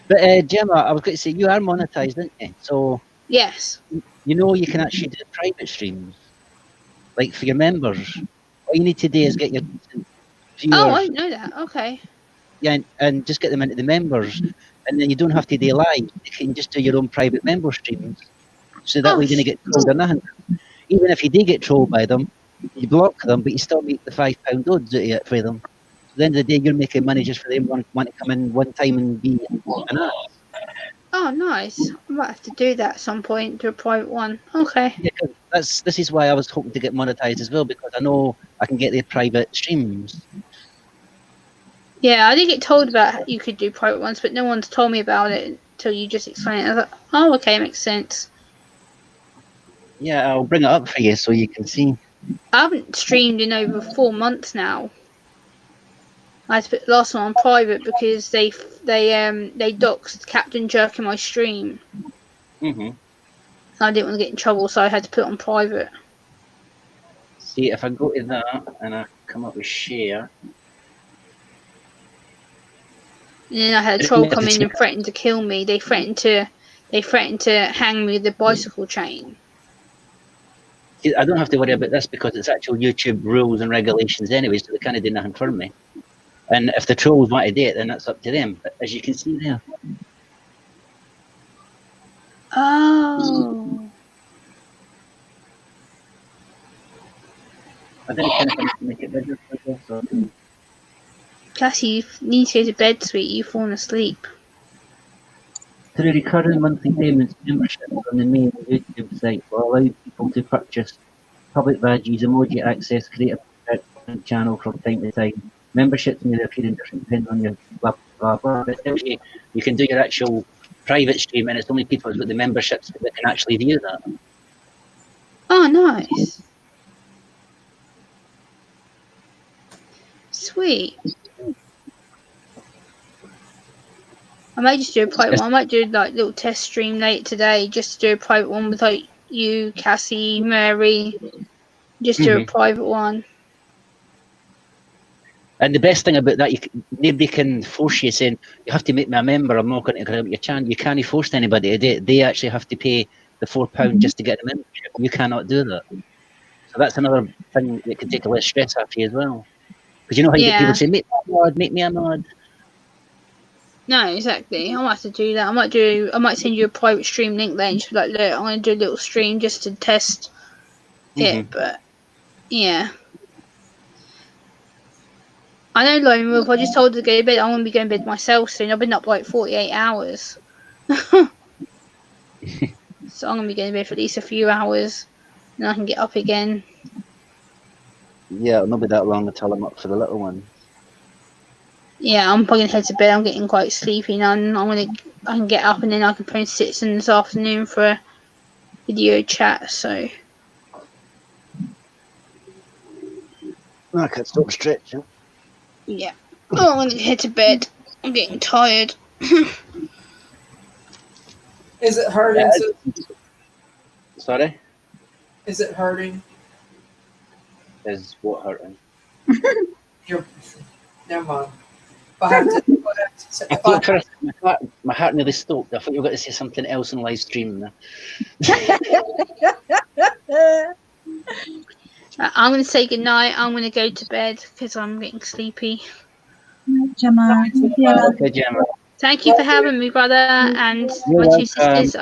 Speaker 1: But Gemma, I was going to say you are monetized, aren't you? So
Speaker 4: Yes.
Speaker 1: you know you can actually do private streams, like for your members. All you need to do is get your viewers,
Speaker 4: Oh, I didn't know that. Okay.
Speaker 1: yeah, and just get them into the members, and then you don't have to do live. You can just do your own private member streams. So that way you didn't get trolled or nothing. Even if you do get trolled by them, you block them, but you still make the £5 odds out of it for them. So at the end of the day, you're making money just for them want to come in one time and be an ass.
Speaker 4: Oh, nice. I might have to do that at some point, do a private one. Okay.
Speaker 1: Yeah, 'cause this is why I was hoping to get monetized as well, because I know I can get their private streams.
Speaker 4: Yeah, I did get told about you could do private ones, but no one's told me about it until you just explained it. I was like, oh, okay, makes sense.
Speaker 1: Yeah, I'll bring it up for you so you can see.
Speaker 4: I haven't streamed in over 4 months now. I had to put the last one on private because they doxed Captain Jerk in my stream.
Speaker 1: Mm-hmm.
Speaker 4: I didn't want to get in trouble, so I had to put it on private.
Speaker 1: See, if I go to that and I come up with share.
Speaker 4: And then I had a troll come in and threaten to kill me. They threatened to hang me with the bicycle chain.
Speaker 1: See, I don't have to worry about this because it's actual YouTube rules and regulations anyway, so they kind of do nothing for me. And if the trolls want to do it, then that's up to them. But as you can see there.
Speaker 4: Oh.
Speaker 1: I think I can make it bigger for you, so.
Speaker 4: Cassie, you need to go to bed, sweet. You've fallen asleep.
Speaker 1: Through recurring monthly payments, memberships on the main YouTube site will allow people to purchase public badges, emoji access, creative channel from time to time. Memberships may appear in different depending on your blah blah blah. But you can do your actual private stream, and it's only people with the memberships that can actually view that.
Speaker 4: Oh, nice. Sweet. I might just do a private one. I might do like a little test stream late today, just to do a private one with like you, Cassie, Mary. Just do a private one.
Speaker 1: And the best thing about that, nobody can force you saying, you have to make me a member, I'm not going to grab your channel. You can't force anybody to do it. They actually have to pay the £4 just to get the membership. You cannot do that. So that's another thing that can take a less stress off you as well. Because you know how you get people say, make me a mod. No,
Speaker 4: exactly. I might have to do that. I might send you a private stream link there and just be like, look, I'm going to do a little stream just to test it. But, yeah. I know, Lone Wolf, I just told her to go to bed. I'm going to be going to bed myself soon. I've been up like 48 hours. So I'm going to be going to bed for at least a few hours. Then I can get up again.
Speaker 1: Yeah, it'll not be that long until I'm up for the little one.
Speaker 4: Yeah, I'm probably going to head to bed. I'm getting quite sleepy now. And I can get up and then I can play Citizen this afternoon for a video chat. So
Speaker 1: I can't stop stretching.
Speaker 4: yeah. Oh, I'm gonna head to bed. I'm getting tired.
Speaker 2: Is it hurting?
Speaker 1: Sorry?
Speaker 2: Is it hurting?
Speaker 1: Is what hurting?
Speaker 2: You're never mind. If I have to,
Speaker 1: I
Speaker 2: if
Speaker 1: thought for a second my heart nearly stopped. I thought you were going to say something else on live stream there.
Speaker 4: I'm gonna say goodnight. I'm gonna go to bed because I'm getting sleepy.
Speaker 3: Gemma. Yeah.
Speaker 1: Okay, Gemma.
Speaker 4: Thank you for having me, brother, and
Speaker 1: You're
Speaker 4: my two
Speaker 1: welcome.
Speaker 4: sisters.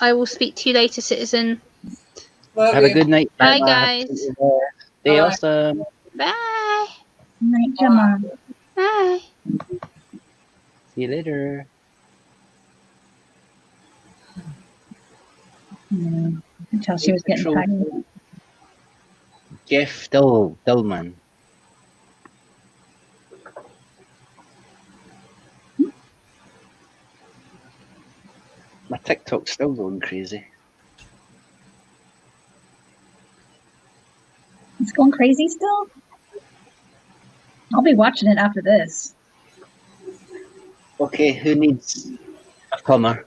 Speaker 4: I will speak to you later, citizen.
Speaker 2: love
Speaker 1: Have
Speaker 2: you.
Speaker 1: a good night,
Speaker 4: Bye,
Speaker 1: Gemma.
Speaker 4: guys.
Speaker 1: Stay
Speaker 2: Bye.
Speaker 1: awesome.
Speaker 4: Bye.
Speaker 3: Night, Gemma.
Speaker 4: Bye.
Speaker 1: See you later.
Speaker 3: Yeah. Until she was getting tired.
Speaker 1: Jeff Dillman. My TikTok's still going crazy.
Speaker 3: It's going crazy still? I'll be watching it after this.
Speaker 1: Okay, who needs a plumber?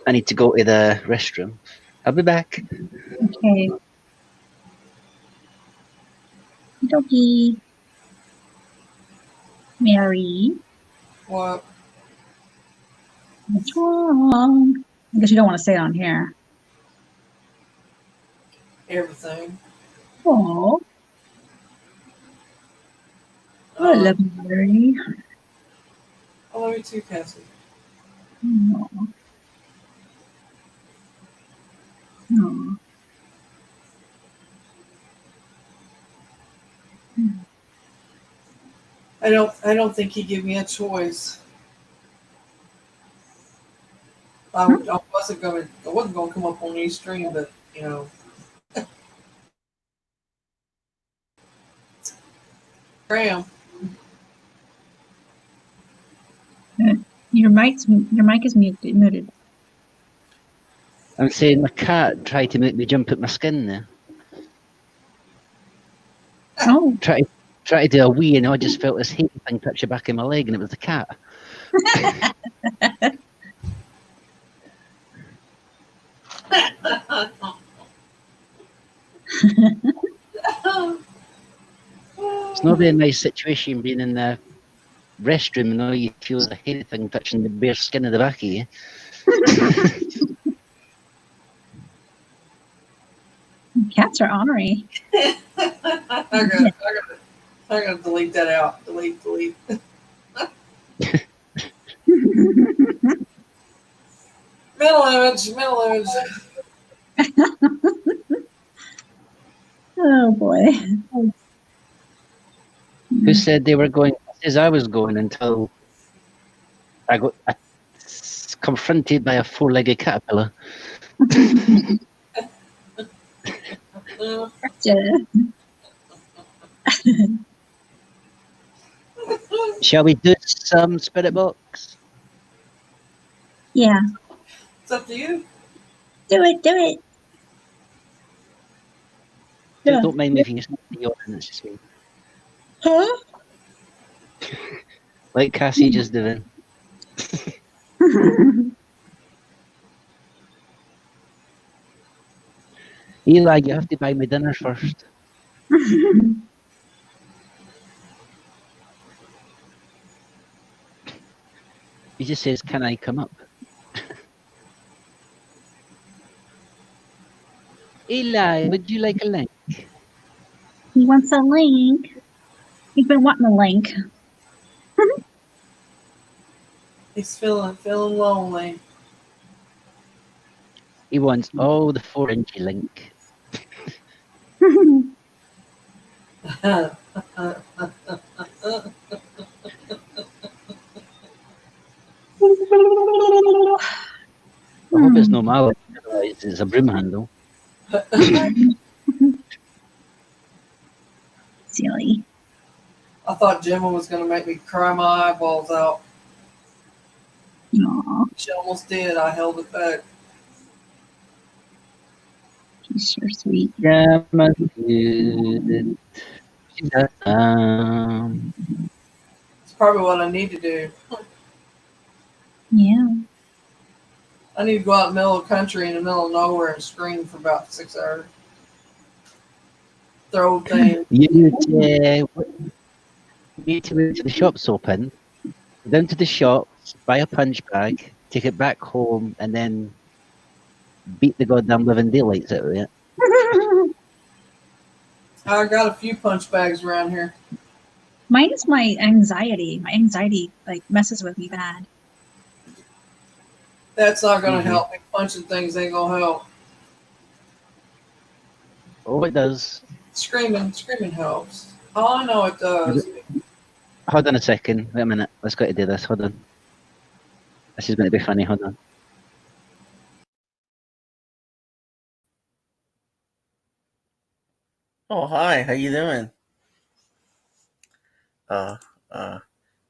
Speaker 1: I need to go to the restroom. I'll be back.
Speaker 3: Okay. Dokie. Mary.
Speaker 2: What?
Speaker 3: What's wrong? I guess you don't want to say it on here.
Speaker 2: Everything.
Speaker 3: Oh, I
Speaker 2: Uh,
Speaker 3: love you, Mary.
Speaker 2: I love you too, Cassie.
Speaker 3: Aw. Aw.
Speaker 2: I don't think he gave me a choice. I wasn't gonna come up on any stream, but you know. Graham.
Speaker 3: Your mic is muted.
Speaker 1: I'm saying my cat tried to make me jump at my skin there.
Speaker 3: Oh,
Speaker 1: Try to do a wee, and I just felt this heat thing touch the back of my leg, and it was the cat. It's not a very nice situation being in the restroom and all you feel is a hairy thing touching the bare skin of the back of you.
Speaker 3: cats are ornery.
Speaker 2: I gotta delete that out. Delete. Middle image.
Speaker 3: Oh boy.
Speaker 1: Who said they were going? As I was going until I got confronted by a four-legged caterpillar.
Speaker 3: Gotcha.
Speaker 1: Shall we do some spirit box?
Speaker 3: Yeah.
Speaker 2: It's up to you.
Speaker 3: Do it.
Speaker 1: Just don't mind me if you just yawn, it's just me.
Speaker 3: Huh?
Speaker 1: Like Cassie just doing. Eli, you have to buy me dinner first. He just says, "Can I come up?" Eli, would you like a link?
Speaker 3: He wants a link. He's been wanting a link.
Speaker 2: He's feeling lonely.
Speaker 1: He wants all the 4-inch link. I hope it's no mallet, otherwise it's a broom handle.
Speaker 3: Silly.
Speaker 2: I thought Gemma was gonna make me cry my eyeballs out.
Speaker 3: Aw,
Speaker 2: She almost did. I held it back.
Speaker 3: he's sure sweet.
Speaker 1: Yeah, my good.
Speaker 2: probably what I need to do.
Speaker 3: Yeah.
Speaker 2: I need to go out in the middle of the country in the middle of nowhere and scream for about 6 hours. Throw things.
Speaker 1: You need to wait till the shop's open, go down to the shops, buy a punch bag, take it back home, and then beat the goddamn living daylights out of it.
Speaker 2: I got a few punch bags around here.
Speaker 3: Mine is my anxiety. My anxiety like messes with me bad.
Speaker 2: That's not going to
Speaker 1: Mhm.
Speaker 2: help me. Punching things ain't going to help.
Speaker 1: Oh, it does.
Speaker 2: Screaming helps. Oh, I know it does.
Speaker 1: Hold on a second. Wait a minute. Let's go to do this. Hold on. This is going to be funny. Hold on.
Speaker 5: Oh, hi. How you doing? I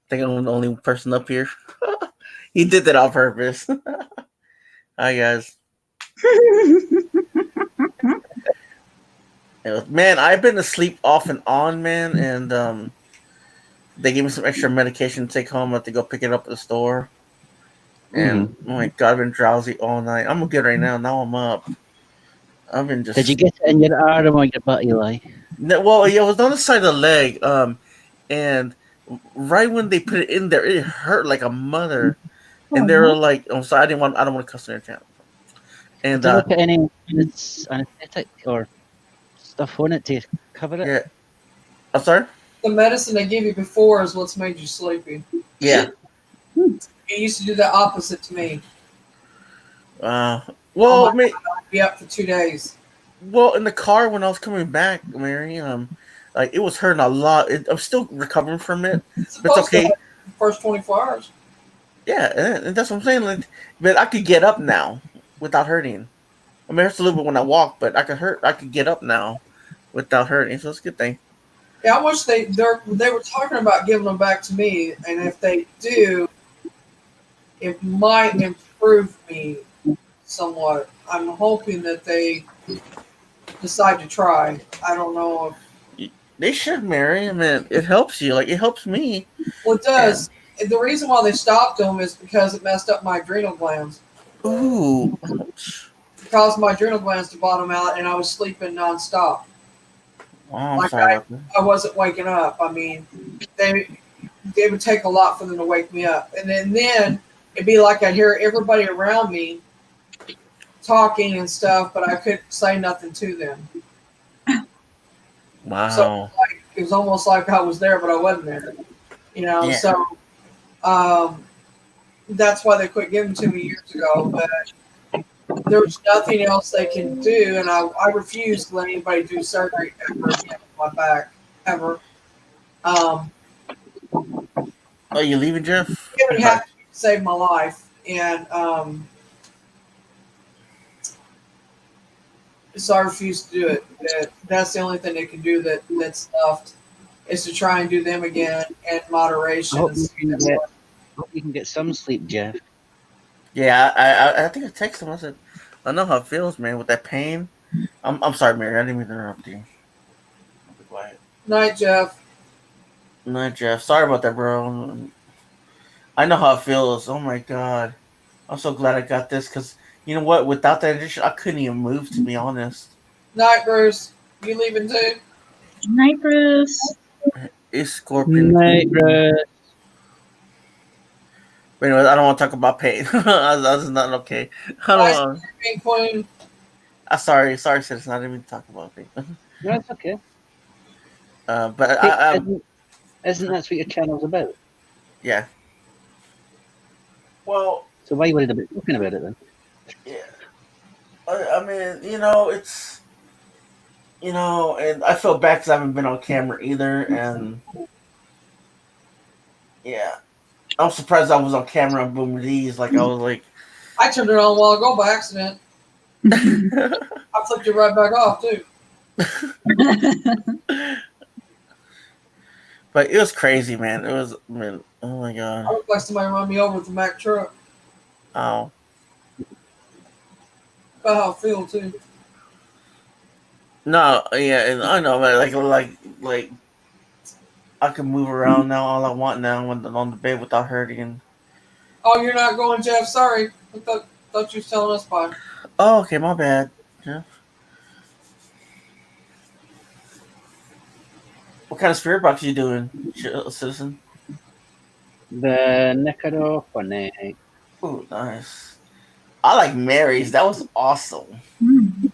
Speaker 5: think I'm the only person up here. He did that on purpose. Hi, guys. Man, I've been asleep off and on, man, and they gave me some extra medication to take home. I have to go pick it up at the store. And oh my God, I've been drowsy all night. I'm good right now. Now I'm up. I've been just.
Speaker 1: Did you get it in your arm or your butt, Eli?
Speaker 5: No, well, yeah, it was on the side of the leg. And right when they put it in there, it hurt like a mother. And they were like, "Oh, sorry, I don't want to cuss on your channel." And
Speaker 1: Did you put any anesthetic or stuff on it to cover it?
Speaker 5: yeah, I'm sorry.
Speaker 2: The medicine they give you before is what's made you sleepy.
Speaker 5: Yeah.
Speaker 2: It used to do the opposite to me.
Speaker 5: Well,
Speaker 2: I'd be up for 2 days.
Speaker 5: Well, in the car when I was coming back, Mary, like it was hurting a lot. I'm still recovering from it, but it's okay.
Speaker 2: First 24 hours.
Speaker 5: Yeah, and that's what I'm saying. Like, but I could get up now without hurting. I mean, it hurts a little bit when I walk, but I could get up now without hurting. So it's a good thing.
Speaker 2: Yeah, I wish they were talking about giving them back to me, and if they do, it might improve me somewhat. I'm hoping that they decide to try. I don't know if
Speaker 5: they should, Mary. I mean, it helps you. Like it helps me.
Speaker 2: Well, it does. And the reason why they stopped them is because it messed up my adrenal glands.
Speaker 5: Ooh.
Speaker 2: It caused my adrenal glands to bottom out, and I was sleeping nonstop.
Speaker 5: Wow,
Speaker 2: like
Speaker 5: sorry.
Speaker 2: I wasn't waking up. I mean, they would take a lot for them to wake me up, and then it'd be like I'd hear everybody around me talking and stuff, but I couldn't say nothing to them.
Speaker 5: Wow.
Speaker 2: So it was almost like I was there, but I wasn't there. You know,
Speaker 5: Yeah.
Speaker 2: so that's why they quit giving to me years ago. But there's nothing else they can do, and I refuse to let anybody do surgery ever again on my back, ever.
Speaker 5: Are you leaving, Jeff?
Speaker 2: It would have to save my life, and so I refuse to do it. That's the only thing they can do that's left is to try and do them again in moderation.
Speaker 1: I hope you can get some sleep, Jeff.
Speaker 5: Yeah, I think I texted him. I said, I know how it feels, man, with that pain. I'm sorry, Mary. I didn't mean to interrupt you. I'll be quiet.
Speaker 2: Night, Jeff.
Speaker 5: Night, Jeff. Sorry about that, bro. I know how it feels. Oh my God, I'm so glad I got this because you know what? Without that injection, I couldn't even move. To be honest.
Speaker 2: Night, Bruce. You leaving too?
Speaker 3: Night, Bruce.
Speaker 5: It's Scorpion.
Speaker 1: Night, Bruce.
Speaker 5: But anyway, I don't want to talk about pain. That's not okay. I don't.
Speaker 2: Being Queen.
Speaker 5: Sorry, sis. Not even talk about pain.
Speaker 1: No, it's okay.
Speaker 5: But
Speaker 1: isn't that what your channel's about?
Speaker 5: Yeah. Well.
Speaker 1: So why are you worried about talking about it then?
Speaker 5: Yeah. I mean, it's. And I feel bad because I haven't been on camera either, and yeah, I'm surprised I was on camera on Boom D's. Like I was like,
Speaker 2: I turned it on a while ago by accident. I flipped it right back off too.
Speaker 5: But it was crazy, man. It was, man. Oh my God.
Speaker 2: I looked like somebody run me over with a Mack truck.
Speaker 5: Oh.
Speaker 2: About how I feel too.
Speaker 5: No, yeah, and I know, man. Like, I can move around now all I want now when on the bed without hurting.
Speaker 2: Oh, you're not going, Jeff. Sorry. I thought you was telling us bye.
Speaker 5: Oh, okay, my bad. Yeah. What kind of spirit box are you doing, Citizen?
Speaker 1: The Necrophonic.
Speaker 5: Oh, nice. I like Mary's. That was awesome.
Speaker 3: Hmm.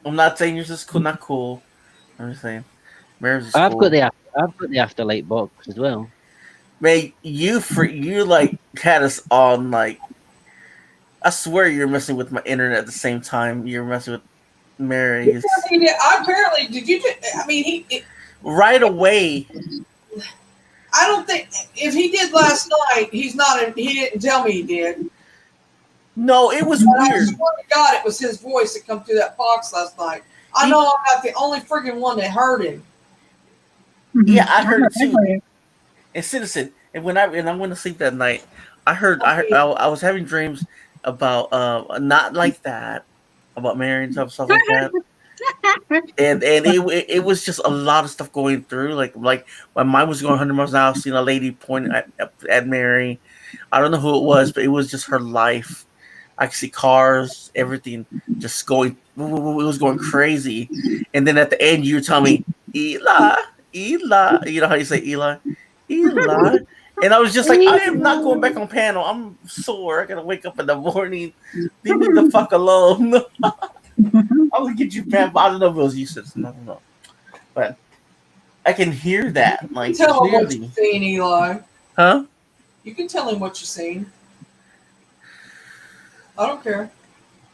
Speaker 5: I'm not saying yours is cool, not cool. I'm just saying Mary's is
Speaker 1: I've
Speaker 5: cool.
Speaker 1: got the Afterlight box as well.
Speaker 5: Man, you like had us on like. I swear you're messing with my internet at the same time you're messing with Mary's.
Speaker 2: Apparently, did you? I mean,
Speaker 5: Right away.
Speaker 2: I don't think if he did last night, he's not. He didn't tell me he did.
Speaker 5: No, it was
Speaker 2: But I
Speaker 5: weird.
Speaker 2: swear to God, it was his voice that come through that box last night. I know I'm not the only friggin' one that heard him.
Speaker 5: Yeah, I heard it too.
Speaker 3: heard it.
Speaker 5: And Citizen, and when I went to sleep that night, I was having dreams about not like that, about Mary and stuff like that. And it was just a lot of stuff going through. Like my mind was going 100 miles an hour, seeing a lady pointing at Mary. I don't know who it was, but it was just her life. I could see cars, everything just going. It was going crazy. And then at the end, you tell me, Eli. You know how you say Eli? Eli. And I was just like, I am not going back on panel. I'm sore. I gotta wake up in the morning. Leave me the fuck alone. I'm gonna get you back. I don't know if it was you, Citizen. I don't know. But I can hear that. Like,
Speaker 2: Tell him what
Speaker 5: clearly.
Speaker 2: you've seen, Eli.
Speaker 5: Huh?
Speaker 2: You can tell him what you've seen. I don't care.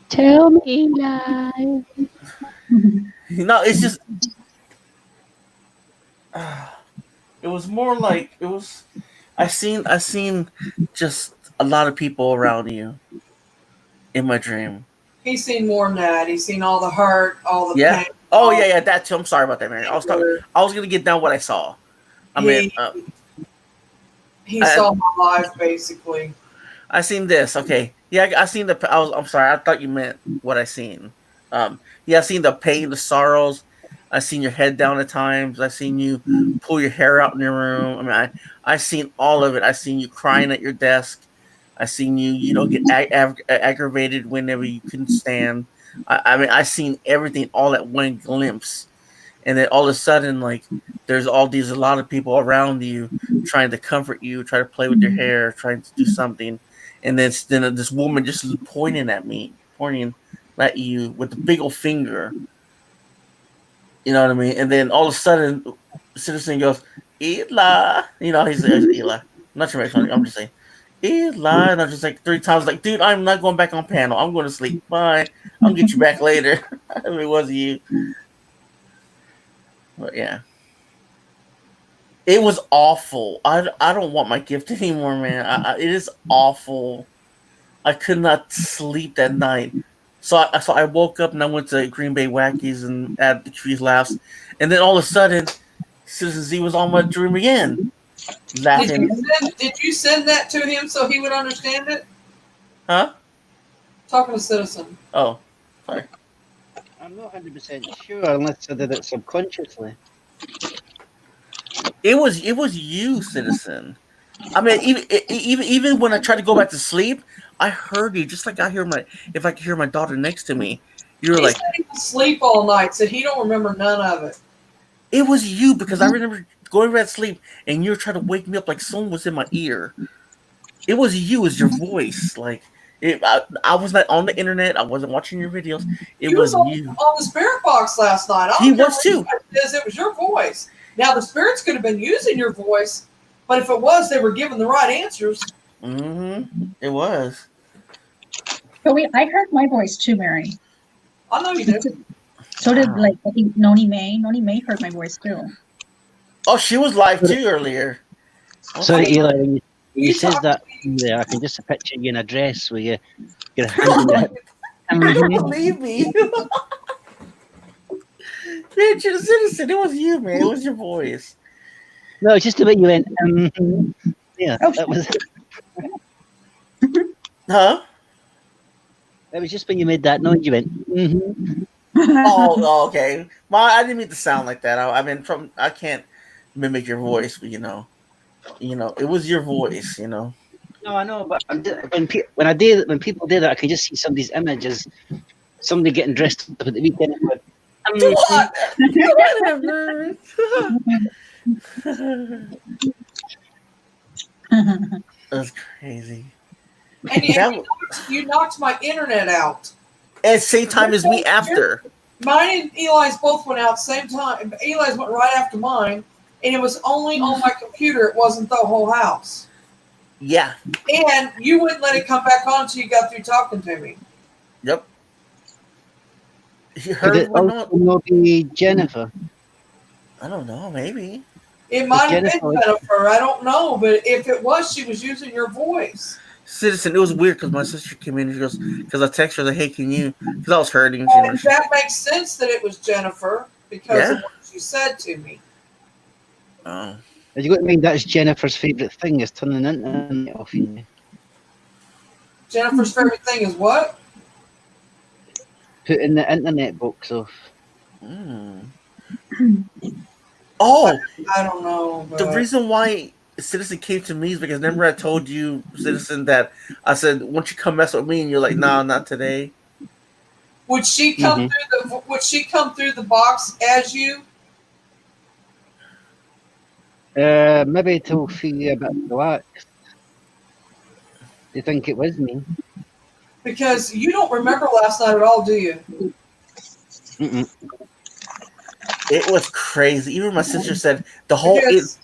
Speaker 4: Tell me, Eli.
Speaker 5: No, it's just. It was more like it was. I seen just a lot of people around you in my dream.
Speaker 2: He's seen more than that. He's seen all the hurt, all the
Speaker 5: Yeah.
Speaker 2: pain.
Speaker 5: Oh yeah, that too. I'm sorry about that, Mary. I was gonna get down what I saw. I mean,
Speaker 2: He saw my life basically.
Speaker 5: I seen this. Okay, yeah, I seen the. I'm sorry. I thought you meant what I seen. Yeah, I seen the pain, the sorrows. I seen your head down at times. I seen you pull your hair out in your room. I mean, I seen all of it. I seen you crying at your desk. I seen you, get aggravated whenever you couldn't stand. I mean, I seen everything all at one glimpse, and then all of a sudden, like, there's a lot of people around you trying to comfort you, try to play with your hair, trying to do something, and then this woman just pointing at you with the big old finger. You know what I mean? And then all of a sudden, Citizen goes, Eli. You know, he says Eli. I'm not sure if I'm just saying Eli. And I'm just like 3 times, like, dude, I'm not going back on panel. I'm going to sleep. Bye. I'll get you back later. If it wasn't you. But yeah. It was awful. I don't want my gift anymore, man. It is awful. I could not sleep that night. So I woke up and I went to Green Bay Wackies and at the Trees Laughs, and then all of a sudden, Citizen Z was on my dream again, laughing.
Speaker 2: Did you send that to him so he would understand it?
Speaker 5: Huh?
Speaker 2: Talking to Citizen.
Speaker 5: Oh, sorry.
Speaker 1: I'm not 100% sure unless I did it subconsciously.
Speaker 5: It was you, Citizen. I mean, even when I tried to go back to sleep, I heard you just like if I could hear my daughter next to me. You were
Speaker 2: He
Speaker 5: like,
Speaker 2: said he could sleep all night, so he don't remember none of it.
Speaker 5: it was you because I remember going back to sleep and you were trying to wake me up like someone was in my ear. It was you, it was your voice. Like I was not on the internet. I wasn't watching your videos. It was you.
Speaker 2: On the spirit box last night. I
Speaker 5: He
Speaker 2: don't care
Speaker 5: was
Speaker 2: what
Speaker 5: too.
Speaker 2: it is, it was your voice. Now the spirits could have been using your voice, but if it was, they were giving the right answers.
Speaker 5: Mm-hmm. It was.
Speaker 3: But I heard my voice too, Mary.
Speaker 2: I know you did.
Speaker 3: So did I think Noni May. Noni May heard my voice too.
Speaker 5: Oh, she was live too earlier.
Speaker 1: Sorry, Eli, when you
Speaker 2: You
Speaker 1: says
Speaker 2: talk-
Speaker 1: that there, I can just picture you in a dress where you're
Speaker 5: I don't
Speaker 1: handing
Speaker 5: believe me. Bitch, you're a Citizen. It was you, man. It was your voice.
Speaker 1: No, it's just the way you went. Yeah,
Speaker 3: Oh,
Speaker 1: that was.
Speaker 5: Huh?
Speaker 1: It was just when you made that noise. You went.
Speaker 5: Oh, okay. Well, I didn't mean to sound like that. I mean, I can't mimic your voice, but it was your voice.
Speaker 1: No, I know, but when people do that, I can just see somebody's images, somebody getting dressed up at the weekend. And going,
Speaker 5: Whatever. That's crazy.
Speaker 2: And
Speaker 5: That
Speaker 2: you knocked my internet out.
Speaker 5: at same time as me after.
Speaker 2: Mine and Eli's both went out same time. Eli's went right after mine, and it was only on my computer. It wasn't the whole house.
Speaker 5: Yeah.
Speaker 2: And you wouldn't let it come back on until you got through talking to me.
Speaker 5: Yep.
Speaker 1: Could it also not be Jennifer?
Speaker 5: I don't know. Maybe.
Speaker 2: It might have been
Speaker 1: Jennifer-
Speaker 2: Jennifer. I don't know, but if it was, she was using your voice.
Speaker 5: Citizen, it was weird because my sister came in and she goes, because I texted her, like, hey, can you, because I was hurting.
Speaker 2: And that makes sense that it was Jennifer because of
Speaker 5: Yeah.
Speaker 2: what she said to me.
Speaker 5: Oh.
Speaker 1: Have you got to mind that's Jennifer's favourite thing is turning the internet off? You know?
Speaker 2: Jennifer's favorite thing is what?
Speaker 1: Putting the internet box off.
Speaker 5: Mm. Oh,
Speaker 2: I don't know. But
Speaker 5: the reason why Citizen came to me is because remember I told you, Citizen, that I said, won't you come mess with me? And you're like, nah, not today.
Speaker 2: would she come through the box as you?
Speaker 1: Maybe to feel a bit relaxed. Do you think it was me?
Speaker 2: Because you don't remember last night at all, do you?
Speaker 1: Mm-mm.
Speaker 5: It was crazy. Even my sister said the whole.
Speaker 2: Because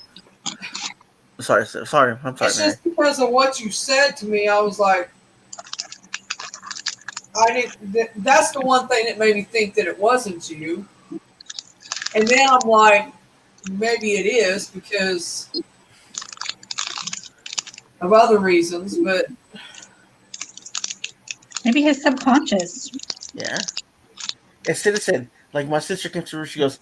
Speaker 5: Sorry, I'm sorry.
Speaker 2: it's
Speaker 5: Mary.
Speaker 2: just because of what you said to me. I was like, that's the one thing that made me think that it wasn't you. And then I'm like, maybe it is because of other reasons, but
Speaker 3: Maybe his subconscious.
Speaker 5: Yeah. And Citizen, like my sister came through, she goes,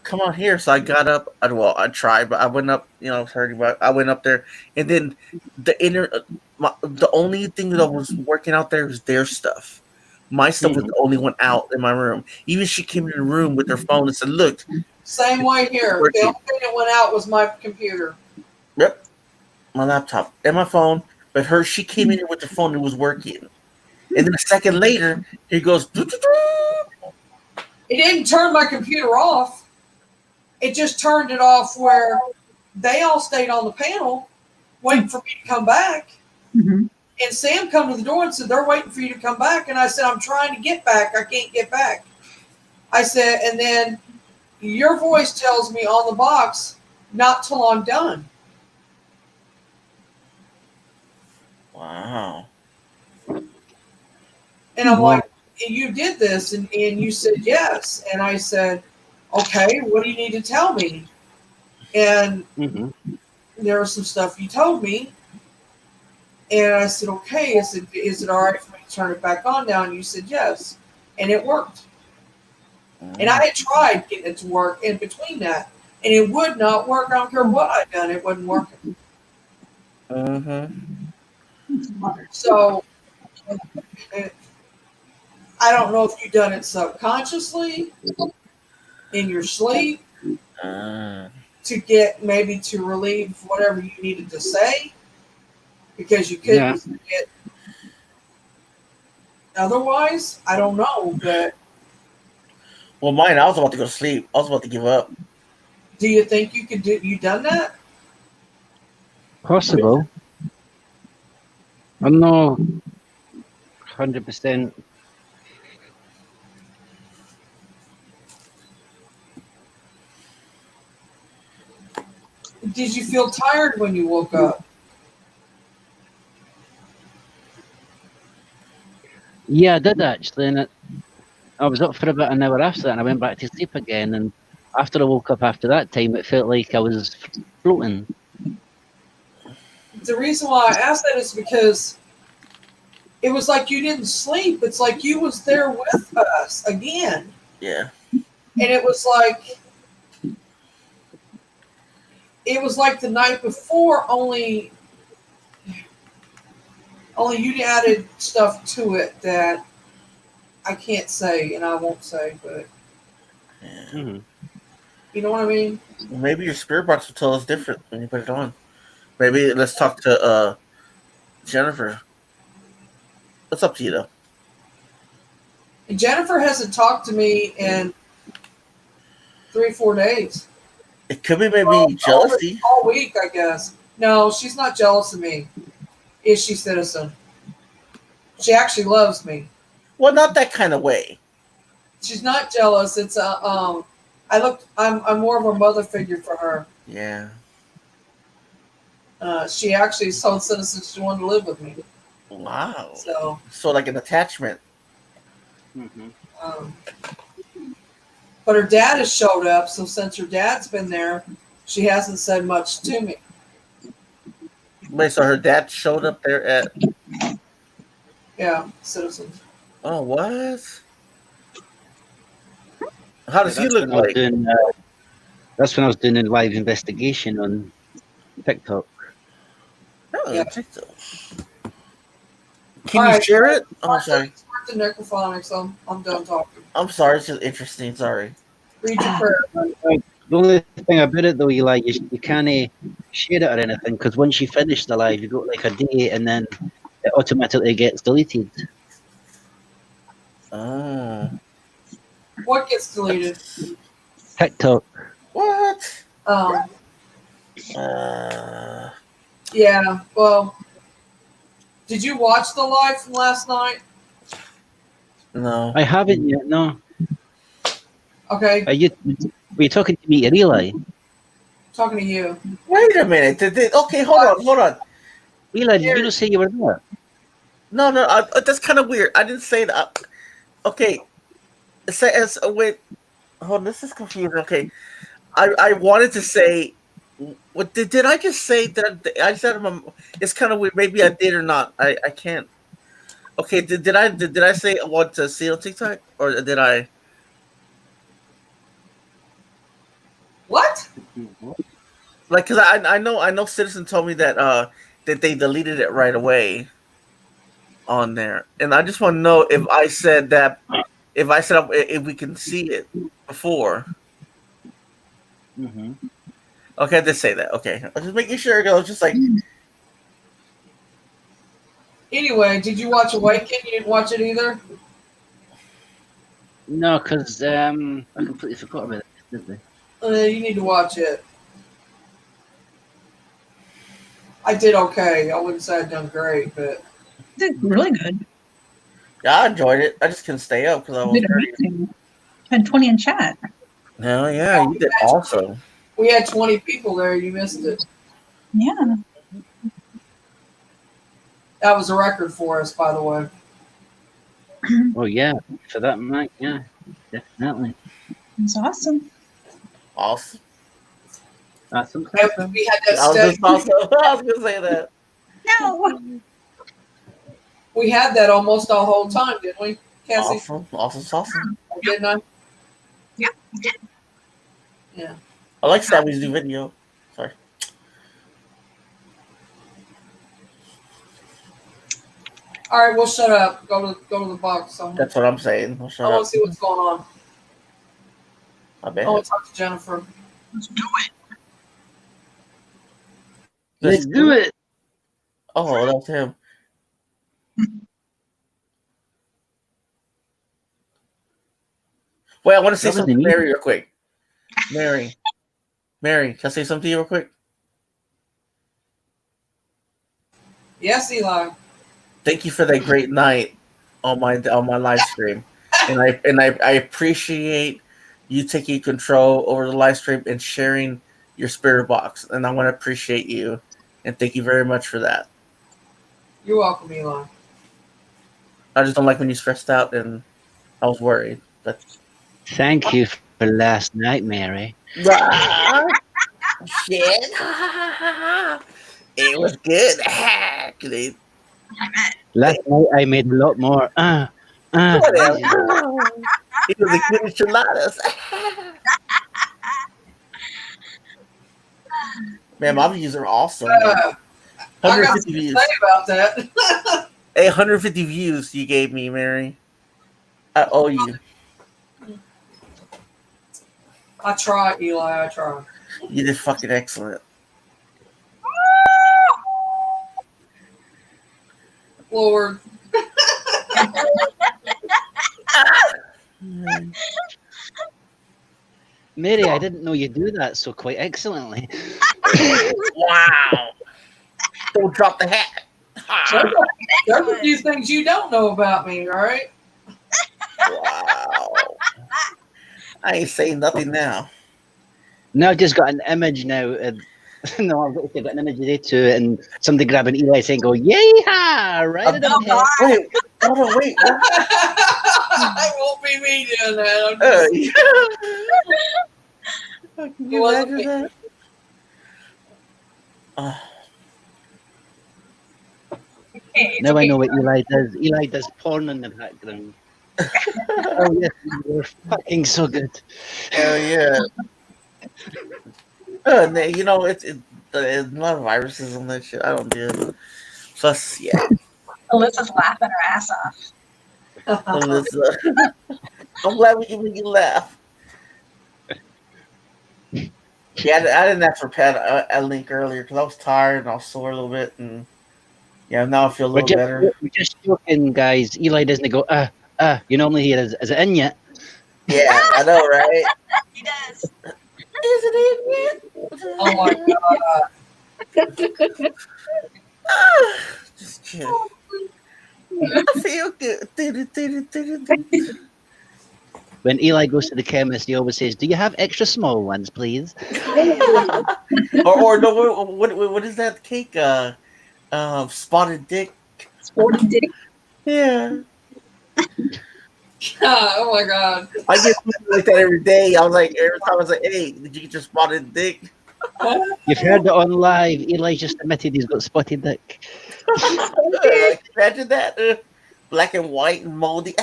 Speaker 5: come on here. So I got up. I tried, but I went up, I was hurting, but I went up there. And then the only thing that was working out there was their stuff. My stuff was the only one out in my room. Even she came in the room with her phone and said, look.
Speaker 2: same way here. The only thing that went out was my computer.
Speaker 5: Yep. My laptop and my phone. But she came in here with her phone and it was working. And then a second later, he goes, doo-doo-doo.
Speaker 2: It didn't turn my computer off. It just turned it off where they all stayed on the panel waiting for me to come back.
Speaker 3: Mm-hmm.
Speaker 2: And Sam come to the door and said, they're waiting for you to come back. And I said, I'm trying to get back. I can't get back. I said, and then your voice tells me on the box, not till I'm done.
Speaker 5: Wow.
Speaker 2: And I'm like, you did this? And you said yes. And I said, okay, what do you need to tell me? And there was some stuff you told me. And I said, okay. I said, is it all right for me to turn it back on now? And you said yes. And it worked. And I had tried getting it to work in between that. And it would not work. I don't care what I'd done. It wasn't working. So I don't know if you done it subconsciously in your sleep to get maybe to relieve whatever you needed to say because you couldn't get otherwise. I don't know, but
Speaker 5: well, mine, I was about to go to sleep. I was about to give up.
Speaker 2: do you think you done that?
Speaker 1: Possible. I'm not 100%.
Speaker 2: Did you feel tired when you woke up?
Speaker 1: Yeah, I did actually, and I was up for about an hour after that, and I went back to sleep again. And after I woke up after that time, it felt like I was floating.
Speaker 2: The reason why I asked that is because it was like you didn't sleep. It's like you was there with us again.
Speaker 5: Yeah.
Speaker 2: And it was like the night before, only you added stuff to it that I can't say, and I won't say, but
Speaker 5: Yeah.
Speaker 1: Mhm.
Speaker 2: you know what I mean.
Speaker 5: Maybe your spirit box will tell us different when you put it on. Maybe let's talk to Jennifer. What's up to you though?
Speaker 2: And Jennifer hasn't talked to me in 3-4 days.
Speaker 5: It could be maybe
Speaker 2: Well,
Speaker 5: jealousy.
Speaker 2: all week, I guess. No, she's not jealous of me. Is she, Citizen? She actually loves me.
Speaker 5: Well, not that kind of way.
Speaker 2: She's not jealous. It's I'm more of a mother figure for her.
Speaker 5: Yeah.
Speaker 2: She actually told Citizen she wanted to live with me.
Speaker 5: Wow.
Speaker 2: So,
Speaker 5: So like an attachment.
Speaker 1: Mhm.
Speaker 2: um, but her dad has showed up. So since her dad's been there, she hasn't said much to me.
Speaker 5: Wait, so her dad showed up there at?
Speaker 2: Yeah, Citizen.
Speaker 5: Oh, what? How does he
Speaker 1: That's
Speaker 5: look
Speaker 1: when I was
Speaker 5: like?
Speaker 1: doing. That's when I was doing a live investigation on TikTok.
Speaker 5: Oh,
Speaker 2: Yeah.
Speaker 5: TikTok. Can
Speaker 2: All
Speaker 5: you
Speaker 2: right.
Speaker 5: share it? Oh, sorry.
Speaker 2: Start the necrophonics. I'm done talking.
Speaker 5: I'm sorry. It's just interesting. Sorry.
Speaker 2: Read your prayer.
Speaker 1: The only thing about it though, Eli, you can't share it or anything because once you finish the live, you got like a day and then it automatically gets deleted.
Speaker 5: Oh.
Speaker 2: What gets deleted?
Speaker 1: TikTok.
Speaker 5: What?
Speaker 2: Um,
Speaker 5: Uh.
Speaker 2: yeah. Well, did you watch the live from last night?
Speaker 5: No.
Speaker 1: I haven't yet. No.
Speaker 2: Okay,
Speaker 1: Were you talking to me, or Eli?
Speaker 2: talking to you.
Speaker 5: Wait a minute. Okay, hold on.
Speaker 1: Eli, did you not say you were there?
Speaker 5: No, that's kind of weird. I didn't say that. Okay. It says, wait. Hold on. This is confusing. Okay. I wanted to say, what did I just say that I said? It's kind of weird. Maybe I did or not. I can't. Okay. Did I say I want to see on TikTok or did I?
Speaker 2: What?
Speaker 5: Like, cause I know Citizen told me that that they deleted it right away on there, and I just want to know if I said that if we can see it before.
Speaker 1: Mm-hmm.
Speaker 5: Okay, I did say that. Okay, I was just making sure. I was just like,
Speaker 2: Anyway, did you watch Awaken? You didn't watch it either?
Speaker 1: No, because I completely forgot about it. Didn't
Speaker 2: You need to watch it. I did okay. I wouldn't say I'd done great, but
Speaker 3: Did really good.
Speaker 5: yeah, I enjoyed it. I just couldn't stay up because I was
Speaker 3: Did
Speaker 5: very.
Speaker 3: amazing. Had 20 in chat.
Speaker 5: Hell yeah, you did awesome.
Speaker 2: we had 20 people there. You missed it.
Speaker 3: Yeah.
Speaker 2: That was a record for us, by the way.
Speaker 1: Oh yeah, for that Mike, yeah, definitely.
Speaker 3: It's awesome.
Speaker 5: Awesome.
Speaker 1: Awesome.
Speaker 2: And we had that
Speaker 5: I was
Speaker 2: steady.
Speaker 5: just also. I was gonna say that.
Speaker 3: No.
Speaker 2: We had that almost the whole time, didn't we, Cassie?
Speaker 5: Awesome.
Speaker 2: Didn't I?
Speaker 3: Yeah, you did.
Speaker 2: Yeah.
Speaker 5: I like Sammy's new video. Sorry.
Speaker 2: All right, we'll shut up. Go to the box. I
Speaker 5: That's what I'm saying. I'll shut
Speaker 2: want
Speaker 5: up.
Speaker 2: to see what's going on.
Speaker 5: I
Speaker 2: I
Speaker 5: bet.
Speaker 2: want to talk to Jennifer.
Speaker 3: Let's do it.
Speaker 1: Let's do it.
Speaker 5: Oh, that's him. Wait, I want to say
Speaker 1: That was
Speaker 5: something to
Speaker 1: neat.
Speaker 5: Mary real quick. Mary, can I say something to you real quick?
Speaker 2: Yes, Eli.
Speaker 5: Thank you for that great night on my live stream, and I appreciate you taking control over the live stream and sharing your spirit box, and I want to appreciate you and thank you very much for that.
Speaker 2: You're welcome, Eli.
Speaker 5: I just don't like when you stressed out and I was worried, but
Speaker 1: Thank you for last night, Mary.
Speaker 5: shit, it was good. Actually,
Speaker 1: Last night I made a lot more.
Speaker 5: whatever. It was a good enchiladas. Man, my views are awesome.
Speaker 2: I got
Speaker 5: 150
Speaker 2: something to
Speaker 5: views.
Speaker 2: say about that.
Speaker 5: Hey, 150 views you gave me, Mary. I owe you.
Speaker 2: I try, Eli. I try.
Speaker 5: You did fucking excellent.
Speaker 2: Lord.
Speaker 1: Mary, I didn't know you do that so quite excellently.
Speaker 5: Wow. Don't drop the hat.
Speaker 2: There's a few things you don't know about me, right?
Speaker 5: Wow. I ain't saying nothing now.
Speaker 1: Now I've just got an image now. No, I've got an image today too, and somebody grabbing Eli saying, "Go, yay-ha! Right at
Speaker 3: Oh,
Speaker 1: him head."
Speaker 5: Wait, hold on, wait. What?
Speaker 2: It won't be me doing that. I'm just,
Speaker 5: Can you
Speaker 2: wasn't
Speaker 5: imagine
Speaker 2: me.
Speaker 5: that?
Speaker 1: Now I know what Eli does. Eli does porn in the background. Oh yes, you're fucking so good.
Speaker 5: Hell yeah. You know, there's a lot of viruses on that shit. I don't do it. Plus, yeah.
Speaker 3: Alyssa's laughing her ass off.
Speaker 5: Alyssa. I'm glad we can make you laugh. Yeah, I didn't ask for Pat a link earlier because I was tired and I was sore a little bit, and yeah, now I feel a little better.
Speaker 1: We're just joking, guys. Eli doesn't go, you normally hear, is it in yet?
Speaker 5: Yeah, I know, right?
Speaker 3: He does.
Speaker 5: Is it in yet?
Speaker 2: Oh my god.
Speaker 5: Just kidding. I feel good.
Speaker 1: When Eli goes to the chemist, he always says, "Do you have extra small ones, please?"
Speaker 5: or no, what is that cake? Spotted dick.
Speaker 3: Sporting dick.
Speaker 5: Yeah.
Speaker 2: Oh my god.
Speaker 5: I get people like that every day. I was like, every time I was like, "Hey, did you get your spotted dick?"
Speaker 1: You've heard it on live. Eli just admitted he's got spotted dick.
Speaker 5: Imagine that, black and white and moldy.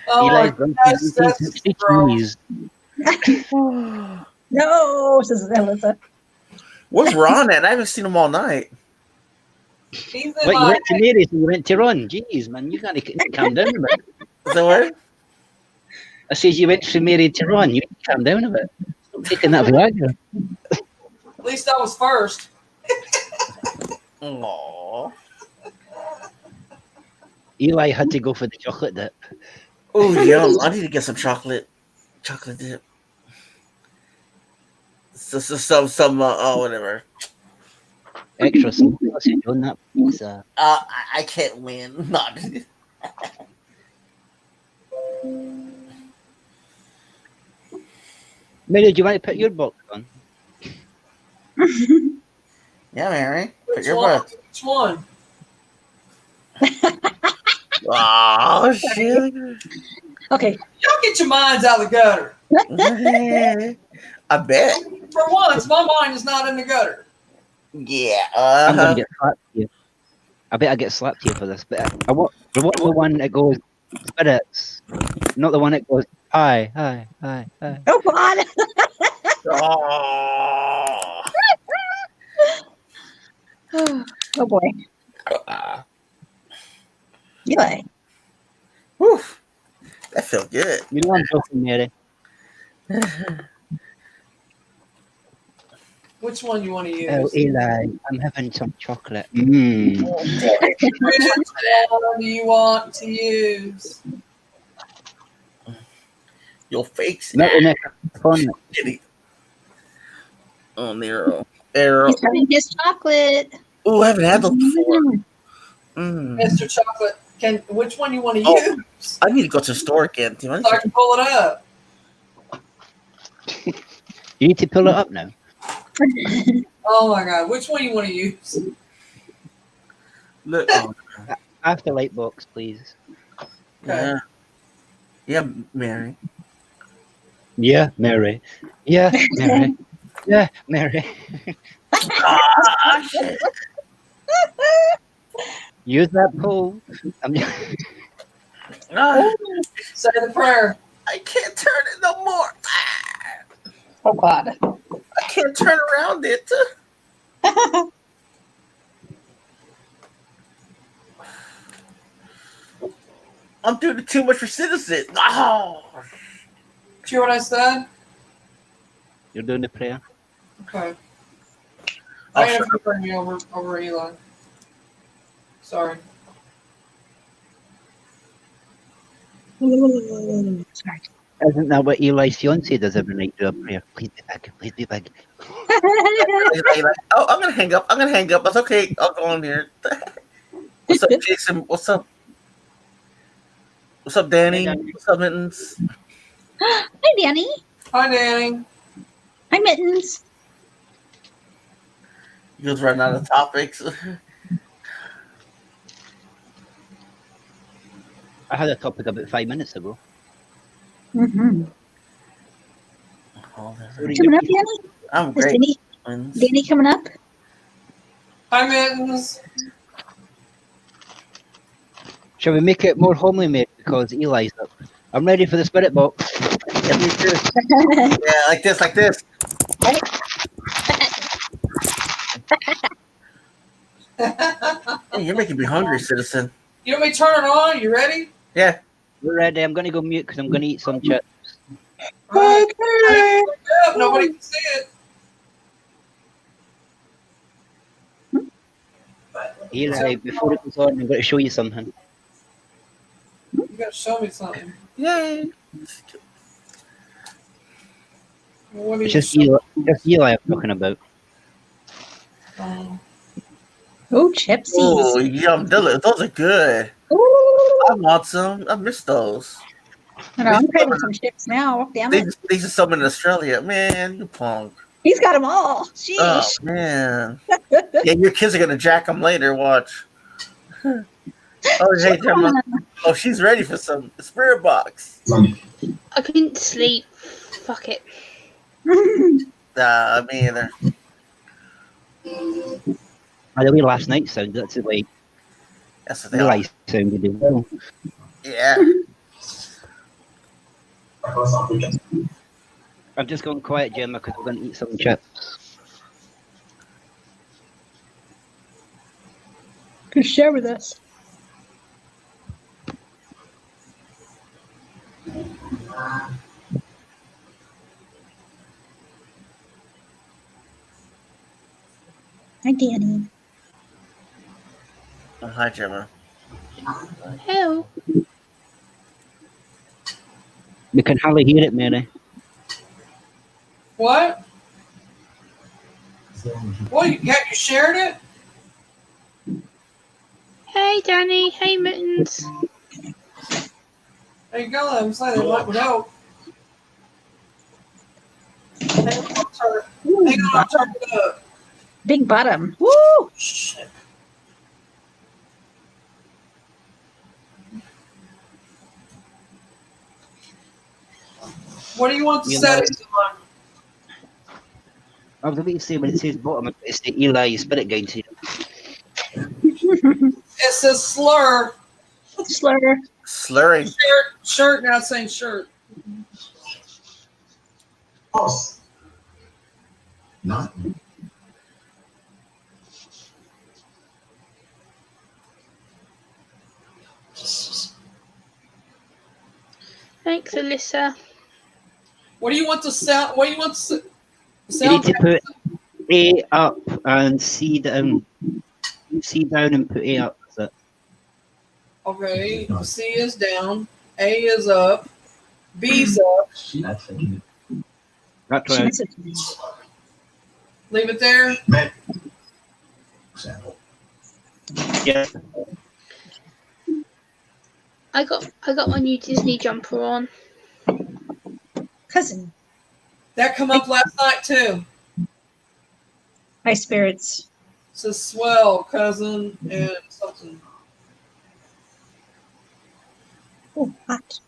Speaker 2: Oh my
Speaker 1: Eli's
Speaker 2: god.
Speaker 1: drunk
Speaker 2: That's
Speaker 1: his
Speaker 2: gross.
Speaker 1: cheese.
Speaker 3: No, says Alyssa.
Speaker 5: Where's Ron at? I haven't seen him all night.
Speaker 2: He's in
Speaker 1: But you
Speaker 2: my
Speaker 1: went to Mary's and you went to Ron. Jeez, man, you gotta calm down a bit.
Speaker 5: Is that what?
Speaker 1: I says you went from Mary to Ron. You need to calm down a bit. Stop taking that Viagra.
Speaker 2: At least I was first.
Speaker 5: Aww.
Speaker 1: Eli had to go for the chocolate dip.
Speaker 5: Oh, yum. I need to get some chocolate dip. Some whatever.
Speaker 1: Extra sauce on that pizza.
Speaker 5: I can't win. Not.
Speaker 1: Mary, do you want to put your box on?
Speaker 5: Yeah, Mary. Put
Speaker 2: Which
Speaker 5: your
Speaker 2: one?
Speaker 5: butt.
Speaker 2: Which one?
Speaker 5: Oh, shit.
Speaker 3: Okay.
Speaker 2: Y'all get your minds out of the gutter.
Speaker 5: I bet.
Speaker 2: For once, my mind is not in the gutter.
Speaker 5: Yeah.
Speaker 1: I'm gonna get slapped here. I bet I get slapped here for this. But I want the one that goes spirits, not the one that goes hi, hi, hi, hi.
Speaker 3: Oh God.
Speaker 5: Oh.
Speaker 3: Oh boy. Eli.
Speaker 5: Whew. That felt good.
Speaker 1: You know I'm joking, Mary.
Speaker 2: Which one you want to use?
Speaker 1: Oh, Eli, I'm having some chocolate. Mmm.
Speaker 2: Which one do you want to use?
Speaker 5: Your face.
Speaker 1: Not the next
Speaker 5: Kitty. Oh, Nero. Arrow.
Speaker 3: He's having his chocolate.
Speaker 5: Oh, I haven't had those before. Mm.
Speaker 2: Mr. Chocolate. Which one you want to
Speaker 5: Oh.
Speaker 2: use?
Speaker 5: I need to go to the store again. Tim.
Speaker 2: So I can pull it up.
Speaker 1: You need to pull it up now.
Speaker 2: Oh my god. Which one you want to use?
Speaker 5: Look.
Speaker 1: After light box, please.
Speaker 5: Yeah. Yeah, Mary.
Speaker 1: Yeah, Mary. Yeah, Mary. Yeah, Mary.
Speaker 5: Ah, shit.
Speaker 1: Use that pole.
Speaker 5: Ah,
Speaker 2: Say the prayer.
Speaker 5: I can't turn it no more. Ah,
Speaker 3: Oh God.
Speaker 5: I can't turn around it. I'm doing too much for citizens. Oh,
Speaker 2: Did you hear what I said?
Speaker 1: You're doing the prayer.
Speaker 2: Okay.
Speaker 5: I'll
Speaker 2: I have
Speaker 5: shut
Speaker 2: to bring me over Eli. Sorry.
Speaker 3: Sorry.
Speaker 1: Isn't that what Eli's fiance does every night? Do a prayer. Please be big. Please be big.
Speaker 5: oh, I'm gonna hang up. That's okay. I'll go on here. What's up, Jason? What's up? What's up, Danny?
Speaker 1: Hey, Danny.
Speaker 5: What's up, Mittens?
Speaker 3: Hi, Danny.
Speaker 2: Hi, Danny.
Speaker 3: Hi, Mittens.
Speaker 5: You guys running out of topics.
Speaker 1: I had a topic about 5 minutes ago.
Speaker 3: Mm-hmm.
Speaker 5: Oh,
Speaker 3: Coming up, Danny?
Speaker 5: I'm
Speaker 3: Is
Speaker 5: great.
Speaker 3: Danny,
Speaker 5: Mittens.
Speaker 3: Danny coming up?
Speaker 2: Hi, Mittens.
Speaker 1: Shall we make it more homely, mate? Because Eli's up. I'm ready for the spirit box.
Speaker 5: Yeah, me too. Yeah, like this. Hey, you're making me hungry, citizen.
Speaker 2: You want me to turn it on? You ready?
Speaker 5: Yeah.
Speaker 1: We're ready. I'm going to go mute because I'm going to eat some chips.
Speaker 2: All right. Yeah, nobody can see it.
Speaker 1: Eli, before it goes on, I'm going to show you something.
Speaker 2: You got to show me something.
Speaker 5: Yay.
Speaker 2: What are
Speaker 1: It's
Speaker 2: you
Speaker 1: just Eli I'm talking about.
Speaker 2: showing?
Speaker 3: Oh, chipsies.
Speaker 5: Oh, yum. Those are good.
Speaker 3: Ooh.
Speaker 5: I want some. I miss those.
Speaker 3: I know, I'm craving some chips now. Damn it.
Speaker 5: They just some in Australia. Man, you punk.
Speaker 3: He's got them all.
Speaker 5: Oh,
Speaker 3: Sheesh.
Speaker 5: man. Yeah, your kids are going to jack them later. Watch. Oh, hey, Gemma. Oh, she's ready for some spirit box.
Speaker 4: I couldn't sleep. Fuck it.
Speaker 5: Nah, me either.
Speaker 1: By the way, last night's sound, that's the way
Speaker 5: That's what they are.
Speaker 1: Eli sounded as well.
Speaker 5: Yeah.
Speaker 1: I've just gone quiet, Gemma, because we're going to eat some chips.
Speaker 3: Please share with us. Hi, Danny.
Speaker 5: Oh, hi, Gemma.
Speaker 4: Hell.
Speaker 1: We can hardly hear it, Mary.
Speaker 2: What? What? You shared it?
Speaker 4: Hey, Danny. Hey, Mittens.
Speaker 2: There you go. I'm saying that might would help. Hang on, I'll turn it up.
Speaker 3: Big bottom. Woo!
Speaker 2: Shit. What do you want the
Speaker 1: You
Speaker 2: settings on?
Speaker 1: I was about to say, when it says bottom, it's the Eli spirit guide here.
Speaker 2: It says slur.
Speaker 3: Slur.
Speaker 5: Slurring.
Speaker 2: Shirt, now it's saying shirt.
Speaker 6: Not
Speaker 4: Thanks, Alyssa.
Speaker 2: What do you want the sound? What do you want the
Speaker 1: You
Speaker 2: sound?
Speaker 1: need to put A up and C down. C down and put A up. That's it.
Speaker 2: Okay, C is down, A is up, B's up.
Speaker 6: that's thinking
Speaker 1: That's
Speaker 3: She
Speaker 1: right.
Speaker 3: messaged me.
Speaker 2: Leave it there.
Speaker 6: example.
Speaker 1: Yeah.
Speaker 4: I got my new Disney jumper on.
Speaker 3: Cousin.
Speaker 2: That come up last night too.
Speaker 3: High spirits.
Speaker 2: It says swell, cousin, and something.
Speaker 3: Oh, hot.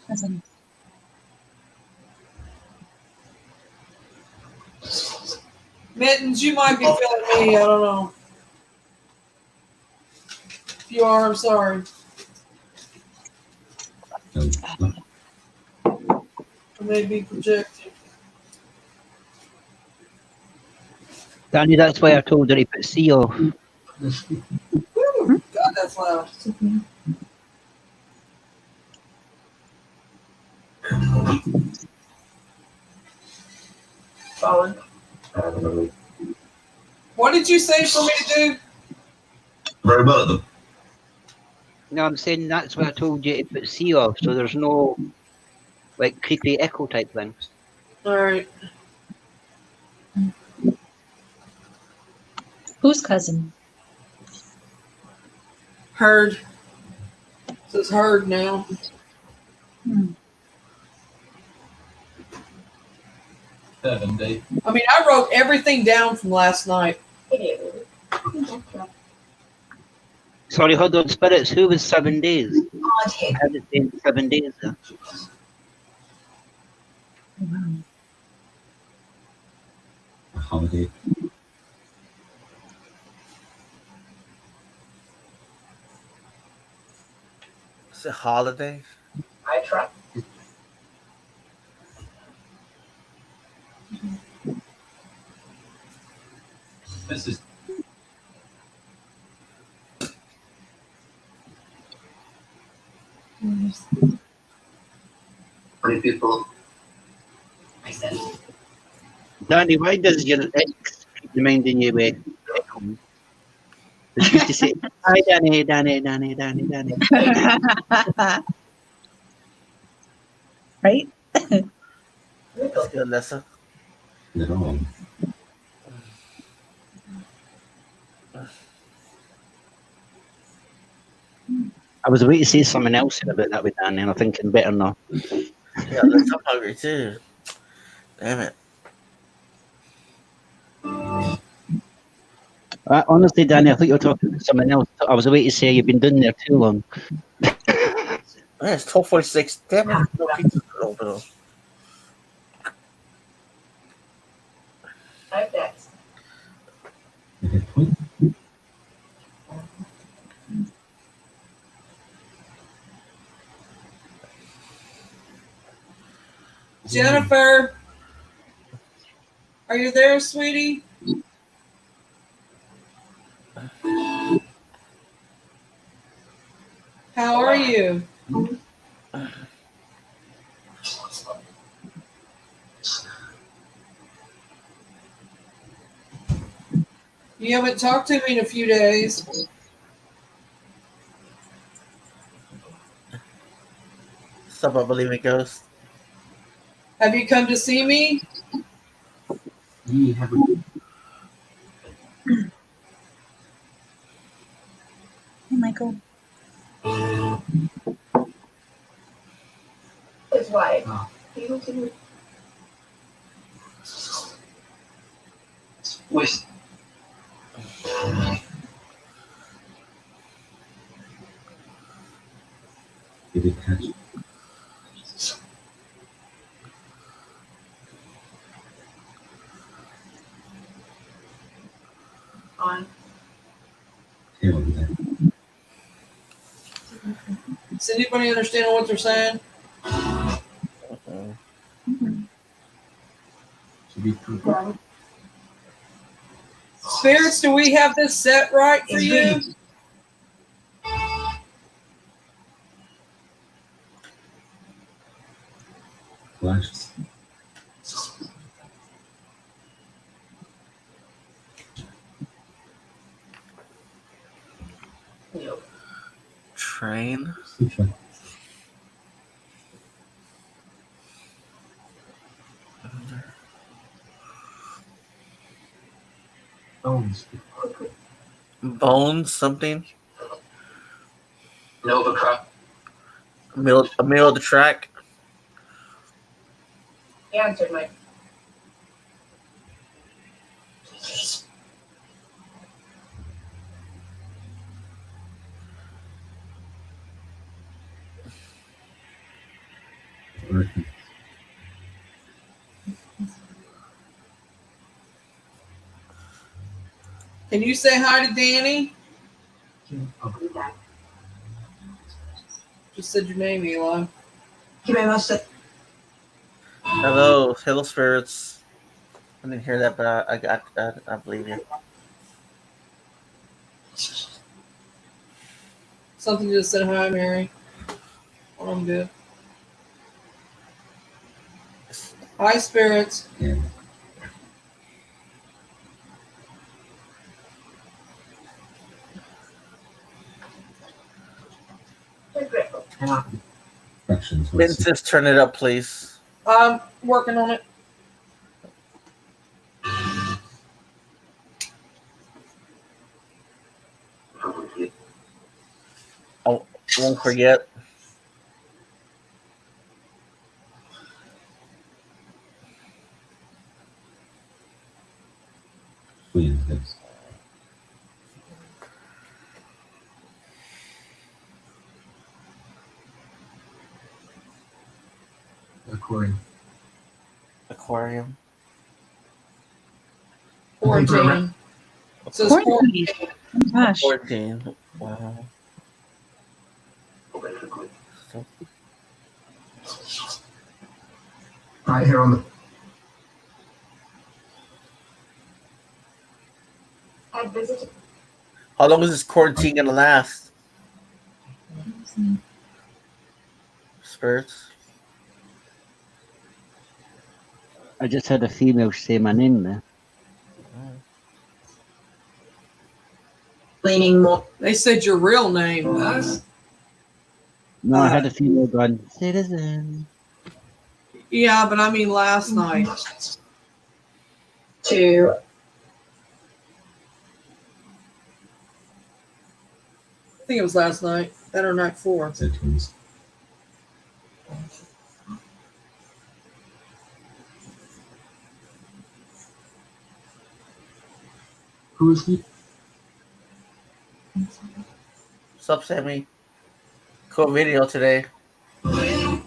Speaker 3: Cousin.
Speaker 2: Mittens, you might be feeling me. I don't know. If you are, I'm sorry. I may be projecting.
Speaker 1: Danny, that's why I told her he put C off.
Speaker 2: Woo, God not that slow.
Speaker 7: Fallen.
Speaker 2: What did you say for me to do?
Speaker 6: Very button.
Speaker 1: No, I'm saying that's what I told you to put C off, so there's no like creepy echo type thing.
Speaker 2: All right.
Speaker 3: Whose cousin?
Speaker 2: Heard. It says heard now.
Speaker 3: Hmm.
Speaker 6: 7 days.
Speaker 2: I mean, I wrote everything down from last night.
Speaker 1: Sorry, hold on, spirits. Who was 7 days?
Speaker 7: Odd hit.
Speaker 1: Had it been 7 days? There?
Speaker 6: A holiday.
Speaker 5: It's a holiday.
Speaker 7: I try.
Speaker 6: This is
Speaker 7: Many people. I said.
Speaker 1: Danny, why does your ex keep reminding you of echo? She used to say, "Hi, Danny, Danny, Danny, Danny, Danny."
Speaker 3: Right?
Speaker 5: That's good, Lessa.
Speaker 6: it on.
Speaker 1: I was waiting to say something else about that with Danny, and I'm thinking better not.
Speaker 5: Yeah, I'm hungry too. Damn it.
Speaker 1: Honestly, Danny, I thought you were talking about something else. I was waiting to say you've been doing there too long.
Speaker 5: Man, it's 12:46. Damn it. No pizza open up.
Speaker 7: I've next.
Speaker 2: Jennifer, are you there, sweetie? How are you? You haven't talked to me in a few days.
Speaker 5: Stop, I believe in ghosts.
Speaker 2: Have you come to see me?
Speaker 6: We have
Speaker 3: Hey, Michael.
Speaker 7: His wife.
Speaker 6: Ah.
Speaker 7: He was in
Speaker 6: West. Did it catch?
Speaker 7: on.
Speaker 6: Tail over there.
Speaker 2: Does anybody understand what they're saying?
Speaker 6: Should be true.
Speaker 2: Spirits, do we have this set right for you?
Speaker 6: Flashes.
Speaker 7: Nope.
Speaker 5: Train.
Speaker 6: Bones.
Speaker 5: Bones, something.
Speaker 7: Nova Crop.
Speaker 5: Middle of the track.
Speaker 7: He answered my.
Speaker 6: Earth.
Speaker 2: Can you say hi to Danny? Just said your name, Eli.
Speaker 5: Hello, spirits. I didn't hear that, but I believe you.
Speaker 2: Something just said hi, Mary. Oh, I'm good. Hi, spirits.
Speaker 6: Yeah.
Speaker 7: They're grateful.
Speaker 6: Fractions.
Speaker 5: Princess, turn it up, please.
Speaker 2: I'm working on it.
Speaker 5: I won't forget.
Speaker 6: Queen. Yes. Aquarium.
Speaker 5: Aquarium.
Speaker 2: Quarantine. It says
Speaker 3: Quarantine.
Speaker 2: quarantine.
Speaker 3: Oh, gosh.
Speaker 5: 14. Wow. So,
Speaker 6: Right here on the.
Speaker 7: I visited.
Speaker 5: how long is this quarantine gonna last? Spirits.
Speaker 1: I just had a female say my name there.
Speaker 7: Leaning more.
Speaker 2: They said your real name. That's,
Speaker 1: No, I had a female going, citizen.
Speaker 2: yeah, but I mean last night.
Speaker 7: To
Speaker 2: I think it was last night. That or night 4.
Speaker 6: Said twins. Who is he?
Speaker 5: What's up, Sammy? Cool video today.
Speaker 6: On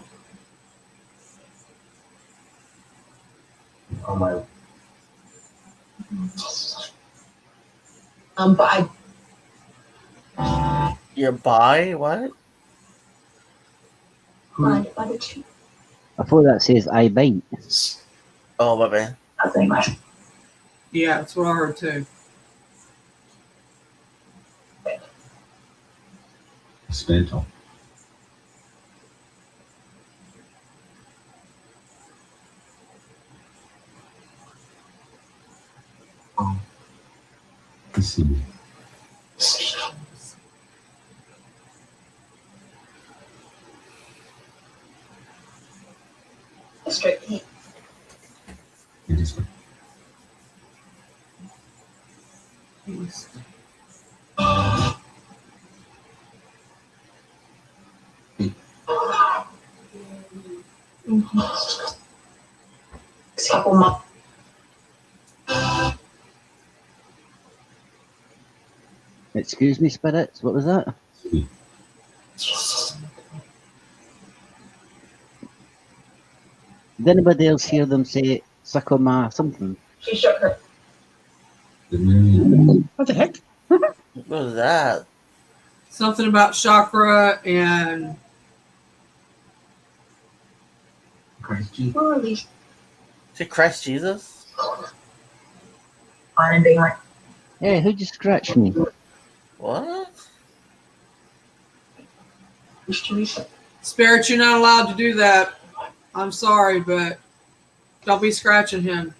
Speaker 6: my.
Speaker 7: but
Speaker 5: You're bi? What?
Speaker 7: by the two.
Speaker 1: I thought that says I bite.
Speaker 5: Oh, my bad.
Speaker 7: Nothing much.
Speaker 2: Yeah, that's what I heard too.
Speaker 6: Spanto. I see.
Speaker 7: Straight heat.
Speaker 6: It is.
Speaker 7: Couple months.
Speaker 1: Excuse me, spirits, what was that?
Speaker 6: Sweet.
Speaker 1: Did anybody else hear them say suckle ma something?
Speaker 7: She shook her.
Speaker 6: The Marion.
Speaker 3: What the heck?
Speaker 5: What was that?
Speaker 2: Something about chakra and
Speaker 6: Christ Jesus.
Speaker 7: Who are these?
Speaker 5: Is it Christ Jesus?
Speaker 7: On and being like,
Speaker 1: Hey, who just scratched me?
Speaker 5: What?
Speaker 7: who's Teresa?
Speaker 2: spirits. You're not allowed to do that. I'm sorry, but don't be scratching him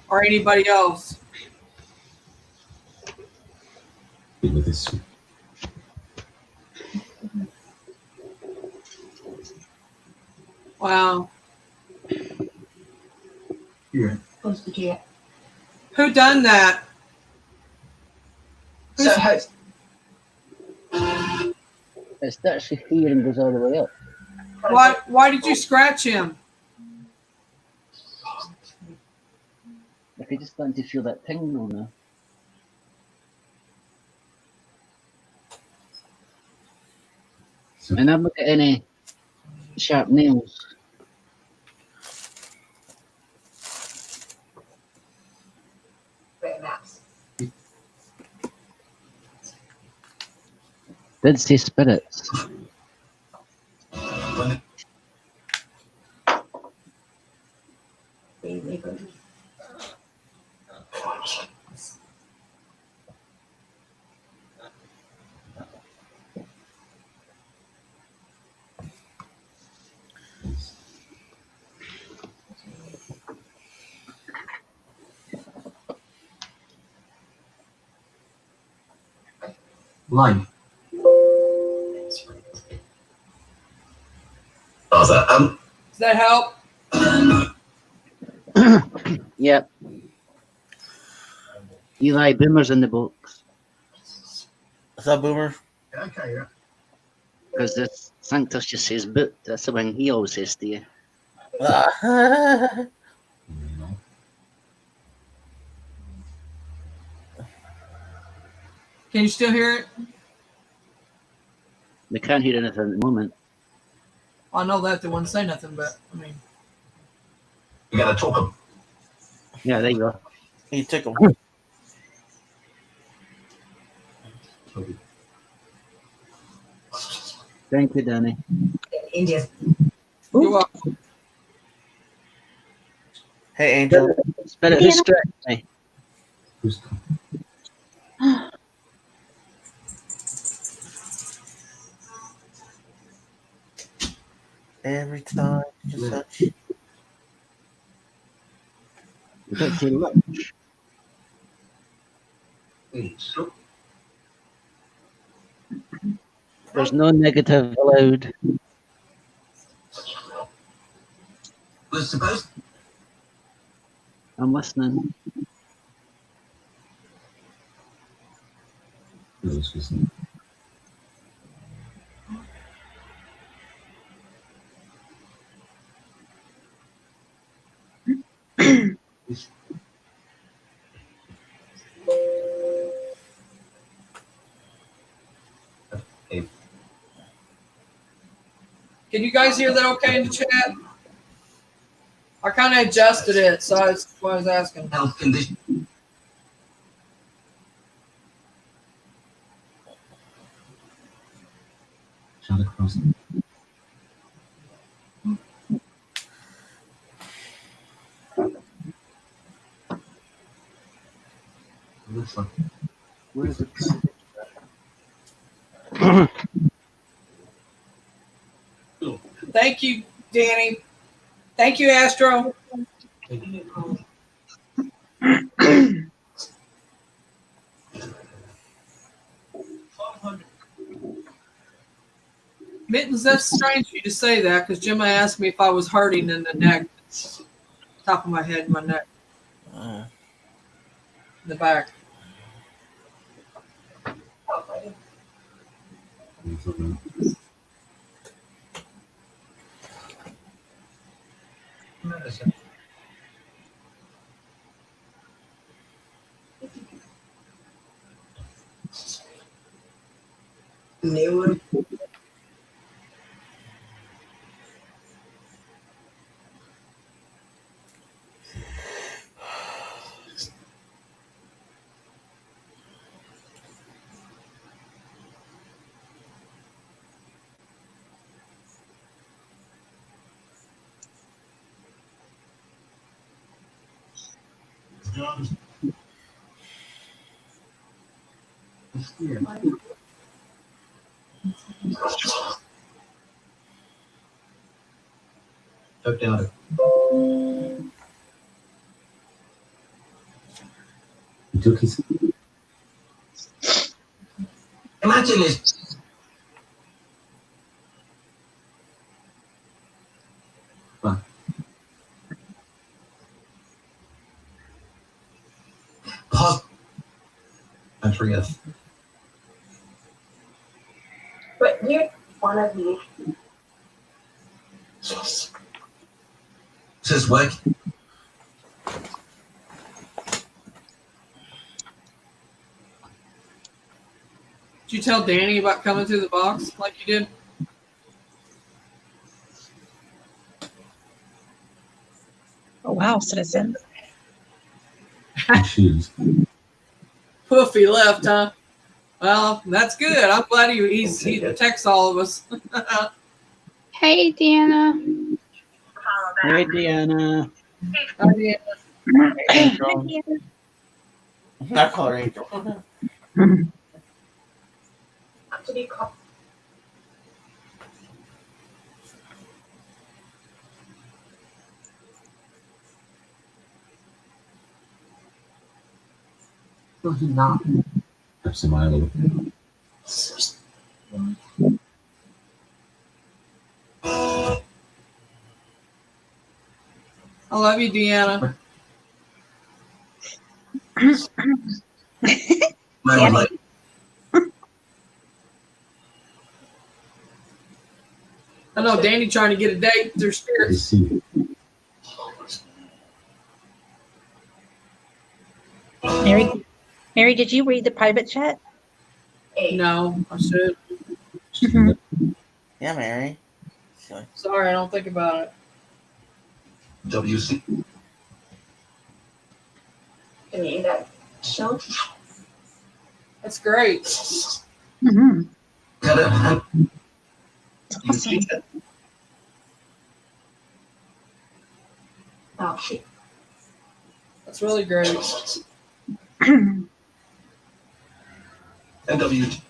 Speaker 2: or anybody else.
Speaker 6: With this.
Speaker 2: Wow.
Speaker 6: Yeah.
Speaker 7: Who's the Gia?
Speaker 2: Who done that?
Speaker 7: So host.
Speaker 1: It starts with here and goes all the way up.
Speaker 2: Why did you scratch him?
Speaker 1: If you just want to feel that tingle now.
Speaker 6: So,
Speaker 1: And I'm looking at any sharp nails.
Speaker 7: Red maps.
Speaker 1: Did say spirits.
Speaker 6: Life.
Speaker 7: How's that?
Speaker 2: Does that help?
Speaker 1: Yep. Eli, Boomer's in the box
Speaker 5: What's up, Boomer?
Speaker 6: Okay, yeah.
Speaker 1: because this Sanctus just says boot. That's the one he always says to you.
Speaker 5: Ah.
Speaker 6: No.
Speaker 2: Can you still hear it?
Speaker 1: We can't hear anything at the moment.
Speaker 2: I know that they wouldn't say nothing, but I mean,
Speaker 7: You gotta talk him.
Speaker 1: Yeah, there you go.
Speaker 5: He took him.
Speaker 6: Okay.
Speaker 1: Thank you, Danny.
Speaker 7: India's
Speaker 2: you're welcome.
Speaker 5: Hey, Angel.
Speaker 1: Spirit, who's stretching me?
Speaker 6: Who's
Speaker 5: Every time you touch.
Speaker 1: You don't say look.
Speaker 6: so
Speaker 1: There's no negative allowed.
Speaker 7: was supposed
Speaker 1: I'm listening.
Speaker 6: who's
Speaker 2: Can you guys hear that okay in the chat? I kind of adjusted it, so that's why I was asking.
Speaker 7: health condition.
Speaker 6: Shot across. Looks like
Speaker 1: Where's it?
Speaker 2: Thank you, Danny. Thank you, Astro. Mittens, that's strange for you to say that because Gemma asked me if I was hurting in the neck, top of my head, my neck, the back.
Speaker 7: New.
Speaker 6: Took down He took his.
Speaker 7: Imagine this. Pos-
Speaker 6: Country of.
Speaker 7: but you're one of you.
Speaker 6: Says work.
Speaker 2: Did you tell Danny about coming through the box like you did?
Speaker 3: Oh wow, citizen.
Speaker 6: Shoes.
Speaker 2: Poof, he left, huh? Well, that's good. I'm glad he texts all of us.
Speaker 4: Hey, Deanna.
Speaker 1: Hey, Deanna.
Speaker 2: Oh, yeah.
Speaker 5: Angel. I call her Angel.
Speaker 7: To be called.
Speaker 6: No, he's not. That's a mile away.
Speaker 2: I love you, Deanna.
Speaker 6: Mine was like,
Speaker 2: I know Danny trying to get a date through
Speaker 6: you
Speaker 2: spirits.
Speaker 6: see,
Speaker 3: Mary, did you read the private chat?
Speaker 2: No, I should.
Speaker 3: Mhm.
Speaker 5: Yeah, Mary.
Speaker 2: Sorry, I don't think about it.
Speaker 6: WC.
Speaker 7: I mean, that show.
Speaker 2: That's great.
Speaker 3: Mhm.
Speaker 6: Got it. You
Speaker 3: Awesome.
Speaker 6: see it?
Speaker 7: Oh, shit.
Speaker 2: That's really great.
Speaker 6: NWT.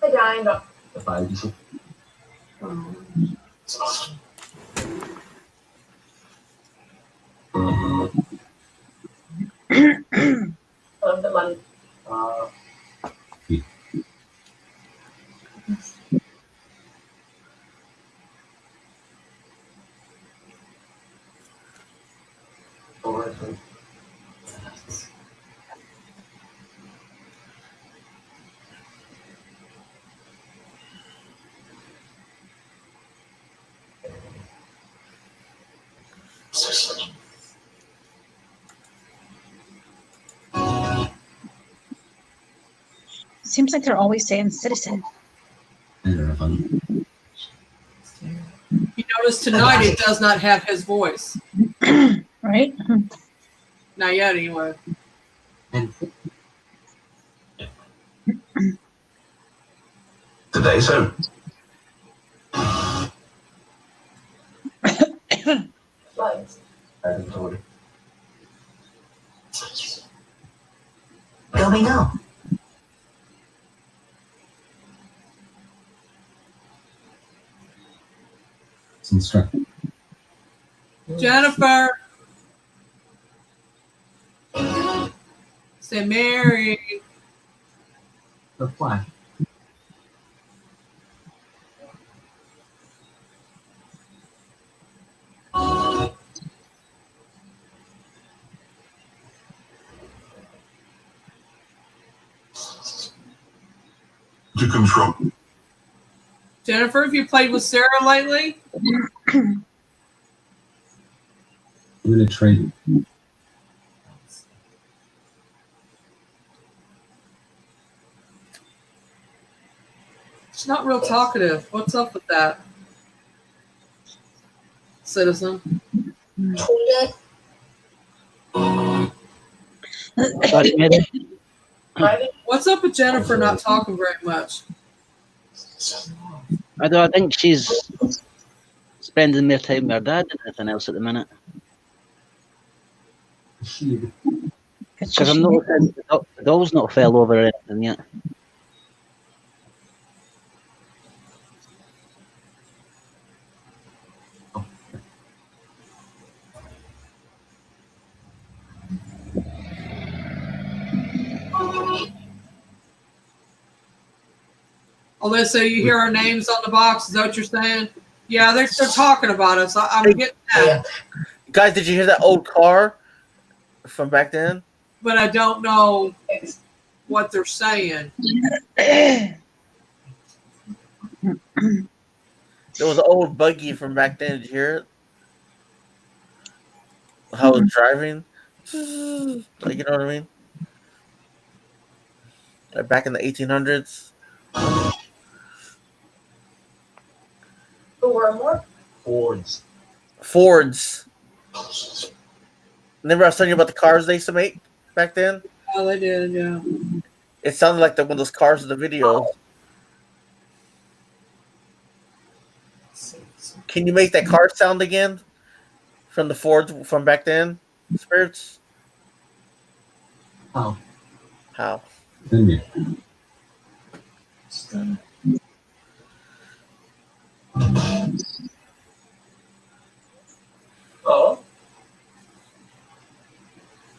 Speaker 7: I died.
Speaker 6: Five.
Speaker 7: Love the money.
Speaker 3: Seems like they're always saying citizen.
Speaker 6: I don't know if I'm.
Speaker 2: You notice tonight it does not have his voice.
Speaker 3: Right?
Speaker 2: Not yet, anyway.
Speaker 6: Today, so.
Speaker 7: Bugs.
Speaker 6: I told you. Going up. It's instructive.
Speaker 2: Jennifer. Say Mary.
Speaker 6: Reply. To control.
Speaker 2: Jennifer, have you played with Sarah lately?
Speaker 6: I'm gonna trade.
Speaker 2: She's not real talkative. What's up with that? Citizen.
Speaker 7: Toilet.
Speaker 1: Sorry, Mary.
Speaker 7: Private.
Speaker 2: What's up with Jennifer not talking very much?
Speaker 1: I think she's spending more time with her dad than anything else at the minute. Because I'm noticing the doll's not fell over or anything yet.
Speaker 2: Alyssa, you hear our names on the box? Is that what you're saying? Yeah, they're talking about us. I'm getting that,
Speaker 5: Guys, did you hear that old car from back then?
Speaker 2: but I don't know what they're saying.
Speaker 5: There was an old buggy from back then. Did you hear it? How it was driving? Like, you know what I mean? Like back in the 1800s.
Speaker 7: Who were more?
Speaker 5: Fords. Remember I was telling you about the cars they used to make back then?
Speaker 2: Oh, they did, yeah.
Speaker 5: It sounded like one of those cars in the video. Can you make that car sound again? from the Fords from back then? Spirits?
Speaker 8: Oh.
Speaker 5: How?
Speaker 6: Then you.
Speaker 7: Oh,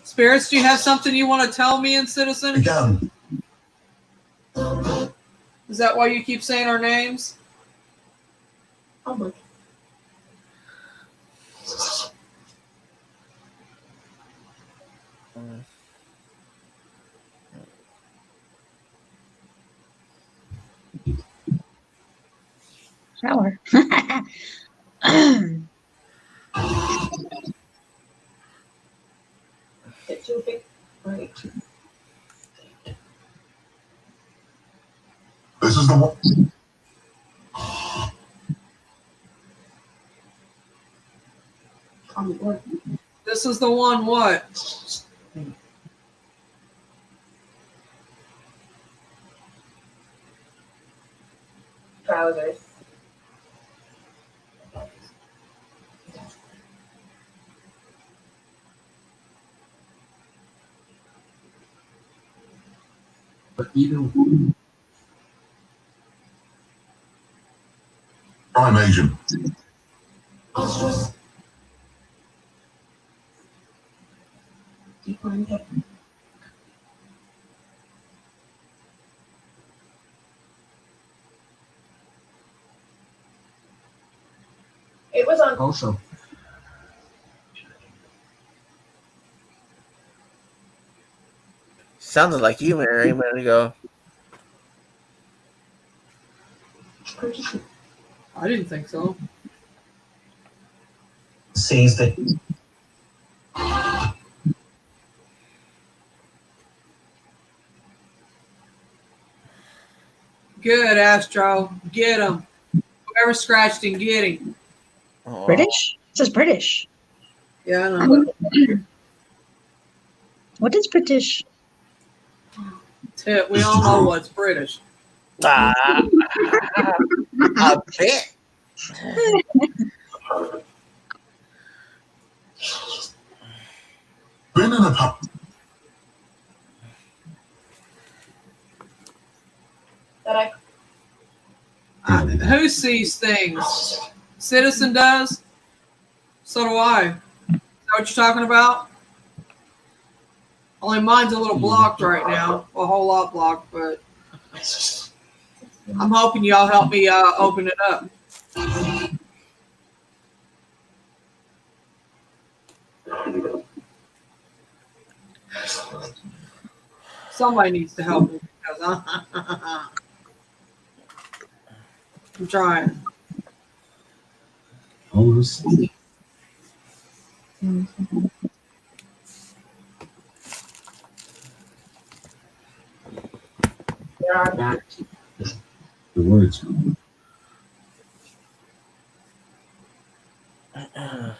Speaker 2: Spirits, do you have something you want to tell me in Citizen?
Speaker 6: Again.
Speaker 2: Is that why you keep saying our names?
Speaker 7: how much?
Speaker 3: Shower.
Speaker 7: Get too big. Right.
Speaker 6: This is the one.
Speaker 7: What?
Speaker 2: This is the one. What?
Speaker 7: Trousers.
Speaker 8: But even
Speaker 6: I'm Asian.
Speaker 7: It was on.
Speaker 8: also
Speaker 5: Sounded like you, Mary, a minute ago.
Speaker 2: I didn't think so.
Speaker 8: says that
Speaker 2: Good, Astro. Get him. Whoever scratched him, get him.
Speaker 5: Oh.
Speaker 3: British? It says British.
Speaker 2: Yeah, I know.
Speaker 3: What is British?
Speaker 2: Tip, we all know what's British.
Speaker 5: Ah, a bit.
Speaker 6: Been in a pub.
Speaker 7: That I.
Speaker 2: Who sees things? Citizen does. So do I. Is that what you're talking about? Only mine's a little blocked right now. A whole lot blocked, but I'm hoping y'all help me open it up. Somebody needs to help me because I'm trying.
Speaker 6: Almost.
Speaker 7: There are.
Speaker 8: that
Speaker 6: The words.
Speaker 7: I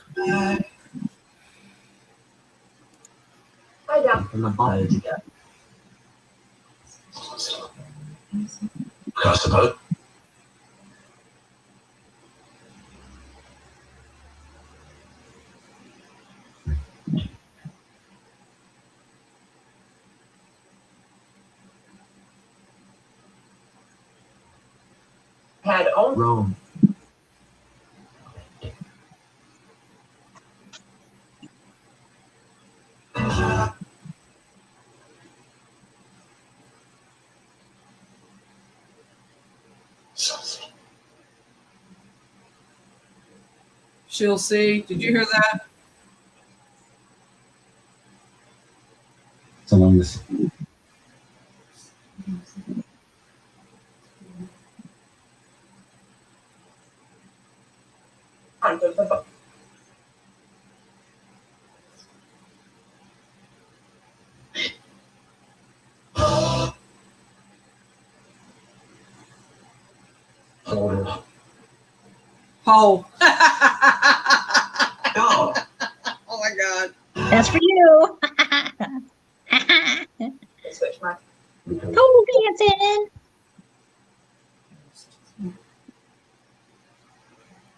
Speaker 7: down.
Speaker 8: in the body together.
Speaker 6: Cast a vote.
Speaker 7: Had owned.
Speaker 8: Rome.
Speaker 2: She'll see. Did you hear that?
Speaker 6: It's along this.
Speaker 7: Under the book.
Speaker 8: Order.
Speaker 2: Pole.
Speaker 8: No.
Speaker 2: Oh my God.
Speaker 3: That's for you.
Speaker 7: Switch my.
Speaker 3: Pole dancing.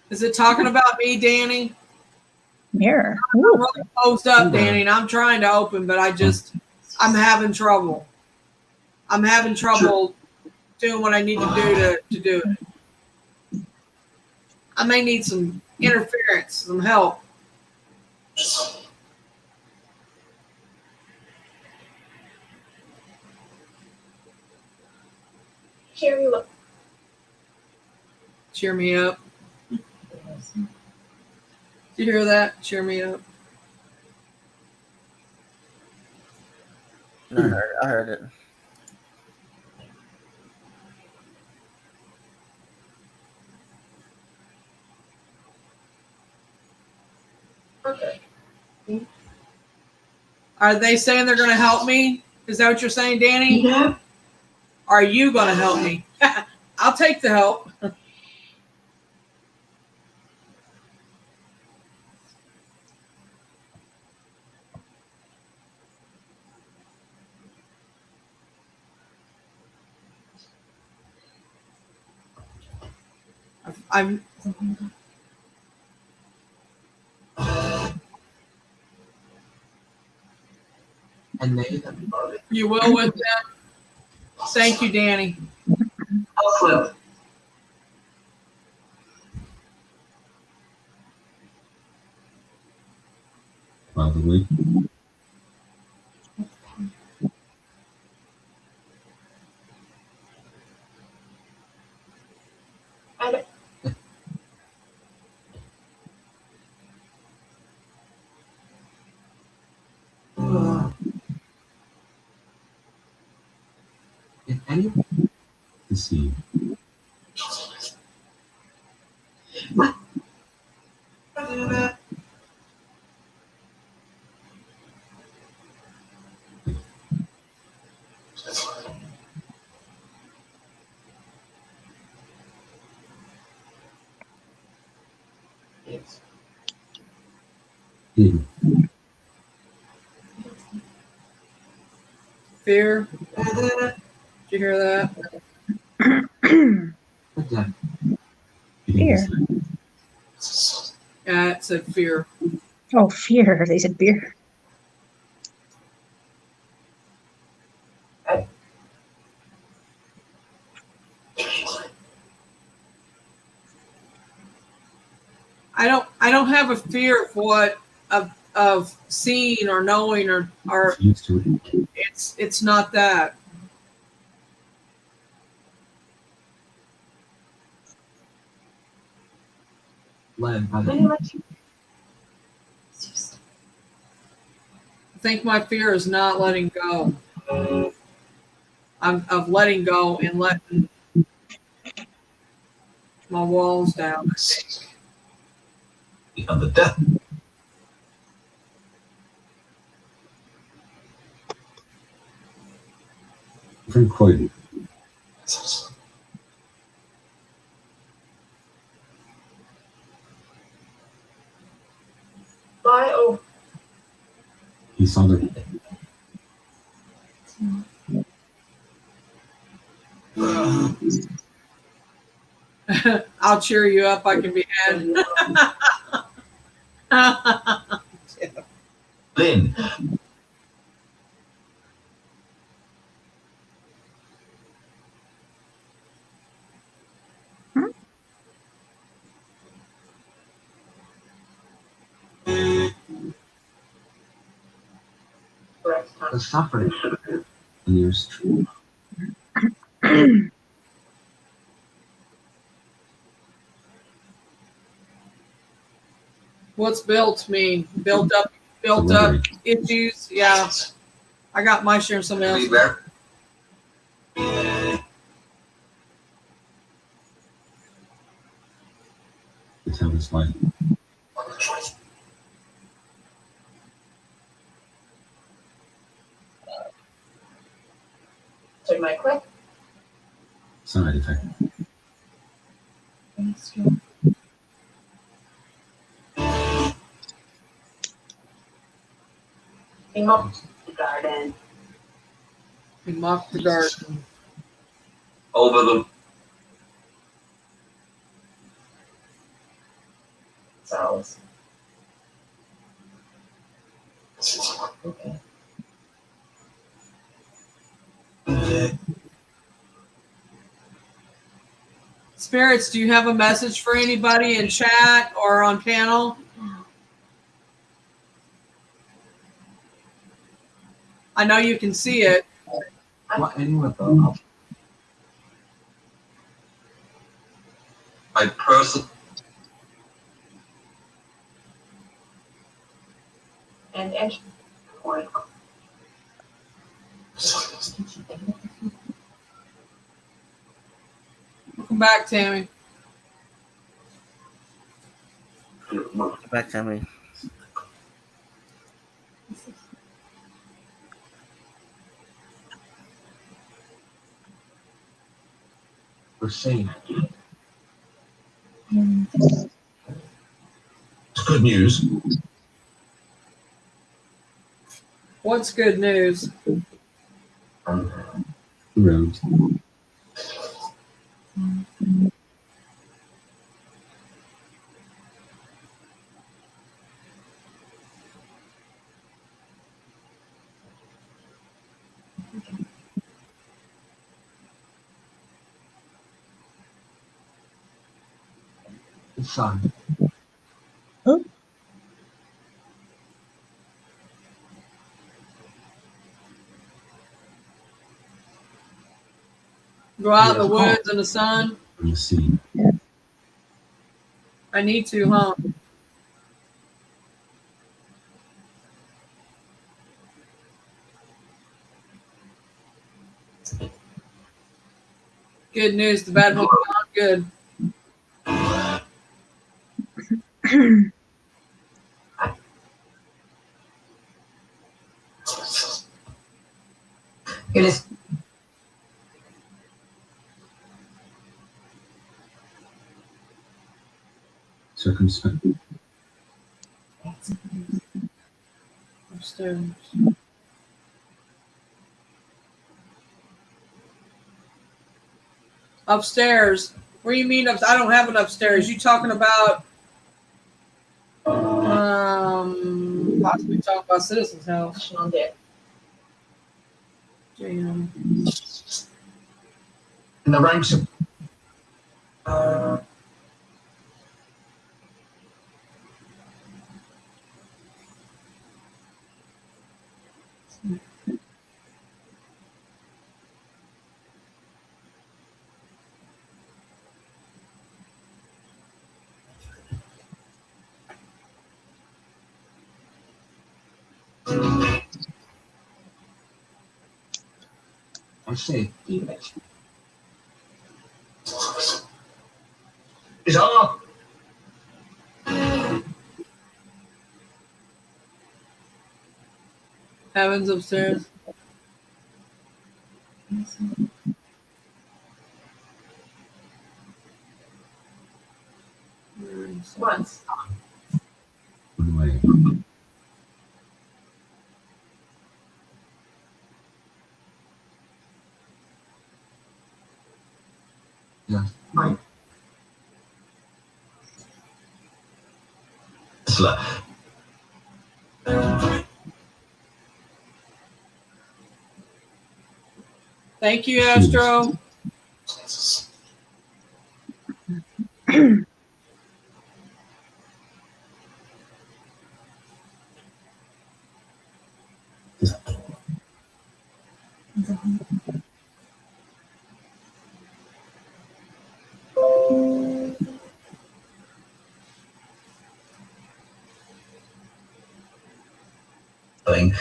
Speaker 2: Is it talking about me, Danny?
Speaker 3: Mirror.
Speaker 2: I'm
Speaker 3: Ooh.
Speaker 2: really closed up, Danny, and I'm trying to open, but I'm having trouble. I'm having trouble doing what I need to do to do it. I may need some interference, some help.
Speaker 7: Cheer you up.
Speaker 2: Cheer me up. Did you hear that? Cheer me up.
Speaker 5: I heard it.
Speaker 7: Okay.
Speaker 2: Are they saying they're going to help me? Is that what you're saying, Danny?
Speaker 7: Yeah.
Speaker 2: Are you going to help me? I'll take the help. I'm.
Speaker 8: And they have started.
Speaker 2: You will with them. Thank you, Danny.
Speaker 8: I'll flip.
Speaker 6: By the way,
Speaker 7: I don't.
Speaker 8: If any
Speaker 6: to see.
Speaker 8: Yes.
Speaker 6: Hidden.
Speaker 2: Fear. Did you hear that?
Speaker 8: Okay.
Speaker 3: Fear.
Speaker 2: Yeah, it said fear.
Speaker 3: Oh, fear. They said beer.
Speaker 2: I don't have a fear of what of seeing or knowing or
Speaker 6: Used to it.
Speaker 2: it's not that.
Speaker 8: Led by
Speaker 7: I
Speaker 8: the
Speaker 2: think my fear is not letting go. I'm of letting go and letting my walls down. I think.
Speaker 8: beyond the death.
Speaker 6: Tranquility.
Speaker 7: Fly over.
Speaker 6: He saw the
Speaker 2: I'll cheer you up. I can be had.
Speaker 8: Lynn.
Speaker 7: Correct time.
Speaker 8: The suffering.
Speaker 6: nearest tree.
Speaker 2: What's built mean? Built up issues. Yeah, I got my share of some else.
Speaker 6: The town is light.
Speaker 7: Take my quick.
Speaker 6: Side effect.
Speaker 7: Came up the garden.
Speaker 2: We mocked the garden.
Speaker 8: Over the
Speaker 7: Cells.
Speaker 8: Okay.
Speaker 2: Spirits, do you have a message for anybody in chat or on panel? I know you can see it.
Speaker 8: What anyone thought? My person.
Speaker 7: And
Speaker 2: Welcome back, Tammy.
Speaker 5: Get back to me.
Speaker 8: We're saying it's good news.
Speaker 2: What's good news?
Speaker 6: The roads.
Speaker 8: The sun.
Speaker 2: Go out in the woods in the sun?
Speaker 6: From the sea.
Speaker 2: I need to, huh? Good news. The bad one's not good.
Speaker 8: It is.
Speaker 6: Circumspect.
Speaker 2: Upstairs. Upstairs. What do you mean? I don't have it upstairs. You talking about? Possibly talking about Citizen's House.
Speaker 7: National Day.
Speaker 2: Damn.
Speaker 8: In the ranks of I say is all.
Speaker 2: Heaven's upstairs.
Speaker 7: Once.
Speaker 6: One way.
Speaker 8: Yeah. Slut.
Speaker 2: Thank you, Astro.
Speaker 8: Thing.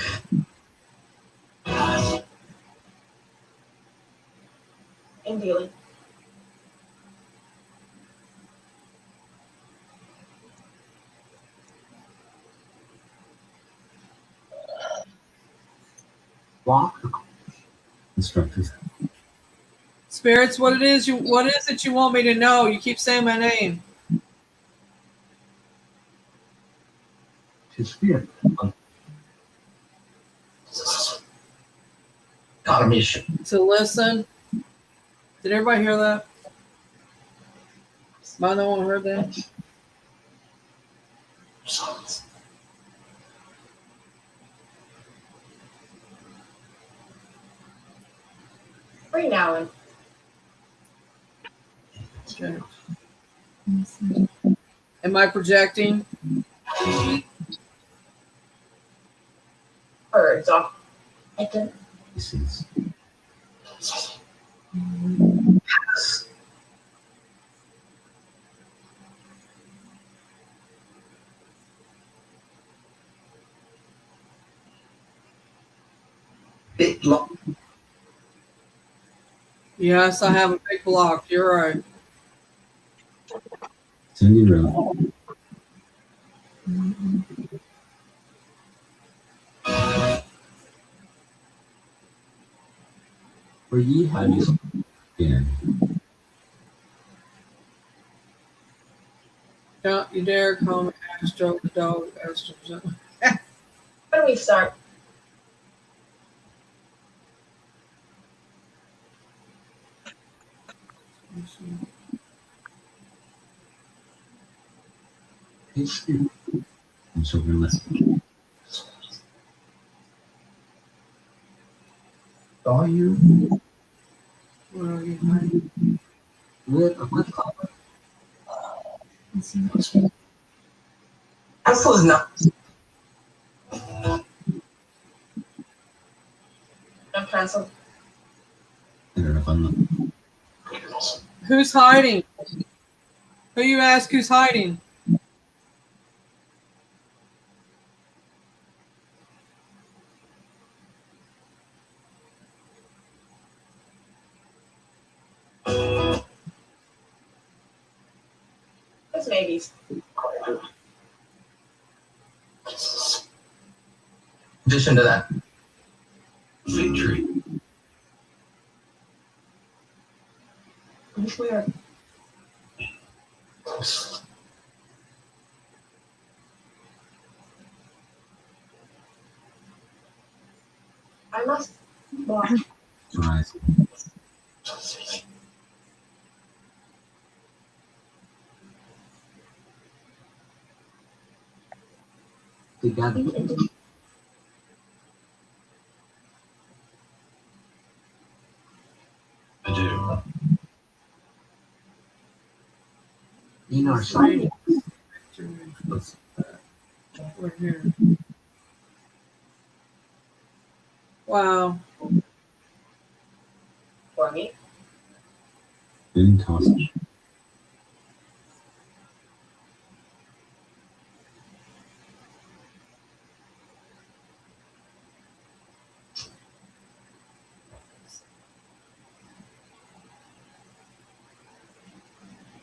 Speaker 7: And dealing.
Speaker 8: Walk.
Speaker 6: Instructors.
Speaker 2: Spirits, what is it you want me to know? You keep saying my name.
Speaker 8: His fear. Automation.
Speaker 2: To listen. Did everybody hear that? Am I the one who heard that?
Speaker 7: Free now and
Speaker 2: Okay. Am I projecting?
Speaker 7: birds off. I can
Speaker 6: This is
Speaker 8: Big block.
Speaker 2: Yes, I have a big block. You're right.
Speaker 6: Sandy Road. Where ye have you again.
Speaker 2: Don't you dare call me Astro the dog. Astro.
Speaker 7: when do we start?
Speaker 6: Page 2. And children listen. Are you
Speaker 2: Where are you hiding?
Speaker 6: with a good cop?
Speaker 8: Absolutely not.
Speaker 7: I'm canceled.
Speaker 6: I don't know if I'm
Speaker 2: Who's hiding? Who you ask who's hiding?
Speaker 7: It's maybes.
Speaker 8: Addition to that. Victory.
Speaker 7: It's weird. I must watch.
Speaker 6: surprised. Together.
Speaker 8: I do.
Speaker 6: In our
Speaker 2: Right.
Speaker 6: Let's
Speaker 2: We're here. Wow.
Speaker 7: For me.
Speaker 6: then toss it.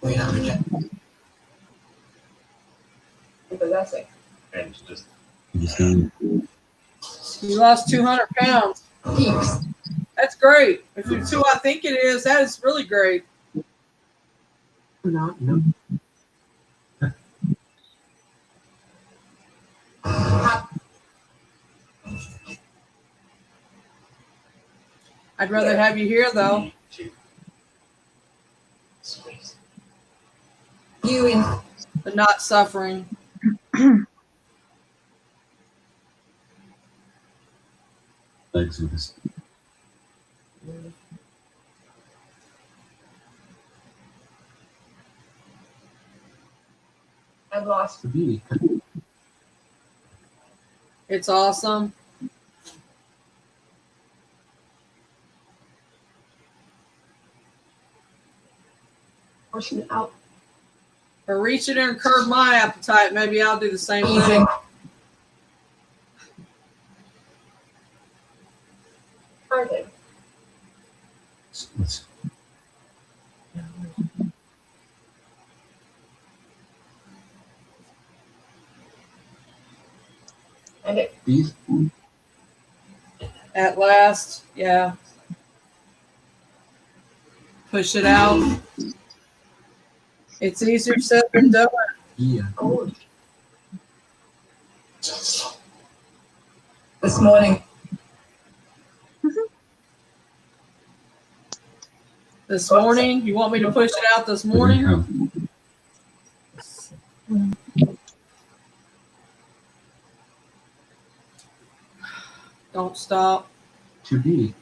Speaker 8: Wait, I'm reject.
Speaker 7: Possessing.
Speaker 8: And just.
Speaker 6: You just don't.
Speaker 2: You lost 200 pounds.
Speaker 8: Thanks.
Speaker 2: That's great. If it's who I think it is, that is really great.
Speaker 6: Not, no.
Speaker 2: I'd rather have you here, though.
Speaker 8: You in.
Speaker 2: But not suffering.
Speaker 6: Legs with this.
Speaker 7: I've lost.
Speaker 6: The beauty.
Speaker 2: It's awesome.
Speaker 7: Pushing it out.
Speaker 2: Or reach it and curb my appetite. Maybe I'll do the same
Speaker 8: Easy.
Speaker 2: thing.
Speaker 7: Perfect.
Speaker 6: Let's
Speaker 7: And it
Speaker 6: these.
Speaker 2: At last, yeah. Push it out. It's easier said than done.
Speaker 6: Yeah.
Speaker 7: gold.
Speaker 8: This morning.
Speaker 2: This morning, you want me to push it out this morning? Don't stop.
Speaker 6: To be.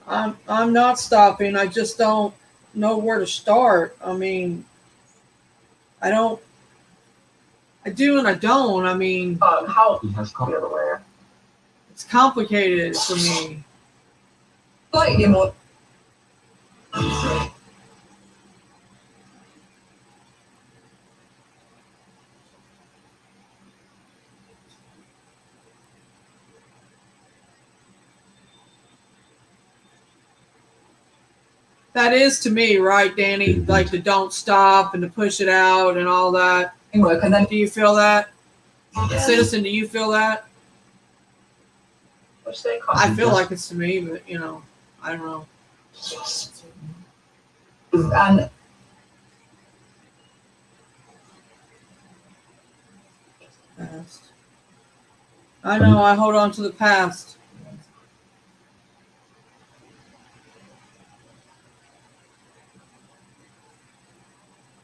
Speaker 2: I'm not stopping. I just don't know where to start. I mean, I don't. I do and I don't. I mean,
Speaker 7: How
Speaker 6: He has
Speaker 7: the
Speaker 6: caught.
Speaker 7: other way.
Speaker 2: it's complicated for me.
Speaker 8: Slightly more.
Speaker 2: That is to me, right, Danny? Like the don't stop and to push it out and all that.
Speaker 8: Work and then
Speaker 2: Do you feel that? Citizen, do you feel that?
Speaker 7: Which they call
Speaker 2: I feel like it's to me, but I don't know.
Speaker 8: and
Speaker 2: Past. I know, I hold on to the past.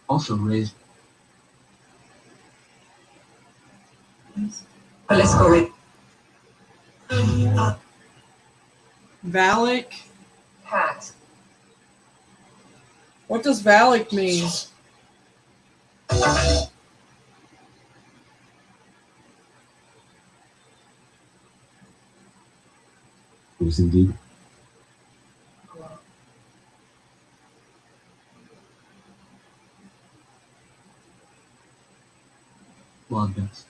Speaker 6: Also raised.
Speaker 8: but let's go with
Speaker 2: Valak?
Speaker 7: past.
Speaker 2: What does Valak mean?
Speaker 6: Was indeed. Wild guess.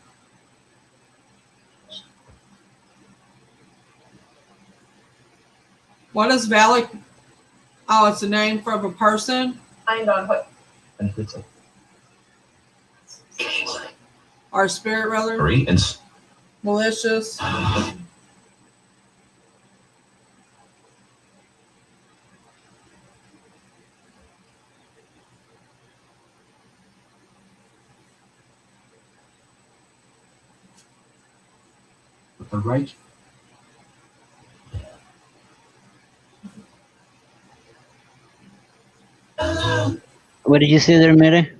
Speaker 2: What is Valak? Oh, it's a name for a person
Speaker 7: And on what?
Speaker 8: benefits of
Speaker 2: or spirit, rather.
Speaker 8: hurry and
Speaker 2: Malicious.
Speaker 6: With the right.
Speaker 1: What did you say there, Mary?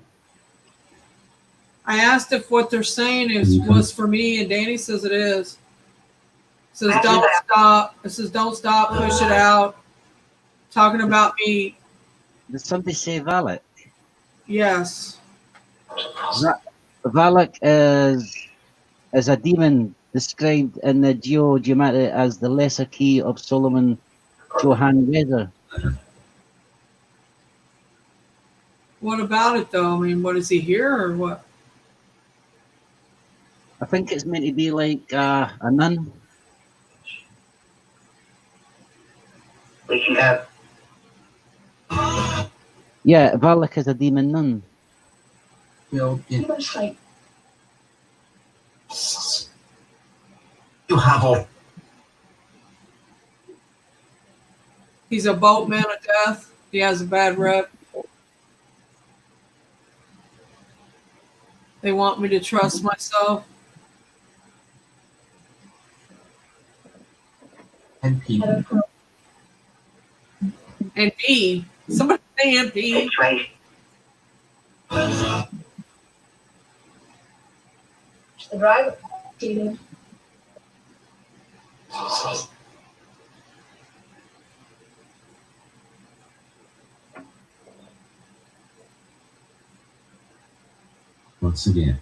Speaker 2: I asked if what they're saying was for me, and Danny says it is. It says don't stop. It says don't stop, push it out. Talking about me.
Speaker 1: Did somebody say Valak?
Speaker 2: Yes.
Speaker 1: Valak is a demon described in the Geogematria as the lesser key of Solomon Johann Weather.
Speaker 2: What about it though? I mean, what is he here or what?
Speaker 1: I think it's meant to be like a nun.
Speaker 8: we can have
Speaker 1: Yeah, Valak is a demon nun.
Speaker 6: Well, it
Speaker 7: Even like
Speaker 8: you have all
Speaker 2: He's a boatman of death. He has a bad rep. They want me to trust myself.
Speaker 6: NP.
Speaker 2: And P. Somebody say MP.
Speaker 8: right.
Speaker 7: the driver. Cheating.
Speaker 6: Once again.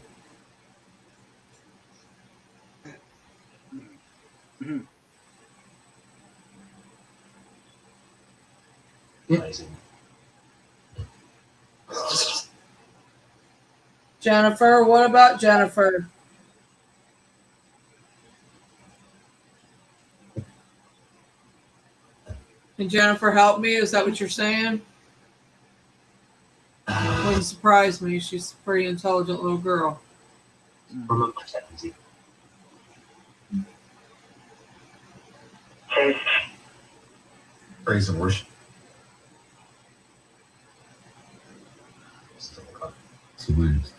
Speaker 8: Amazing.
Speaker 2: Jennifer, what about Jennifer? Can Jennifer help me? Is that what you're saying? Wouldn't surprise me. She's a pretty intelligent little girl.
Speaker 8: Remote technology. Praise and worship.
Speaker 6: Two wins.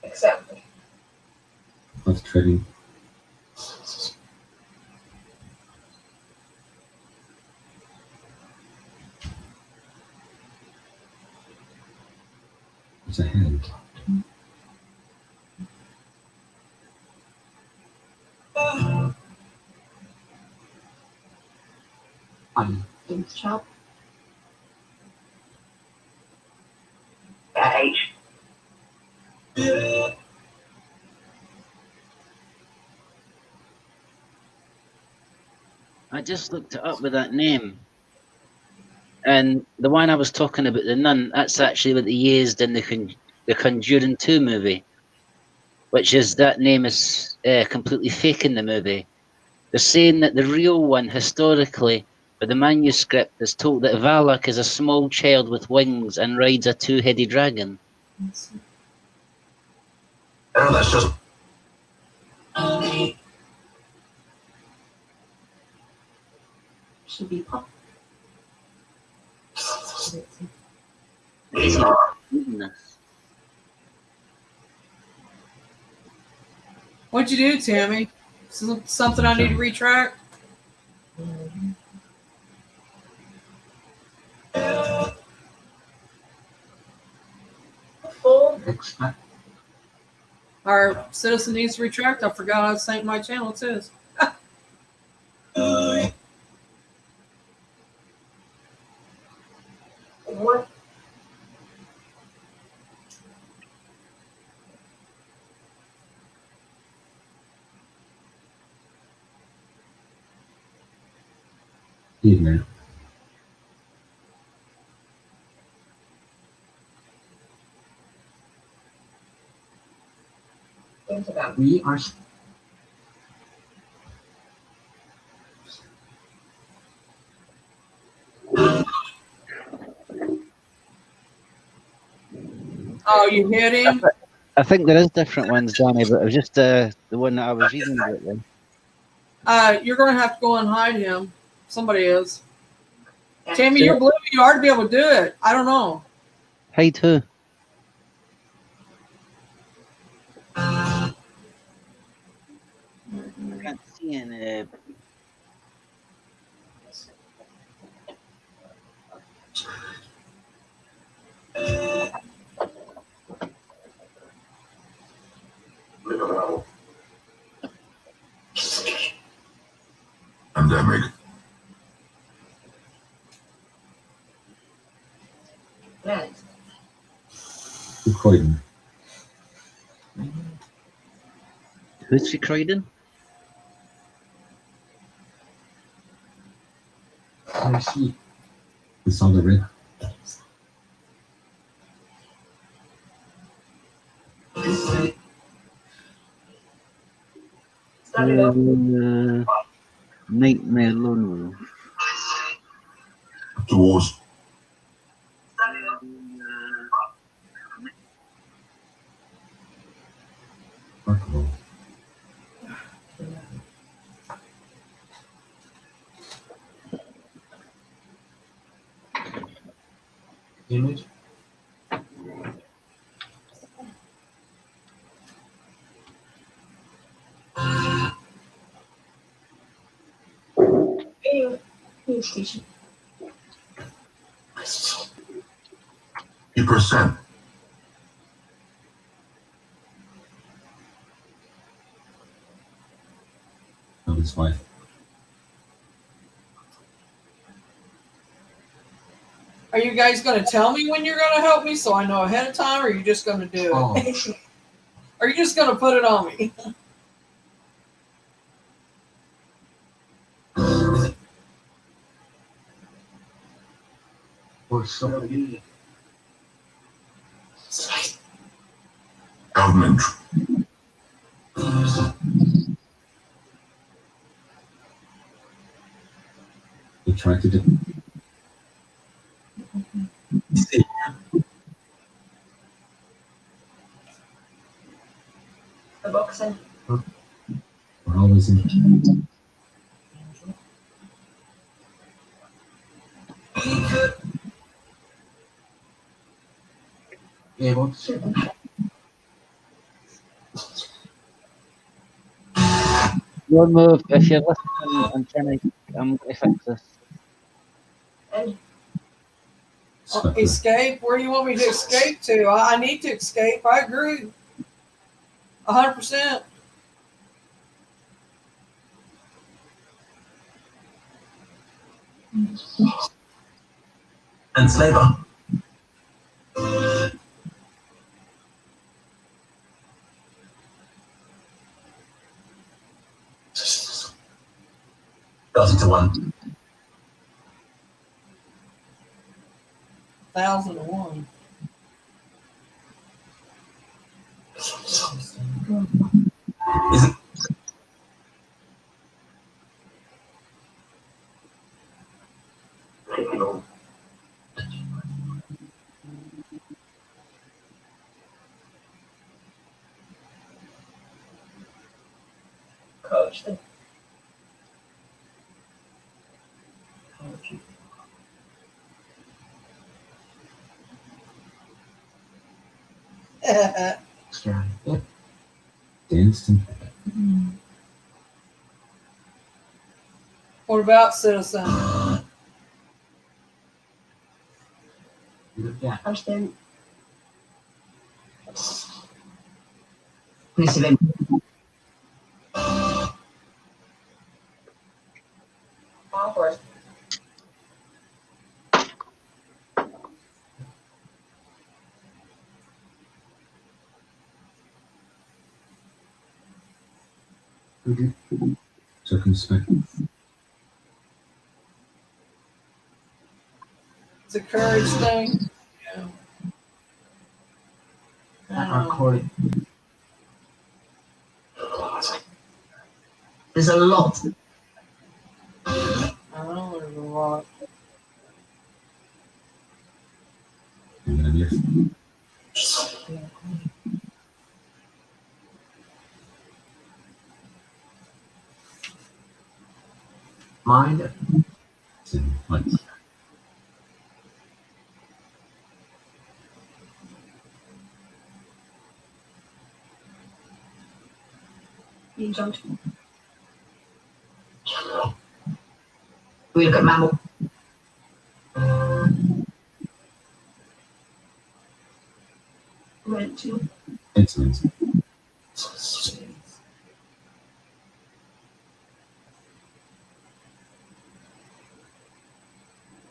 Speaker 7: Accept.
Speaker 6: Plus trading. It's a hand.
Speaker 7: Didn't chop.
Speaker 8: H.
Speaker 1: I just looked it up with that name. And the one I was talking about, the nun, that's actually what they used in the Conjuring 2 movie, which is that name is completely fake in the movie. They're saying that the real one, historically, but the manuscript is told that Valak is a small child with wings and rides a two-headed dragon.
Speaker 8: Oh, that's just.
Speaker 7: Should be pop.
Speaker 1: Goodness.
Speaker 2: What'd you do, Tammy? Something I need to retract?
Speaker 7: Full.
Speaker 2: Our citizen needs to retract. I forgot I synced my channel too.
Speaker 7: What?
Speaker 6: Evening.
Speaker 7: Into them.
Speaker 6: We are.
Speaker 2: Oh, you hit him?
Speaker 1: I think there is different ones, Johnny, but it was just the one that I was reading about then.
Speaker 2: You're going to have to go and hide him. Somebody is. Tammy, you're blue. You ought to be able to do it. I don't know.
Speaker 1: Hide who? I can't see any.
Speaker 8: Pandemic.
Speaker 7: Next.
Speaker 6: Recording.
Speaker 1: Who's she Croydon?
Speaker 6: I see. It's on the red.
Speaker 7: Started off.
Speaker 1: Nightmare Lone Wolf.
Speaker 8: Towards.
Speaker 6: Alcohol. Image.
Speaker 7: News station.
Speaker 8: %.
Speaker 6: Of his wife.
Speaker 2: Are you guys going to tell me when you're going to help me so I know ahead of time, or are you just going to do it?
Speaker 6: Oh.
Speaker 2: Are you just going to put it on me?
Speaker 6: Or somebody.
Speaker 8: Government.
Speaker 6: They tried to do.
Speaker 7: The boxing.
Speaker 6: We're always in. Able.
Speaker 1: One move. If you're listening, I'm going to fix this.
Speaker 7: And
Speaker 2: Escape? Where do you want me to escape to? I need to escape. I agree. 100%.
Speaker 8: Enslaver. Got into one.
Speaker 2: 1001.
Speaker 8: Isn't
Speaker 7: Coach then.
Speaker 6: Scary. Yep. Instant.
Speaker 2: What about citizen?
Speaker 6: Yeah.
Speaker 7: Understand.
Speaker 9: President.
Speaker 7: Of course.
Speaker 6: Circumspect.
Speaker 2: It's a courage thing. Yeah.
Speaker 9: There's a lot.
Speaker 2: I know there's a lot.
Speaker 6: And then yes.
Speaker 9: Mind.
Speaker 6: It's in lights.
Speaker 7: You jumped.
Speaker 9: We look at mammal.
Speaker 7: Went to.
Speaker 6: Insolence.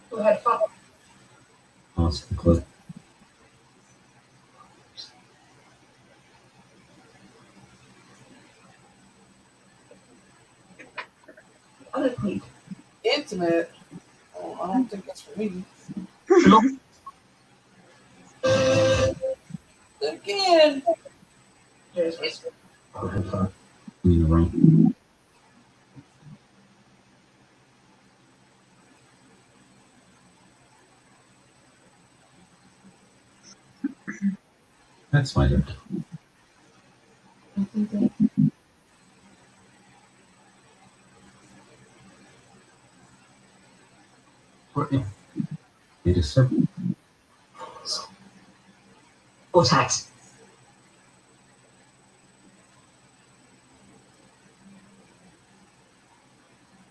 Speaker 7: Who had fun.
Speaker 6: Ask the club.
Speaker 7: Other queen.
Speaker 2: Intimate. Oh, I don't think that's for me. Again.
Speaker 7: There's whisper.
Speaker 6: In the room. That's fine. It is certain.
Speaker 9: Or tax.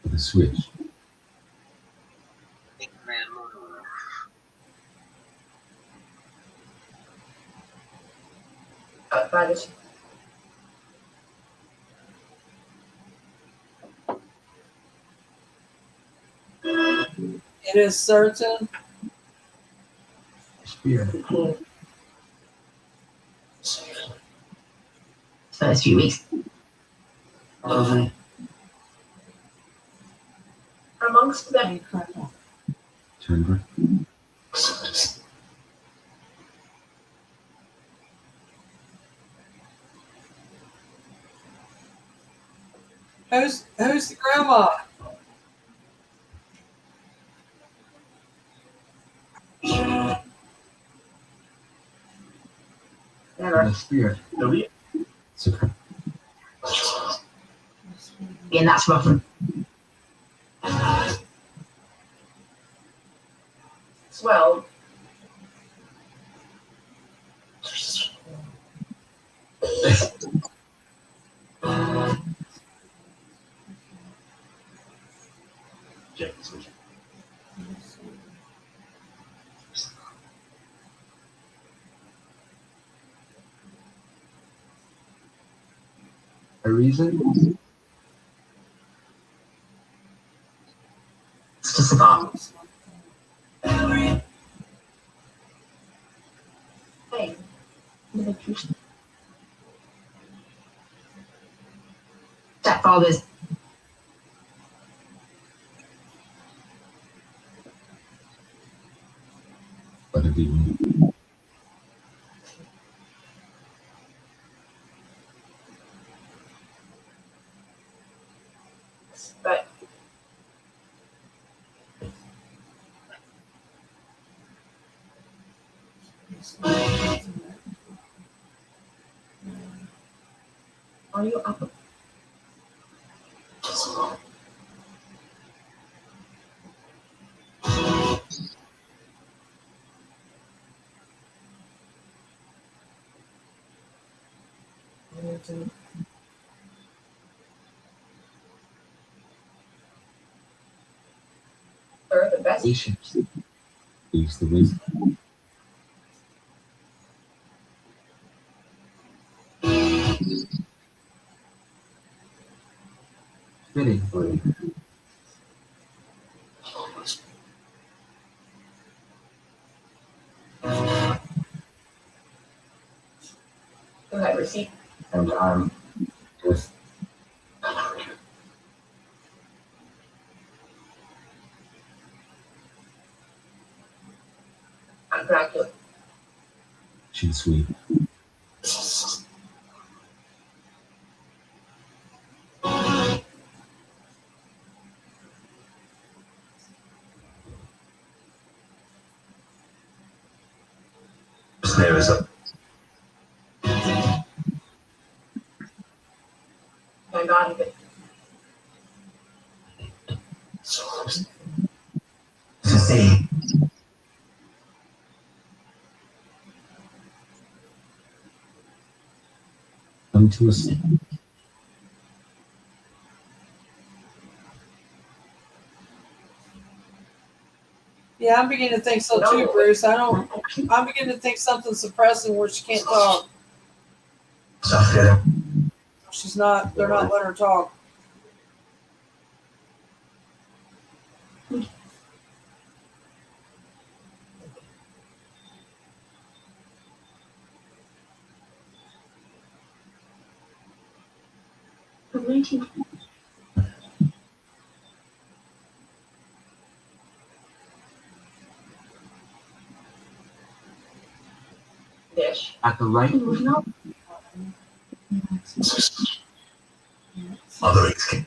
Speaker 6: With a switch.
Speaker 7: Outriders.
Speaker 2: It is certain.
Speaker 9: Spirit. First few weeks.
Speaker 7: Amongst them.
Speaker 6: Chandra.
Speaker 2: Who's the grandma?
Speaker 7: Never.
Speaker 9: Spirit.
Speaker 6: Surprise.
Speaker 9: Yeah, and that's rough.
Speaker 7: Swell.
Speaker 9: A reason? It's to survive. Stepfathers.
Speaker 6: But it even
Speaker 7: But are you up? They're the best.
Speaker 6: patience leaves the wisdom. Fitting for it.
Speaker 7: Who had receipt?
Speaker 6: And I'm with
Speaker 7: I'm Dracula.
Speaker 6: chin sweep.
Speaker 8: Snare is up.
Speaker 7: My God, but
Speaker 8: To see.
Speaker 6: Come to us.
Speaker 2: Yeah, I'm beginning to think so too, Bruce. I'm beginning to think something's suppressing where she can't talk.
Speaker 8: Zafira.
Speaker 2: They're not letting her talk.
Speaker 9: I'm waiting.
Speaker 7: dish.
Speaker 6: At the right
Speaker 9: No.
Speaker 8: Other escape.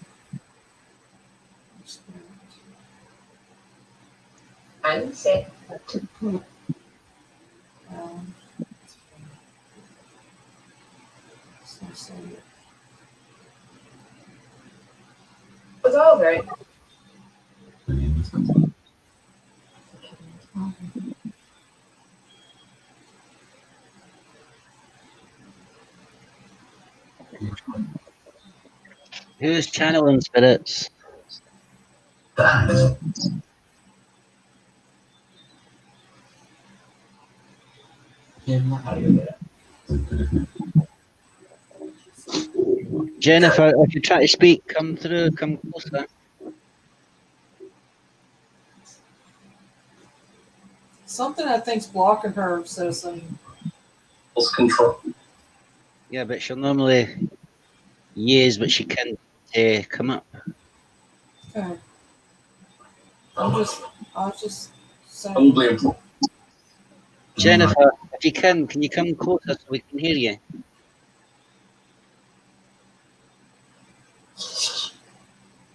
Speaker 7: And sit. It's all right.
Speaker 1: Who's channeling spirits?
Speaker 8: The hand is
Speaker 1: Jennifer, if you try to speak, come through, come closer.
Speaker 2: Something I think's blocking her, citizen.
Speaker 8: control.
Speaker 1: Yeah, but she'll normally but she can't come up.
Speaker 2: Okay. I was just saying.
Speaker 8: Unbelievable.
Speaker 1: Jennifer, if you can you come closer so we can hear you?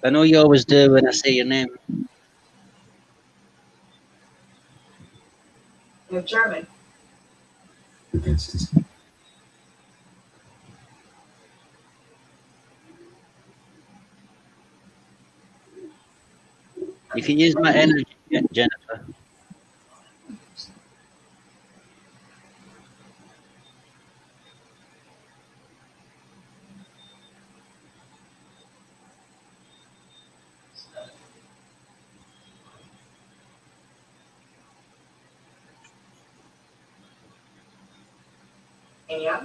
Speaker 1: I know you always do when I say your name.
Speaker 7: You're German.
Speaker 6: Against his
Speaker 1: You can use my energy, Jennifer.
Speaker 7: Yeah.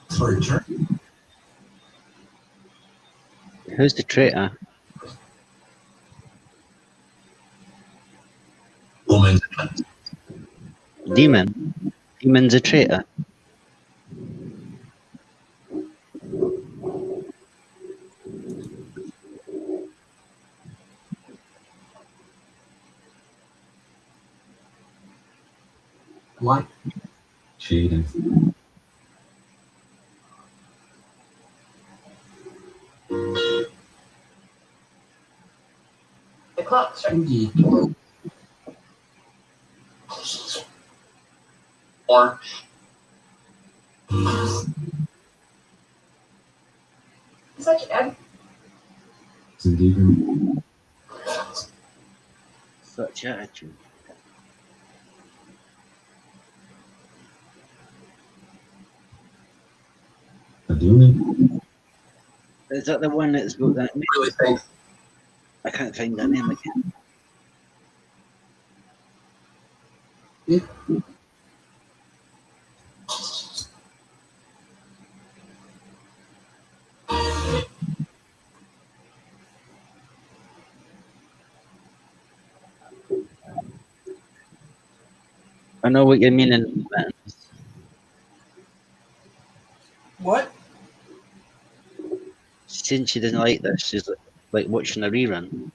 Speaker 8: Sorry, sure.
Speaker 1: Who's the traitor?
Speaker 8: Woman.
Speaker 1: Demon. Human's a traitor.
Speaker 6: What? Jaden.
Speaker 7: The clock's right.
Speaker 6: Indeed.
Speaker 8: Or
Speaker 7: Such Ed.
Speaker 6: It's indeed.
Speaker 1: Such attitude.
Speaker 6: Aduni.
Speaker 1: Is that the one that's got that name?
Speaker 8: really think
Speaker 1: I can't find that name again. I know what you mean, man.
Speaker 2: What?
Speaker 1: Since she doesn't like this, she's like watching a rerun.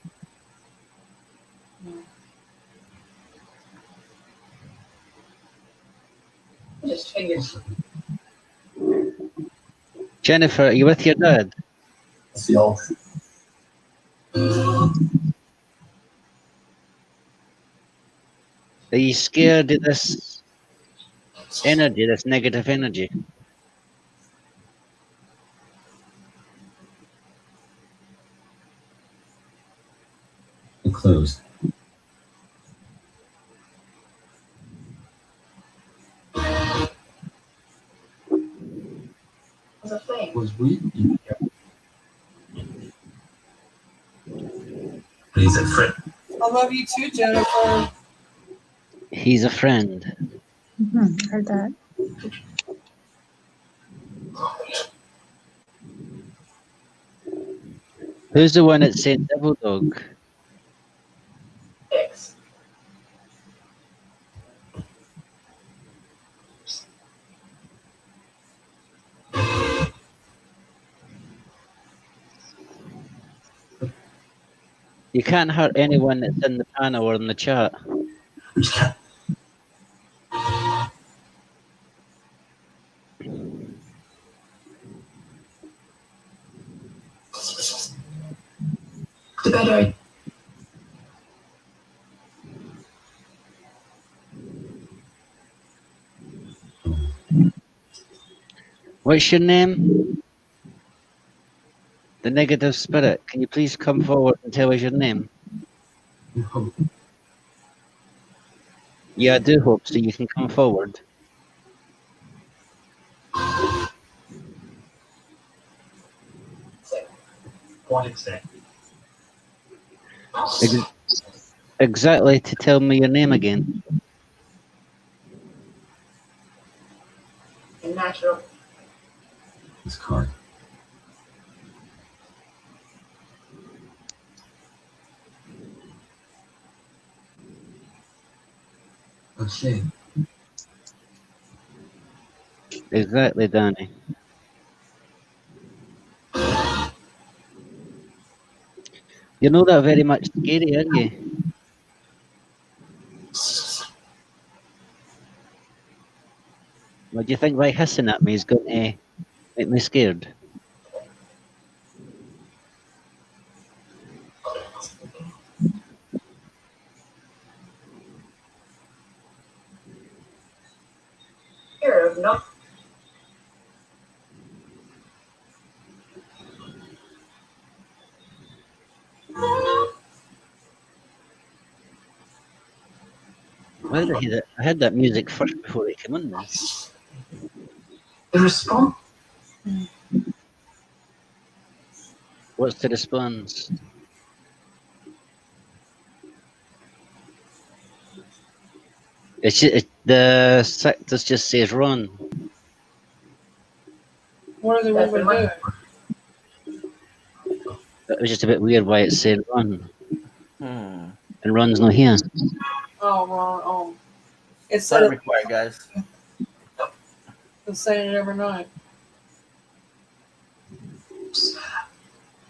Speaker 7: Just figures.
Speaker 1: Jennifer, are you with your dad?
Speaker 8: feel
Speaker 1: Are you scared of this energy, this negative energy?
Speaker 6: Closed.
Speaker 7: Was a flame.
Speaker 6: Was we?
Speaker 8: he's a friend.
Speaker 2: I love you too, Jennifer.
Speaker 1: He's a friend.
Speaker 3: Heard that.
Speaker 1: Who's the one that said Devil Dog?
Speaker 7: Fix.
Speaker 1: You can't hurt anyone that's in the panel or in the chat.
Speaker 8: We just can't.
Speaker 9: To bed, Ori.
Speaker 1: What's your name? The negative spirit. Can you please come forward and tell us your name? Yeah, I do hope so. You can come forward.
Speaker 8: What exactly?
Speaker 1: Exactly to tell me your name again.
Speaker 7: Natural.
Speaker 6: This card. A shame.
Speaker 1: Exactly, Danny. You're not that very much scary, are you? What do you think by hissing at me is going to make me scared?
Speaker 7: Here, no.
Speaker 1: Why did I hear that? I heard that music first before it came on there.
Speaker 9: The response.
Speaker 1: What's the response? The sectors just says run.
Speaker 2: What are they
Speaker 7: That's
Speaker 2: women
Speaker 7: the
Speaker 2: doing?
Speaker 1: It was just a bit weird why it said run.
Speaker 5: Hmm.
Speaker 1: And run's not here.
Speaker 2: Oh, wrong. Oh. It
Speaker 5: It's not
Speaker 2: said
Speaker 5: required, guys.
Speaker 2: Been saying it every night.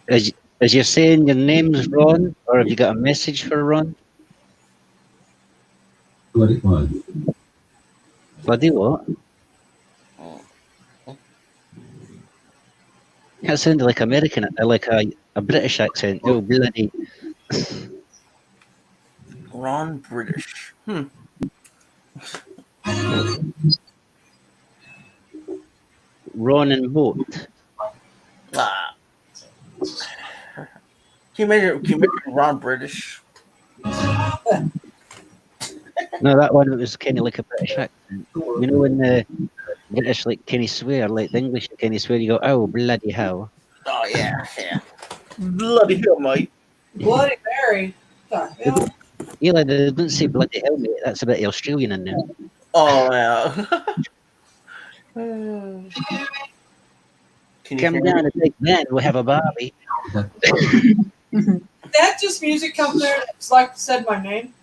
Speaker 1: As you're saying your name's Ron, or have you got a message for Ron?
Speaker 6: Bloody what?
Speaker 1: Bloody what? That sounded like American, like a British accent. Oh, bloody.
Speaker 5: Ron British.
Speaker 1: Ron and Boat.
Speaker 5: Ah. Can you make Ron British?
Speaker 1: No, that one was kind of like a British accent. You know when the British like kind of swear, like the English kind of swear, you go, oh, bloody hell.
Speaker 5: Oh yeah. Bloody hell, mate.
Speaker 2: Bloody Mary. What the hell?
Speaker 1: Eli, they don't say bloody hell, mate. That's a bit Australian in there.
Speaker 5: Oh yeah. Can you
Speaker 1: Come
Speaker 5: hear
Speaker 1: down
Speaker 5: me?
Speaker 1: a big man, we'll have a Barbie.
Speaker 2: That just music comes there. It's like said my name.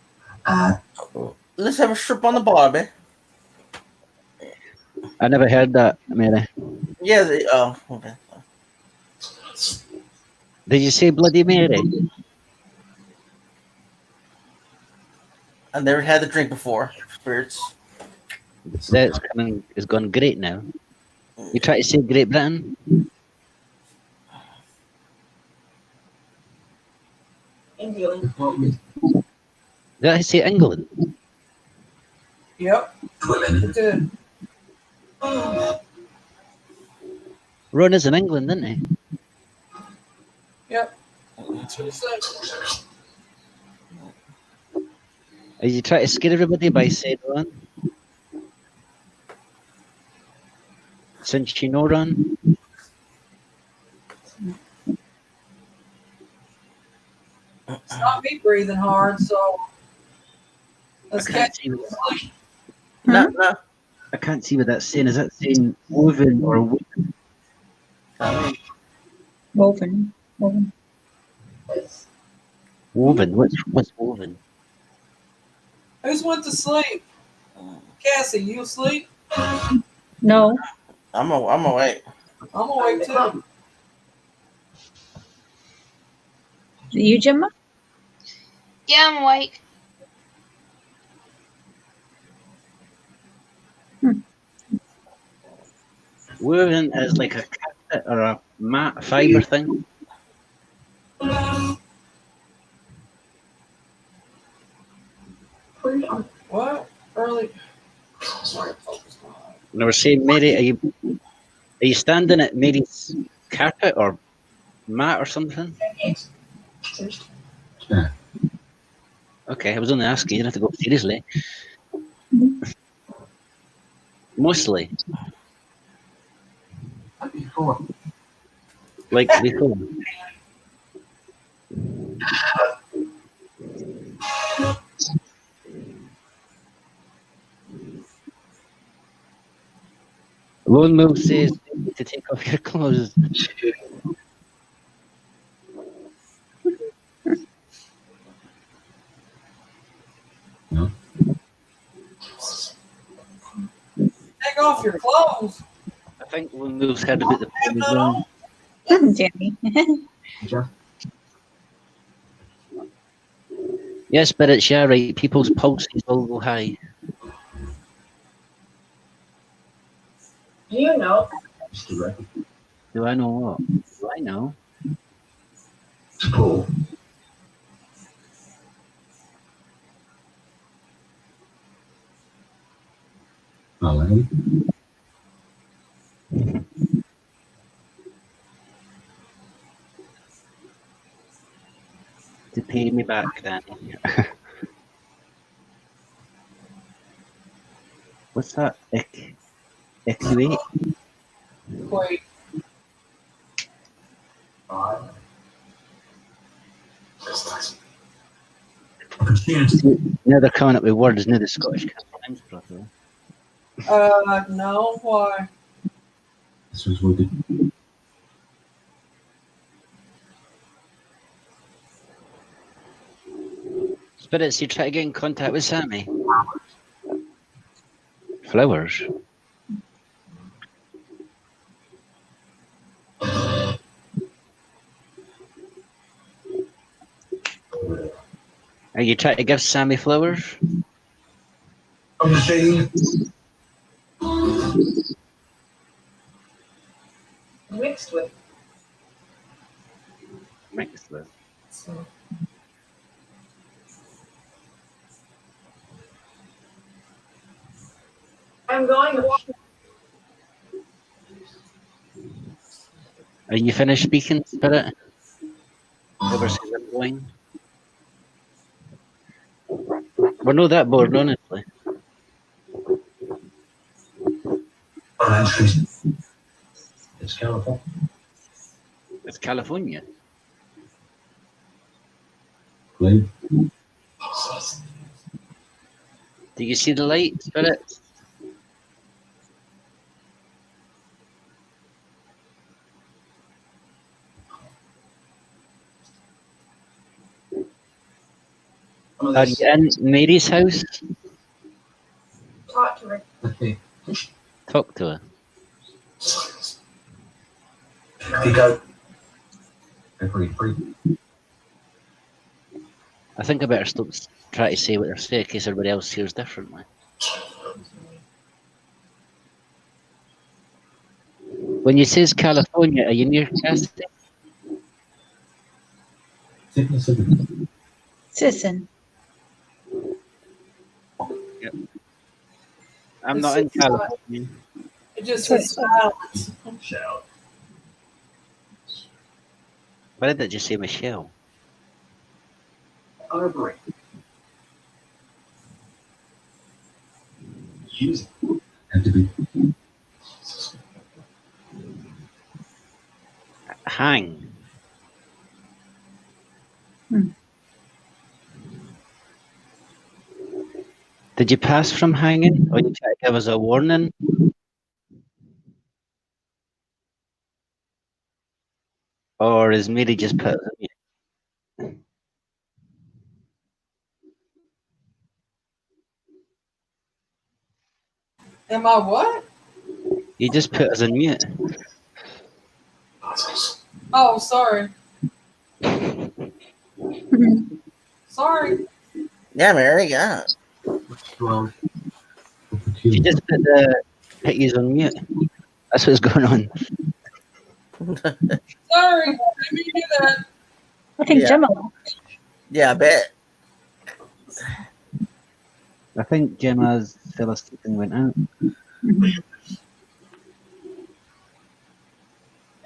Speaker 5: Let's have a strip on the Barbie.
Speaker 1: I never heard that, Mary.
Speaker 5: Yeah. Okay.
Speaker 1: Did you say Bloody Mary?
Speaker 5: I never had the drink before. Spirits.
Speaker 1: That's coming. It's gone great now. You try to say Great Britain?
Speaker 7: England.
Speaker 1: Did I say England?
Speaker 2: Yep.
Speaker 6: Women.
Speaker 2: It did.
Speaker 1: Ron is in England, isn't he?
Speaker 2: Yep. That's what it said.
Speaker 1: Are you trying to scare everybody by saying Ron? Since you know Ron?
Speaker 2: It's not me breathing hard, so
Speaker 1: I
Speaker 2: let's
Speaker 1: can't,
Speaker 2: catch
Speaker 1: see what,
Speaker 5: No.
Speaker 1: I can't see what that's saying. Is that saying woven or woven?
Speaker 3: Woven. Woven.
Speaker 1: Woven? What's woven?
Speaker 2: Who's went to sleep? Cassie, you asleep?
Speaker 3: No.
Speaker 5: I'm awake.
Speaker 2: I'm awake too.
Speaker 3: You, Gemma?
Speaker 4: Yeah, I'm awake.
Speaker 1: Woven is like a carpet or a mat fibre thing.
Speaker 2: What? Early.
Speaker 1: And I was saying, Mary, are you standing at Mary's carpet or mat or something?
Speaker 6: Yeah.
Speaker 1: Okay, I was only asking. You don't have to go seriously. Mostly,
Speaker 6: Before.
Speaker 1: like before. Lone Wolf says you need to take off your clothes.
Speaker 6: No.
Speaker 2: Take off your clothes.
Speaker 1: I think Lone Wolf's heard about the
Speaker 2: Have
Speaker 1: pony
Speaker 2: none
Speaker 1: ground.
Speaker 2: on?
Speaker 3: Jamie.
Speaker 6: Jeff?
Speaker 1: Yes, but it's yeah, right. People's pulses will go high.
Speaker 7: Do you know?
Speaker 6: Mr. Record.
Speaker 1: Do I know what? Do I know?
Speaker 6: Paul. Alain.
Speaker 1: To pay me back, Danny. What's that? Equate?
Speaker 2: Wait.
Speaker 1: Now they're coming up with words, now the Scottish Times properly.
Speaker 2: No. Why?
Speaker 6: This was what the
Speaker 1: Spirits, you try to get in contact with Sammy. Flowers. Are you trying to give Sammy flowers?
Speaker 8: I'm machine.
Speaker 7: Mixed with.
Speaker 1: Mixed with.
Speaker 7: So. I'm going to watch.
Speaker 1: Are you finished speaking, Spirit? Ever since I'm going? We're not that bored, honestly.
Speaker 8: Orange Street. It's California.
Speaker 1: It's California.
Speaker 6: Glade.
Speaker 1: Do you see the light, Spirit? Are you in Mary's house?
Speaker 7: Talk to her.
Speaker 8: Okay.
Speaker 1: Talk to her.
Speaker 8: You go.
Speaker 6: Agree.
Speaker 1: I think I better stop trying to say what they're saying in case everybody else hears differently. When you says California, are you near Cassidy?
Speaker 3: Citizen.
Speaker 1: I'm not in California.
Speaker 2: It just says silence.
Speaker 8: Shout.
Speaker 1: Why did that just say Michelle?
Speaker 8: Arbery. Use it.
Speaker 6: Have to be.
Speaker 1: Hang. Did you pass from hanging, or you try to give us a warning? Or is Mary just put us on mute?
Speaker 2: Am I what?
Speaker 1: You just put us on mute.
Speaker 2: Oh, sorry. Sorry.
Speaker 5: Yeah, Mary, yeah.
Speaker 6: Well,
Speaker 1: You just put you on mute. That's what's going on.
Speaker 2: Sorry. Let me do that.
Speaker 3: I think
Speaker 5: Yeah.
Speaker 3: Gemma.
Speaker 5: Yeah, I bet.
Speaker 1: I think Gemma's fell asleep and went out.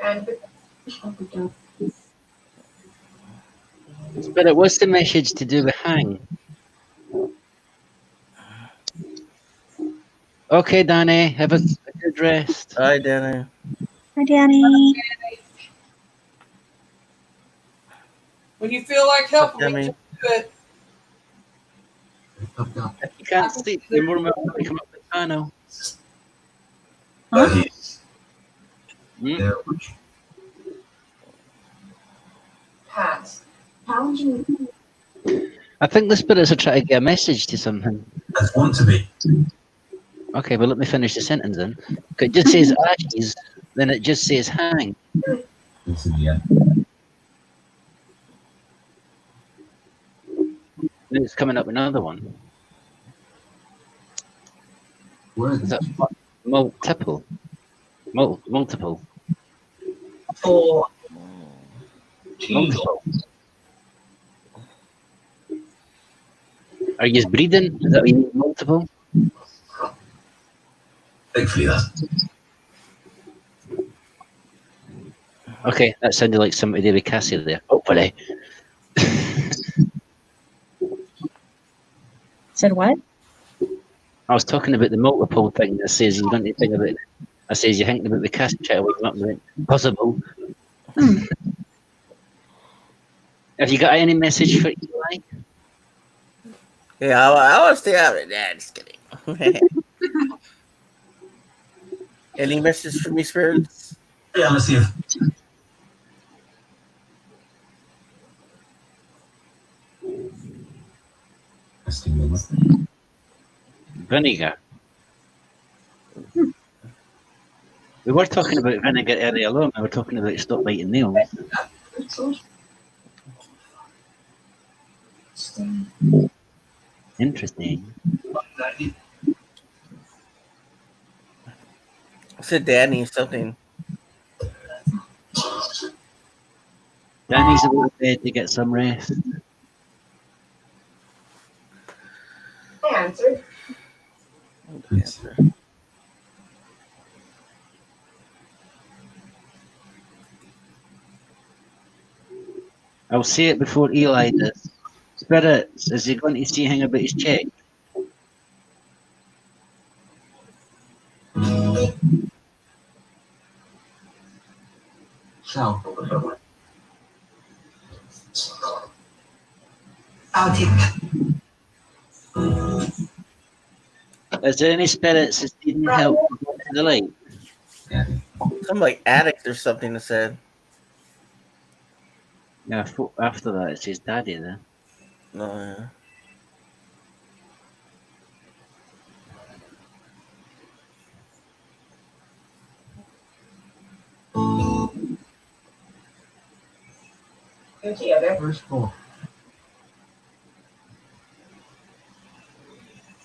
Speaker 7: And
Speaker 1: Spirit, what's the message to do with hang? Okay, Danny, have a good rest.
Speaker 5: Hi, Danny.
Speaker 3: Hi, Danny.
Speaker 2: When you feel like helping me,
Speaker 5: Danny.
Speaker 2: just do it.
Speaker 1: If you can't sleep, you're more welcome to come up with Tano.
Speaker 3: Huh?
Speaker 1: Hmm?
Speaker 8: There.
Speaker 7: pass.
Speaker 9: How would you?
Speaker 1: I think the spirits are trying to get a message to something.
Speaker 8: That's want to be.
Speaker 1: Okay, well, let me finish the sentence then. It just says ashes, then it just says hang.
Speaker 6: It's in the end.
Speaker 1: Then it's coming up with another one.
Speaker 6: Where is
Speaker 1: Is
Speaker 6: it?
Speaker 1: that multiple? Multiple.
Speaker 7: For
Speaker 1: Multiple. Are you breeding? Is that what you mean, multiple?
Speaker 8: Thankfully, that's.
Speaker 1: Okay, that sounded like somebody there with Cassie there. Hopefully.
Speaker 3: Said what?
Speaker 1: I was talking about the multiple thing that says you don't need to think about it. I says you think about the Cassie chat away from it. Possible. Have you got any message for Eli?
Speaker 5: Yeah, I was still out of that. Just kidding. Any message for me, spirits?
Speaker 8: Yeah, let's see if.
Speaker 6: Testing the weapon.
Speaker 1: Vinegar. We were talking about vinegar earlier on. We were talking about stop biting nails. Interesting.
Speaker 5: I said Danny something.
Speaker 1: Danny's about to bed to get some rest.
Speaker 7: I answered.
Speaker 5: Answer.
Speaker 1: I'll say it before Eli does. Spirits, is he going to see anything about his check?
Speaker 6: Shell.
Speaker 9: I'll take that.
Speaker 1: Is there any spirits that needing help going to the light?
Speaker 6: Daddy.
Speaker 5: Some like addict or something that said.
Speaker 1: Yeah, after that it says Daddy there.
Speaker 5: No, yeah.
Speaker 7: Go together.
Speaker 6: Where's four?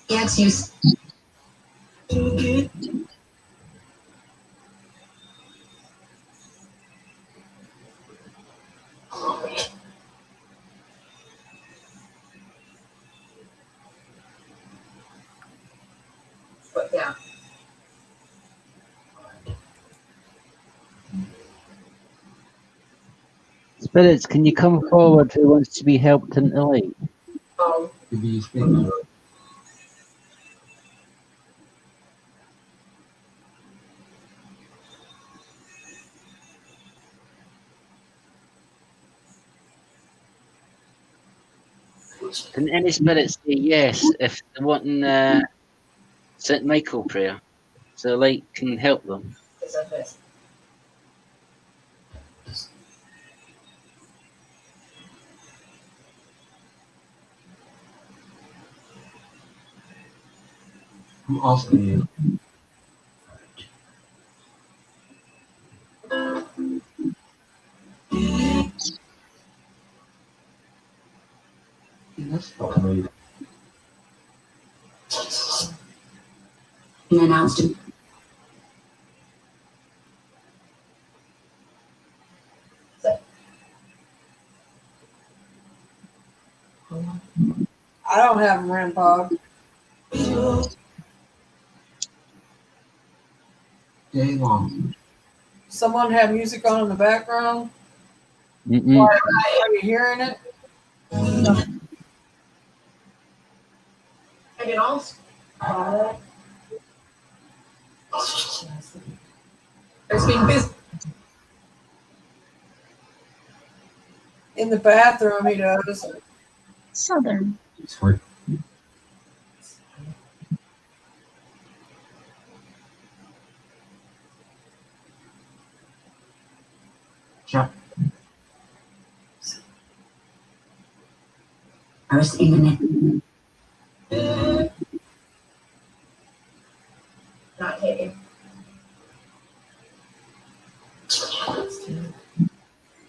Speaker 9: Yeah, excuse.
Speaker 7: Put down.
Speaker 1: Spirits, can you come forward who wants to be helped into the light?
Speaker 7: Oh,
Speaker 6: Give me your speaker.
Speaker 1: Can any spirits say yes if they want St. Michael prayer? So the light can help them.
Speaker 7: is that this?
Speaker 6: I'm asking you. That's not me.
Speaker 9: And announced him.
Speaker 2: I don't have them, Grandpa.
Speaker 6: Day long.
Speaker 2: Someone have music on in the background.
Speaker 1: Mm-mm.
Speaker 2: Are you hearing it?
Speaker 7: I can also. It's being busy.
Speaker 2: In the bathroom, he does.
Speaker 3: Southern.
Speaker 6: It's work. Chat.
Speaker 9: First internet.
Speaker 7: Not taking.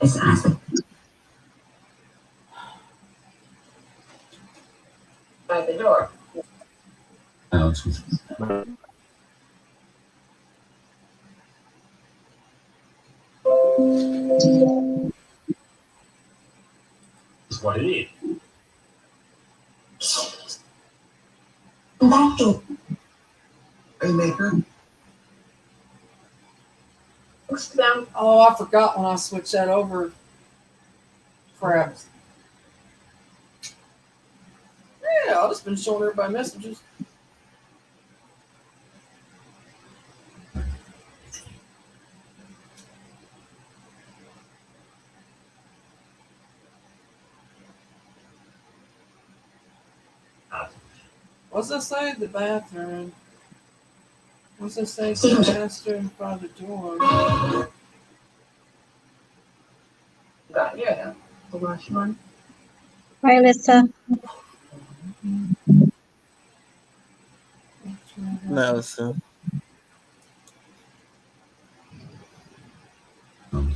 Speaker 9: It's Isaac.
Speaker 7: By the door.
Speaker 6: Alex was.
Speaker 8: That's what it is.
Speaker 9: Back to
Speaker 6: Haymaker.
Speaker 7: Looks down.
Speaker 2: Oh, I forgot when I switched that over. Crap. Yeah, I've just been showing everybody messages. What's this say? The bathroom. What's this say? The bathroom by the door.
Speaker 7: Got near them. The last one.
Speaker 3: Hi, Alyssa.
Speaker 5: No, so
Speaker 6: Um,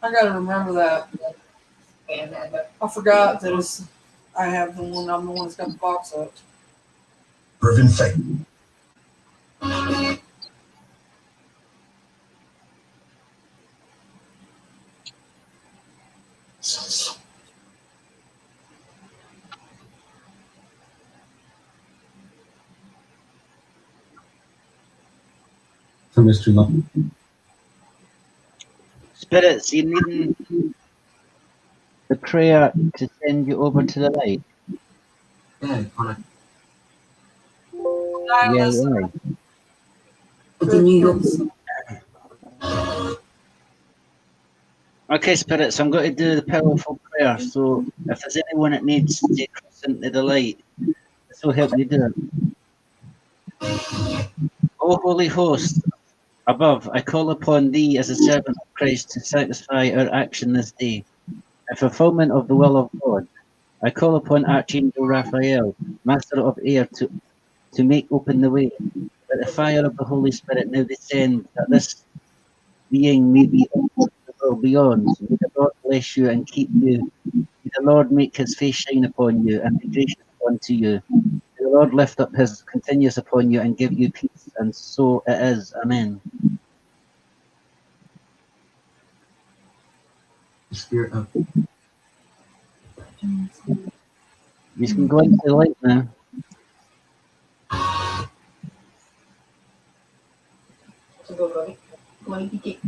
Speaker 2: I gotta remember that.
Speaker 7: And then
Speaker 2: I forgot that it's. I have the one. I'm the one that's got the box up.
Speaker 6: Driven fate. For Mr. Love.
Speaker 1: Spirits, you needing the prayer to send you over to the light?
Speaker 6: Yeah, on
Speaker 1: Yeah,
Speaker 2: Nihilus,
Speaker 1: right.
Speaker 9: The New York.
Speaker 1: Okay, spirits, I'm going to do the powerful prayer. So if there's anyone that needs to cross into the light, this will help you do it. O Holy Host, above, I call upon thee as a servant of Christ to satisfy our action this day, in fulfillment of the will of God. I call upon Archangel Raphael, Master of Air, to make open the way, that the fire of the Holy Spirit now descend, that this being may be offered to the world beyond. May the Lord bless you and keep you. May the Lord make his face shine upon you and be gracious unto you. May the Lord lift up his continuous upon you and give you peace. And so it is. Amen.
Speaker 6: the spirit of
Speaker 1: You can go into the light now.
Speaker 7: to go going to get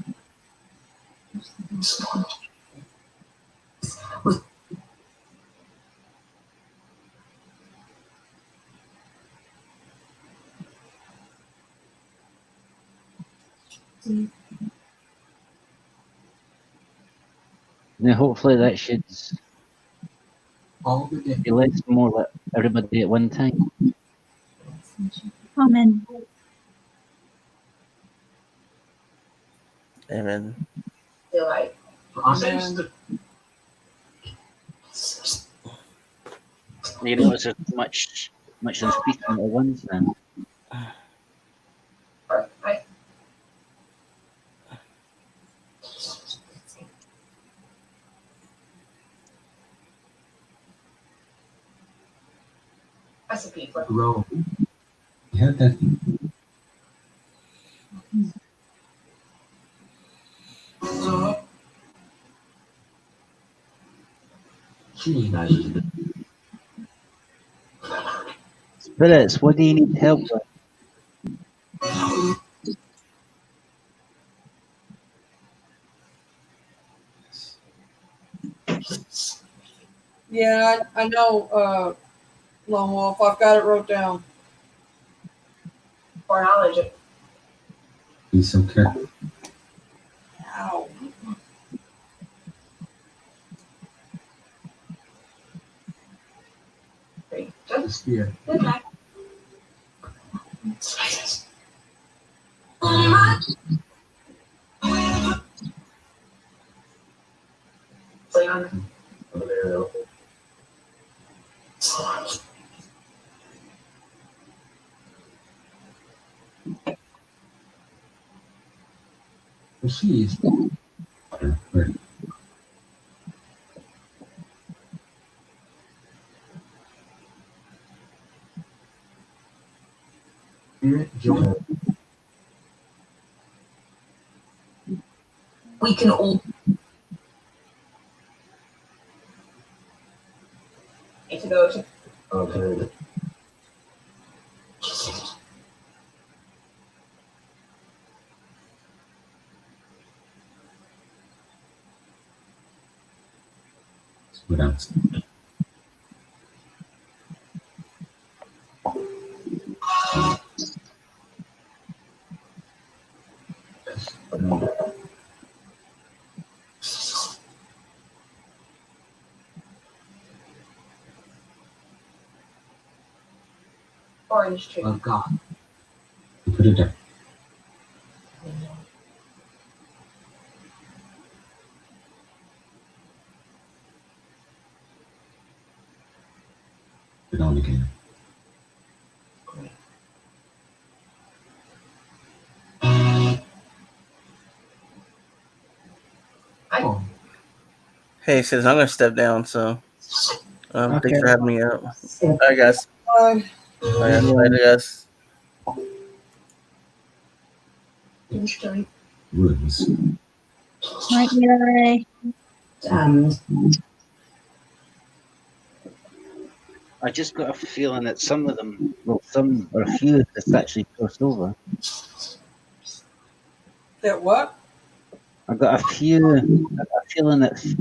Speaker 1: Now, hopefully, that should
Speaker 6: all the day.
Speaker 1: be less more like everybody at one time.
Speaker 3: Amen.
Speaker 5: Amen.
Speaker 7: feel like
Speaker 6: For us,
Speaker 2: Amen.
Speaker 1: You notice there's much in speaking at once then.
Speaker 7: or I see people.
Speaker 6: grow. You have that. She knows.
Speaker 1: Spirits, what do you need help with?
Speaker 2: Yeah, I know, Lone Wolf. I've got it wrote down.
Speaker 7: Or knowledge.
Speaker 6: Be so careful.
Speaker 2: Ow.
Speaker 7: Great.
Speaker 6: The
Speaker 7: Just
Speaker 6: spirit.
Speaker 7: good night. Play on
Speaker 6: She is. Ready. Spirit joy.
Speaker 9: We can all
Speaker 7: into the ocean.
Speaker 6: Okay. Without.
Speaker 7: Orange tree.
Speaker 6: Of God. You put it there. Put it on again.
Speaker 7: I
Speaker 6: Oh,
Speaker 5: Hey, sis, I'm gonna step down. So, thanks
Speaker 1: Okay.
Speaker 5: for having me out. All right, guys.
Speaker 2: Bye.
Speaker 5: All right, later, guys.
Speaker 6: Rooms.
Speaker 3: Right, Eli.
Speaker 1: I just got a feeling that some of them, well, some or a few of this actually crossed over.
Speaker 2: That what?
Speaker 1: I got a feeling that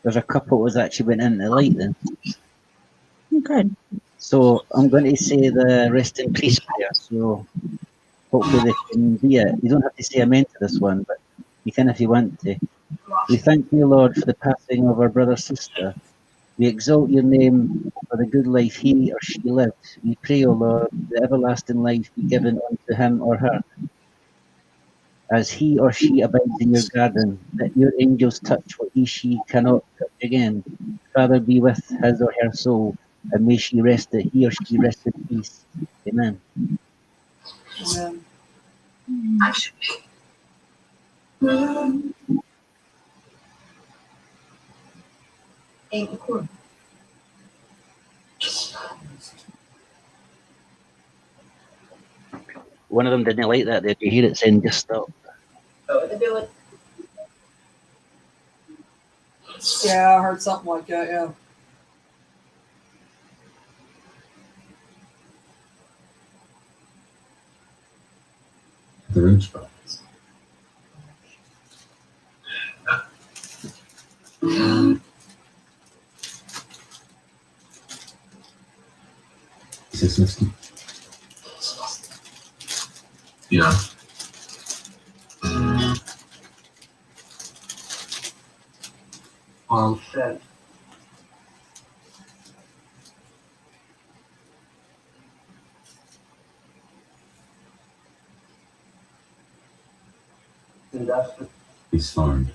Speaker 1: there's a couple that was actually went into light then.
Speaker 3: Good.
Speaker 1: So I'm going to say the rest in peace prayer. So hopefully they can be it. You don't have to say amen to this one, but you can if you want to. We thank you, Lord, for the passing of our brother sister. We exalt your name for the good life he or she lived. We pray, O Lord, the everlasting life be given unto him or her. As he or she abides in your garden, let your angels touch what she cannot touch again. Father, be with his or her soul, and may he or she rest in peace. Amen.
Speaker 2: Amen.
Speaker 9: Ain't recording.
Speaker 1: One of them didn't like that. Did you hear it saying just stop?
Speaker 9: Oh, they do it.
Speaker 2: Yeah, I heard something like that. Yeah.
Speaker 6: The room spots. Is this
Speaker 8: Yeah.
Speaker 9: All set.
Speaker 6: He's farmed.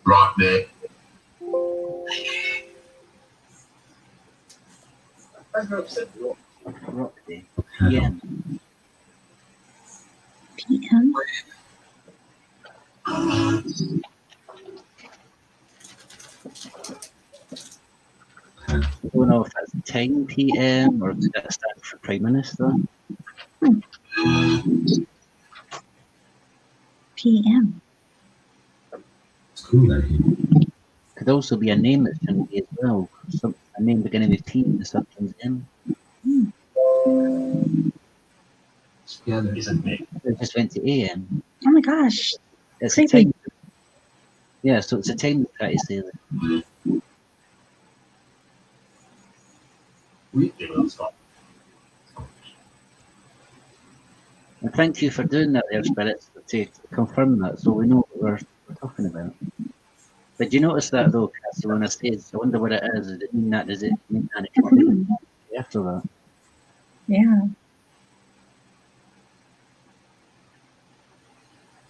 Speaker 8: Right there.
Speaker 1: Rock Day. Yeah.
Speaker 3: PM.
Speaker 1: I don't know if that's 10 p.m. or does that stand for Prime Minister?
Speaker 3: PM.
Speaker 6: It's cool out here.
Speaker 1: Could also be a name that shouldn't be as well. A name beginning with P and the substance M.
Speaker 6: Together.
Speaker 8: Isn't me.
Speaker 1: It just went to AM.
Speaker 3: Oh my gosh.
Speaker 1: It's
Speaker 3: Creepy.
Speaker 1: a time. Yeah, so it's a time to try to say that.
Speaker 8: It will stop.
Speaker 1: And thank you for doing that there, Spirits, to confirm that so we know what we're talking about. Did you notice that though, Cassie, when I says, I wonder what it is. Does it mean that? Does it mean that? It can't be after that.
Speaker 3: Yeah.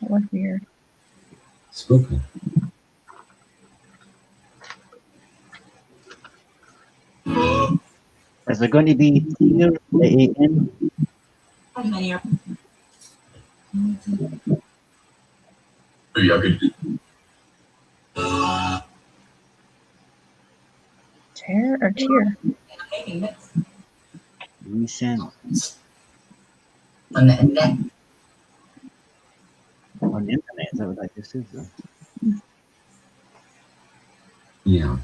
Speaker 3: That was weird.
Speaker 6: Spoken.
Speaker 1: Is there going to be here at AM?
Speaker 8: Yeah, good.
Speaker 3: Chair or cheer?
Speaker 1: Resend
Speaker 9: On the internet.
Speaker 1: on the internet. Is that what that just is? Though?
Speaker 6: Yeah.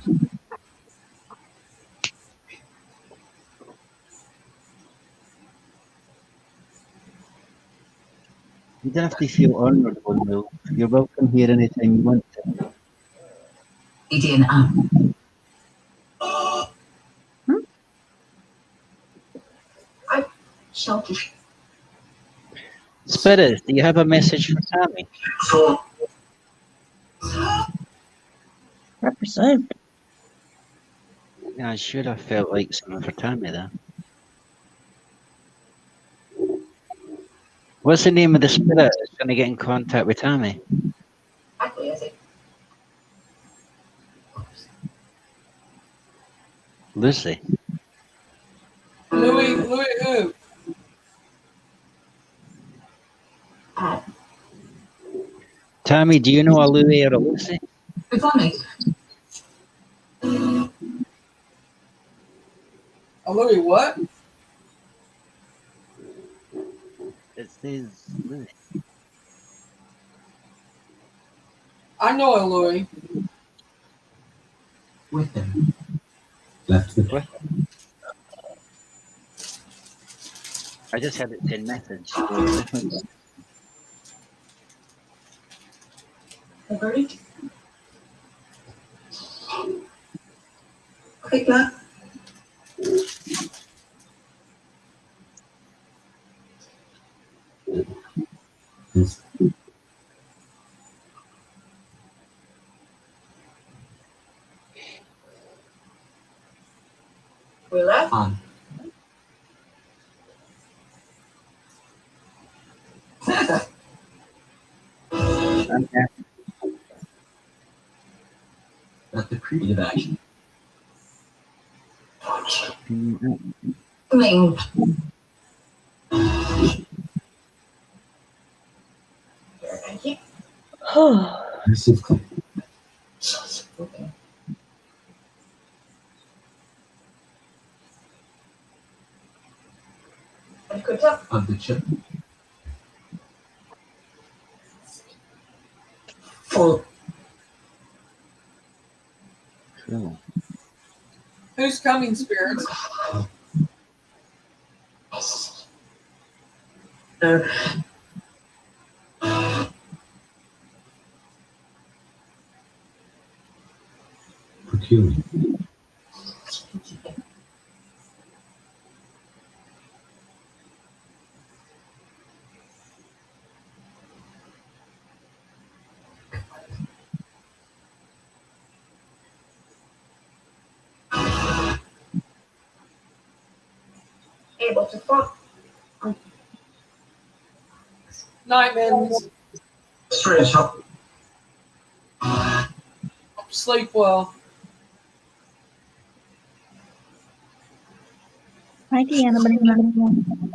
Speaker 1: You don't have to feel honoured, Will. You're welcome here anytime you want to.
Speaker 9: Idiot. Selfish.
Speaker 1: Spirit, do you have a message for Tammy?
Speaker 3: Represent.
Speaker 1: Yeah, I should have felt like something for Tammy there. What's the name of the spirit that's going to get in contact with Tammy? Lucy.
Speaker 2: Louis who?
Speaker 1: Tammy, do you know a Louis or a Lucy?
Speaker 9: Good funny.
Speaker 2: A Louis what?
Speaker 1: It says Louis.
Speaker 2: I know a Louis.
Speaker 6: With him. Left with
Speaker 1: What? I just had it in message.
Speaker 9: Agreed. Quick luck.
Speaker 6: his
Speaker 9: We left.
Speaker 6: on.
Speaker 1: Okay.
Speaker 6: Not the creative action.
Speaker 9: Ming. Thank you.
Speaker 6: Aggressive click.
Speaker 9: Okay. And good luck.
Speaker 6: Of the chip.
Speaker 9: Full.
Speaker 1: Cool.
Speaker 2: Who's coming, spirits?
Speaker 6: Procuring.
Speaker 9: Able to fuck.
Speaker 2: Night, Mittens.
Speaker 8: Straight up.
Speaker 2: Sleep well.
Speaker 3: Hi, Deanna.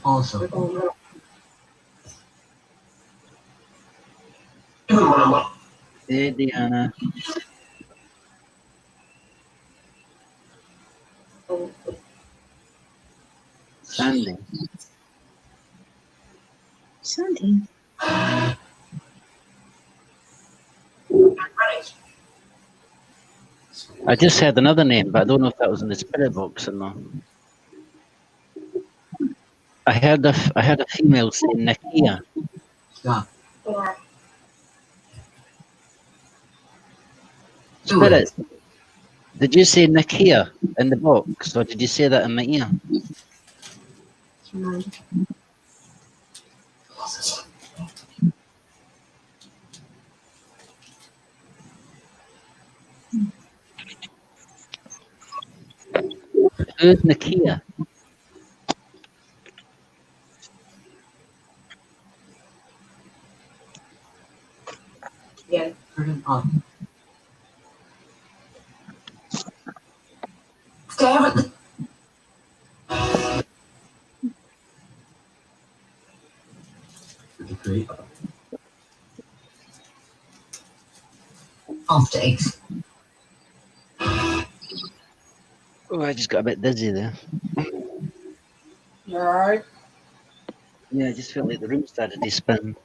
Speaker 6: Also,
Speaker 1: Hey, Deanna. Sandy.
Speaker 3: Sandy.
Speaker 1: I just had another name, but I don't know if that was in the spirit box or not. I heard a female say Nakia.
Speaker 6: stop.
Speaker 1: Spirit. Did you say Nakia in the box, or did you say that in my ear? Who's Nakia?
Speaker 9: Yeah.
Speaker 6: Turn on.
Speaker 9: Stare at the
Speaker 6: Great.
Speaker 9: after eggs.
Speaker 1: Oh, I just got a bit dizzy there.
Speaker 2: You alright?
Speaker 1: Yeah, I just felt like the room started to spin.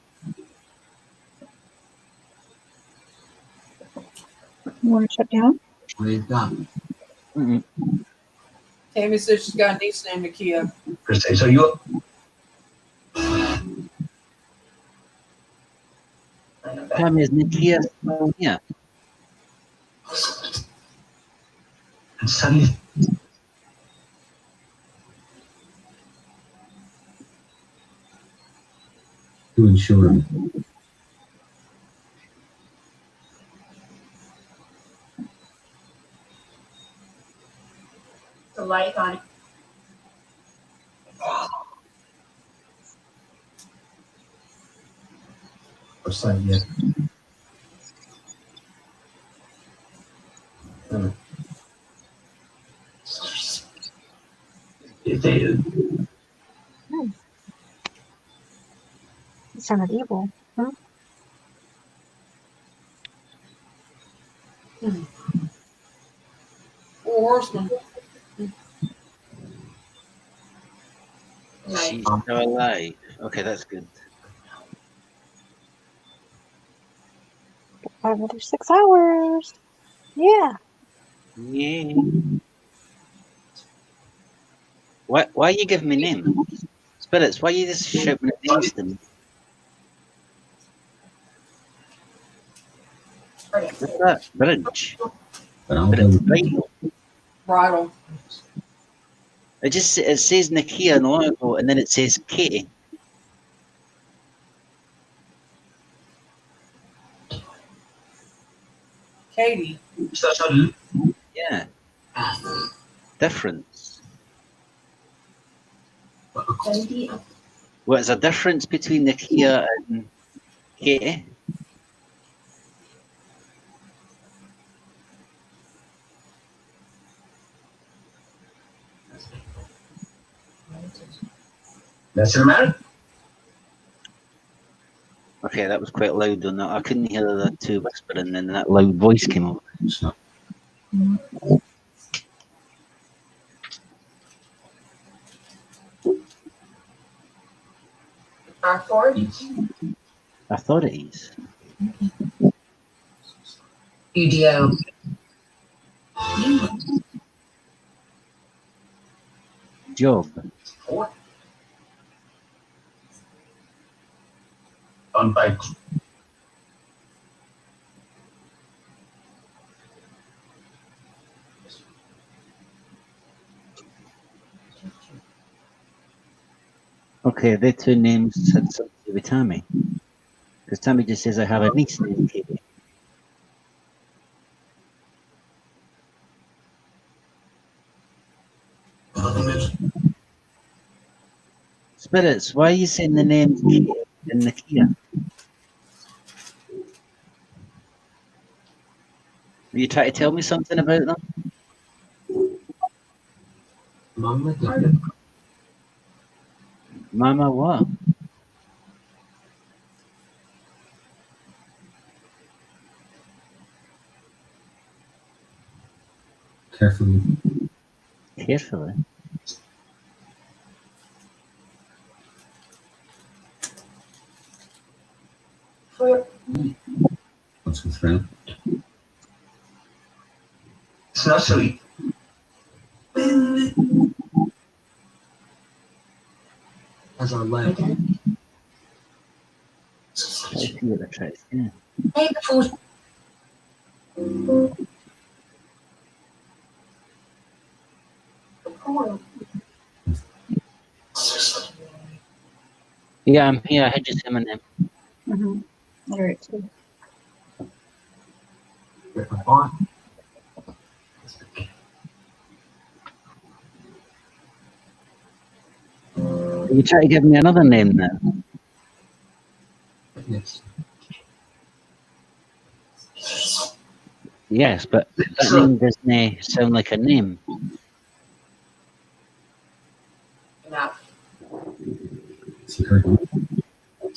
Speaker 3: You want to shut down?
Speaker 6: Wave down.
Speaker 1: Mm-mm.
Speaker 2: Tammy says she's got a niece named Nakia.
Speaker 8: Christy, so you
Speaker 1: Tell me, is Nakia still here?
Speaker 8: and suddenly
Speaker 6: To ensure
Speaker 9: The light on.
Speaker 6: Or side yet.
Speaker 8: They
Speaker 3: It sounded evil. Huh?
Speaker 2: Four horsemen.
Speaker 9: Nice.
Speaker 1: She's still alive. Okay, that's good.
Speaker 3: 5 another 6 hours. Yeah.
Speaker 1: Yeah. Why are you giving me names? Spirits, why are you just shouting at names to me? What's that? Bridge.
Speaker 6: But I'll
Speaker 1: But
Speaker 6: go
Speaker 1: it's
Speaker 6: with
Speaker 1: bridal.
Speaker 2: Bridal.
Speaker 1: It says Nakia in the logo, and then it says Katie.
Speaker 2: Katie.
Speaker 1: Yeah. Difference. What's a difference between Nakia and Katie?
Speaker 8: That's the matter?
Speaker 1: Okay, that was quite loud on that. I couldn't hear the two whispering, and then that loud voice came up.
Speaker 6: so.
Speaker 9: Authorities.
Speaker 1: Authorities.
Speaker 7: UDO.
Speaker 1: Job.
Speaker 8: On bike.
Speaker 1: Okay, the two names had something to do with Tammy. Because Tammy just says I have a niece named Katie. Spirits, why are you saying the names Katie and Nakia? Are you trying to tell me something about them?
Speaker 6: Mama did.
Speaker 1: Mama what?
Speaker 6: Carefully.
Speaker 1: Carefully.
Speaker 6: What's with friend?
Speaker 8: It's not sweet.
Speaker 6: As our leg.
Speaker 1: Let's see what they're trying to say.
Speaker 9: Hey, the food.
Speaker 1: Yeah, I'm here. I had just him and them.
Speaker 3: Mm-hmm. All right. Too.
Speaker 6: With my bond.
Speaker 1: Are you trying to give me another name now?
Speaker 6: Yes.
Speaker 1: Yes, but that name doesn't sound like a name.
Speaker 9: Enough.
Speaker 6: See her.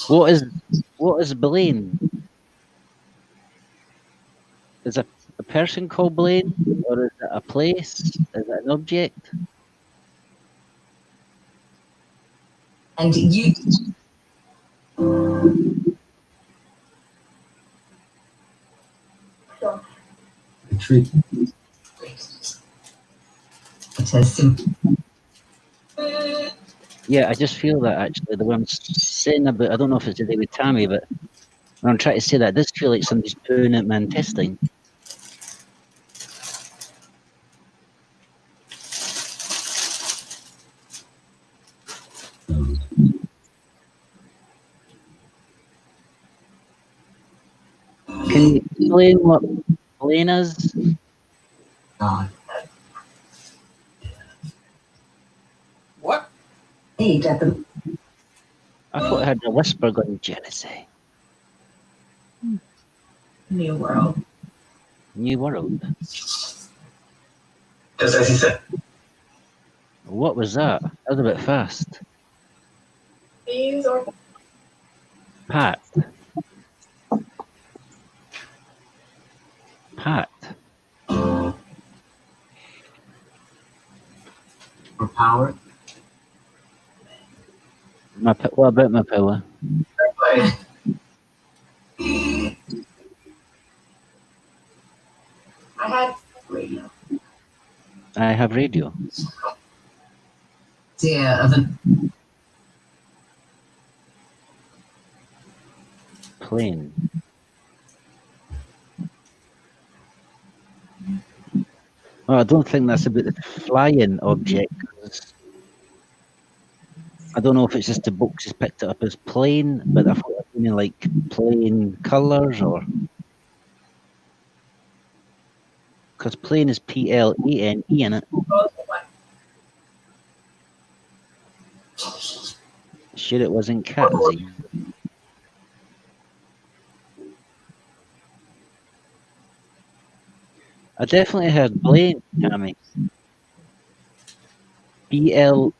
Speaker 1: What is Blaine? Is a person called Blaine, or is it a place? Is it an object?
Speaker 7: And you.
Speaker 6: Retreat.
Speaker 7: It's as simple.
Speaker 1: Yeah, I just feel that actually. The way I'm saying about, I don't know if it's to do with Tammy, but when I'm trying to say that, I just feel like somebody's pooing at my intestine. Can you explain what Blaine is?
Speaker 6: God.
Speaker 9: 8 at the
Speaker 1: I thought I heard a whisper going, Genesee.
Speaker 9: New World.
Speaker 1: New World.
Speaker 8: Just as he said.
Speaker 1: What was that? That was a bit fast.
Speaker 9: These or
Speaker 1: Pat. Pat.
Speaker 6: For power.
Speaker 1: What about my power?
Speaker 8: Like,
Speaker 9: I had radio.
Speaker 1: I have radio.
Speaker 6: Der oven.
Speaker 1: Plane. Oh, I don't think that's about the flying object. 'Cause I don't know if it's just the books has picked it up as plane, but I thought it was meaning like plain colours or. Because plane is PLANE in it. Sure, it wasn't cat. I definitely heard Blaine, Tammy. BLAINE.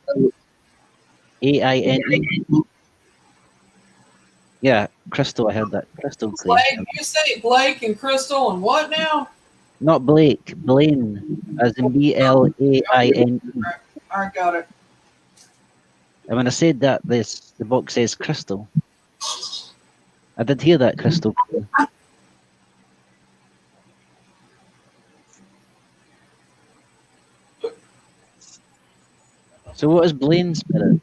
Speaker 1: Yeah, Crystal, I heard that. Crystal claim.
Speaker 2: Blake, you say Blake and Crystal and what now?
Speaker 1: Not Blake, Blaine, as in BLAINE.
Speaker 2: I got it.
Speaker 1: And when I said that, the box says Crystal. I did hear that, Crystal. So what is Blaine Spirit?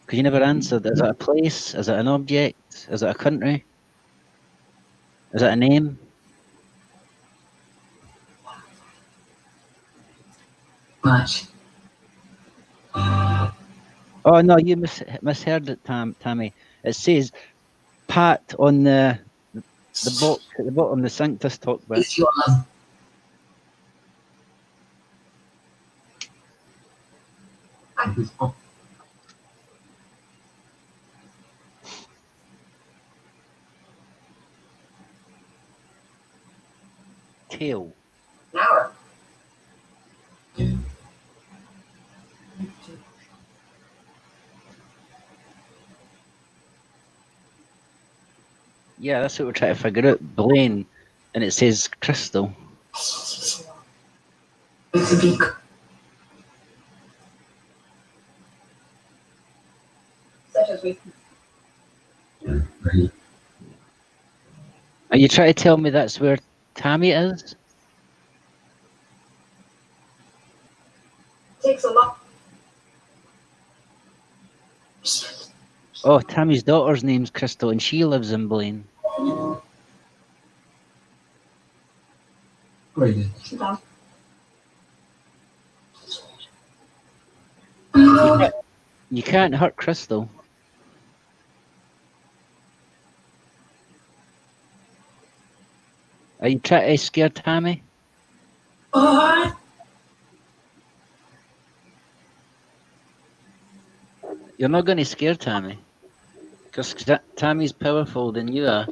Speaker 1: Because you never answered. Is it a place? Is it an object? Is it a country? Is it a name?
Speaker 6: Much.
Speaker 1: Oh no, you misheard it, Tammy. It says Pat on the box at the bottom. The Sanctus talk about.
Speaker 6: It's your love.
Speaker 1: Tail.
Speaker 9: An hour.
Speaker 1: Yeah, that's what we're trying to figure out. Blaine, and it says Crystal.
Speaker 9: It's a beak. Such as we
Speaker 6: Ready?
Speaker 1: Are you trying to tell me that's where Tammy is?
Speaker 9: takes a lot.
Speaker 1: Oh, Tammy's daughter's name's Crystal, and she lives in Blaine.
Speaker 6: Very good.
Speaker 1: You can't hurt Crystal. Are you trying to scare Tammy? You're not going to scare Tammy. Because Tammy's powerful than you are.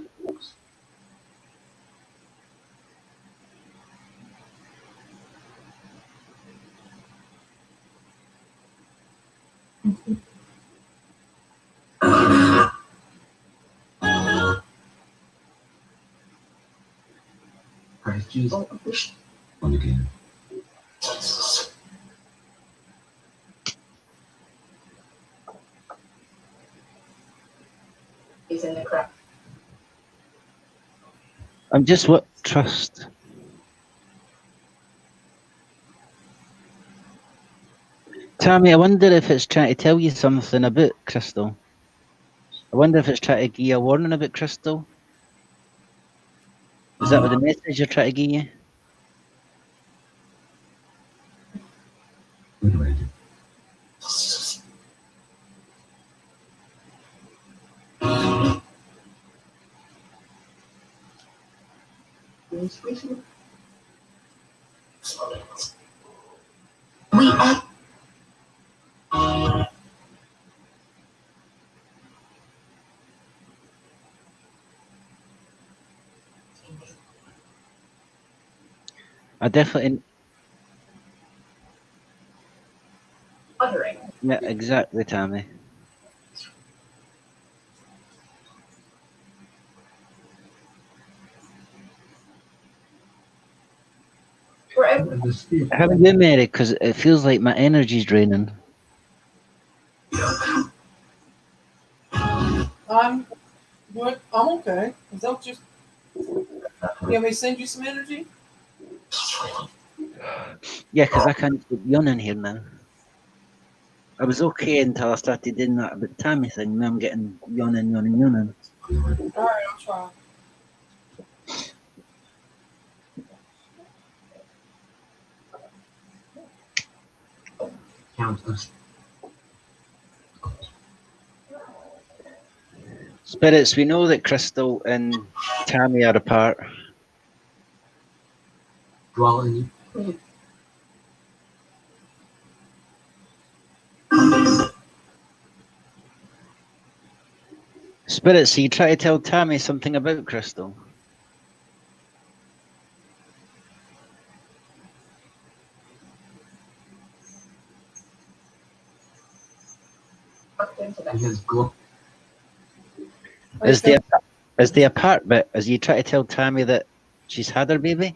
Speaker 6: Praise Jesus. On again.
Speaker 9: He's in the crap.
Speaker 1: I'm just what trust. Tammy, I wonder if it's trying to tell you something about Crystal. I wonder if it's trying to give you a warning about Crystal. Is that what the message you're trying to give you?
Speaker 6: Good radio.
Speaker 9: We act.
Speaker 1: I definitely,
Speaker 9: Wondering.
Speaker 1: yeah, exactly, Tammy.
Speaker 9: Wherever.
Speaker 1: How are you, Mary? Because it feels like my energy's draining.
Speaker 2: I'm what? I'm okay. Is that just? You want me to send you some energy?
Speaker 1: Yeah, because I can't keep yawning here now. I was okay until I started doing that about Tammy thing. Now I'm getting yawning.
Speaker 2: All right, I'll try.
Speaker 6: Countless.
Speaker 1: Spirits, we know that Crystal and Tammy are apart.
Speaker 6: Dwell in you.
Speaker 1: Spirits, so you try to tell Tammy something about Crystal.
Speaker 9: Tucked into that.
Speaker 6: Because glow.
Speaker 1: Is the apart bit? As you try to tell Tammy that she's had her baby?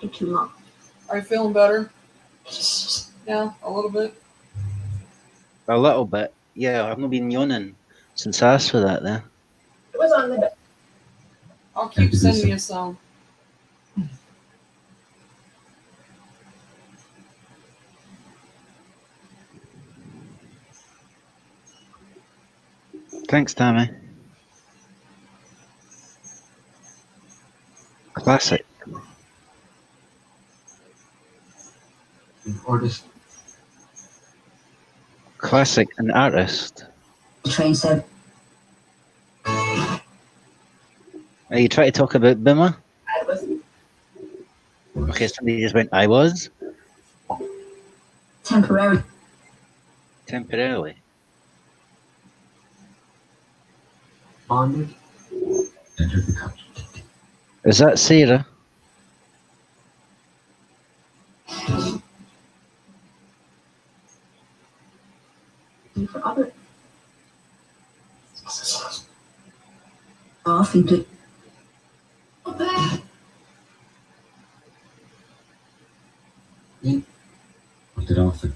Speaker 9: For too long.
Speaker 2: Are you feeling better? Yeah, a little bit.
Speaker 1: A little bit. Yeah, I've not been yawning since I asked for that there.
Speaker 9: It was on the bed.
Speaker 2: I'll keep sending you some.
Speaker 1: Thanks, Tammy. Classic.
Speaker 6: An artist.
Speaker 1: Classic, an artist.
Speaker 6: The train said.
Speaker 1: Are you trying to talk about Bimmer?
Speaker 9: I was
Speaker 1: Okay, somebody just went, I was?
Speaker 6: Temporary.
Speaker 1: Temporarily.
Speaker 6: Bonded. Entered the couch.
Speaker 1: Is that Sarah?
Speaker 6: And for other. Off into. What did offer?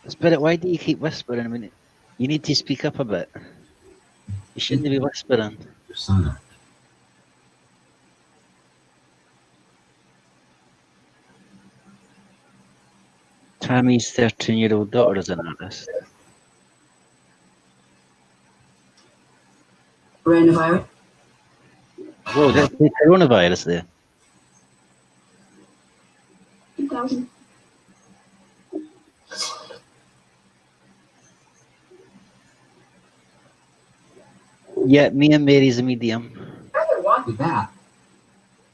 Speaker 1: Spirit, why do you keep whispering? I mean, you need to speak up a bit. You shouldn't be whispering.
Speaker 6: Persona.
Speaker 1: Tammy's 13-year-old daughter is an artist.
Speaker 6: Coronavirus.
Speaker 1: Whoa, that's the coronavirus there.
Speaker 6: 2000.
Speaker 1: Yeah, me and Mary's a medium.
Speaker 9: rather want
Speaker 6: With that.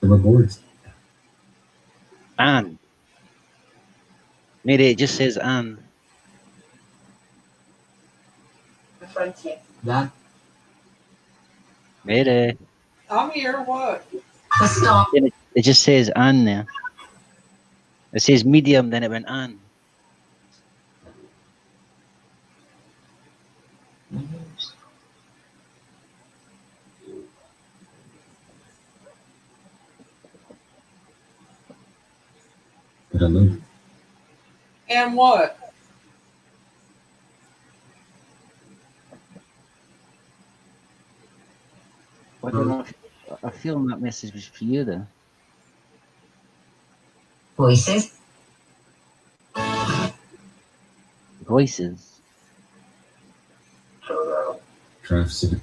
Speaker 6: The rewards.
Speaker 1: Anne. Mary, it just says Anne.
Speaker 9: the frontier.
Speaker 6: That.
Speaker 1: Mary.
Speaker 2: I'm here. What?
Speaker 6: The stop.
Speaker 1: It just says Anne there. It says medium, then it went Anne.
Speaker 6: But I love.
Speaker 2: And what?
Speaker 1: I don't know if, I feel that message was for you there.
Speaker 6: Voices.
Speaker 1: Voices.
Speaker 6: Travis.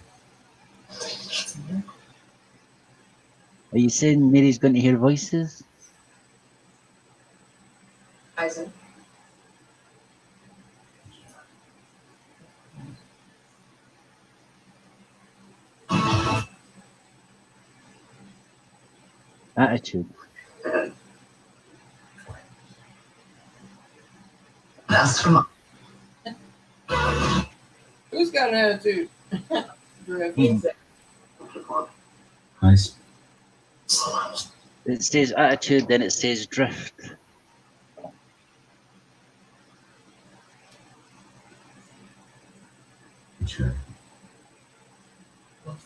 Speaker 1: Are you saying Mary's going to hear voices?
Speaker 9: Eisen.
Speaker 1: Attitude.
Speaker 6: That's from.
Speaker 2: Who's got an attitude. Drift.
Speaker 8: Hmm.
Speaker 6: Nice.
Speaker 1: It says attitude, then it says drift.
Speaker 6: Sure.
Speaker 9: Let's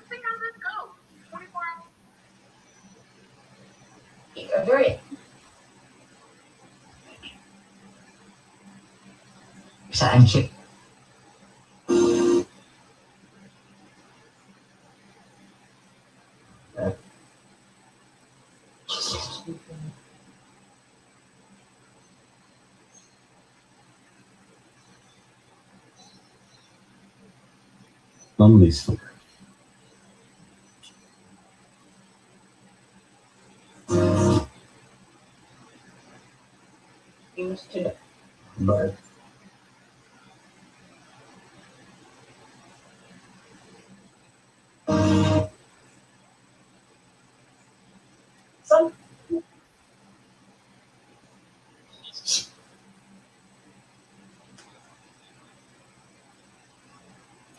Speaker 9: see how this goes. 24 hours. Very.
Speaker 6: Saan chip? Non-list.
Speaker 9: Used to
Speaker 6: But
Speaker 9: some.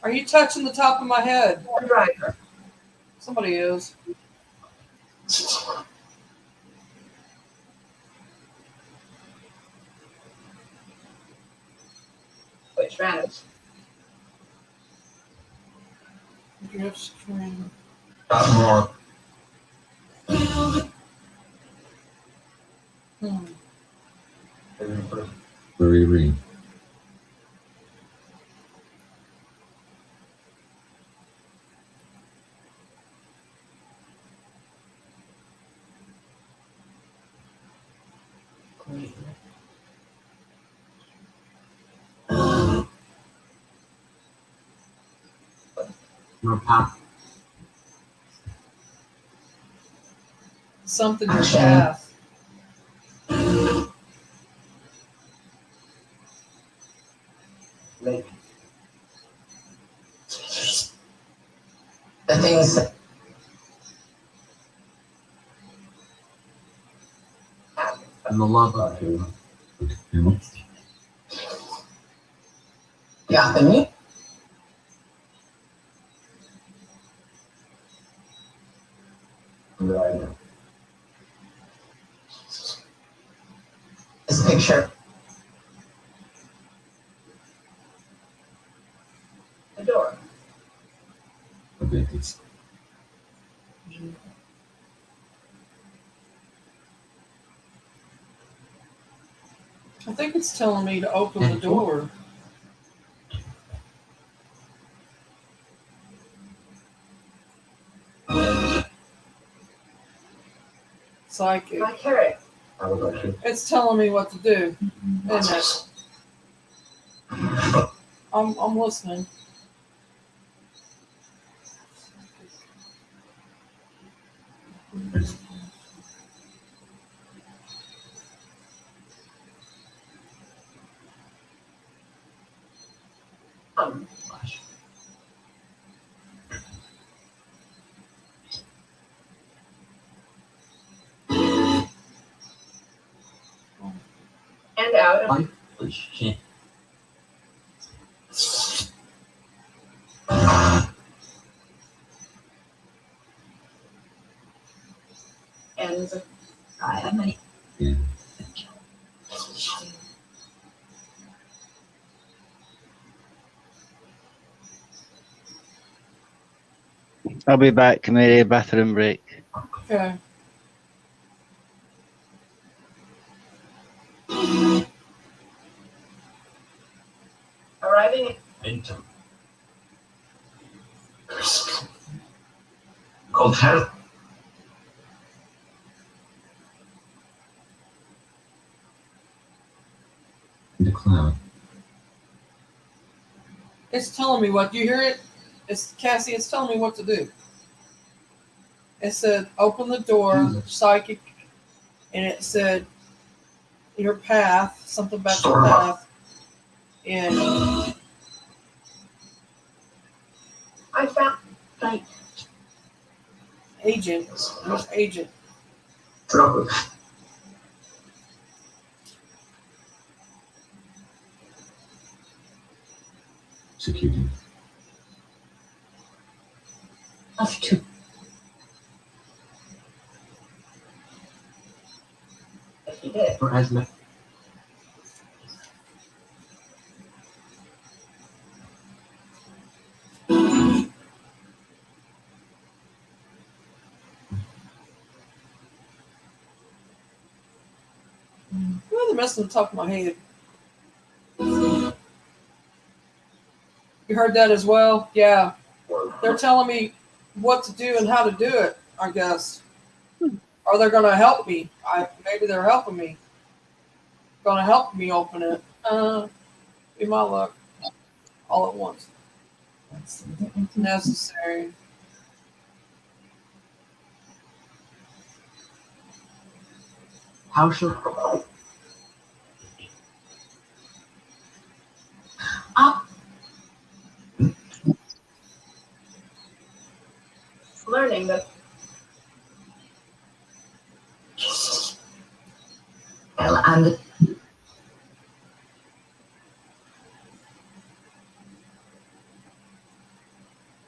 Speaker 2: Are you touching the top of my head?
Speaker 9: Driver.
Speaker 2: Somebody is.
Speaker 9: Which matters.
Speaker 2: Drift string.
Speaker 8: Got more.
Speaker 2: Hmm.
Speaker 6: very ring. More pop.
Speaker 2: Something your path.
Speaker 6: The things. I'm a lava here.
Speaker 8: Yeah, the meat. Right.
Speaker 6: This picture.
Speaker 9: The door.
Speaker 6: Okay, it's
Speaker 2: I think it's telling me to open the door. Psychic.
Speaker 9: My carrot.
Speaker 8: I would like to.
Speaker 2: It's telling me what to do. Isn't it? I'm listening.
Speaker 9: And out of ends.
Speaker 6: I have many. Yeah.
Speaker 1: I'll be back, Mary. Bathroom break.
Speaker 2: Okay.
Speaker 9: Arriving
Speaker 6: Enter.
Speaker 8: Cold health.
Speaker 6: The cloud.
Speaker 2: It's telling me what. You hear it? It's Cassie. It's telling me what to do. It said open the door, psychic, and it said your path, something about your path, and
Speaker 9: I found like
Speaker 2: agent. There's agent.
Speaker 8: Drop it.
Speaker 6: Executing.
Speaker 7: Have to.
Speaker 9: If he did.
Speaker 6: For asthma.
Speaker 2: Well, the mess on the top of my head. You heard that as well? Yeah. They're telling me what to do and how to do it, I guess. Or they're going to help me. Maybe they're helping me. Going to help me open it. Be my luck. All at once. Necessary.
Speaker 6: How should
Speaker 9: Learning that
Speaker 7: Well, and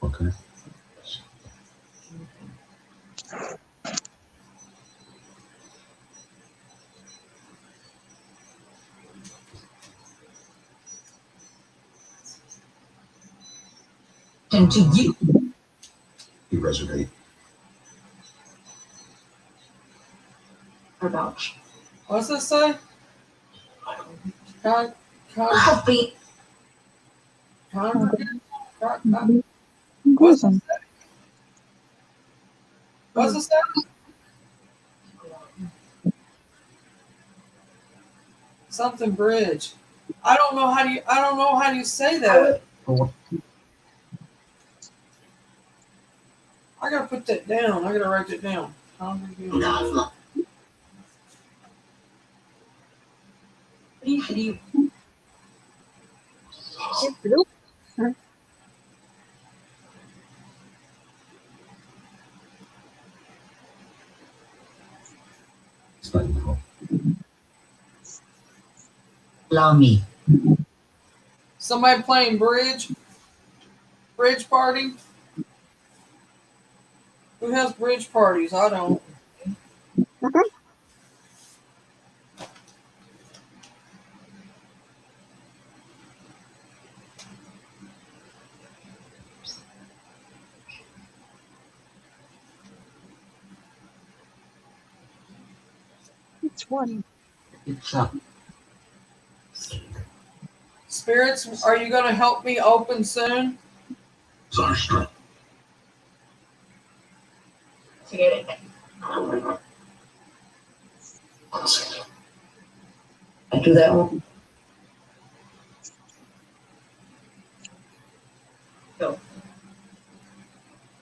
Speaker 6: okay.
Speaker 7: and to you.
Speaker 6: You reservate.
Speaker 7: About
Speaker 2: What's this say? Con,
Speaker 7: have been
Speaker 2: what's this say? What's this say? Something bridge. I don't know how do you say that. I gotta put that down. I gotta write that down.
Speaker 7: briefly
Speaker 6: It's not your fault.
Speaker 7: allow me.
Speaker 2: Somebody playing bridge? Bridge party? Who has bridge parties? I don't.
Speaker 3: Which one?
Speaker 6: It's
Speaker 2: Spirits, are you going to help me open soon?
Speaker 8: Zarstrike.
Speaker 9: to get it.
Speaker 7: I do that one.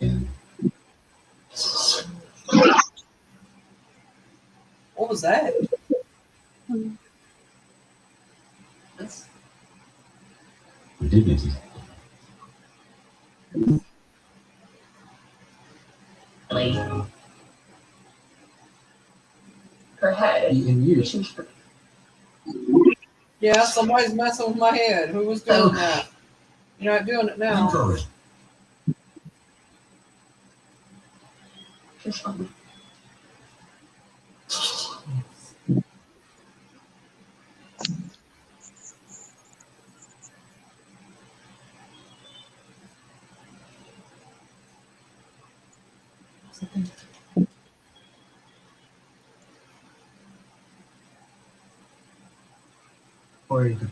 Speaker 6: and
Speaker 2: What was that?
Speaker 6: with dignity.
Speaker 7: Like,
Speaker 9: Her head.
Speaker 6: In years.
Speaker 2: Yeah, somebody's messing with my head. Who was doing that? You're not doing it now.
Speaker 8: Incorrect.
Speaker 7: just on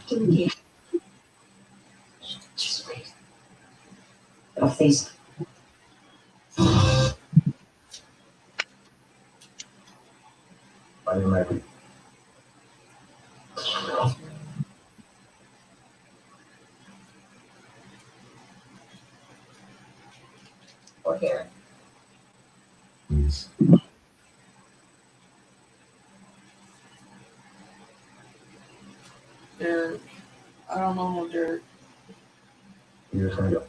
Speaker 7: communication. Just wait. Your face.
Speaker 8: Are you ready?
Speaker 9: Or here.
Speaker 6: Please.
Speaker 2: Derek. I don't know no Derek.
Speaker 8: You're just gonna go.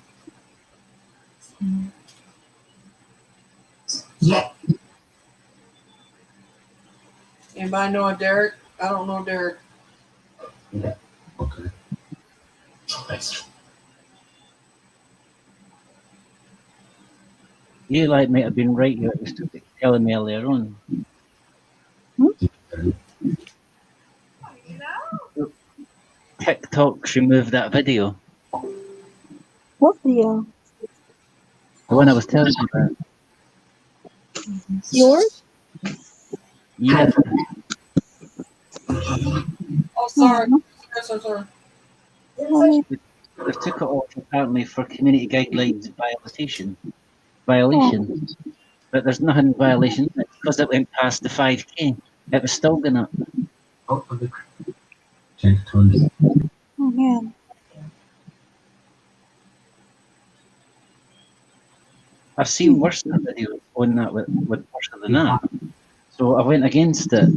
Speaker 7: Yeah.
Speaker 2: Anybody know a Derek? I don't know Derek.
Speaker 6: Okay.
Speaker 8: Nice.
Speaker 1: You like might have been right. You was telling me earlier on. TikTok's removed that video.
Speaker 3: What video?
Speaker 1: The one I was telling you about.
Speaker 3: Yours?
Speaker 1: Yeah.
Speaker 2: Oh, sorry. Sorry.
Speaker 1: They took it off apparently for community guidelines violation. But there's nothing in violation because it went past the 5K. It was still going up.
Speaker 6: Out of the check tons.
Speaker 3: Oh man.
Speaker 1: I've seen worse videos on that with worse than that. So I went against it,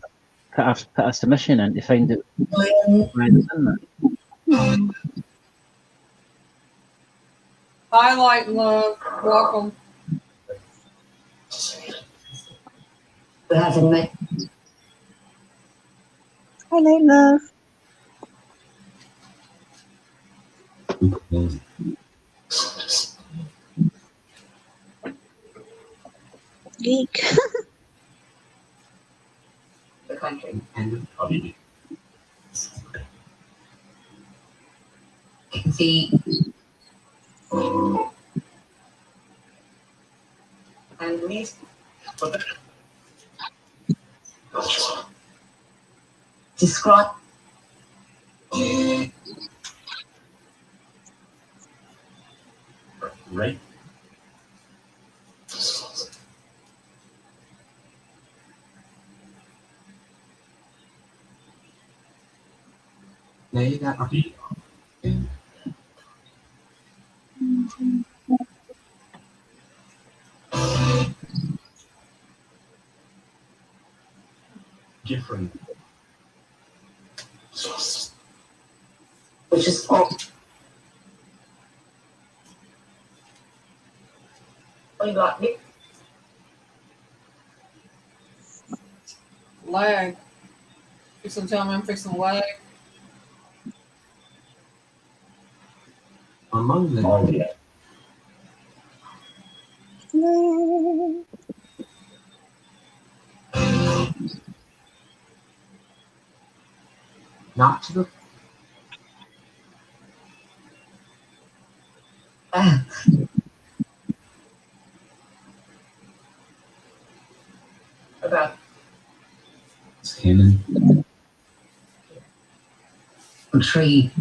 Speaker 1: put a submission in to find out why it's in that.
Speaker 2: Hi, Light and Love. Welcome.
Speaker 7: Good afternoon.
Speaker 3: Hi, Light Love. Geek.
Speaker 9: The country.
Speaker 6: And probably
Speaker 9: See. And least. Describe.
Speaker 6: right. Lấy ra đi. Different.
Speaker 9: Which is fault. What you got, Nick?
Speaker 2: Lag. Fixing to tell me I'm fixing to lag.
Speaker 6: Among them.
Speaker 8: Oh, yeah.
Speaker 6: Not to the
Speaker 9: About
Speaker 6: cannon.
Speaker 9: tree.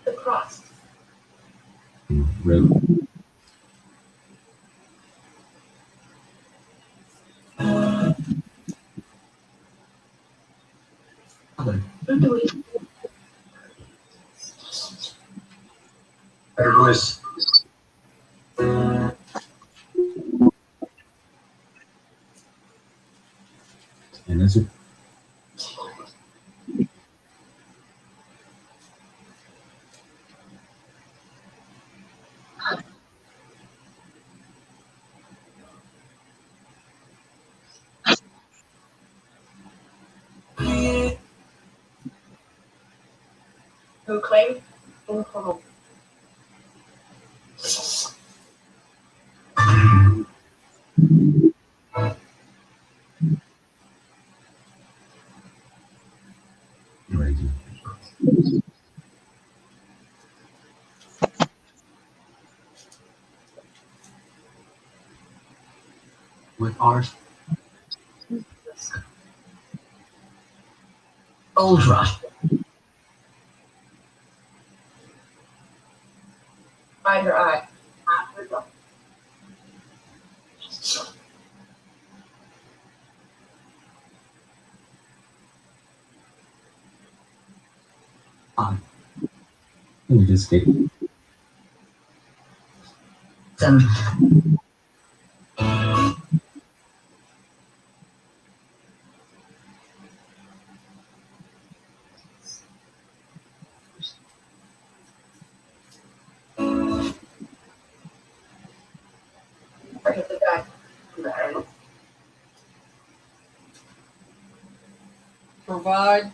Speaker 9: The cross.
Speaker 6: Road. Other.
Speaker 9: Who do we?
Speaker 8: There was
Speaker 6: And is it
Speaker 9: Who claimed? Info.
Speaker 6: right? With ours.
Speaker 9: Ultra. Either eye.
Speaker 6: We just get
Speaker 9: Some. Forget the guy.
Speaker 2: Provide.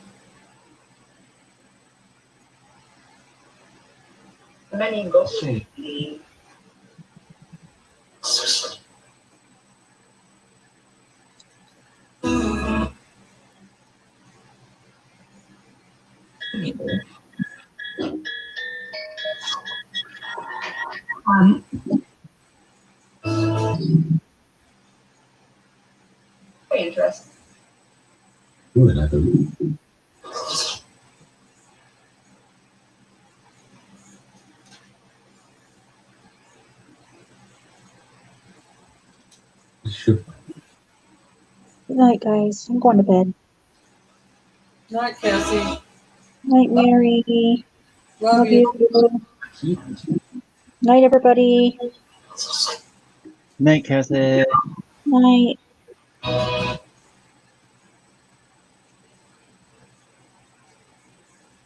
Speaker 9: Many go.
Speaker 6: Say,
Speaker 9: Very interesting.
Speaker 6: good, I believe. Sure.
Speaker 3: Good night, guys. I'm going to bed.
Speaker 2: Night, Cassie.
Speaker 3: Night, Mary.
Speaker 2: Love you.
Speaker 3: Night, everybody.
Speaker 1: Night, Cassie.
Speaker 3: Night.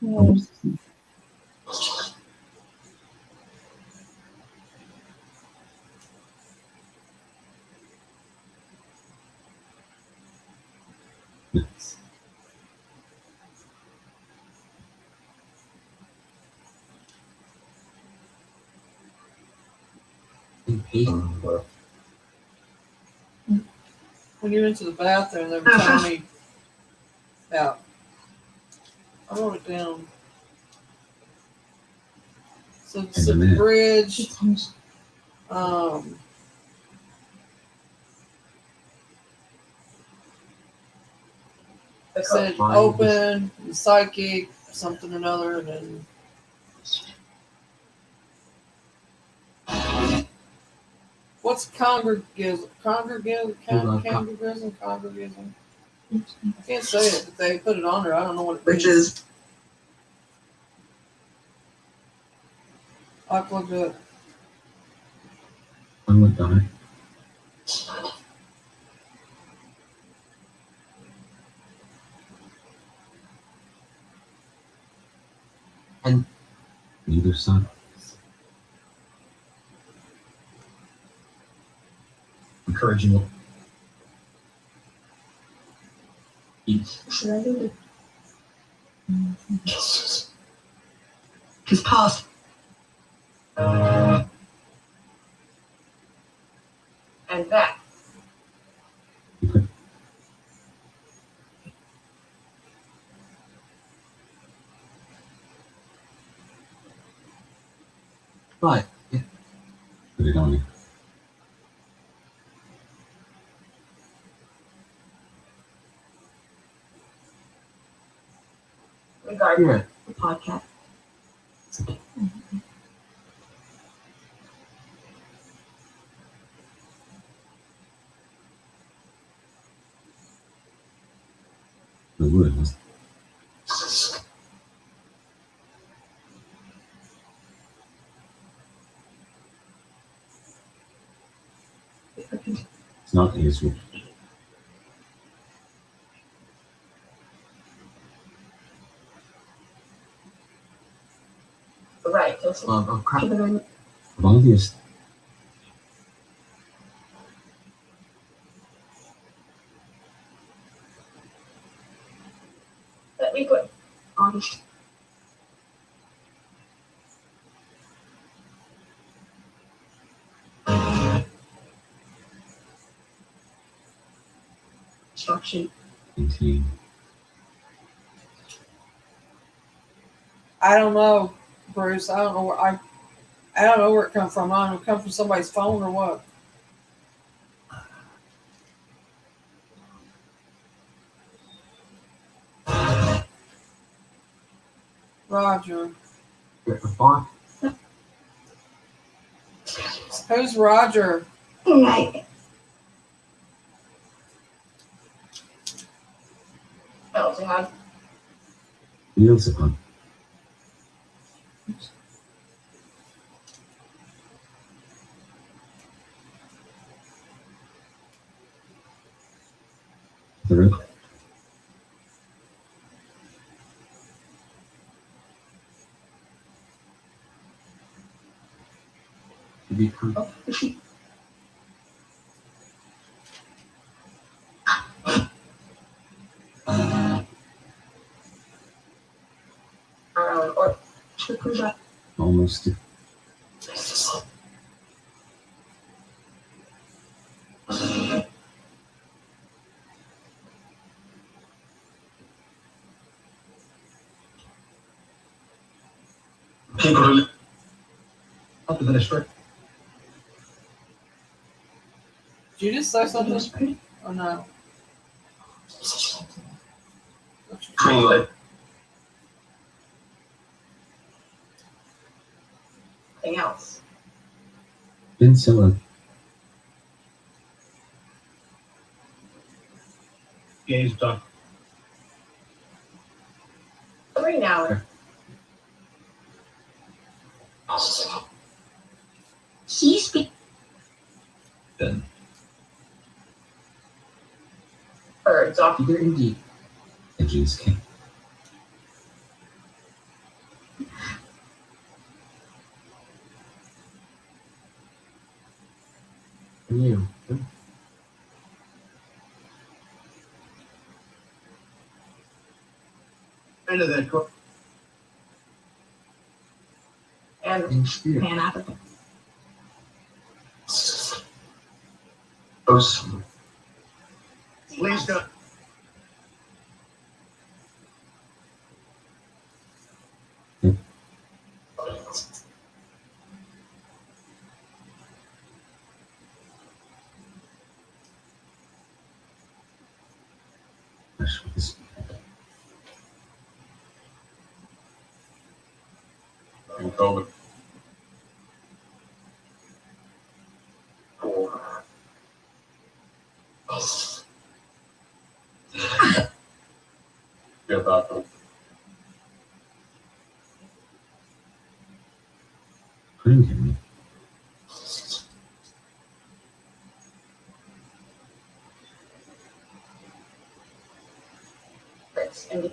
Speaker 3: Yes.
Speaker 6: Yes.
Speaker 2: When you went to the bathroom, they were telling me about. I wrote it down. So the
Speaker 6: Internet.
Speaker 2: bridge. Said open, psychic, something or another, and then what's congregism? Congregism? Congregism? I can't say it, but they put it on there. I don't know what it
Speaker 10: Which
Speaker 2: means.
Speaker 10: is
Speaker 2: I'll have to look it up.
Speaker 6: I'm with Donna. And neither side.
Speaker 8: Encouraging you.
Speaker 6: Eat.
Speaker 9: Should I do it? His past. And that.
Speaker 6: Okay. But yeah. Put it on you.
Speaker 9: Regarding
Speaker 6: Yeah.
Speaker 9: the podcast.
Speaker 6: The wood was. It's not his wood.
Speaker 9: Right. So
Speaker 6: Crap.
Speaker 9: keep it on.
Speaker 6: Obvious.
Speaker 9: Let me put August. Instruction.
Speaker 6: 19.
Speaker 2: I don't know, Bruce. I don't know where I don't know where it come from. I don't know if it come from somebody's phone or what. Roger.
Speaker 6: Font.
Speaker 2: Who's Roger?
Speaker 9: Right. I also have
Speaker 6: Wheels upon. Third. Become.
Speaker 9: the sheet. Or triple that.
Speaker 6: Almost.
Speaker 8: People up in the district.
Speaker 2: Did you just say something? Or no?
Speaker 8: Anyway,
Speaker 9: Anything else?
Speaker 6: Been similar.
Speaker 8: game's done.
Speaker 9: 3 now. He's be
Speaker 6: Then
Speaker 9: birds off.
Speaker 6: either indeed edges king. And you.
Speaker 8: End of that.
Speaker 9: And
Speaker 6: In spirit.
Speaker 9: Pan African.
Speaker 6: Oh, sweet.
Speaker 8: Please don't.
Speaker 6: Fresh with this.
Speaker 8: And COVID. Get that.
Speaker 6: Bring him.
Speaker 9: Birds. And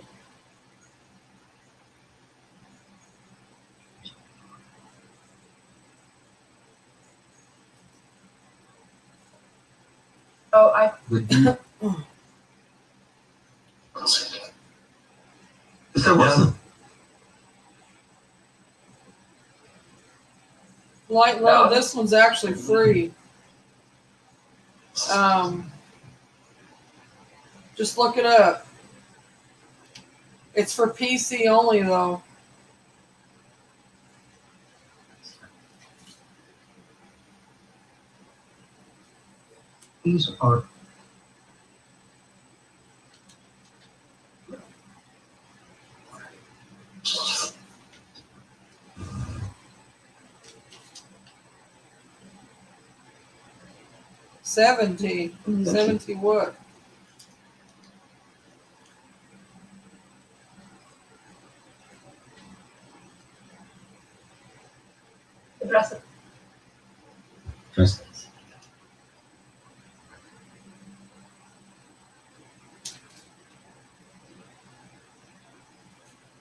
Speaker 9: oh, I
Speaker 6: Would be.
Speaker 8: Is there wasn't?
Speaker 2: Like, no, this one's actually free. Just look it up. It's for PC only, though.
Speaker 8: These are.
Speaker 2: $70. $70 what?
Speaker 9: address it.
Speaker 6: Just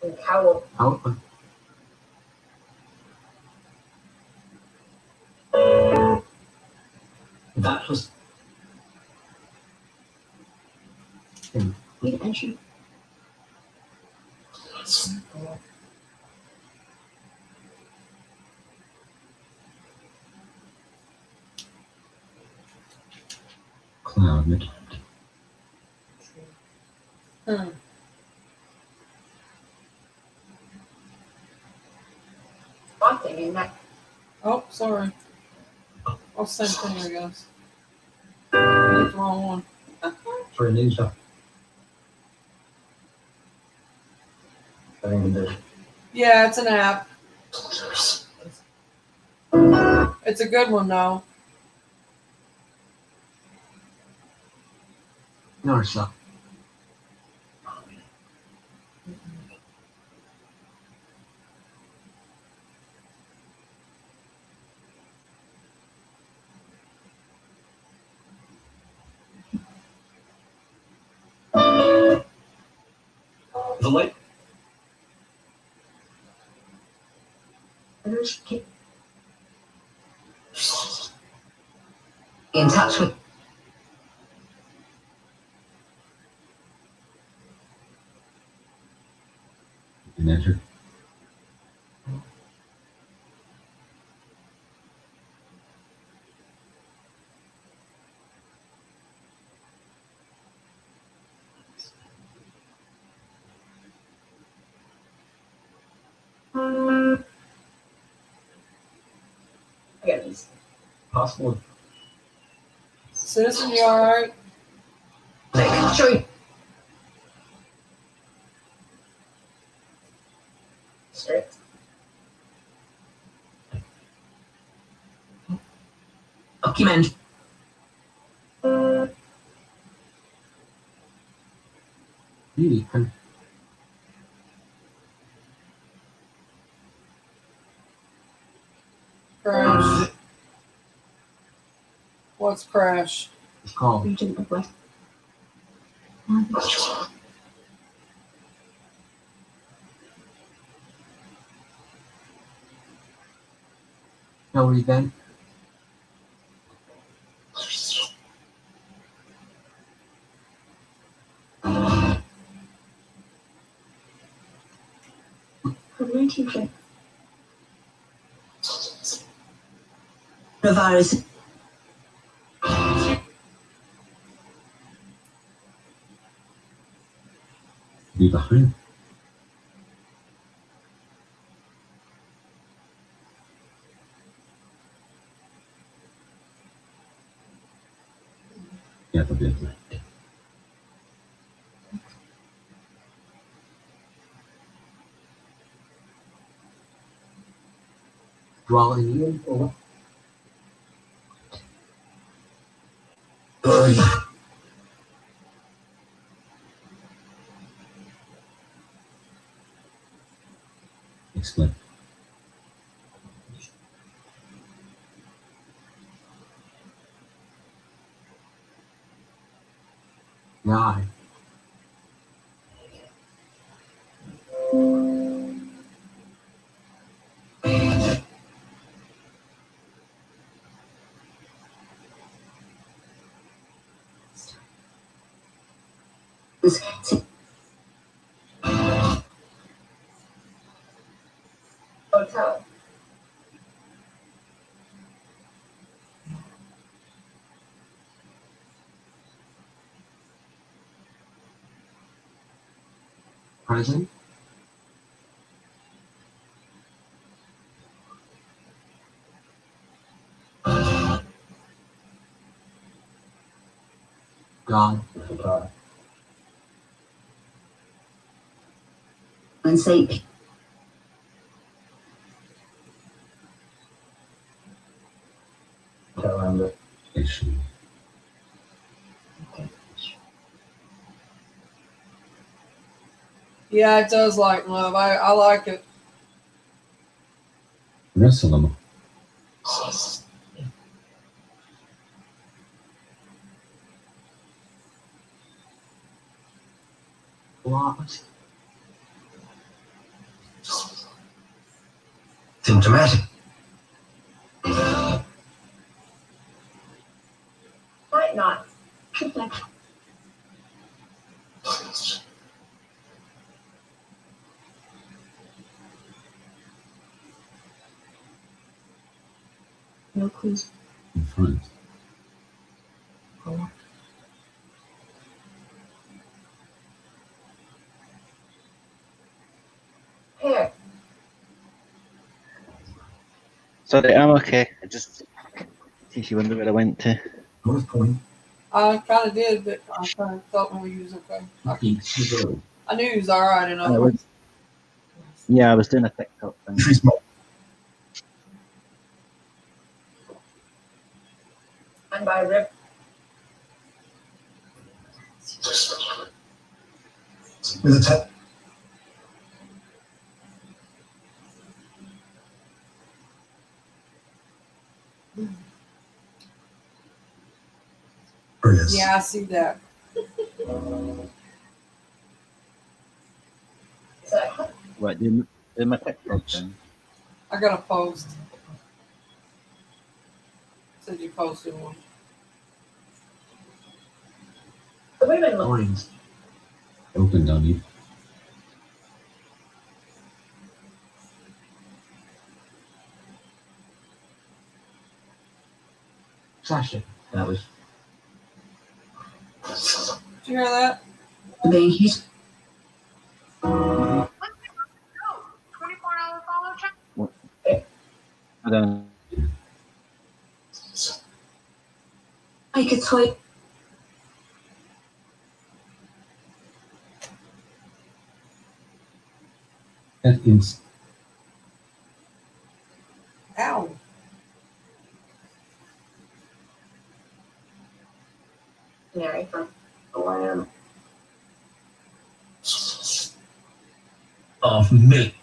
Speaker 9: And cowl.
Speaker 6: out.
Speaker 8: That was.
Speaker 9: Need entry.
Speaker 6: Cloud mid.
Speaker 2: Hmm.
Speaker 9: Wanting in that.
Speaker 2: Oh, sorry. Oh, same thing, I guess. That's the wrong one.
Speaker 8: For a news stuff. I think we did.
Speaker 2: Yeah, it's an app. It's a good one, though.
Speaker 6: No, it's not.
Speaker 8: The light.
Speaker 9: There's keep in touch with.
Speaker 6: And enter.
Speaker 8: Possible.
Speaker 2: Citizen, you all right?
Speaker 9: Like, sure. Straight. Document.
Speaker 6: Really?
Speaker 2: Crash. What's crash?
Speaker 6: It's called.
Speaker 7: Region of West.
Speaker 6: How are you then?
Speaker 7: Relationship.
Speaker 9: The virus.
Speaker 6: Be behind. Ja, to wiem. Dwelling in or explain. Right.
Speaker 9: Hotel.
Speaker 6: Present. God.
Speaker 9: And say.
Speaker 8: Calendar.
Speaker 6: Issue.
Speaker 2: Yeah, it does like love. I like it.
Speaker 6: Wrestling. What?
Speaker 8: Symptomatic.
Speaker 9: Might not.
Speaker 7: No clues.
Speaker 6: In front.
Speaker 9: Here.
Speaker 1: Sorry, I'm okay. I just, in case you wonder where I went to.
Speaker 8: North Point.
Speaker 2: I kind of did, but I kind of thought maybe you was okay. I knew he was all right.
Speaker 1: I was, yeah, I was doing a TikTok thing.
Speaker 8: Entry smoke.
Speaker 9: And by rip.
Speaker 8: With a tap. Brilliant.
Speaker 2: Yeah, I see that.
Speaker 9: So,
Speaker 1: What, doing my TikTok thing?
Speaker 2: I got a post. Said you posted one.
Speaker 9: the women look.
Speaker 6: Orange. Open dummy. Sasha.
Speaker 8: That was.
Speaker 2: Did you hear that?
Speaker 9: Ladies.
Speaker 1: I don't.
Speaker 9: take a toy.
Speaker 6: That is
Speaker 2: Ow.
Speaker 9: Mary from Atlanta.
Speaker 8: Of me.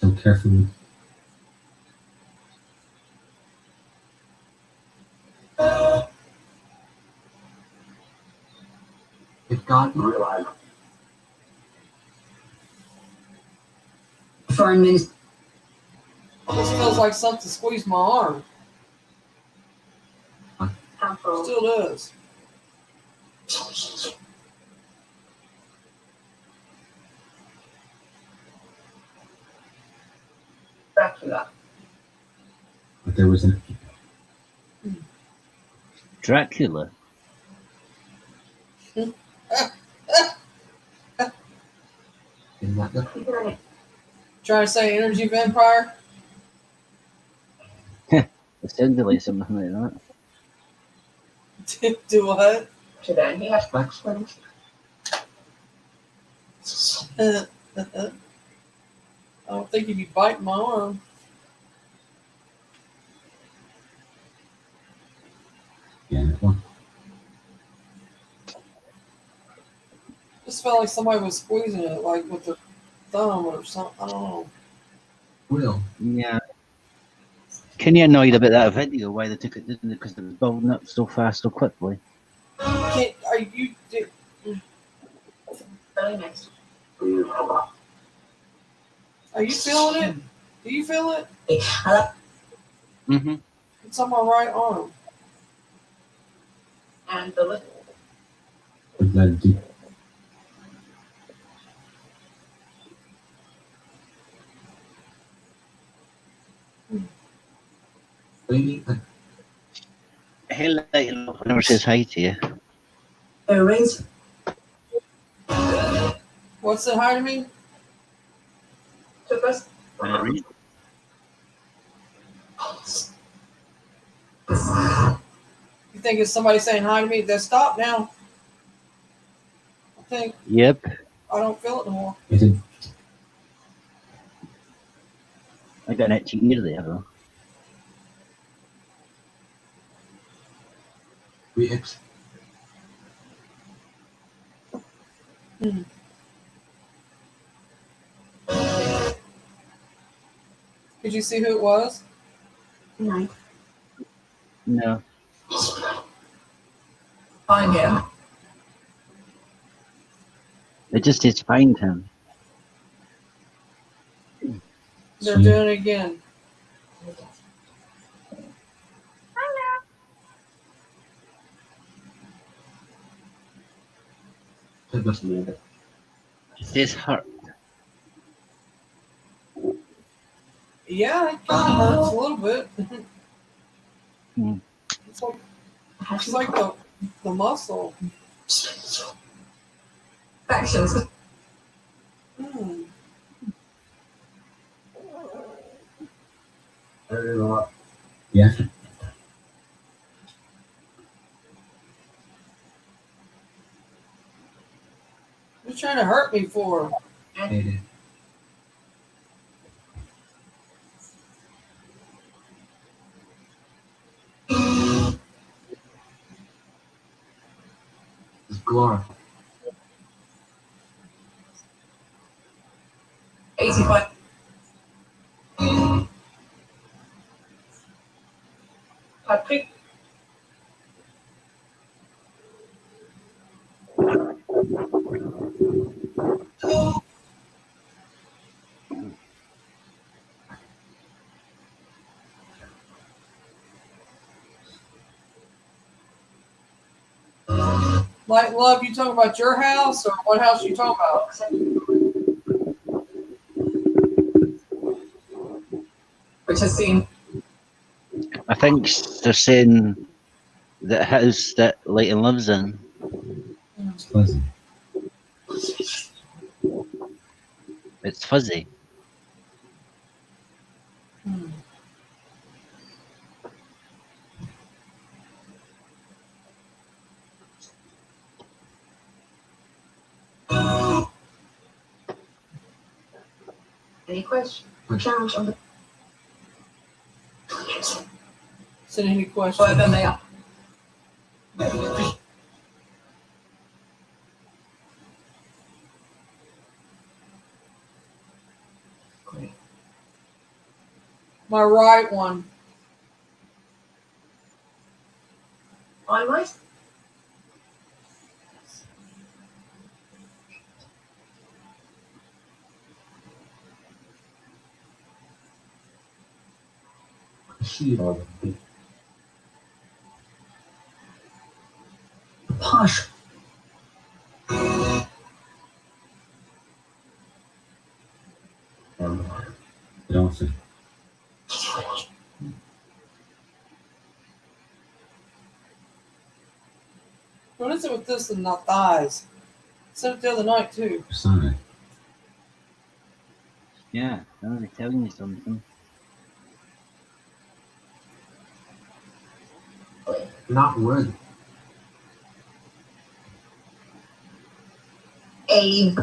Speaker 6: so carefully.
Speaker 9: If God realized. Foreign minister.
Speaker 2: This feels like something squeezed my arm. Still does.
Speaker 9: Dracula.
Speaker 6: But there was an
Speaker 1: Dracula.
Speaker 6: in that
Speaker 2: Trying to say energy vampire?
Speaker 1: It sounded like something like
Speaker 2: Do what?
Speaker 9: To then he has flex wings.
Speaker 2: I don't think he'd be biting my arm.
Speaker 6: yeah, that one.
Speaker 2: Just felt like somebody was squeezing it, like with their thumb or something. I don't know.
Speaker 6: Will.
Speaker 1: that. Yeah. Can you annoyed about that video? Why they took it, didn't they? Because it was building up so fast, so quickly.
Speaker 2: Are you?
Speaker 9: Early next.
Speaker 2: Are you feeling it? Do you feel it?
Speaker 1: Mm-hmm.
Speaker 2: It's on my right arm.
Speaker 9: And the little.
Speaker 6: What did that do? Lady,
Speaker 1: Hey, like, never says hi to you.
Speaker 9: Erase.
Speaker 2: What's it hi to me?
Speaker 9: Took us.
Speaker 2: You think it's somebody saying hi to me? Then stop now. I think
Speaker 1: Yep.
Speaker 2: I don't feel it no more.
Speaker 6: is it
Speaker 1: I got an itchy ear there, though.
Speaker 6: 3x?
Speaker 2: Did you see who it was?
Speaker 9: No.
Speaker 1: No.
Speaker 9: Find him.
Speaker 1: It just says find him.
Speaker 2: They're doing it again.
Speaker 6: That must be it.
Speaker 1: It says hurt.
Speaker 2: Yeah, it kind of hurts a little bit.
Speaker 1: Hmm.
Speaker 2: It's like the muscle.
Speaker 9: Factions.
Speaker 2: Hmm.
Speaker 6: Yeah.
Speaker 2: What you trying to hurt me for?
Speaker 6: It is. It's Glora.
Speaker 9: 85. Patrick.
Speaker 2: Light love, you talking about your house or what house you talking about?
Speaker 9: Which has seen
Speaker 1: I think they're saying that house that Leighton lives in.
Speaker 6: It's fuzzy.
Speaker 1: It's fuzzy.
Speaker 2: Hmm.
Speaker 9: Any question?
Speaker 6: Which-
Speaker 9: Challenge on the.
Speaker 2: Is there any questions?
Speaker 9: Well, then they are. Great.
Speaker 2: My right one.
Speaker 9: I might.
Speaker 6: Sheet on it.
Speaker 8: Posh.
Speaker 6: You don't see.
Speaker 2: What is it with this and not thighs? Said it the other night too.
Speaker 6: Sorry.
Speaker 1: Yeah, I'm telling you something.
Speaker 8: Not worthy.
Speaker 9: Abe.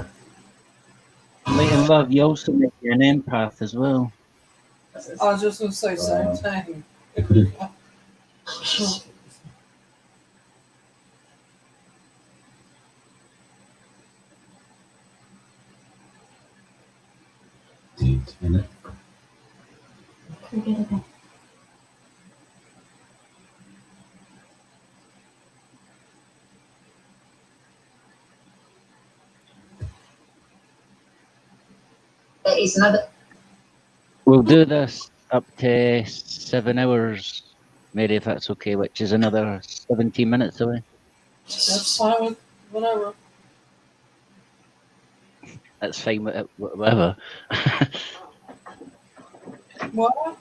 Speaker 1: Leighton Love, you also make you an empath as well.
Speaker 2: I was just gonna say same thing.
Speaker 6: I put it. Date in it.
Speaker 9: Forget about it. There is another.
Speaker 1: We'll do this up to 7 hours, Mary, if that's okay, which is another 17 minutes away.
Speaker 2: That's fine with whatever.
Speaker 1: That's fine with whatever.
Speaker 2: What?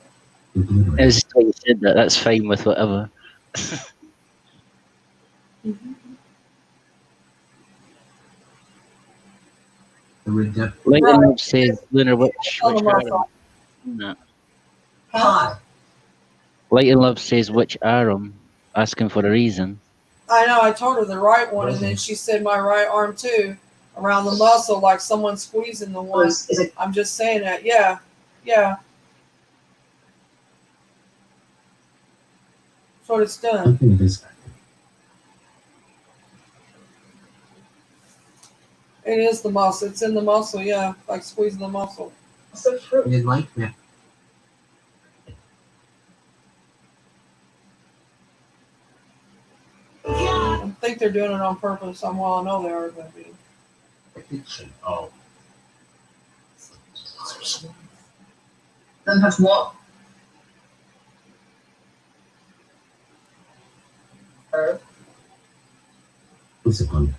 Speaker 1: It was just how you said that. That's fine with whatever.
Speaker 8: The redemption.
Speaker 1: Leighton
Speaker 2: Right.
Speaker 1: Love says Lunar Witch.
Speaker 2: Oh,
Speaker 1: Which
Speaker 2: my
Speaker 1: Aram?
Speaker 2: God.
Speaker 1: No.
Speaker 8: Hi.
Speaker 1: Leighton Love says which Aram, asking for a reason.
Speaker 2: I know. I told her the right one, and then she said my right arm too, around the muscle, like someone squeezing the one.
Speaker 9: Is it
Speaker 2: I'm just saying that. Yeah, yeah. That's what it's done.
Speaker 6: Something it is.
Speaker 2: It is the muscle. It's in the muscle. Yeah, like squeezing the muscle.
Speaker 9: so true?
Speaker 8: You like me.
Speaker 2: I think they're doing it on purpose. Well, I know they are going to be.
Speaker 8: Addiction. Oh.
Speaker 9: Then have what? Herb.
Speaker 6: What's it called?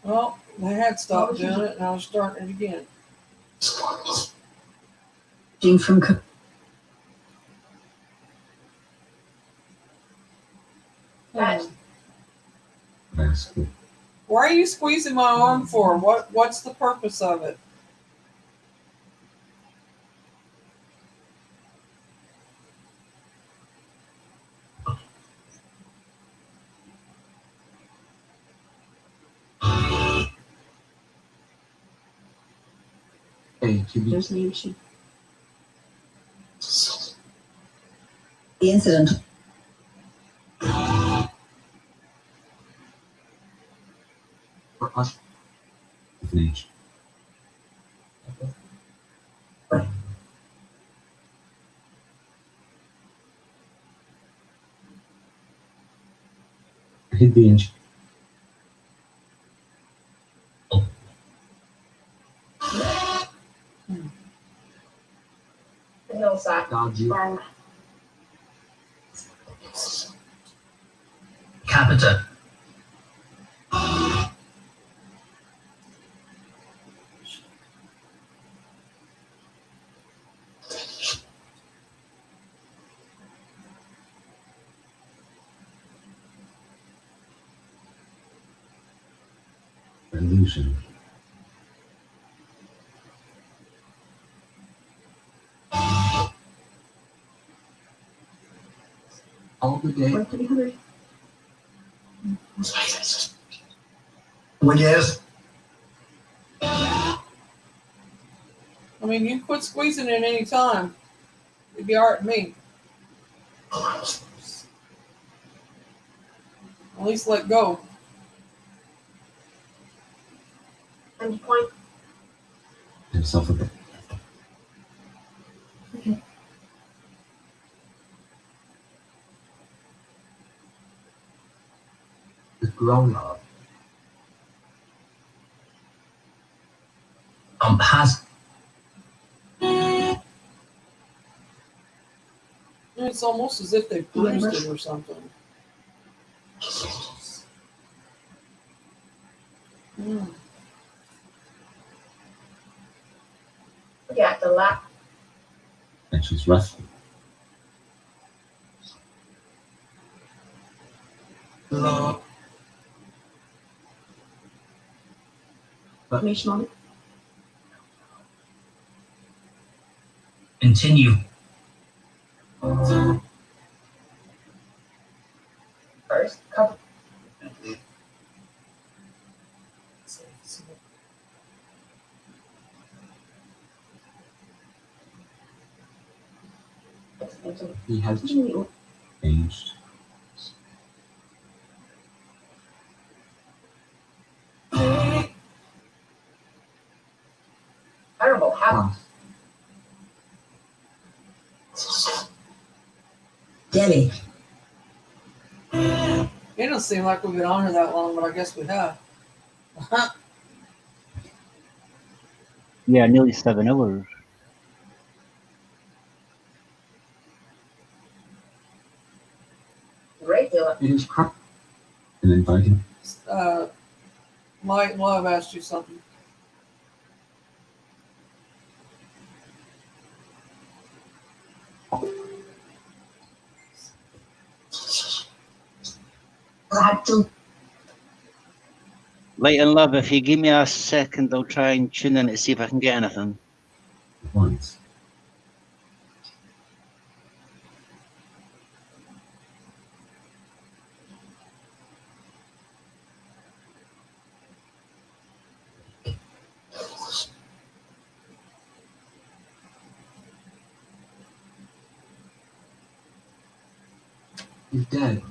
Speaker 2: Well, they had stopped doing it, and I was starting it again.
Speaker 9: Gene from
Speaker 6: Basket.
Speaker 2: Why are you squeezing my arm for? What's the purpose of it?
Speaker 8: Hey, can you
Speaker 9: There's the issue. The incident.
Speaker 8: for us?
Speaker 6: With an H. I hit the inch.
Speaker 7: Hillside
Speaker 8: Dodgy.
Speaker 7: Farm.
Speaker 8: Capita. Illusion. All the day.
Speaker 7: 300.
Speaker 8: When yes.
Speaker 2: I mean, you can quit squeezing it any time. It'd be all right with me. At least let go.
Speaker 7: And point.
Speaker 6: Himself a bit.
Speaker 8: The grown up. Past.
Speaker 2: It's almost as if they bruised it or something. Mm.
Speaker 7: Yeah, the lap.
Speaker 6: And she's rusty.
Speaker 7: Information on it.
Speaker 8: Continue.
Speaker 7: First, cover.
Speaker 8: He has
Speaker 7: Continue.
Speaker 6: Aged.
Speaker 7: Terrible habit.
Speaker 9: Debbie.
Speaker 2: It doesn't seem like we've been on her that long, but I guess we have.
Speaker 1: Yeah, nearly 7 hours.
Speaker 7: Great deal.
Speaker 8: It is corrupt.
Speaker 6: And inviting.
Speaker 2: Light and Love asked you something.
Speaker 1: Light and Love, if you give me a second, I'll try and tune in to see if I can get anything.
Speaker 6: Once.
Speaker 8: He's dead.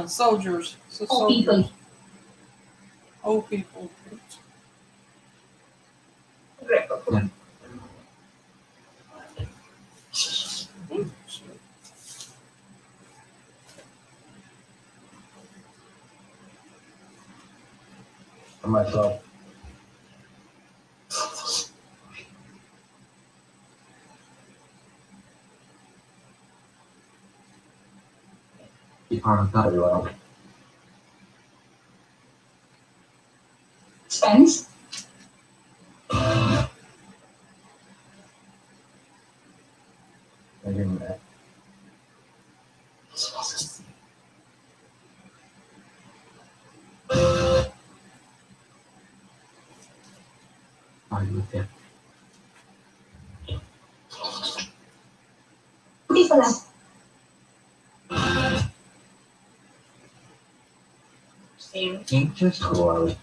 Speaker 2: Soldiers. So
Speaker 7: Old people.
Speaker 2: soldiers. Old people.
Speaker 7: Great.
Speaker 8: Yeah. For myself. Be part of that. Well.
Speaker 7: Spence.
Speaker 8: I give him that. Are you with him?
Speaker 7: Dísela. Steam.
Speaker 8: Anxious or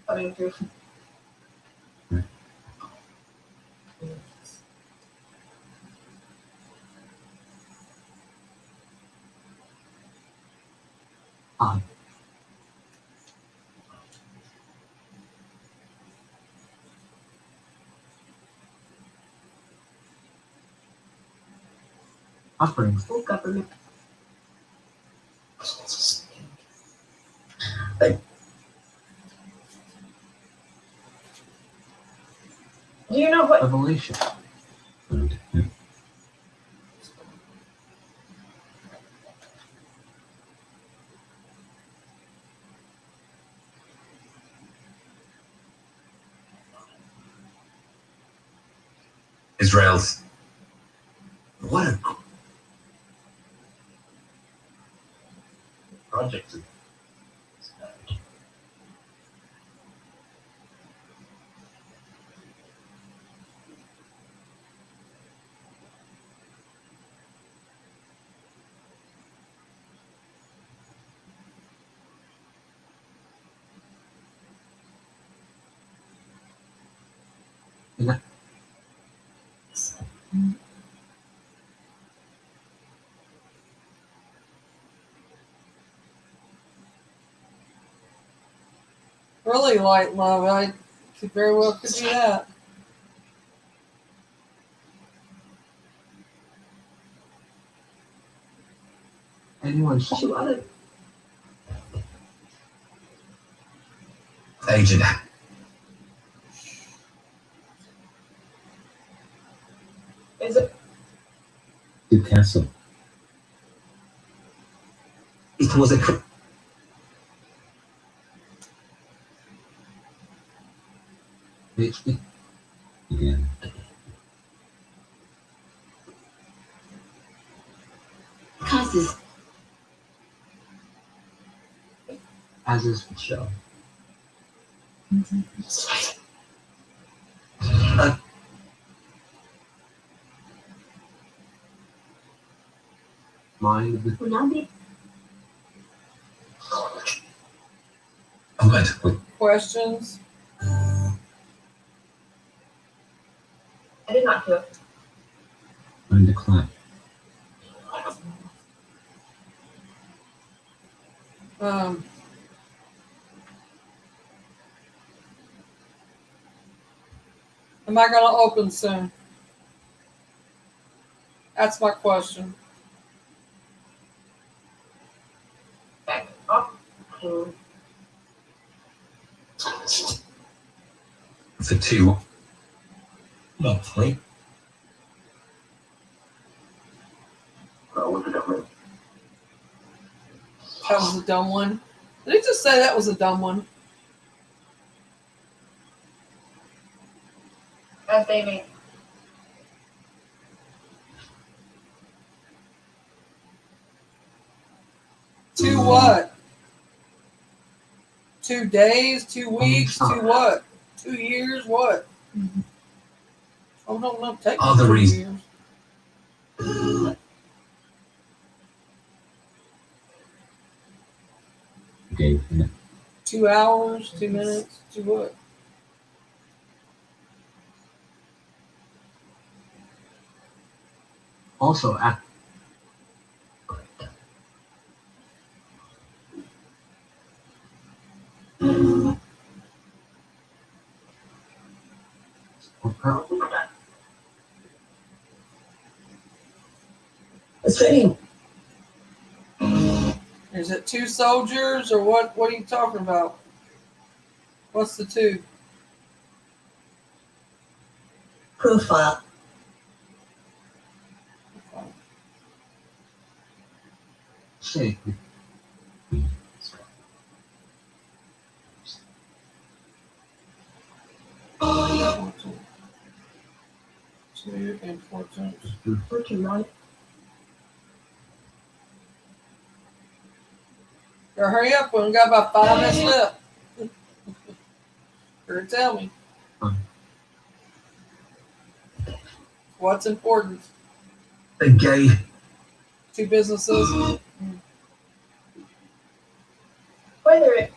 Speaker 7: Coming through.
Speaker 8: Offerings.
Speaker 7: Full government. Do you know what?
Speaker 8: Revelation.
Speaker 6: Yeah.
Speaker 10: Israel's. What a project.
Speaker 2: Really light love. I could very well could do that.
Speaker 8: Anyone
Speaker 7: She wanted.
Speaker 10: Agent.
Speaker 7: Is it?
Speaker 6: Good castle.
Speaker 10: It was a.
Speaker 8: PhD?
Speaker 6: Again.
Speaker 9: Causes.
Speaker 8: As is Michelle. Mind of the
Speaker 7: Unagi.
Speaker 10: I'm going to put.
Speaker 2: Questions?
Speaker 7: I did not do it.
Speaker 6: Find the clock.
Speaker 2: Am I going to open soon? That's my question.
Speaker 7: Back up. Hmm.
Speaker 10: For two. Not three. With the government.
Speaker 2: That was a dumb one. Did he just say that was a dumb one?
Speaker 7: As they may.
Speaker 2: To what? 2 days, 2 weeks, 2 what? 2 years, what? Oh, no, take
Speaker 10: Other
Speaker 2: 2
Speaker 10: reason.
Speaker 2: years.
Speaker 6: Okay. Yeah.
Speaker 2: 2 hours, 2 minutes, 2 what?
Speaker 8: also at
Speaker 9: Australian.
Speaker 2: Is it 2 soldiers or what? What are you talking about? What's the 2?
Speaker 9: Profile.
Speaker 8: say
Speaker 2: Too important.
Speaker 7: Working on it.
Speaker 2: Girl, hurry up. We got about 5 minutes left. Or tell me. What's important?
Speaker 10: A gay.
Speaker 2: 2 businesses.
Speaker 7: Whether it.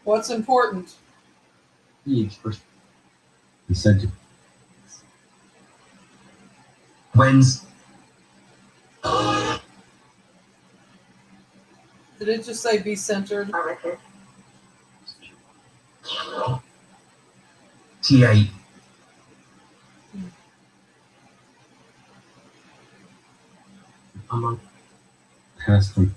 Speaker 2: What's important?
Speaker 8: needs for
Speaker 6: Incentive.
Speaker 10: When's.
Speaker 2: Did it just say be centered?
Speaker 7: I reckon.
Speaker 10: T8.
Speaker 8: I'm on.
Speaker 6: Past them.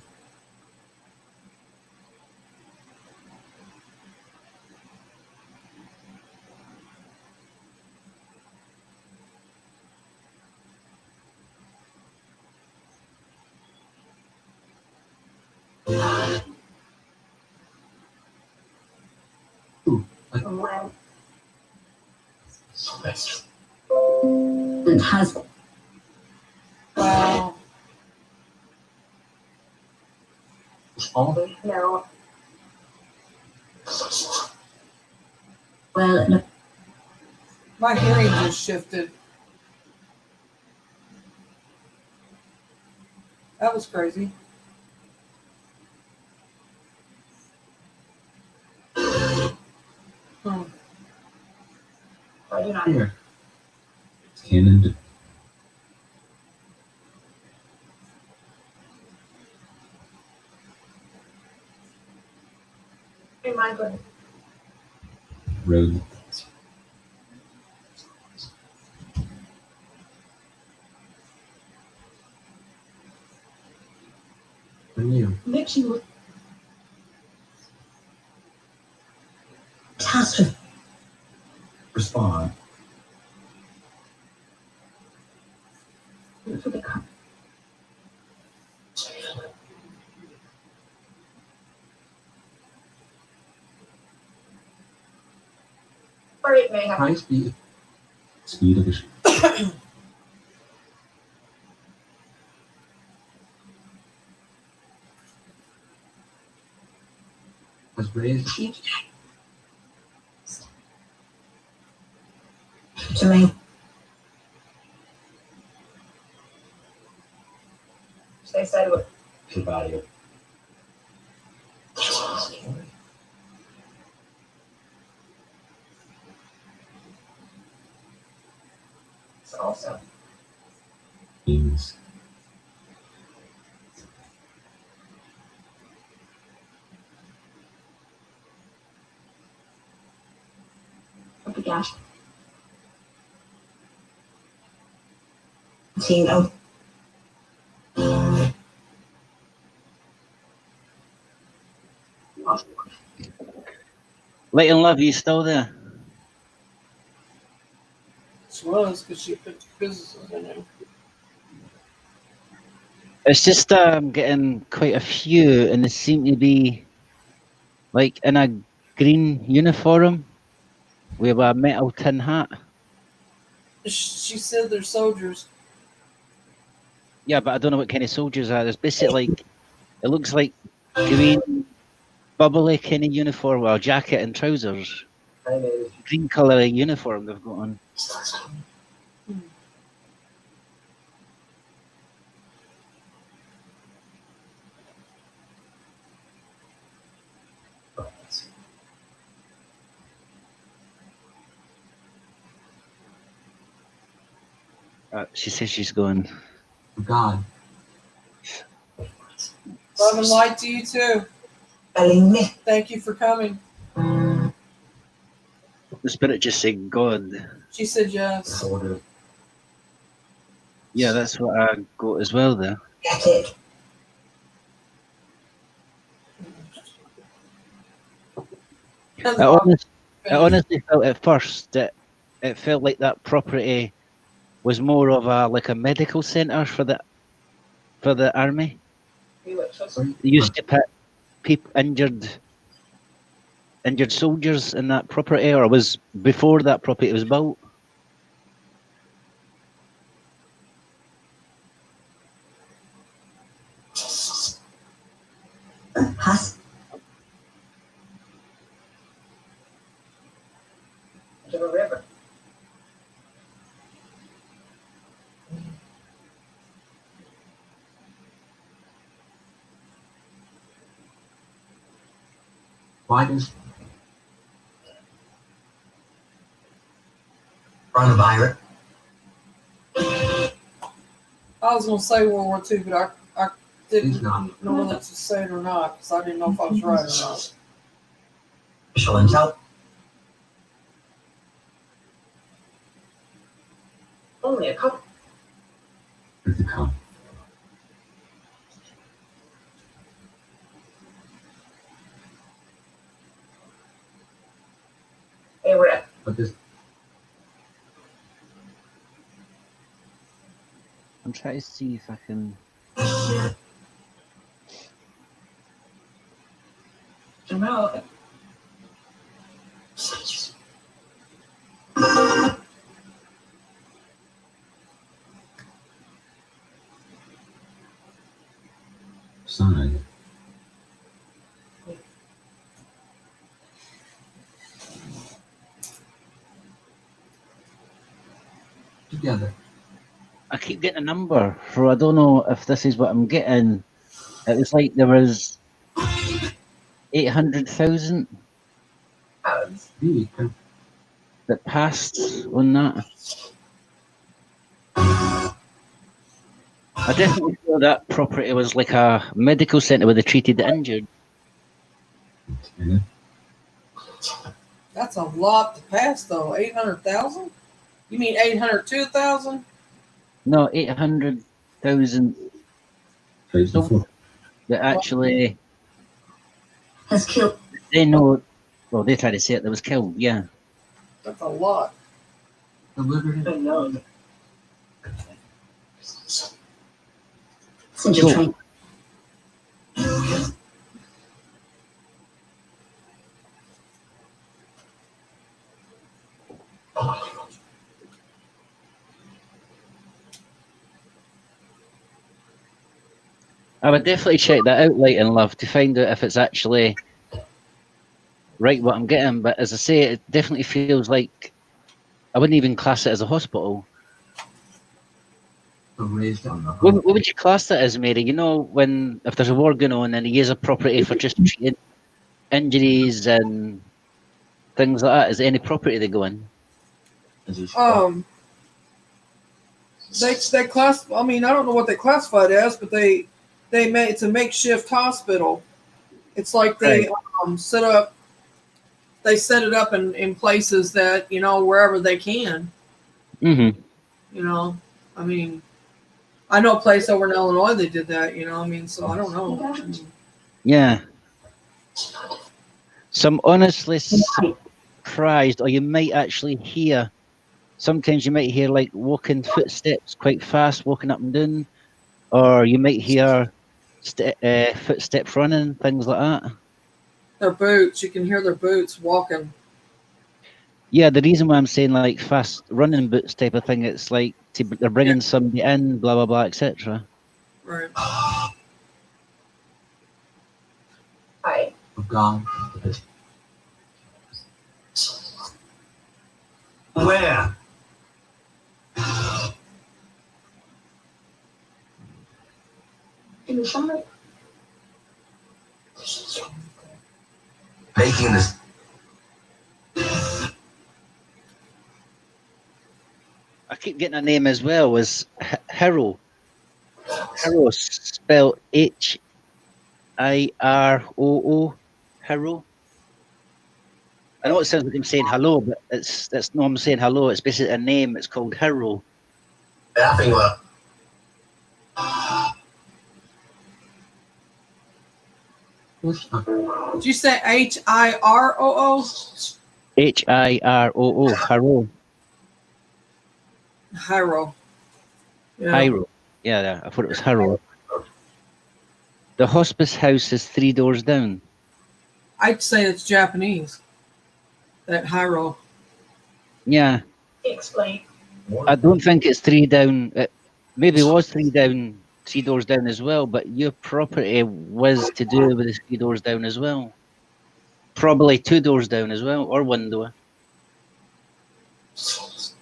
Speaker 9: Well, it has.
Speaker 2: Wow.
Speaker 8: All
Speaker 9: No. Well, no.
Speaker 2: My hearing just shifted. That was crazy. Hmm.
Speaker 9: Why are you not
Speaker 8: here.
Speaker 6: Canon.
Speaker 9: in my good?
Speaker 6: Road.
Speaker 8: And you.
Speaker 9: Mixing catastrophe.
Speaker 10: Respond.
Speaker 9: For the car. Or it may have.
Speaker 8: High speed.
Speaker 6: Speed of it.
Speaker 8: Has raised.
Speaker 9: To me. They said what?
Speaker 10: Keep out of here.
Speaker 9: So also.
Speaker 6: Means.
Speaker 9: Of the gas. Seeing out.
Speaker 1: Light and Love, you still there?
Speaker 2: She was because she put businesses in there.
Speaker 1: It's just getting quite a few, and they seem to be like in a green uniform with a metal tin hat.
Speaker 2: She said they're soldiers.
Speaker 1: Yeah, but I don't know what kind of soldiers are. There's basically like, it looks like green, bubbly kind of uniform, well, jacket and trousers. Green colour uniform they've got on. She says she's going.
Speaker 8: God.
Speaker 2: Love and light to you too. Thank you for coming.
Speaker 1: The spirit just said God.
Speaker 2: She said yes.
Speaker 1: Yeah, that's what I got as well there.
Speaker 9: Get it.
Speaker 1: I honestly felt at first that it felt like that property was more of a like a medical centre for the army. They used to put injured soldiers in that property, or was before that property was built.
Speaker 9: Has. To the river.
Speaker 8: Why does
Speaker 10: Coronavirus.
Speaker 2: I was gonna say World War II, but I didn't
Speaker 8: He's not.
Speaker 2: know whether to say it or not because I didn't know if I was right or not.
Speaker 10: Official intel.
Speaker 9: Only a couple.
Speaker 6: It's a couple.
Speaker 9: Hey, Rip.
Speaker 8: But this
Speaker 1: I'm trying to see if I can.
Speaker 9: Jamal.
Speaker 6: Sign.
Speaker 8: together.
Speaker 1: I keep getting a number, so I don't know if this is what I'm getting. It was like there was 800,000
Speaker 8: Really?
Speaker 1: that passed on that. I definitely feel that property was like a medical centre where they treated the injured.
Speaker 6: Yeah.
Speaker 2: That's a lot to pass, though. 800,000. You mean 802,000?
Speaker 1: No, 800,000
Speaker 6: Phase
Speaker 1: So-
Speaker 6: before.
Speaker 1: that actually
Speaker 9: Has killed.
Speaker 1: they know. Well, they try to say it. That was killed. Yeah.
Speaker 2: That's a lot.
Speaker 8: Delivered
Speaker 9: I
Speaker 8: it.
Speaker 9: know.
Speaker 1: So-
Speaker 9: Train.
Speaker 1: I would definitely check that out, Light and Love, to find out if it's actually right what I'm getting. But as I say, it definitely feels like I wouldn't even class it as a hospital.
Speaker 8: Raised on the
Speaker 1: What would you class that as, Mary? You know, when if there's a war going on and he uses a property for just treating injuries and things like that, is there any property they go in?
Speaker 2: They class. I mean, I don't know what they classify it as, but they made it's a makeshift hospital. It's like they set up. They set it up in places that wherever they can.
Speaker 1: Mm-hmm.
Speaker 2: I mean, I know a place over in Illinois they did that. I mean, so I don't know. I mean,
Speaker 1: Yeah. So I'm honestly surprised, or you might actually hear. Sometimes you might hear like walking footsteps quite fast, walking up and down, or you might hear footsteps running, things like that.
Speaker 2: their boots. You can hear their boots walking.
Speaker 1: Yeah, the reason why I'm saying like fast running boots type of thing, it's like they're bringing somebody in, blah blah blah, etc.
Speaker 2: Right.
Speaker 9: Hi.
Speaker 8: of God.
Speaker 10: Where?
Speaker 9: In the summer.
Speaker 10: Making this.
Speaker 1: I keep getting a name as well. Was Hero? Hero spelled Hiroo. Hero. I know it sounds like I'm saying hello, but that's no. I'm saying hello. It's basically a name. It's called Hero.
Speaker 10: Laughing well.
Speaker 2: Did you say HIROO?
Speaker 1: Hiroo. Hero.
Speaker 2: Hiro. Yeah.
Speaker 1: Hiro. Yeah, I thought it was Hero. The hospice house is 3 doors down.
Speaker 2: I'd say it's Japanese. That Hiro.
Speaker 1: Yeah,
Speaker 9: Explain.
Speaker 1: I don't think it's 3 down. It maybe was 3 down, 3 doors down as well, but your property was to do with the 3 doors down as well. Probably 2 doors down as well, or 1 door.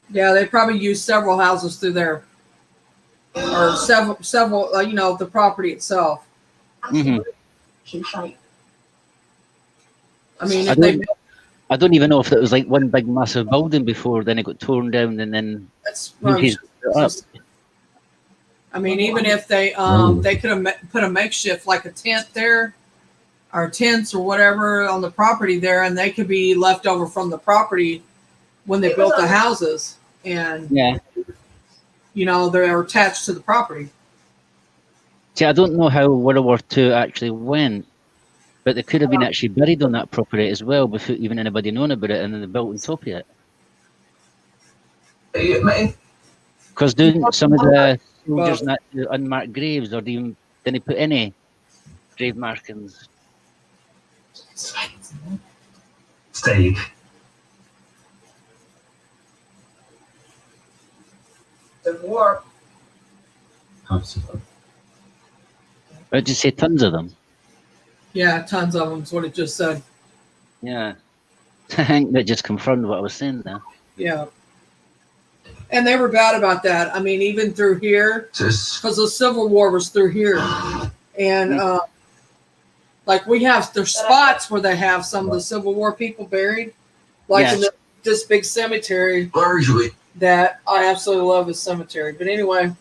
Speaker 2: Yeah, they probably used several houses through there, or several. The property itself.
Speaker 1: Mhm.
Speaker 2: I mean,
Speaker 1: I
Speaker 2: if they,
Speaker 1: I don't even know if it was like one big massive building before, then it got torn down, and then
Speaker 2: that's.
Speaker 1: he's up.
Speaker 2: I mean, even if they could have put a makeshift like a tent there, or tents or whatever on the property there, and they could be left over from the property when they built the houses. And
Speaker 1: Yeah.
Speaker 2: you know, they're attached to the property.
Speaker 1: See, I don't know how World War II actually went, but they could have been actually buried on that property as well without even anybody knowing about it, and then they built on top of it. Because doing some of the soldiers not do unmarked graves, or didn't they put any grave markings?
Speaker 10: Steak.
Speaker 7: The war.
Speaker 6: Absolutely.
Speaker 1: I'd just say tons of them.
Speaker 2: Yeah, tons of them is what it just said.
Speaker 1: Yeah. I think that just confirmed what I was saying there.
Speaker 2: Yeah. And they were bad about that. I mean, even through here, because the Civil War was through here. And like we have, there's spots where they have some of the Civil War people buried. Like in this big cemetery.
Speaker 10: Largely.
Speaker 2: That I absolutely love this cemetery. But anyway,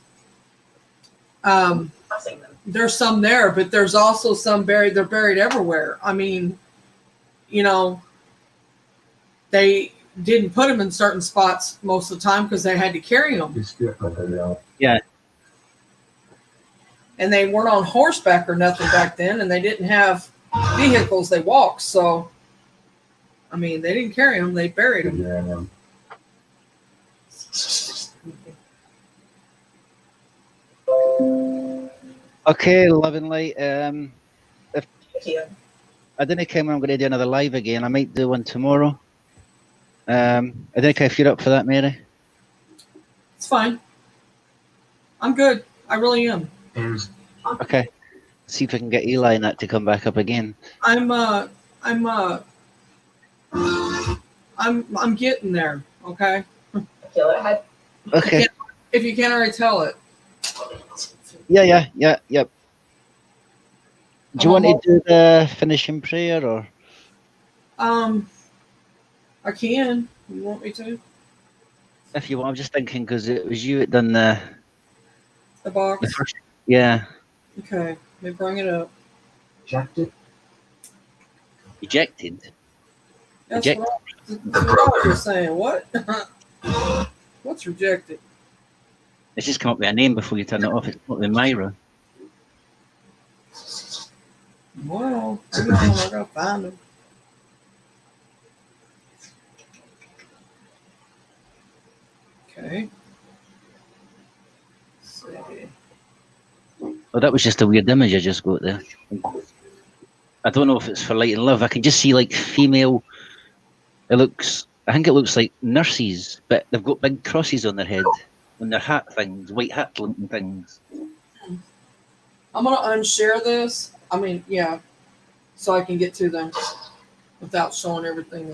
Speaker 2: there's some there, but there's also some buried. They're buried everywhere. I mean, you know, they didn't put them in certain spots most of the time because they had to carry them.
Speaker 1: Yeah.
Speaker 2: And they weren't on horseback or nothing back then, and they didn't have vehicles. They walked. So, I mean, they didn't carry them. They buried them.
Speaker 6: Yeah.
Speaker 1: Okay, love and light. If
Speaker 7: Yeah.
Speaker 1: I don't know when I'm going to do another live again. I might do one tomorrow. I don't know if you're up for that, Mary.
Speaker 2: It's fine. I'm good. I really am.
Speaker 1: Okay. See if I can get Eli and that to come back up again.
Speaker 2: I'm getting there. Okay.
Speaker 7: Kill it. Head.
Speaker 1: Okay.
Speaker 2: If you can't already tell it.
Speaker 1: Yeah. Yep. Do you want to do the finishing prayer or?
Speaker 2: I can. You want me to?
Speaker 1: If you want, I'm just thinking because it was you that done the
Speaker 2: box.
Speaker 1: Yeah.
Speaker 2: Okay. Let me bring it up.
Speaker 6: Ejected.
Speaker 1: Ejected.
Speaker 2: That's
Speaker 1: Eject-
Speaker 2: what you're saying. What? What's rejected?
Speaker 1: It's just come up with a name before you turn it off. It's not with Myra.
Speaker 2: Well, hang on, I gotta find them. Okay. Let's see.
Speaker 1: Oh, that was just a weird image I just got there. I don't know if it's for light and love. I can just see like female. I think it looks like nurses, but they've got big crosses on their head, on their hat things, white hat looking things.
Speaker 2: I'm gonna unshare this. I mean, yeah, so I can get to them without showing everything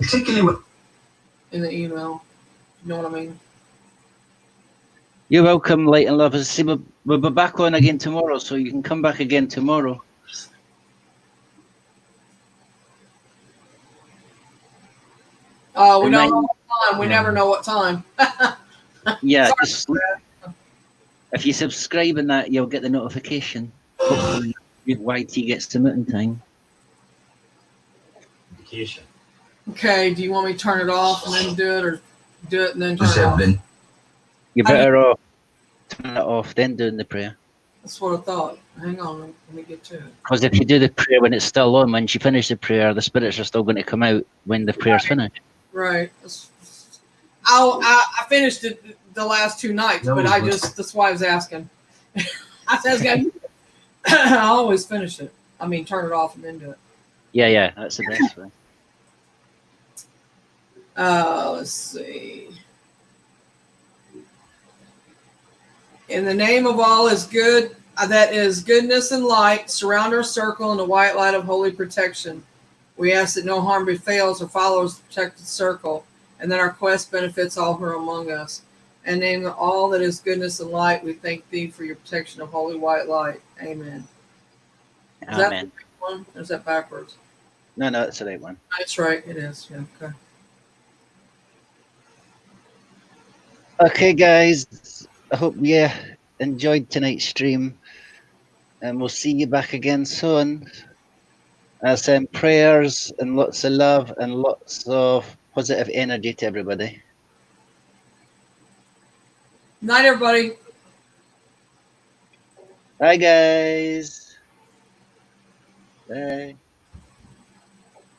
Speaker 2: in the email. You know what I mean?
Speaker 1: You're welcome, light and love. As I say, we'll be back on again tomorrow, so you can come back again tomorrow.
Speaker 2: We don't know what time. We never know what time.
Speaker 1: Yeah, just, if you subscribe and that, you'll get the notification. Hopefully, YT gets to meeting time.
Speaker 10: Vacation.
Speaker 2: Okay, do you want me to turn it off and then do it, or do it and then turn it off?
Speaker 1: You're better off turning it off, then doing the prayer.
Speaker 2: That's what I thought. Hang on, let me get to it.
Speaker 1: Because if you do the prayer when it's still on, once you finish the prayer, the spirits are still going to come out when the prayer's finished.
Speaker 2: Right. I finished it the last 2 nights, but that's why I was asking. I was asking. I always finish it. I mean, turn it off and then do it.
Speaker 1: Yeah, that's the best way.
Speaker 2: Let's see. In the name of all is good, that is goodness and light, surround our circle in the white light of holy protection. We ask that no harm befalls our followers the protected circle, and that our quest benefits all who are among us. And in all that is goodness and light, we thank thee for your protection of holy white light. Amen. Is that the right one? Or is that backwards?
Speaker 1: No, that's the right one.
Speaker 2: That's right. It is. Yeah. Okay.
Speaker 1: Okay, guys. I hope you enjoyed tonight's stream, and we'll see you back again soon. I send prayers and lots of love and lots of positive energy to everybody.
Speaker 2: Night, everybody.
Speaker 1: Bye, guys. Bye.